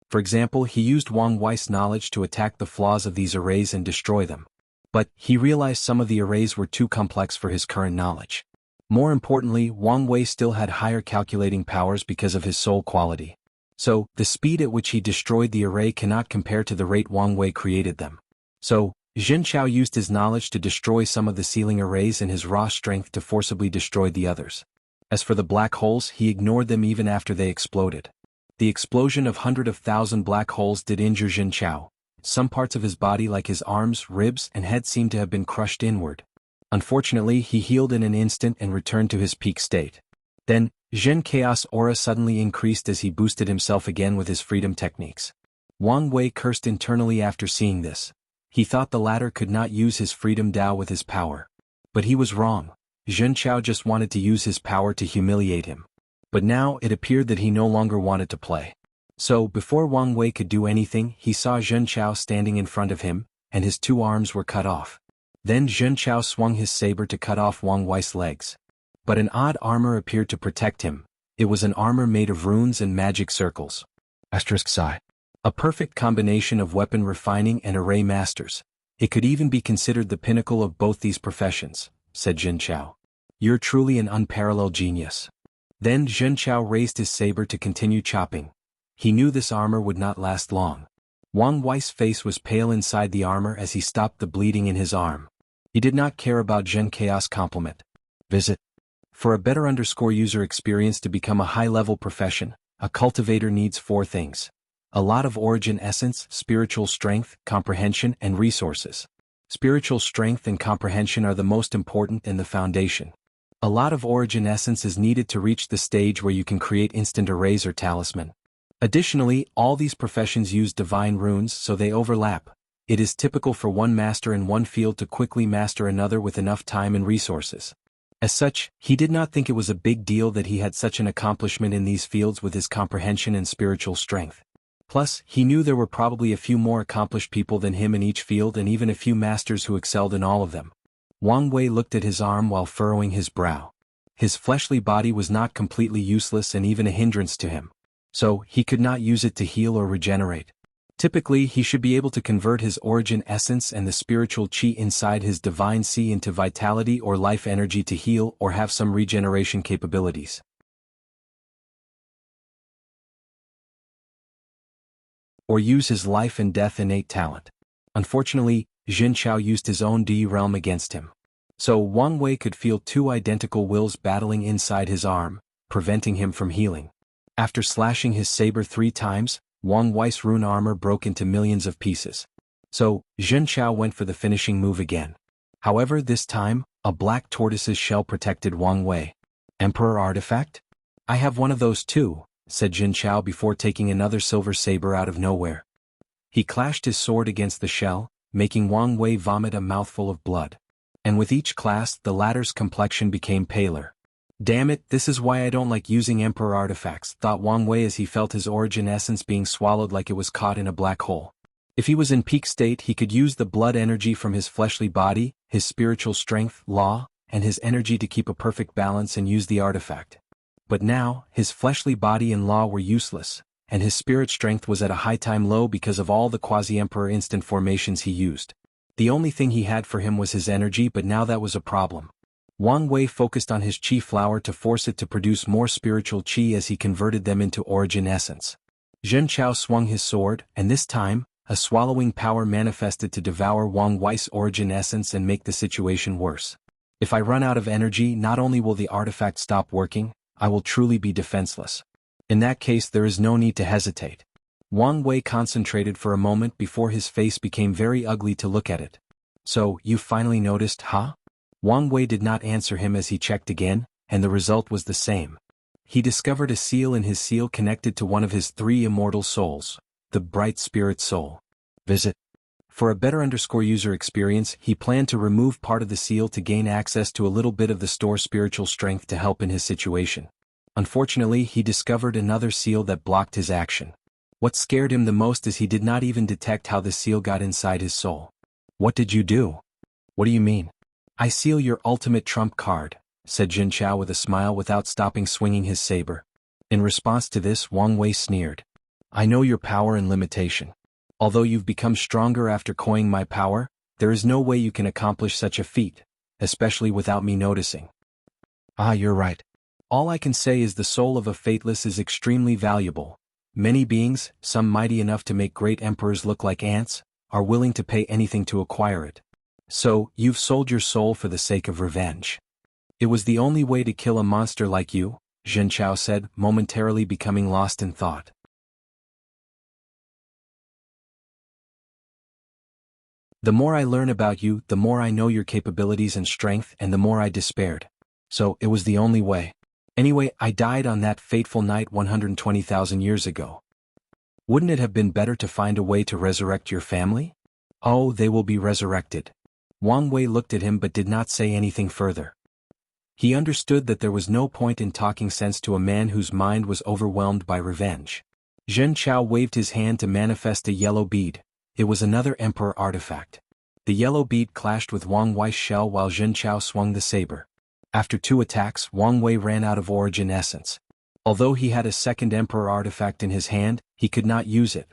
For example, he used Wang Wei's knowledge to attack the flaws of these arrays and destroy them. But, he realized some of the arrays were too complex for his current knowledge. More importantly, Wang Wei still had higher calculating powers because of his soul quality. So, the speed at which he destroyed the array cannot compare to the rate Wang Wei created them. So, Xianxia used his knowledge to destroy some of the sealing arrays and his raw strength to forcibly destroy the others. As for the black holes, he ignored them even after they exploded. The explosion of hundreds of thousand black holes did injure Xianxia. Some parts of his body like his arms, ribs, and head seemed to have been crushed inward. Unfortunately, he healed in an instant and returned to his peak state. Then, Xianxia's aura suddenly increased as he boosted himself again with his freedom techniques. Wang Wei cursed internally after seeing this. He thought the latter could not use his freedom Dao with his power. But he was wrong. Xianxia just wanted to use his power to humiliate him. But now it appeared that he no longer wanted to play. So, before Wang Wei could do anything, he saw Xianxia standing in front of him, and his two arms were cut off. Then Xianxia swung his saber to cut off Wang Wei's legs. But an odd armor appeared to protect him. It was an armor made of runes and magic circles. *Psi. A perfect combination of weapon refining and array masters. It could even be considered the pinnacle of both these professions, said Xianxia. You're truly an unparalleled genius. Then Xianxia raised his saber to continue chopping. He knew this armor would not last long. Wang Wei's face was pale inside the armor as he stopped the bleeding in his arm. He did not care about Xianxia's compliment. Visit. For a better user experience to become a high-level profession, a cultivator needs 4 things. A lot of origin essence, spiritual strength, comprehension, and resources. Spiritual strength and comprehension are the most important and the foundation. A lot of origin essence is needed to reach the stage where you can create instant arrays or talisman. Additionally, all these professions use divine runes so they overlap. It is typical for one master in one field to quickly master another with enough time and resources. As such, he did not think it was a big deal that he had such an accomplishment in these fields with his comprehension and spiritual strength. Plus, he knew there were probably a few more accomplished people than him in each field and even a few masters who excelled in all of them. Wang Wei looked at his arm while furrowing his brow. His fleshly body was not completely useless and even a hindrance to him. So, he could not use it to heal or regenerate. Typically, he should be able to convert his origin essence and the spiritual chi inside his divine C into vitality or life energy to heal or have some regeneration capabilities. Or use his life and death innate talent. Unfortunately, Xianxia used his own Di realm against him. So Wang Wei could feel 2 identical wills battling inside his arm, preventing him from healing. After slashing his saber 3 times, Wang Wei's rune armor broke into millions of pieces. So, Xianxia went for the finishing move again. However, this time, a black tortoise's shell protected Wang Wei. Emperor artifact? I have one of those too, said Xianxia before taking another silver saber out of nowhere. He clashed his sword against the shell, making Wang Wei vomit a mouthful of blood. And with each class, the latter's complexion became paler. Damn it, this is why I don't like using Emperor artifacts, thought Wang Wei as he felt his origin essence being swallowed like it was caught in a black hole. If he was in peak state, he could use the blood energy from his fleshly body, his spiritual strength, law, and his energy to keep a perfect balance and use the artifact. But now, his fleshly body and law were useless, and his spirit strength was at a high time low because of all the quasi-emperor instant formations he used. The only thing he had for him was his energy, but now that was a problem. Wang Wei focused on his qi flower to force it to produce more spiritual qi as he converted them into origin essence. Xianxia swung his sword, and this time, a swallowing power manifested to devour Wang Wei's origin essence and make the situation worse. If I run out of energy, not only will the artifact stop working, I will truly be defenseless. In that case, there is no need to hesitate. Wang Wei concentrated for a moment before his face became very ugly to look at it. So, you finally noticed, huh? Wang Wei did not answer him as he checked again, and the result was the same. He discovered a seal in his seal connected to one of his 3 immortal souls, the bright spirit soul. Visit. For a better user experience, he planned to remove part of the seal to gain access to a little bit of the store spiritual strength to help in his situation. Unfortunately, he discovered another seal that blocked his action. What scared him the most is he did not even detect how the seal got inside his soul. What did you do? What do you mean? I seal your ultimate trump card, said Xianxia with a smile without stopping swinging his saber. In response to this, Wang Wei sneered. I know your power and limitation. Although you've become stronger after coining my power, there is no way you can accomplish such a feat, especially without me noticing. Ah, you're right. All I can say is the soul of a fateless is extremely valuable. Many beings, some mighty enough to make great emperors look like ants, are willing to pay anything to acquire it. So, you've sold your soul for the sake of revenge. It was the only way to kill a monster like you, Xianxia said, momentarily becoming lost in thought. The more I learn about you, the more I know your capabilities and strength, and the more I despaired. So, it was the only way. Anyway, I died on that fateful night 120,000 years ago. Wouldn't it have been better to find a way to resurrect your family? Oh, they will be resurrected. Wang Wei looked at him but did not say anything further. He understood that there was no point in talking sense to a man whose mind was overwhelmed by revenge. Xianxia waved his hand to manifest a yellow bead. It was another emperor artifact. The yellow bead clashed with Wang Wei's shell while Xianxia swung the saber. After 2 attacks, Wang Wei ran out of origin essence. Although he had a second emperor artifact in his hand, he could not use it.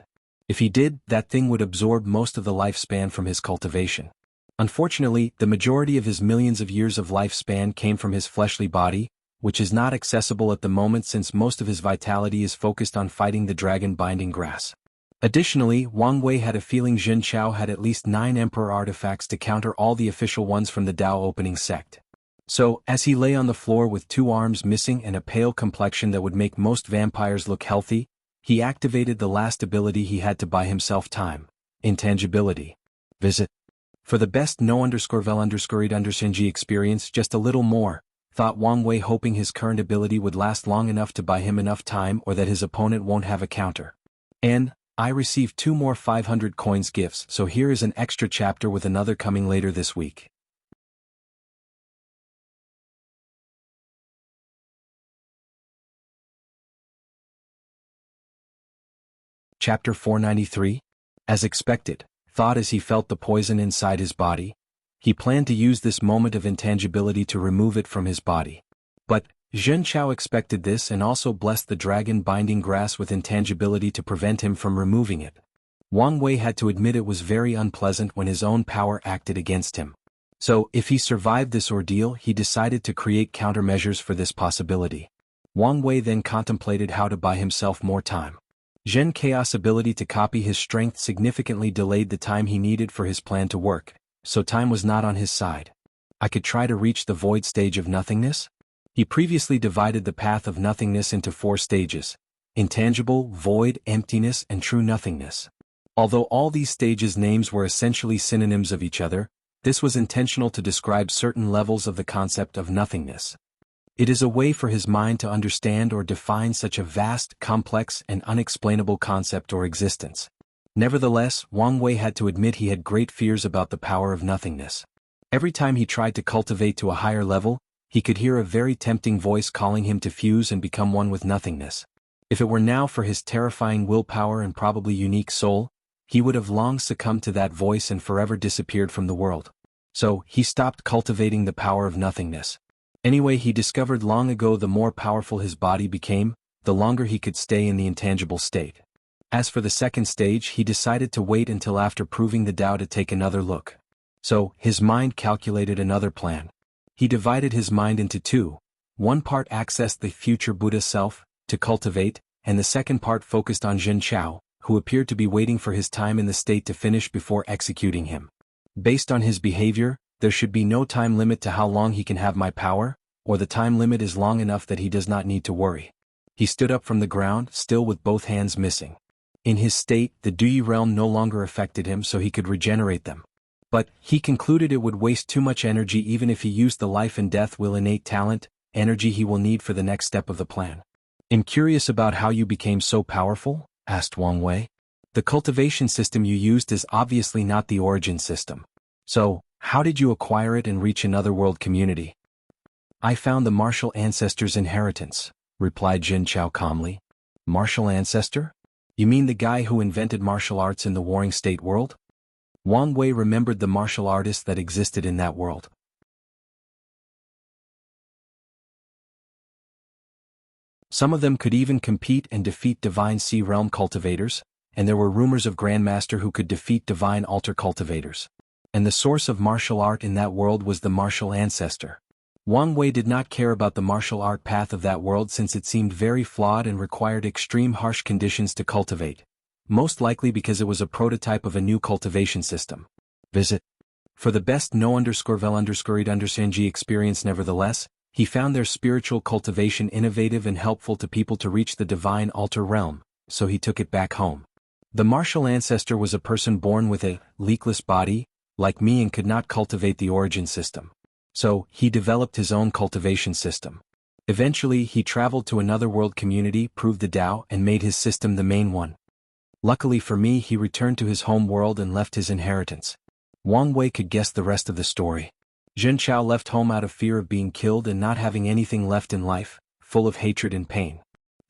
If he did, that thing would absorb most of the lifespan from his cultivation. Unfortunately, the majority of his millions of years of lifespan came from his fleshly body, which is not accessible at the moment since most of his vitality is focused on fighting the dragon binding grass. Additionally, Wang Wei had a feeling Xianxia had at least 9 emperor artifacts to counter all the official ones from the Dao opening sect. So, as he lay on the floor with 2 arms missing and a pale complexion that would make most vampires look healthy, he activated the last ability he had to buy himself time: intangibility. Visit. For the best no_vel_ed_Shinji experience, just a little more, thought Wang Wei, hoping his current ability would last long enough to buy him enough time or that his opponent won't have a counter. And, I received 2 more 500 coins gifts, so here is an extra chapter with another coming later this week. Chapter 493? As expected, thought as he felt the poison inside his body. He planned to use this moment of intangibility to remove it from his body. But, Xianxia expected this and also blessed the dragon binding grass with intangibility to prevent him from removing it. Wang Wei had to admit it was very unpleasant when his own power acted against him. So, if he survived this ordeal, he decided to create countermeasures for this possibility. Wang Wei then contemplated how to buy himself more time. Zhen Chaos' ability to copy his strength significantly delayed the time he needed for his plan to work, so time was not on his side. I could try to reach the void stage of nothingness? He previously divided the path of nothingness into 4 stages: intangible, void, emptiness, and true nothingness. Although all these stages' names were essentially synonyms of each other, this was intentional to describe certain levels of the concept of nothingness. It is a way for his mind to understand or define such a vast, complex, and unexplainable concept or existence. Nevertheless, Wang Wei had to admit he had great fears about the power of nothingness. Every time he tried to cultivate to a higher level, he could hear a very tempting voice calling him to fuse and become one with nothingness. If it were now for his terrifying willpower and probably unique soul, he would have long succumbed to that voice and forever disappeared from the world. So, he stopped cultivating the power of nothingness. Anyway, he discovered long ago the more powerful his body became, the longer he could stay in the intangible state. As for the second stage, he decided to wait until after proving the Tao to take another look. So, his mind calculated another plan. He divided his mind into two. One part accessed the future Buddha self, to cultivate, and the second part focused on Xianxia, who appeared to be waiting for his time in the state to finish before executing him. Based on his behavior, there should be no time limit to how long he can have my power, or the time limit is long enough that he does not need to worry. He stood up from the ground, still with both hands missing. In his state, the Duyi realm no longer affected him, so he could regenerate them. But, he concluded it would waste too much energy even if he used the life and death will innate talent, energy he will need for the next step of the plan. "I'm curious about how you became so powerful?" asked Wang Wei. "The cultivation system you used is obviously not the origin system. So, how did you acquire it and reach another world community?" "I found the martial ancestor's inheritance," replied Xianxia calmly. "Martial ancestor? You mean the guy who invented martial arts in the warring state world?" Wang Wei remembered the martial artists that existed in that world. Some of them could even compete and defeat divine sea realm cultivators, and there were rumors of Grandmaster who could defeat divine altar cultivators. And the source of martial art in that world was the martial ancestor. Wang Wei did not care about the martial art path of that world since it seemed very flawed and required extreme harsh conditions to cultivate. Most likely because it was a prototype of a new cultivation system. Visit. For the best no_vel_read_Xianxia experience. Nevertheless, he found their spiritual cultivation innovative and helpful to people to reach the divine altar realm, so he took it back home. The martial ancestor was a person born with a leakless body, like me, and could not cultivate the origin system. So, he developed his own cultivation system. Eventually, he traveled to another world community, proved the Tao, and made his system the main one. Luckily for me, he returned to his home world and left his inheritance. Wang Wei could guess the rest of the story. Xianxia left home out of fear of being killed and not having anything left in life, full of hatred and pain.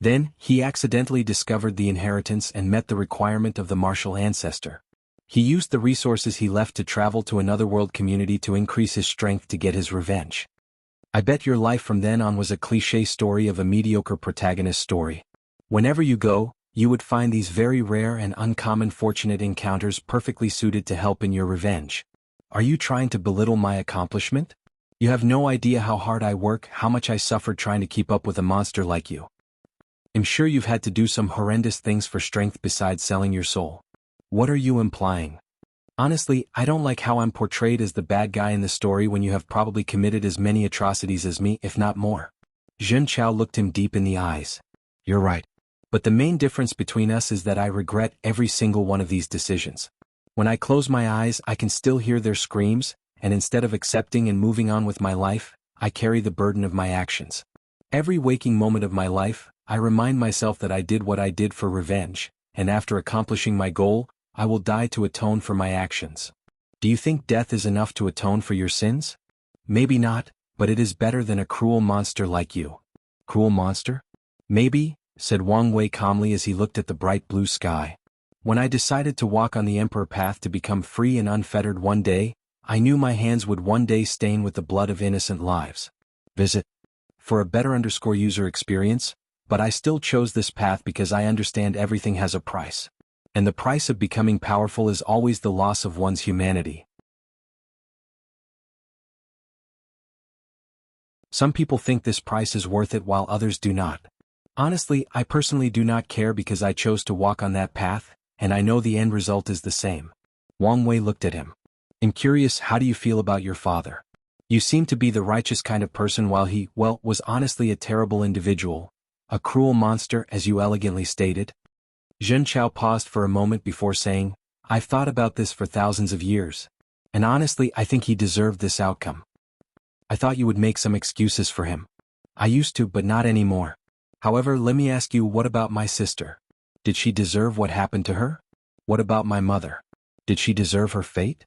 Then, he accidentally discovered the inheritance and met the requirement of the martial ancestor. He used the resources he left to travel to another world community to increase his strength to get his revenge. I bet your life from then on was a cliché story of a mediocre protagonist story. Whenever you go, you would find these very rare and uncommon fortunate encounters perfectly suited to help in your revenge. Are you trying to belittle my accomplishment? You have no idea how hard I work, how much I suffered trying to keep up with a monster like you. I'm sure you've had to do some horrendous things for strength besides selling your soul. What are you implying? Honestly, I don't like how I'm portrayed as the bad guy in the story when you have probably committed as many atrocities as me, if not more. Xianxia looked him deep in the eyes. You're right. But the main difference between us is that I regret every single one of these decisions. When I close my eyes, I can still hear their screams, and instead of accepting and moving on with my life, I carry the burden of my actions. Every waking moment of my life, I remind myself that I did what I did for revenge, and after accomplishing my goal, I will die to atone for my actions. Do you think death is enough to atone for your sins? Maybe not, but it is better than a cruel monster like you. Cruel monster? Maybe, said Wang Wei calmly as he looked at the bright blue sky. When I decided to walk on the emperor path to become free and unfettered one day, I knew my hands would one day stain with the blood of innocent lives. Visit. For a better user experience, but I still chose this path because I understand everything has a price. And the price of becoming powerful is always the loss of one's humanity. Some people think this price is worth it while others do not. Honestly, I personally do not care because I chose to walk on that path, and I know the end result is the same. Wang Wei looked at him. I'm curious, how do you feel about your father? You seem to be the righteous kind of person while he, well, was honestly a terrible individual. A cruel monster, as you elegantly stated. Xianxia paused for a moment before saying, I've thought about this for thousands of years. And honestly, I think he deserved this outcome. I thought you would make some excuses for him. I used to, but not anymore. However, let me ask you, what about my sister? Did she deserve what happened to her? What about my mother? Did she deserve her fate?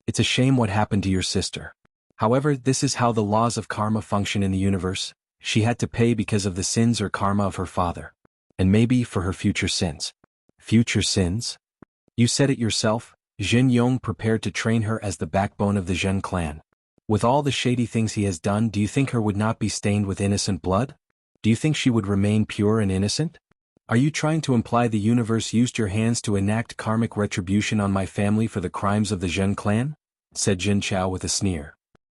It's a shame what happened to your sister. However, this is how the laws of karma function in the universe. She had to pay because of the sins or karma of her father. And maybe for her future sins. Future sins? You said it yourself, Jin Yong prepared to train her as the backbone of the Zhen clan. With all the shady things he has done, do you think her would not be stained with innocent blood? Do you think she would remain pure and innocent? Are you trying to imply the universe used your hands to enact karmic retribution on my family for the crimes of the Zhen clan? Said Jin Chao with a sneer.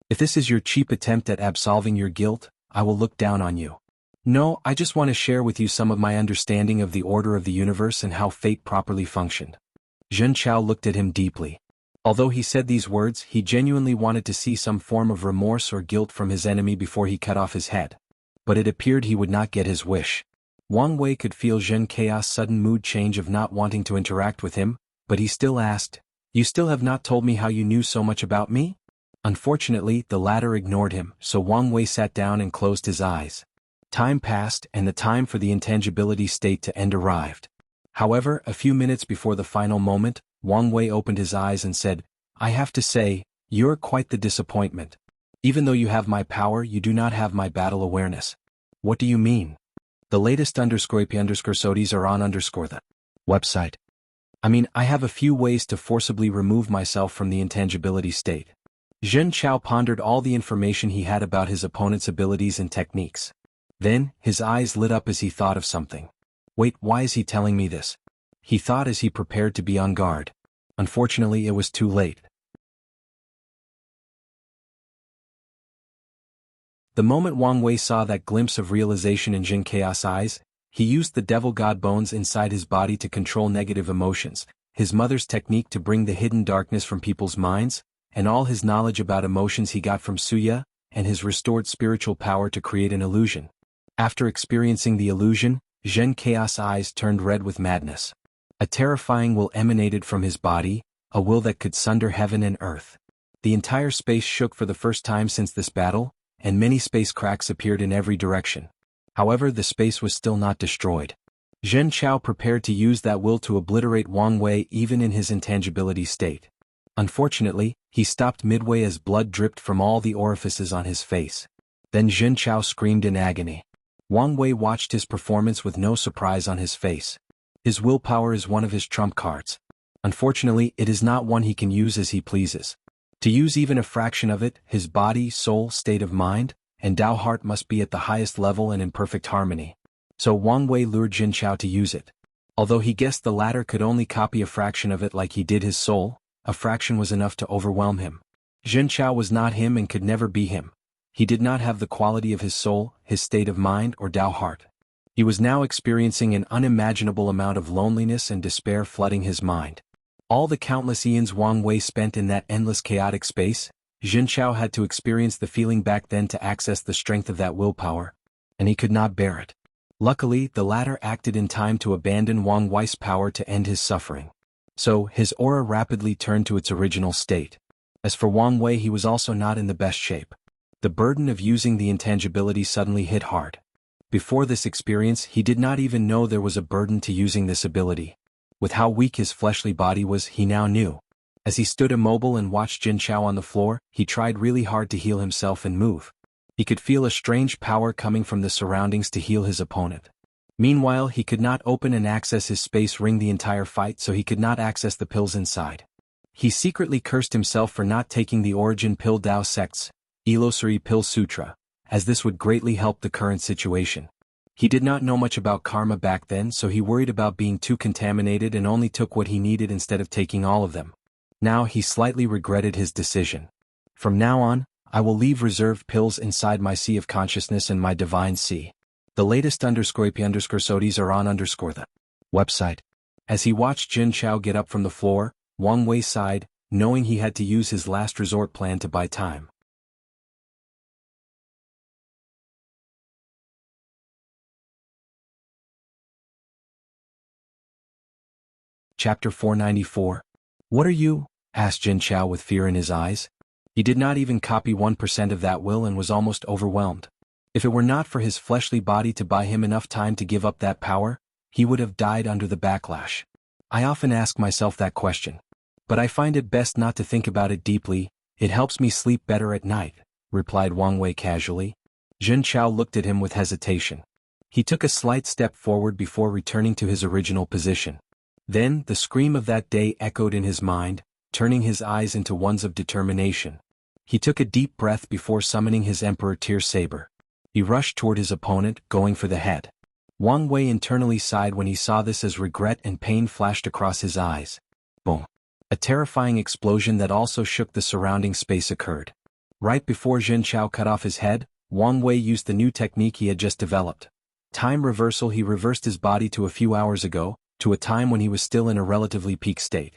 If this is your cheap attempt at absolving your guilt, I will look down on you. No, I just want to share with you some of my understanding of the order of the universe and how fate properly functioned. Jin Chao looked at him deeply. Although he said these words, he genuinely wanted to see some form of remorse or guilt from his enemy before he cut off his head. But it appeared he would not get his wish. Wang Wei could feel Zhen Chaos' sudden mood change of not wanting to interact with him, but he still asked, "You still have not told me how you knew so much about me?" Unfortunately, the latter ignored him, so Wang Wei sat down and closed his eyes. Time passed, and the time for the intangibility state to end arrived. However, a few minutes before the final moment, Wang Wei opened his eyes and said, "I have to say, you're quite the disappointment. Even though you have my power, you do not have my battle awareness." What do you mean? The latest _IP_SODs are on the website. I have a few ways to forcibly remove myself from the intangibility state. Zhen Chao pondered all the information he had about his opponent's abilities and techniques. Then, his eyes lit up as he thought of something. Wait, why is he telling me this? He thought as he prepared to be on guard. Unfortunately, it was too late. The moment Wang Wei saw that glimpse of realization in Jin Chaos' eyes, he used the devil god bones inside his body to control negative emotions, his mother's technique to bring the hidden darkness from people's minds, and all his knowledge about emotions he got from Suya, and his restored spiritual power to create an illusion. After experiencing the illusion, Zhen Chaos' eyes turned red with madness. A terrifying will emanated from his body, a will that could sunder heaven and earth. The entire space shook for the first time since this battle, and many space cracks appeared in every direction. However, the space was still not destroyed. Zhen Chao prepared to use that will to obliterate Wang Wei even in his intangibility state. Unfortunately, he stopped midway as blood dripped from all the orifices on his face. Then Zhen Chao screamed in agony. Wang Wei watched his performance with no surprise on his face. His willpower is one of his trump cards. Unfortunately, it is not one he can use as he pleases. To use even a fraction of it, his body, soul, state of mind, and Dao heart must be at the highest level and in perfect harmony. So Wang Wei lured Jin Chao to use it. Although he guessed the latter could only copy a fraction of it like he did his soul, a fraction was enough to overwhelm him. Jin Chao was not him and could never be him. He did not have the quality of his soul, his state of mind, or Dao heart. He was now experiencing an unimaginable amount of loneliness and despair flooding his mind. All the countless eons Wang Wei spent in that endless chaotic space, Jin Chao had to experience the feeling back then to access the strength of that willpower, and he could not bear it. Luckily, the latter acted in time to abandon Wang Wei's power to end his suffering. So, his aura rapidly turned to its original state. As for Wang Wei, he was also not in the best shape. The burden of using the intangibility suddenly hit hard. Before this experience, he did not even know there was a burden to using this ability. With how weak his fleshly body was, he now knew. As he stood immobile and watched Jin Chao on the floor, he tried really hard to heal himself and move. He could feel a strange power coming from the surroundings to heal his opponent. Meanwhile, he could not open and access his space ring the entire fight, so he could not access the pills inside. He secretly cursed himself for not taking the Origin Pill Dao Sect's Illusory Pill Sutra, as this would greatly help the current situation. He did not know much about karma back then, so he worried about being too contaminated and only took what he needed instead of taking all of them. Now he slightly regretted his decision. From now on, I will leave reserved pills inside my sea of consciousness and my divine sea. The latest _IP_SODs are on the website. As he watched Jin Chao get up from the floor, Wang Wei sighed, knowing he had to use his last resort plan to buy time. Chapter 494. What are you? Asked Jin Chao with fear in his eyes. He did not even copy 1% of that will and was almost overwhelmed. If it were not for his fleshly body to buy him enough time to give up that power, he would have died under the backlash. I often ask myself that question. But I find it best not to think about it deeply, it helps me sleep better at night, replied Wang Wei casually. Xianxia looked at him with hesitation. He took a slight step forward before returning to his original position. Then, the scream of that day echoed in his mind, turning his eyes into ones of determination. He took a deep breath before summoning his Emperor Tear Saber. He rushed toward his opponent, going for the head. Wang Wei internally sighed when he saw this as regret and pain flashed across his eyes. Boom! A terrifying explosion that also shook the surrounding space occurred. Right before Xianxia cut off his head, Wang Wei used the new technique he had just developed. Time reversal. He reversed his body to a few hours ago, to a time when he was still in a relatively peak state.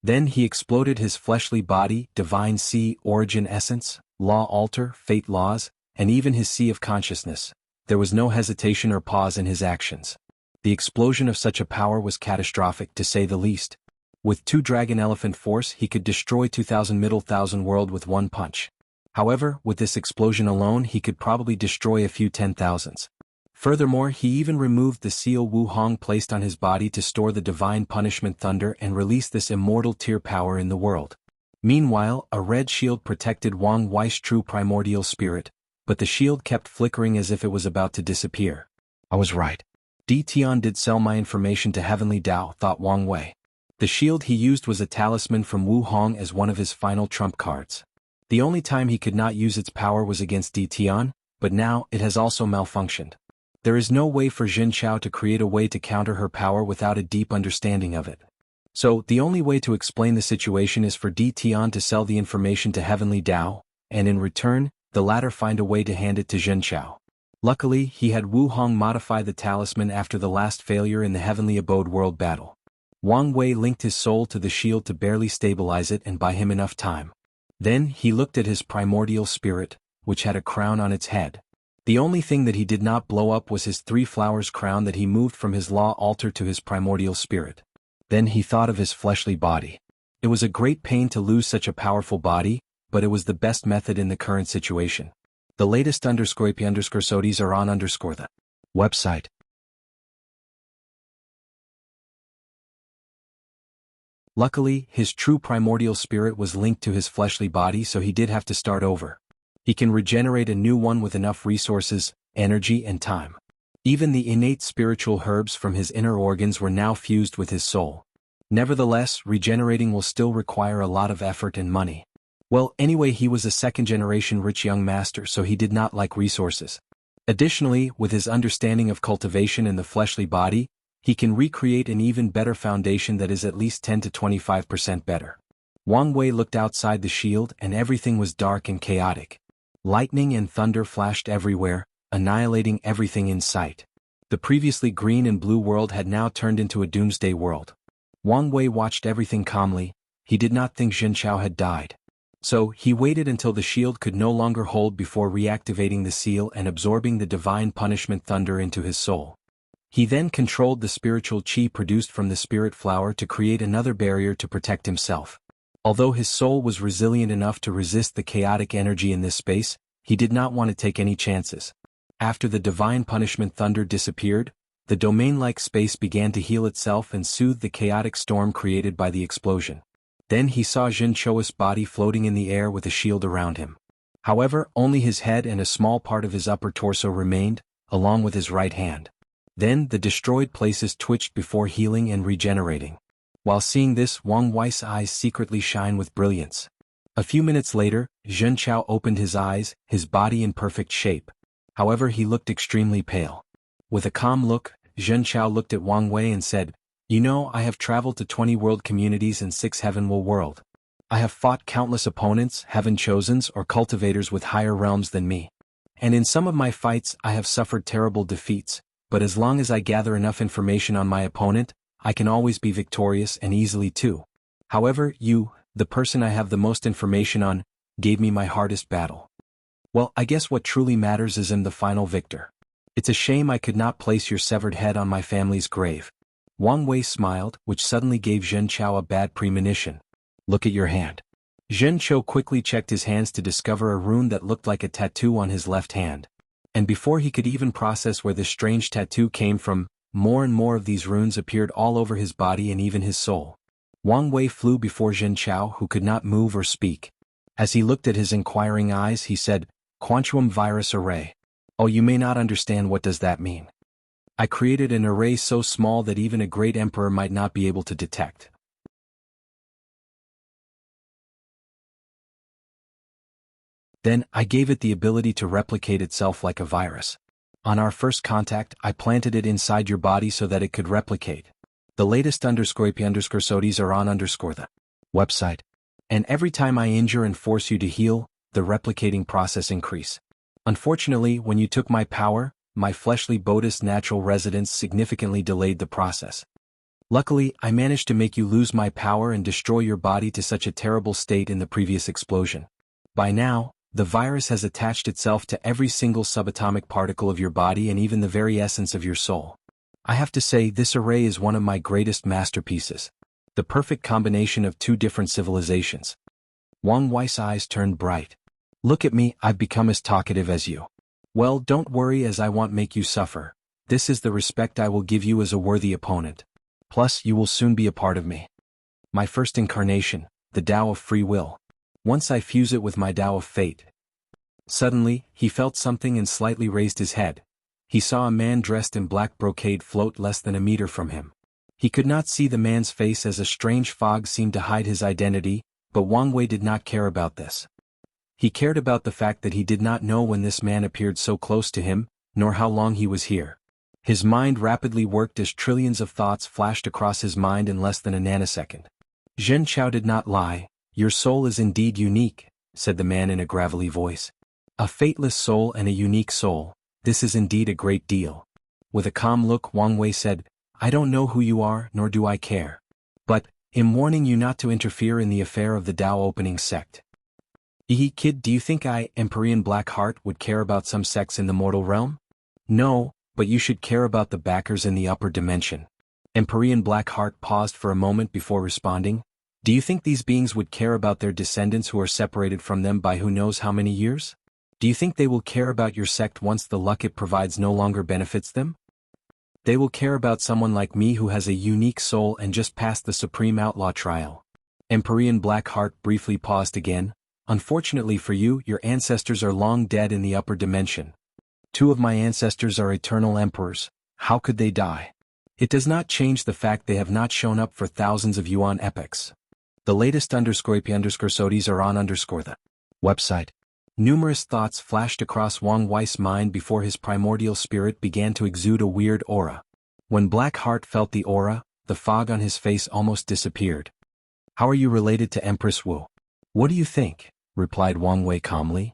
Then he exploded his fleshly body, divine sea, origin essence, law altar, fate laws, and even his sea of consciousness. There was no hesitation or pause in his actions. The explosion of such a power was catastrophic, to say the least. With 2 dragon elephant force he could destroy 2,000 middle thousand world with one punch. However, with this explosion alone he could probably destroy a few 10,000s. Furthermore, he even removed the seal Wu Hong placed on his body to store the divine punishment thunder and release this immortal tier power in the world. Meanwhile, a red shield protected Wang Wei's true primordial spirit, but the shield kept flickering as if it was about to disappear. I was right. Di Tian did sell my information to Heavenly Dao, thought Wang Wei. The shield he used was a talisman from Wu Hong as one of his final trump cards. The only time he could not use its power was against Di Tian, but now it has also malfunctioned. There is no way for Xianxia to create a way to counter her power without a deep understanding of it. So, the only way to explain the situation is for Di Tian to sell the information to Heavenly Dao, and in return, the latter find a way to hand it to Xianxia. Luckily, he had Wu Hong modify the talisman after the last failure in the Heavenly Abode world battle. Wang Wei linked his soul to the shield to barely stabilize it and buy him enough time. Then, he looked at his primordial spirit, which had a crown on its head. The only thing that he did not blow up was his 3 flowers crown that he moved from his law altar to his primordial spirit. Then he thought of his fleshly body. It was a great pain to lose such a powerful body, but it was the best method in the current situation. The latest _AP_SODIs are on the website. Luckily, his true primordial spirit was linked to his fleshly body, so he did have to start over. He can regenerate a new one with enough resources, energy and time. Even the innate spiritual herbs from his inner organs were now fused with his soul. Nevertheless, regenerating will still require a lot of effort and money. Well, anyway, he was a second-generation rich young master, so he did not like resources. Additionally, with his understanding of cultivation in the fleshly body, he can recreate an even better foundation that is at least 10 to 25% better. Wang Wei looked outside the shield and everything was dark and chaotic. Lightning and thunder flashed everywhere, annihilating everything in sight. The previously green and blue world had now turned into a doomsday world. Wang Wei watched everything calmly. He did not think Xianxia had died. So, he waited until the shield could no longer hold before reactivating the seal and absorbing the divine punishment thunder into his soul. He then controlled the spiritual qi produced from the spirit flower to create another barrier to protect himself. Although his soul was resilient enough to resist the chaotic energy in this space, he did not want to take any chances. After the divine punishment thunder disappeared, the domain-like space began to heal itself and soothe the chaotic storm created by the explosion. Then he saw Xianxia's body floating in the air with a shield around him. However, only his head and a small part of his upper torso remained, along with his right hand. Then the destroyed places twitched before healing and regenerating. While seeing this, Wang Wei's eyes secretly shine with brilliance. A few minutes later, Xianxia opened his eyes, his body in perfect shape. However, he looked extremely pale. With a calm look, Xianxia looked at Wang Wei and said, "You know, I have traveled to 20 world communities and 6 heavenward world. I have fought countless opponents, heaven chosens or cultivators with higher realms than me. And in some of my fights I have suffered terrible defeats, but as long as I gather enough information on my opponent, I can always be victorious and easily too. However, you, the person I have the most information on, gave me my hardest battle. Well, I guess what truly matters is I'm the final victor. It's a shame I could not place your severed head on my family's grave." Wang Wei smiled, which suddenly gave Xianxiao a bad premonition. "Look at your hand." Xianxiao quickly checked his hands to discover a rune that looked like a tattoo on his left hand. And before he could even process where this strange tattoo came from, more and more of these runes appeared all over his body and even his soul. Wang Wei flew before Xianxia, who could not move or speak. As he looked at his inquiring eyes, he said, "Quantum virus array. Oh, you may not understand what does that mean. I created an array so small that even a great emperor might not be able to detect. Then, I gave it the ability to replicate itself like a virus. On our first contact, I planted it inside your body so that it could replicate. The latest _sodies are on the website. And every time I injure and force you to heal, the replicating process increase. Unfortunately, when you took my power, my fleshly Bodhi's natural residence significantly delayed the process. Luckily, I managed to make you lose my power and destroy your body to such a terrible state in the previous explosion. By now, the virus has attached itself to every single subatomic particle of your body and even the very essence of your soul. I have to say, this array is one of my greatest masterpieces. The perfect combination of two different civilizations. Wang Wei's eyes turned bright. Look at me, I've become as talkative as you. Well, don't worry, as I won't make you suffer. This is the respect I will give you as a worthy opponent. Plus, you will soon be a part of me. My first incarnation, the Tao of free will. Once I fuse it with my Tao of fate. Suddenly, he felt something and slightly raised his head. He saw a man dressed in black brocade float less than a meter from him. He could not see the man's face as a strange fog seemed to hide his identity, but Wang Wei did not care about this. He cared about the fact that he did not know when this man appeared so close to him, nor how long he was here. His mind rapidly worked as trillions of thoughts flashed across his mind in less than a nanosecond. Zhen Chao did not lie. Your soul is indeed unique, said the man in a gravelly voice. A fateless soul and a unique soul, this is indeed a great deal. With a calm look, Wang Wei said, I don't know who you are, nor do I care. But, I'm warning you not to interfere in the affair of the Tao opening sect. Kid, do you think I, Empyrean Blackheart, would care about some sects in the mortal realm? No, but you should care about the backers in the upper dimension. Empyrean Blackheart paused for a moment before responding. Do you think these beings would care about their descendants who are separated from them by who knows how many years? Do you think they will care about your sect once the luck it provides no longer benefits them? They will care about someone like me who has a unique soul and just passed the Supreme Outlaw trial. Empyrean Blackheart briefly paused again. Unfortunately for you, your ancestors are long dead in the upper dimension. 2 of my ancestors are eternal emperors. How could they die? It does not change the fact they have not shown up for thousands of yuan epochs. The latest _sodies are on the website. Numerous thoughts flashed across Wang Wei's mind before his primordial spirit began to exude a weird aura. When Blackheart felt the aura, the fog on his face almost disappeared. How are you related to Empress Wu? What do you think? Replied Wang Wei calmly.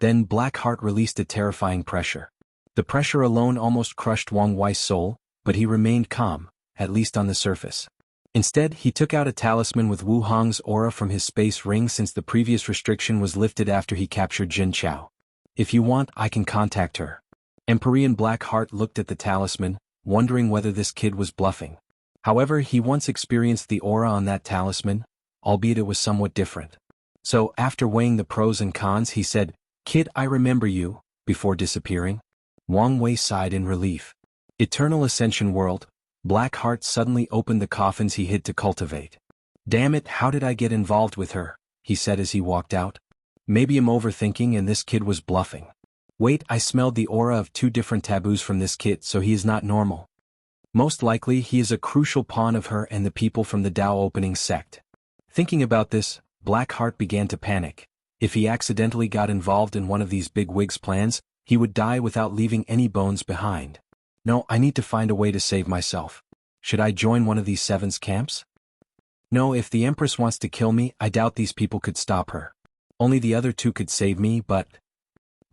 Then Blackheart released a terrifying pressure. The pressure alone almost crushed Wang Wei's soul, but he remained calm, at least on the surface. Instead, he took out a talisman with Wu Hong's aura from his space ring since the previous restriction was lifted after he captured Jin Chao. If you want, I can contact her. Empyrean Blackheart looked at the talisman, wondering whether this kid was bluffing. However, he once experienced the aura on that talisman, albeit it was somewhat different. So, after weighing the pros and cons, he said, Kid, I remember you, before disappearing. Wang Wei sighed in relief. Eternal Ascension World. Blackheart suddenly opened the coffins he hid to cultivate. Damn it, how did I get involved with her? He said as he walked out. Maybe I'm overthinking and this kid was bluffing. Wait, I smelled the aura of 2 different taboos from this kid, so he is not normal. Most likely he is a crucial pawn of her and the people from the Tao opening sect. Thinking about this, Blackheart began to panic. If he accidentally got involved in one of these bigwigs' plans, he would die without leaving any bones behind. No, I need to find a way to save myself. Should I join one of these 7's camps? No, if the Empress wants to kill me, I doubt these people could stop her. Only the other 2 could save me, but...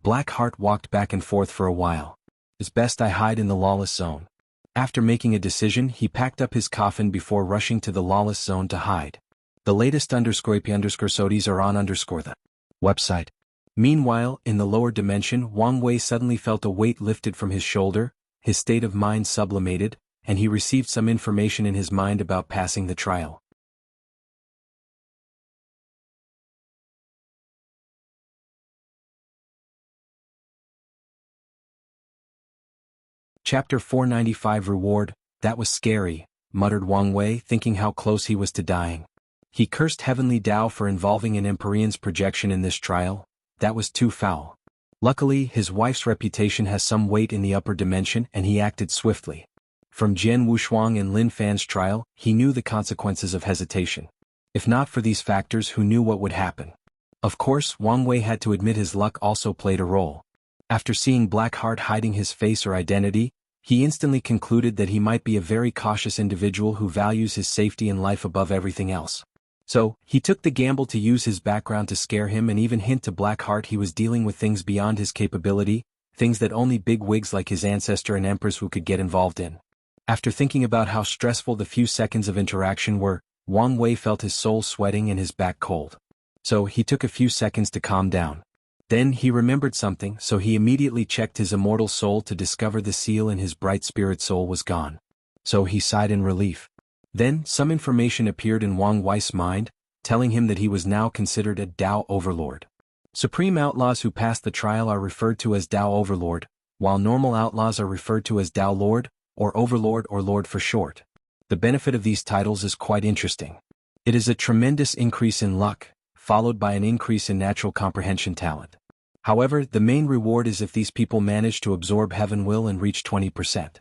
Blackheart walked back and forth for a while. It's best I hide in the lawless zone. After making a decision, he packed up his coffin before rushing to the lawless zone to hide. The latest _sodies are on the website. Meanwhile, in the lower dimension, Wang Wei suddenly felt a weight lifted from his shoulder, his state of mind sublimated, and he received some information in his mind about passing the trial. Chapter 495 Reward, that was scary, muttered Wang Wei, thinking how close he was to dying. He cursed Heavenly Tao for involving an Empyrean's projection in this trial. That was too foul. Luckily, his wife's reputation has some weight in the upper dimension and he acted swiftly. From Jian Wushuang and Lin Fan's trial, he knew the consequences of hesitation. If not for these factors, who knew what would happen? Of course, Wang Wei had to admit his luck also played a role. After seeing Blackheart hiding his face or identity, he instantly concluded that he might be a very cautious individual who values his safety and life above everything else. So, he took the gamble to use his background to scare him and even hint to Blackheart he was dealing with things beyond his capability, things that only big wigs like his ancestor and Empress Wu could get involved in. After thinking about how stressful the few seconds of interaction were, Wang Wei felt his soul sweating and his back cold. So he took a few seconds to calm down. Then he remembered something, so he immediately checked his immortal soul to discover the seal in his bright spirit soul was gone. So he sighed in relief. Then, some information appeared in Wang Wei's mind, telling him that he was now considered a Tao Overlord. Supreme outlaws who pass the trial are referred to as Tao Overlord, while normal outlaws are referred to as Tao Lord, or Overlord or Lord for short. The benefit of these titles is quite interesting. It is a tremendous increase in luck, followed by an increase in natural comprehension talent. However, the main reward is if these people manage to absorb Heaven Will and reach 20%.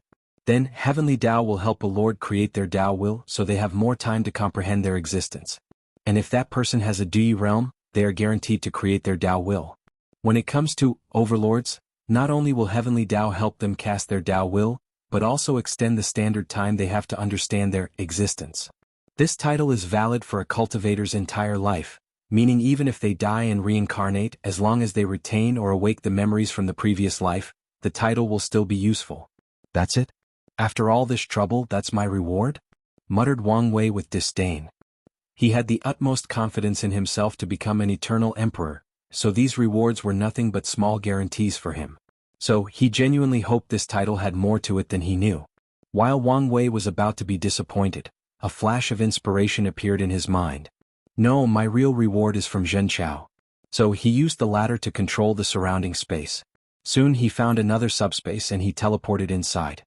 Then, Heavenly Tao will help a Lord create their Tao Will so they have more time to comprehend their existence. And if that person has a Dui realm, they are guaranteed to create their Tao Will. When it comes to Overlords, not only will Heavenly Tao help them cast their Tao Will, but also extend the standard time they have to understand their existence. This title is valid for a cultivator's entire life, meaning even if they die and reincarnate, as long as they retain or awake the memories from the previous life, the title will still be useful. That's it? After all this trouble, that's my reward? Muttered Wang Wei with disdain. He had the utmost confidence in himself to become an eternal emperor, so these rewards were nothing but small guarantees for him. So, he genuinely hoped this title had more to it than he knew. While Wang Wei was about to be disappointed, a flash of inspiration appeared in his mind. No, my real reward is from Xianxia. So he used the latter to control the surrounding space. Soon he found another subspace and he teleported inside.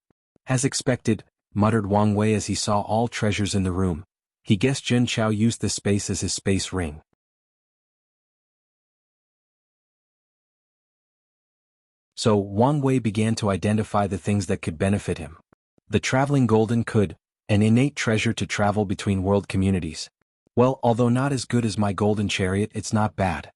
As expected, muttered Wang Wei as he saw all treasures in the room. He guessed Xianxia used this space as his space ring. So Wang Wei began to identify the things that could benefit him. The traveling golden could, an innate treasure to travel between world communities. Well, although not as good as my golden chariot, it's not bad.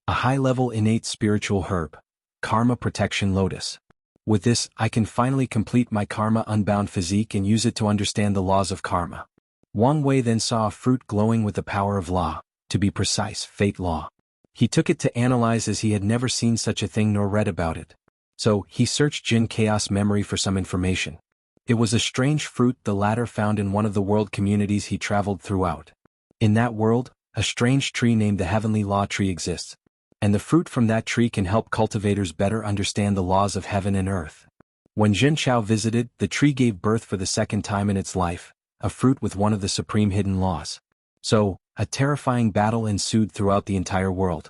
A high-level innate spiritual herb, Karma Protection Lotus. With this, I can finally complete my karma unbound physique and use it to understand the laws of karma. Wang Wei then saw a fruit glowing with the power of law, to be precise, fate law. He took it to analyze as he had never seen such a thing nor read about it. So, he searched Jin Chaos memory for some information. It was a strange fruit, the latter found in one of the world communities he traveled throughout. In that world, a strange tree named the Heavenly Law Tree exists. And the fruit from that tree can help cultivators better understand the laws of heaven and earth. When Xianxia visited, the tree gave birth for the second time in its life, a fruit with one of the supreme hidden laws. So, a terrifying battle ensued throughout the entire world.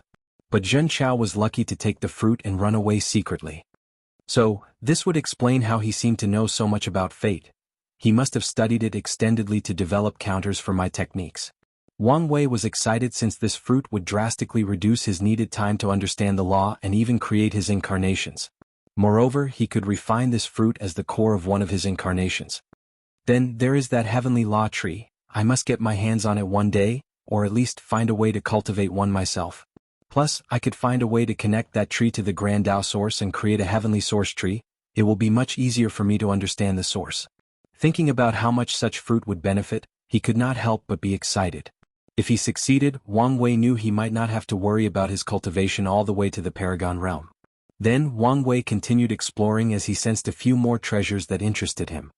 But Xianxia was lucky to take the fruit and run away secretly. So, this would explain how he seemed to know so much about fate. He must have studied it extendedly to develop counters for my techniques. Wang Wei was excited since this fruit would drastically reduce his needed time to understand the law and even create his incarnations. Moreover, he could refine this fruit as the core of one of his incarnations. Then, there is that Heavenly Law Tree. I must get my hands on it one day, or at least find a way to cultivate one myself. Plus, I could find a way to connect that tree to the Grand Tao Source and create a Heavenly Source tree. It will be much easier for me to understand the source. Thinking about how much such fruit would benefit, he could not help but be excited. If he succeeded, Wang Wei knew he might not have to worry about his cultivation all the way to the Paragon realm. Then, Wang Wei continued exploring as he sensed a few more treasures that interested him.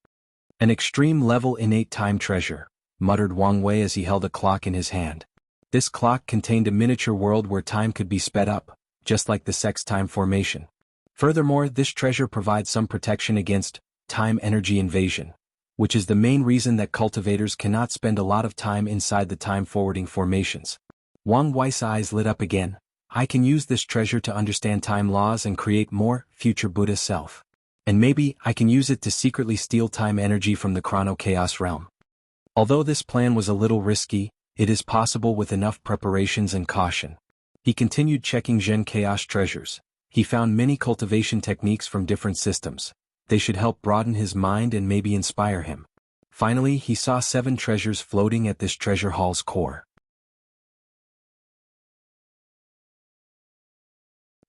An extreme-level innate time treasure, muttered Wang Wei as he held a clock in his hand. This clock contained a miniature world where time could be sped up, just like the sex time formation. Furthermore, this treasure provides some protection against time energy invasion, which is the main reason that cultivators cannot spend a lot of time inside the time-forwarding formations. Wang Wei's eyes lit up again. I can use this treasure to understand time laws and create more future Buddha self. And maybe I can use it to secretly steal time energy from the Chrono Chaos realm. Although this plan was a little risky, it is possible with enough preparations and caution. He continued checking Zhen Chaos treasures. He found many cultivation techniques from different systems. They should help broaden his mind and maybe inspire him. Finally, he saw 7 treasures floating at this treasure hall's core.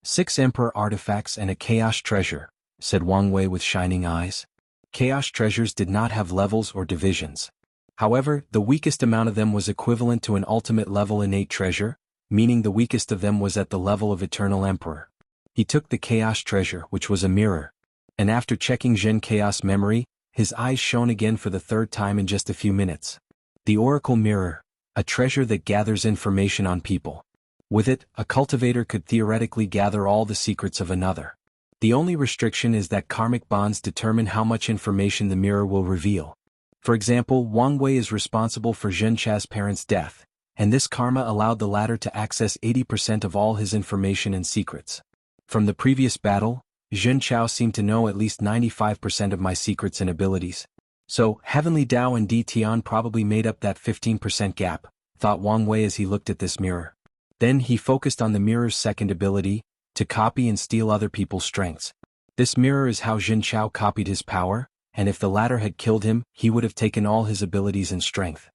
6 Emperor artifacts and a Chaos treasure, said Wang Wei with shining eyes. Chaos treasures did not have levels or divisions. However, the weakest amount of them was equivalent to an ultimate level innate treasure, meaning the weakest of them was at the level of Eternal Emperor. He took the Chaos treasure, which was a mirror. And after checking Zhen Chaos memory, his eyes shone again for the 3rd time in just a few minutes. The Oracle Mirror, a treasure that gathers information on people. With it, a cultivator could theoretically gather all the secrets of another. The only restriction is that karmic bonds determine how much information the mirror will reveal. For example, Wang Wei is responsible for Zhencha's parents' death, and this karma allowed the latter to access 80% of all his information and secrets. From the previous battle, Zhenchao seemed to know at least 95% of my secrets and abilities. So, Heavenly Dao and Di Tian probably made up that 15% gap, thought Wang Wei as he looked at this mirror. Then he focused on the mirror's second ability, to copy and steal other people's strengths. This mirror is how Zhenchao copied his power, and if the latter had killed him, he would have taken all his abilities and strength.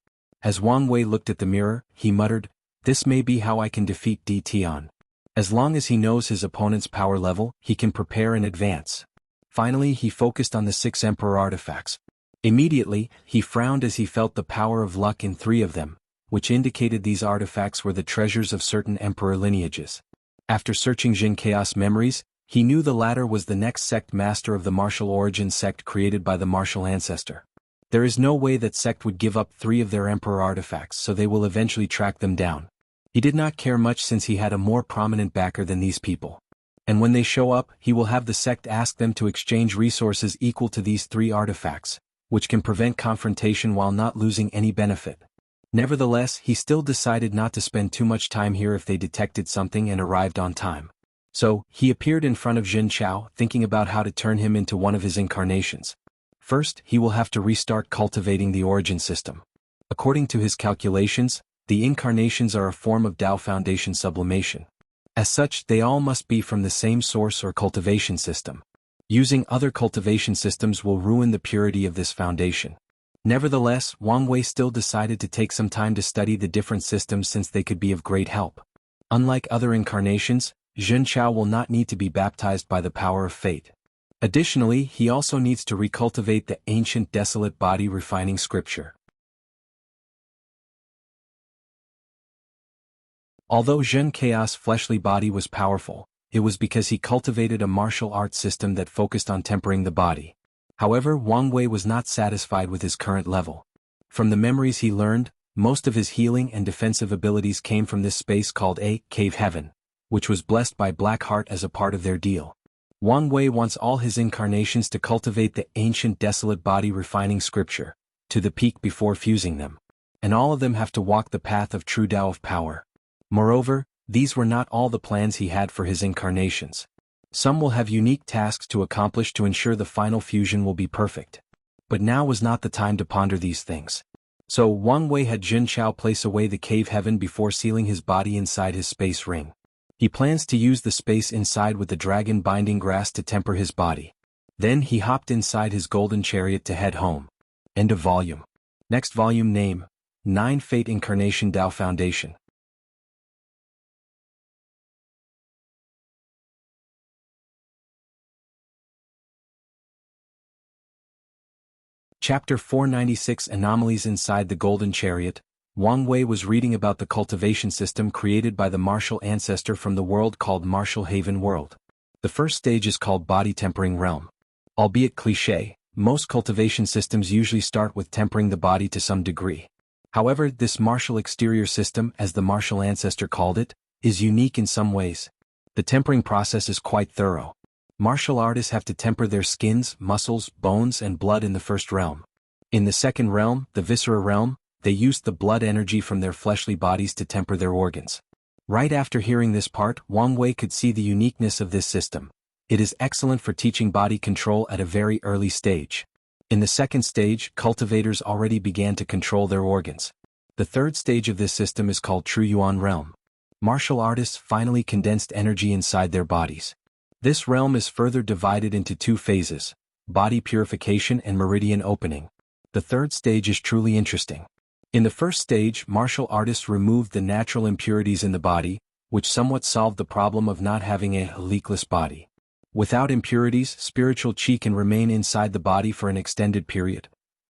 As Wang Wei looked at the mirror, he muttered, "This may be how I can defeat Di Tian." As long as he knows his opponent's power level, he can prepare in advance. Finally, he focused on the 6 Emperor artifacts. Immediately, he frowned as he felt the power of luck in 3 of them, which indicated these artifacts were the treasures of certain emperor lineages. After searching Zhen Chaos memories, he knew the latter was the next sect master of the martial origin sect created by the martial ancestor. There is no way that sect would give up 3 of their emperor artifacts, so they will eventually track them down. He did not care much since he had a more prominent backer than these people. And when they show up, he will have the sect ask them to exchange resources equal to these 3 artifacts, which can prevent confrontation while not losing any benefit. Nevertheless, he still decided not to spend too much time here if they detected something and arrived on time. So, he appeared in front of Zhenchao, thinking about how to turn him into one of his incarnations. First, he will have to restart cultivating the origin system. According to his calculations, the incarnations are a form of Tao Foundation sublimation. As such, they all must be from the same source or cultivation system. Using other cultivation systems will ruin the purity of this foundation. Nevertheless, Wang Wei still decided to take some time to study the different systems since they could be of great help. Unlike other incarnations, Zhenchao will not need to be baptized by the power of fate. Additionally, he also needs to recultivate the ancient desolate body refining scripture. Although Zhen Chaos' fleshly body was powerful, it was because he cultivated a martial arts system that focused on tempering the body. However, Wang Wei was not satisfied with his current level. From the memories he learned, most of his healing and defensive abilities came from this space called a Cave Heaven, which was blessed by Blackheart as a part of their deal. Wang Wei wants all his incarnations to cultivate the ancient desolate body refining scripture, to the peak before fusing them. And all of them have to walk the path of true Tao of power. Moreover, these were not all the plans he had for his incarnations. Some will have unique tasks to accomplish to ensure the final fusion will be perfect. But now was not the time to ponder these things. So Wang Wei had Zhenchao place away the cave heaven before sealing his body inside his space ring. He plans to use the space inside with the dragon binding grass to temper his body. Then he hopped inside his golden chariot to head home. End of volume. Next volume name, 9 Fate Incarnation Tao Foundation. Chapter 496 Anomalies Inside the Golden Chariot. Wang Wei was reading about the cultivation system created by the martial ancestor from the world called Martial Haven World. The first stage is called Body Tempering Realm. Albeit cliché, most cultivation systems usually start with tempering the body to some degree. However, this martial exterior system, as the martial ancestor called it, is unique in some ways. The tempering process is quite thorough. Martial artists have to temper their skins, muscles, bones, and blood in the first realm. In the second realm, the viscera realm, they used the blood energy from their fleshly bodies to temper their organs. Right after hearing this part, Wang Wei could see the uniqueness of this system. It is excellent for teaching body control at a very early stage. In the second stage, cultivators already began to control their organs. The third stage of this system is called True Yuan Realm. Martial artists finally condensed energy inside their bodies. This realm is further divided into two phases: body purification and meridian opening. The third stage is truly interesting. In the first stage, martial artists removed the natural impurities in the body, which somewhat solved the problem of not having a leakless body. Without impurities, spiritual qi can remain inside the body for an extended period,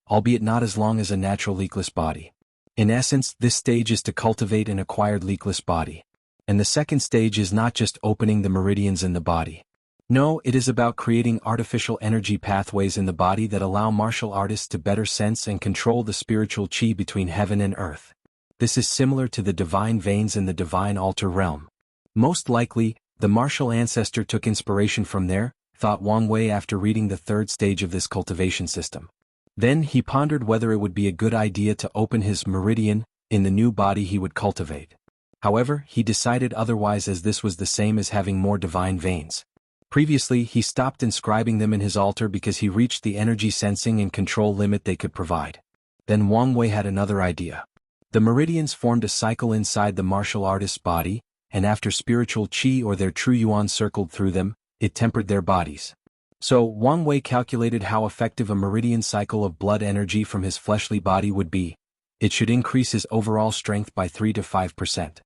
albeit not as long as a natural leakless body. In essence, this stage is to cultivate an acquired leakless body. And the second stage is not just opening the meridians in the body. No, it is about creating artificial energy pathways in the body that allow martial artists to better sense and control the spiritual qi between heaven and earth. This is similar to the divine veins in the divine altar realm. Most likely, the martial ancestor took inspiration from there, thought Wang Wei after reading the third stage of this cultivation system. Then he pondered whether it would be a good idea to open his meridian in the new body he would cultivate. However, he decided otherwise, as this was the same as having more divine veins. Previously, he stopped inscribing them in his altar because he reached the energy sensing and control limit they could provide. Then Wang Wei had another idea. The meridians formed a cycle inside the martial artist's body, and after spiritual qi or their true yuan circled through them, it tempered their bodies. So, Wang Wei calculated how effective a meridian cycle of blood energy from his fleshly body would be. It should increase his overall strength by 3 to 5%.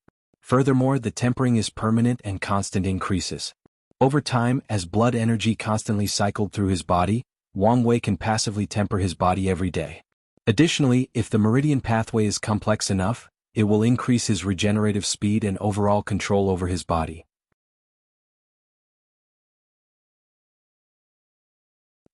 Furthermore, the tempering is permanent and constant increases. Over time, as blood energy constantly cycled through his body, Wang Wei can passively temper his body every day. Additionally, if the meridian pathway is complex enough, it will increase his regenerative speed and overall control over his body.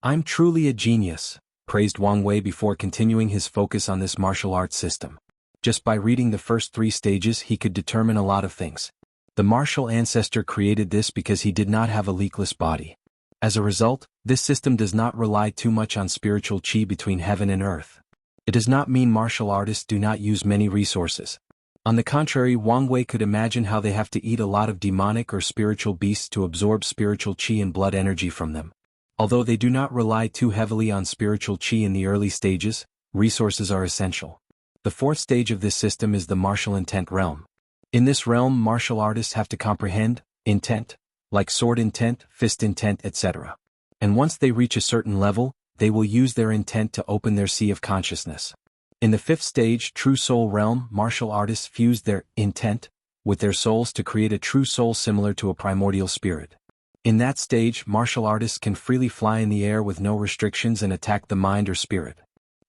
"I'm truly a genius," praised Wang Wei before continuing his focus on this martial arts system. Just by reading the first 3 stages he could determine a lot of things. The martial ancestor created this because he did not have a leakless body. As a result, this system does not rely too much on spiritual qi between heaven and earth. It does not mean martial artists do not use many resources. On the contrary, Wang Wei could imagine how they have to eat a lot of demonic or spiritual beasts to absorb spiritual qi and blood energy from them. Although they do not rely too heavily on spiritual qi in the early stages, resources are essential. The fourth stage of this system is the martial intent realm. In this realm, martial artists have to comprehend intent, like sword intent, fist intent, etc. And once they reach a certain level, they will use their intent to open their sea of consciousness. In the fifth stage, true soul realm, martial artists fuse their intent with their souls to create a true soul similar to a primordial spirit. In that stage, martial artists can freely fly in the air with no restrictions and attack the mind or spirit.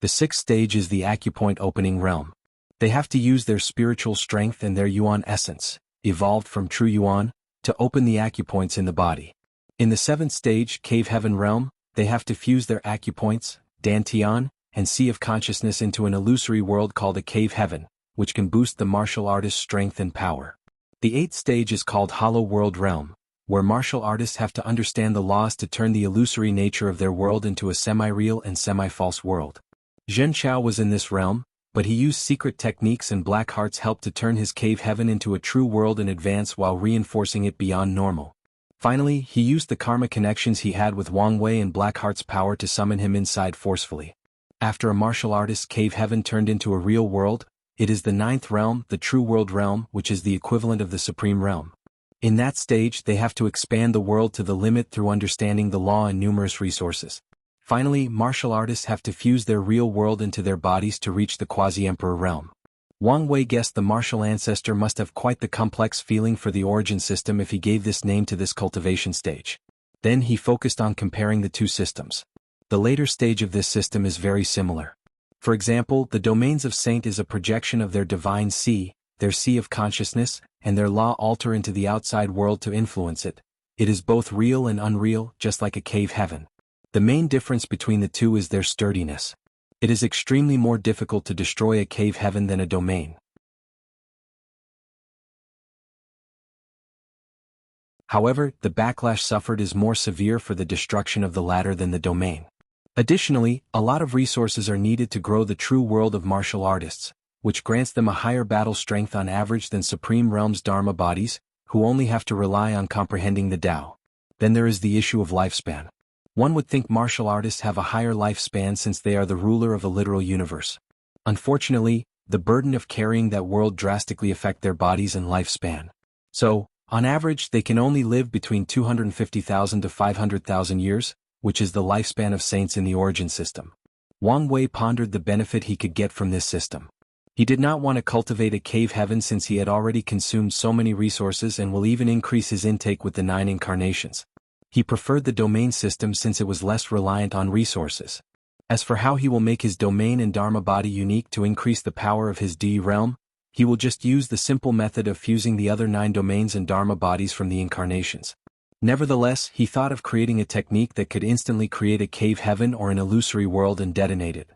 The sixth stage is the acupoint opening realm. They have to use their spiritual strength and their yuan essence, evolved from true yuan, to open the acupoints in the body. In the seventh stage, cave heaven realm, they have to fuse their acupoints, dantian, and sea of consciousness into an illusory world called a cave heaven, which can boost the martial artist's strength and power. The eighth stage is called hollow world realm, where martial artists have to understand the laws to turn the illusory nature of their world into a semi-real and semi-false world. Xianxia was in this realm, but he used secret techniques and Blackheart's help to turn his cave heaven into a true world in advance while reinforcing it beyond normal. Finally, he used the karma connections he had with Wang Wei and Blackheart's power to summon him inside forcefully. After a martial artist's cave heaven turned into a real world, it is the ninth realm, the true world realm, which is the equivalent of the supreme realm. In that stage, they have to expand the world to the limit through understanding the law and numerous resources. Finally, martial artists have to fuse their real world into their bodies to reach the quasi-emperor realm. Wang Wei guessed the martial ancestor must have quite the complex feeling for the origin system if he gave this name to this cultivation stage. Then he focused on comparing the two systems. The later stage of this system is very similar. For example, the domains of Saint is a projection of their divine sea, their sea of consciousness, and their law alter into the outside world to influence it. It is both real and unreal, just like a cave heaven. The main difference between the two is their sturdiness. It is extremely more difficult to destroy a cave heaven than a domain. However, the backlash suffered is more severe for the destruction of the latter than the domain. Additionally, a lot of resources are needed to grow the true world of martial artists, which grants them a higher battle strength on average than Supreme Realm's Dharma bodies, who only have to rely on comprehending the Tao. Then there is the issue of lifespan. One would think martial artists have a higher lifespan since they are the ruler of a literal universe. Unfortunately, the burden of carrying that world drastically affect their bodies and lifespan. So, on average they can only live between 250,000 to 500,000 years, which is the lifespan of saints in the origin system. Wang Wei pondered the benefit he could get from this system. He did not want to cultivate a cave heaven since he had already consumed so many resources and will even increase his intake with the 9 incarnations. He preferred the domain system since it was less reliant on resources. As for how he will make his domain and Dharma body unique to increase the power of his Di realm, he will just use the simple method of fusing the other 9 domains and Dharma bodies from the incarnations. Nevertheless, he thought of creating a technique that could instantly create a cave heaven or an illusory world and detonate it.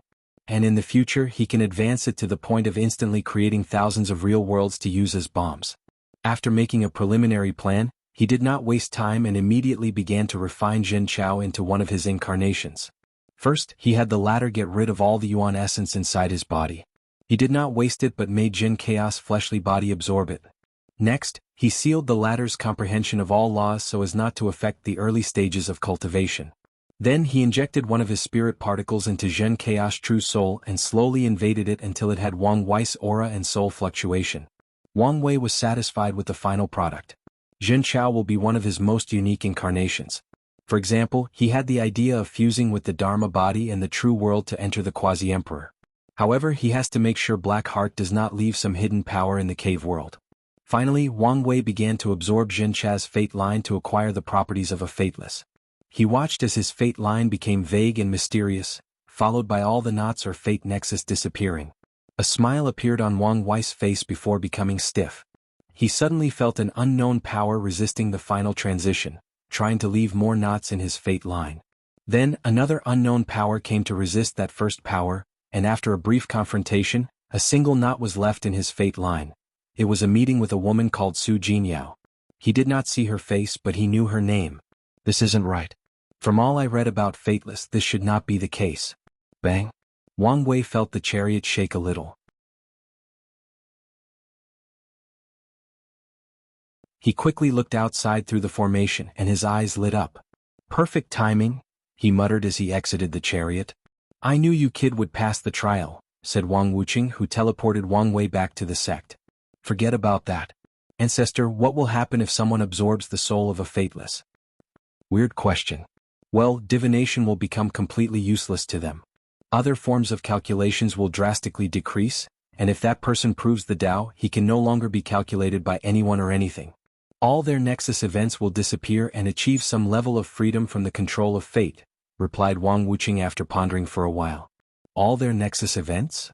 And in the future he can advance it to the point of instantly creating thousands of real worlds to use as bombs. After making a preliminary plan, he did not waste time and immediately began to refine Xianxia into one of his incarnations. First, he had the latter get rid of all the Yuan essence inside his body. He did not waste it but made Jin Chaos fleshly body absorb it. Next, he sealed the latter's comprehension of all laws so as not to affect the early stages of cultivation. Then he injected one of his spirit particles into Zhen Chaos True Soul and slowly invaded it until it had Wang Wei's aura and soul fluctuation. Wang Wei was satisfied with the final product. Zhen Chao will be one of his most unique incarnations. For example, he had the idea of fusing with the Dharma body and the true world to enter the Quasi-Emperor. However, he has to make sure Black Heart does not leave some hidden power in the cave world. Finally, Wang Wei began to absorb Zhen Cha's fate line to acquire the properties of a fateless. He watched as his fate line became vague and mysterious, followed by all the knots or fate nexus disappearing. A smile appeared on Wang Wei's face before becoming stiff. He suddenly felt an unknown power resisting the final transition, trying to leave more knots in his fate line. Then, another unknown power came to resist that first power, and after a brief confrontation, a single knot was left in his fate line. It was a meeting with a woman called Su Jinyao. He did not see her face but he knew her name. This isn't right. From all I read about Fateless, this should not be the case. Bang! Wang Wei felt the chariot shake a little. He quickly looked outside through the formation and his eyes lit up. Perfect timing, he muttered as he exited the chariot. I knew you kid would pass the trial, said Wang Wuqing, who teleported Wang Wei back to the sect. Forget about that. Ancestor, what will happen if someone absorbs the soul of a Fateless? Weird question. Well, divination will become completely useless to them. Other forms of calculations will drastically decrease, and if that person proves the Tao, he can no longer be calculated by anyone or anything. All their nexus events will disappear and achieve some level of freedom from the control of fate, replied Wang Wuqing after pondering for a while. All their nexus events?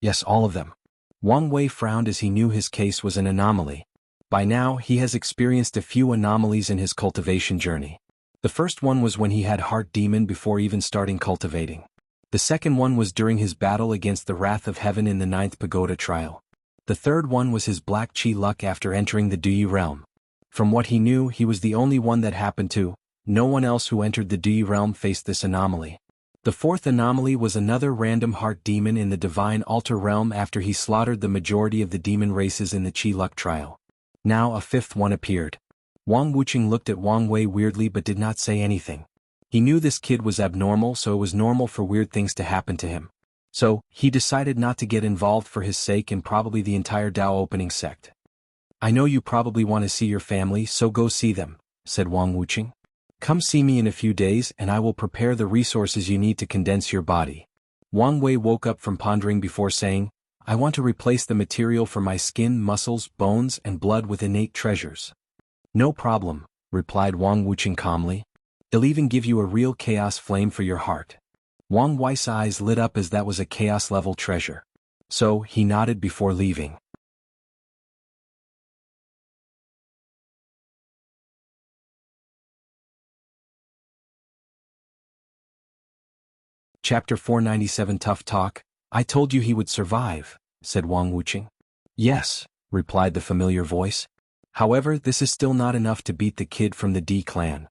Yes, all of them. Wang Wei frowned as he knew his case was an anomaly. By now, he has experienced a few anomalies in his cultivation journey. The first one was when he had Heart Demon before even starting cultivating. The second one was during his battle against the Wrath of Heaven in the 9th Pagoda trial. The third one was his Black Chi luck after entering the Dui realm. From what he knew, he was the only one that happened to. No one else who entered the Dui realm faced this anomaly. The fourth anomaly was another random Heart Demon in the Divine Altar realm after he slaughtered the majority of the demon races in the Chi luck trial. Now a fifth one appeared. Wang Wuqing looked at Wang Wei weirdly but did not say anything. He knew this kid was abnormal, so it was normal for weird things to happen to him. So, he decided not to get involved for his sake and probably the entire Tao opening sect. I know you probably want to see your family, so go see them, said Wang Wuqing. Come see me in a few days and I will prepare the resources you need to condense your body. Wang Wei woke up from pondering before saying, I want to replace the material for my skin, muscles, bones, and blood with innate treasures. No problem, replied Wang Wuqing calmly. They'll even give you a real chaos flame for your heart. Wang Wei's eyes lit up as that was a chaos-level treasure. So, he nodded before leaving. Chapter 497 Tough Talk. I told you he would survive, said Wang Wuqing. Yes, replied the familiar voice. However, this is still not enough to beat the kid from the D clan.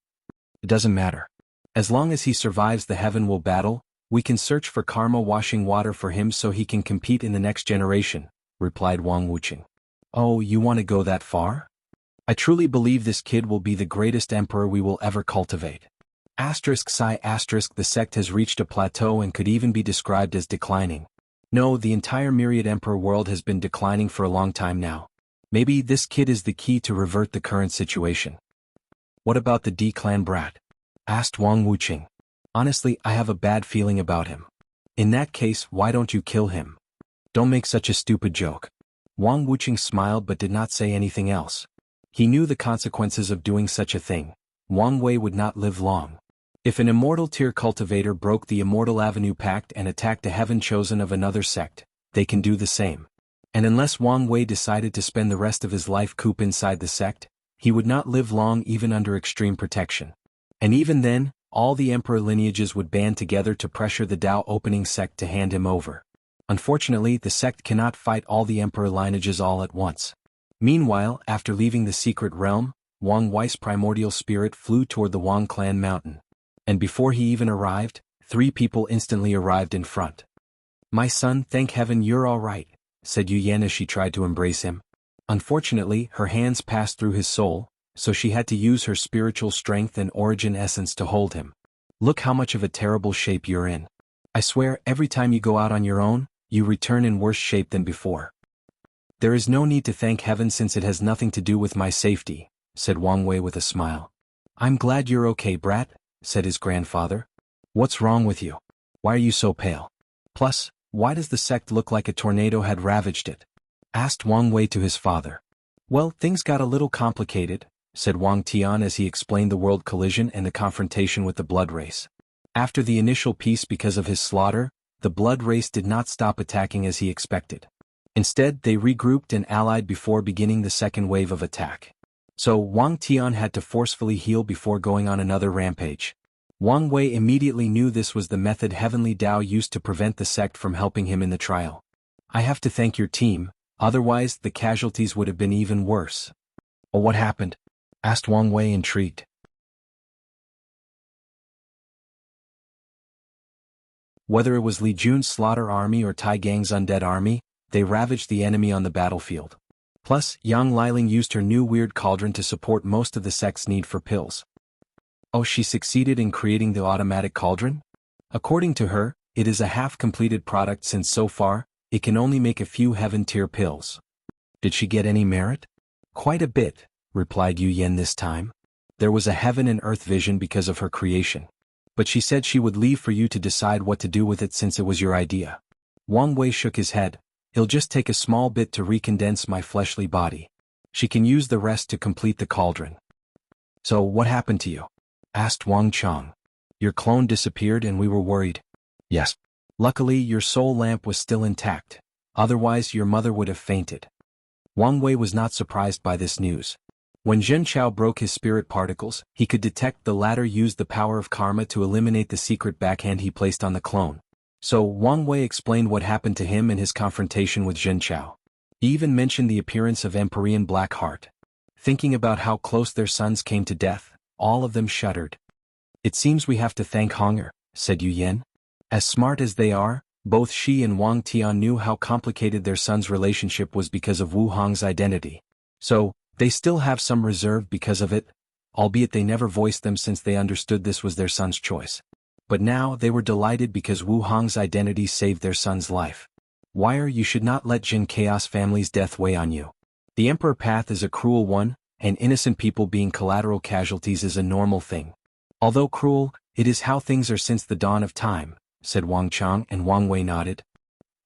It doesn't matter. As long as he survives the Heaven Will battle, we can search for karma washing water for him so he can compete in the next generation, replied Wang Wuqing. Oh, you want to go that far? I truly believe this kid will be the greatest emperor we will ever cultivate. The sect has reached a plateau and could even be described as declining. No, the entire myriad emperor world has been declining for a long time now. Maybe this kid is the key to revert the current situation. What about the D-clan brat? Asked Wang Wuqing. Honestly, I have a bad feeling about him. In that case, why don't you kill him? Don't make such a stupid joke. Wang Wuqing smiled but did not say anything else. He knew the consequences of doing such a thing. Wang Wei would not live long. If an immortal tier cultivator broke the Immortal Avenue Pact and attacked a heaven chosen of another sect, they can do the same. And unless Wang Wei decided to spend the rest of his life cooped inside the sect, he would not live long even under extreme protection. And even then, all the emperor lineages would band together to pressure the Dao opening sect to hand him over. Unfortunately, the sect cannot fight all the emperor lineages all at once. Meanwhile, after leaving the secret realm, Wang Wei's primordial spirit flew toward the Wang clan mountain. And before he even arrived, 3 people instantly arrived in front. "My son, thank heaven you're all right," said Yu Yan as she tried to embrace him. Unfortunately, her hands passed through his soul, so she had to use her spiritual strength and origin essence to hold him. "Look how much of a terrible shape you're in. I swear, every time you go out on your own, you return in worse shape than before." "There is no need to thank heaven since it has nothing to do with my safety," said Wang Wei with a smile. "I'm glad you're okay, brat," said his grandfather. "What's wrong with you? Why are you so pale? Plus, why does the sect look like a tornado had ravaged it?" asked Wang Wei to his father. "Well, things got a little complicated," said Wang Tian as he explained the world collision and the confrontation with the blood race. After the initial peace because of his slaughter, the blood race did not stop attacking as he expected. Instead, they regrouped and allied before beginning the second wave of attack. So Wang Tian had to forcefully heal before going on another rampage. Wang Wei immediately knew this was the method Heavenly Dao used to prevent the sect from helping him in the trial. "I have to thank your team, otherwise the casualties would have been even worse." "Oh, what happened?" asked Wang Wei intrigued. Whether it was Li Jun's slaughter army or Tai Gang's undead army, they ravaged the enemy on the battlefield. Plus, Yang Liling used her new weird cauldron to support most of the sect's need for pills. Oh, she succeeded in creating the automatic cauldron? According to her, it is a half-completed product since so far, it can only make a few heaven-tier pills. Did she get any merit? Quite a bit, replied Yu Yan this time. There was a heaven and earth vision because of her creation. But she said she would leave for you to decide what to do with it since it was your idea. Wang Wei shook his head. "It'll just take a small bit to recondense my fleshly body. She can use the rest to complete the cauldron." "So what happened to you?" asked Wang Chong. "Your clone disappeared and we were worried." "Yes. Luckily your soul lamp was still intact. Otherwise your mother would have fainted." Wang Wei was not surprised by this news. When Zhenchao broke his spirit particles, he could detect the latter used the power of karma to eliminate the secret backhand he placed on the clone. So Wang Wei explained what happened to him in his confrontation with Zhenchao. He even mentioned the appearance of Empyrean Blackheart. Thinking about how close their sons came to death, all of them shuddered. "It seems we have to thank Honger," said Yu Yan. As smart as they are, both she and Wang Tian knew how complicated their son's relationship was because of Wu Hong's identity. So, they still have some reserve because of it, albeit they never voiced them since they understood this was their son's choice. But now they were delighted because Wu Hong's identity saved their son's life. "Wire, you should not let Jin Chaos family's death weigh on you. The Emperor path is a cruel one, and innocent people being collateral casualties is a normal thing. Although cruel, it is how things are since the dawn of time," said Wang Chong, and Wang Wei nodded.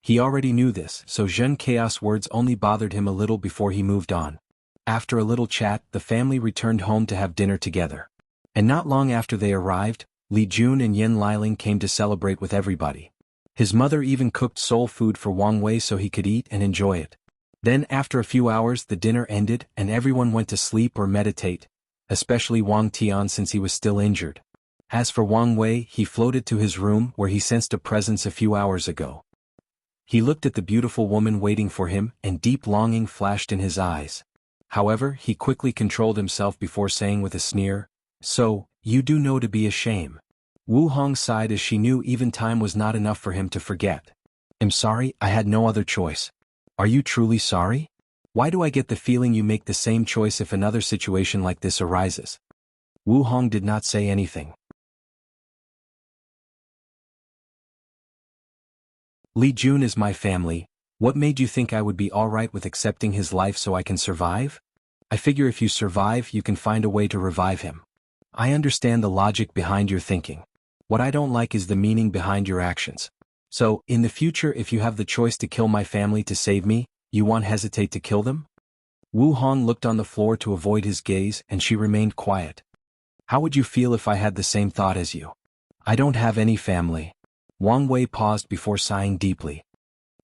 He already knew this, so Jin Chaos words only bothered him a little before he moved on. After a little chat, the family returned home to have dinner together. And not long after they arrived, Li Jun and Yen Liling came to celebrate with everybody. His mother even cooked soul food for Wang Wei so he could eat and enjoy it. Then after a few hours the dinner ended and everyone went to sleep or meditate, especially Wang Tian since he was still injured. As for Wang Wei, he floated to his room where he sensed a presence a few hours ago. He looked at the beautiful woman waiting for him and deep longing flashed in his eyes. However, he quickly controlled himself before saying with a sneer, "So, you do know to be a shame." Wu Hong sighed as she knew even time was not enough for him to forget. "I'm sorry, I had no other choice." "Are you truly sorry?" Why do I get the feeling you make the same choice if another situation like this arises? Wu Hong did not say anything. Li Jun is my family. What made you think I would be alright with accepting his life so I can survive? I figure if you survive, you can find a way to revive him. I understand the logic behind your thinking. What I don't like is the meaning behind your actions. So, in the future, if you have the choice to kill my family to save me, you won't hesitate to kill them? Wu Hong looked on the floor to avoid his gaze, and she remained quiet. How would you feel if I had the same thought as you? I don't have any family. Wang Wei paused before sighing deeply.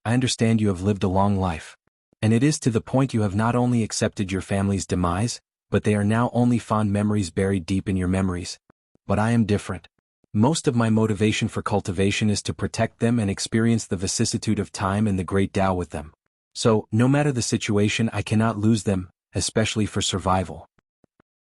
I understand you have lived a long life. And it is to the point you have not only accepted your family's demise, but they are now only fond memories buried deep in your memories. But I am different. Most of my motivation for cultivation is to protect them and experience the vicissitude of time and the great Tao with them. So, no matter the situation, I cannot lose them, especially for survival.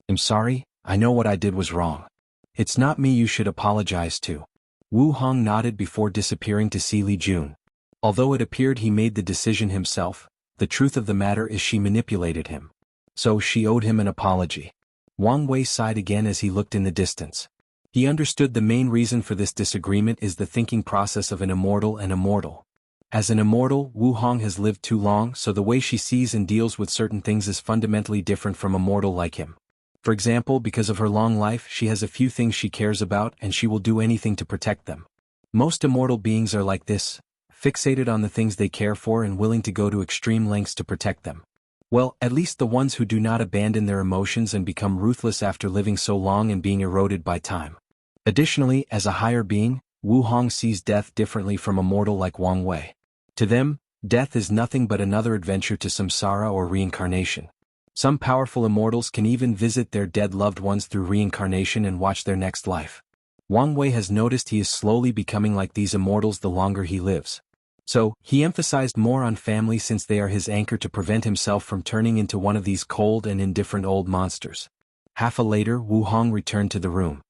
I'm sorry, I know what I did was wrong. It's not me you should apologize to. Wu Hong nodded before disappearing to see Li Jun. Although it appeared he made the decision himself, the truth of the matter is she manipulated him. So she owed him an apology. Wang Wei sighed again as he looked in the distance. He understood the main reason for this disagreement is the thinking process of an immortal and immortal. As an immortal, Wu Hong has lived too long, so the way she sees and deals with certain things is fundamentally different from a mortal like him. For example, because of her long life, she has a few things she cares about and she will do anything to protect them. Most immortal beings are like this, fixated on the things they care for and willing to go to extreme lengths to protect them. Well, at least the ones who do not abandon their emotions and become ruthless after living so long and being eroded by time. Additionally, as a higher being, Wu Hong sees death differently from a mortal like Wang Wei. To them, death is nothing but another adventure to samsara or reincarnation. Some powerful immortals can even visit their dead loved ones through reincarnation and watch their next life. Wang Wei has noticed he is slowly becoming like these immortals the longer he lives. So, he emphasized more on family since they are his anchor to prevent himself from turning into one of these cold and indifferent old monsters. Half a later, Wu Hong returned to the room.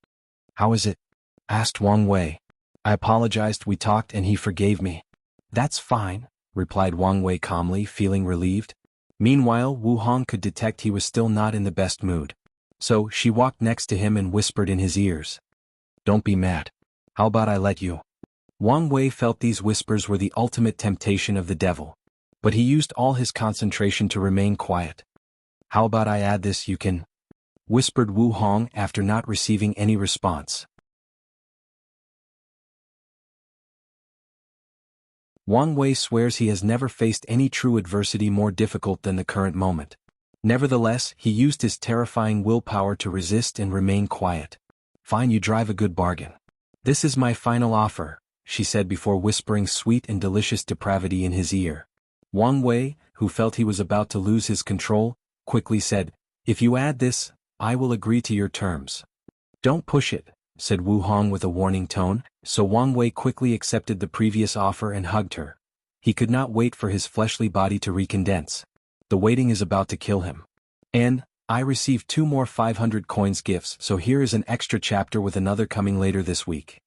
How is it? Asked Wang Wei. I apologized, we talked and he forgave me. That's fine, replied Wang Wei calmly, feeling relieved. Meanwhile, Wu Hong could detect he was still not in the best mood. So, she walked next to him and whispered in his ears. Don't be mad. How about I let you? Wang Wei felt these whispers were the ultimate temptation of the devil. But he used all his concentration to remain quiet. How about I add this, you can? Whispered Wu Hong after not receiving any response. Wang Wei swears he has never faced any true adversity more difficult than the current moment. Nevertheless, he used his terrifying willpower to resist and remain quiet. Fine, you drive a good bargain. This is my final offer, she said before whispering sweet and delicious depravity in his ear. Wang Wei, who felt he was about to lose his control, quickly said, If you add this, I will agree to your terms. Don't push it, said Wu Hong with a warning tone, so Wang Wei quickly accepted the previous offer and hugged her. He could not wait for his fleshly body to recondense. The waiting is about to kill him. And, I received 2 more 500 coins gifts, so here is an extra chapter with another coming later this week.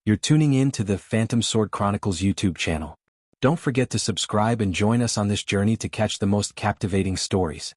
You're tuning in to the Phantom Sword Chronicles YouTube channel. Don't forget to subscribe and join us on this journey to catch the most captivating stories.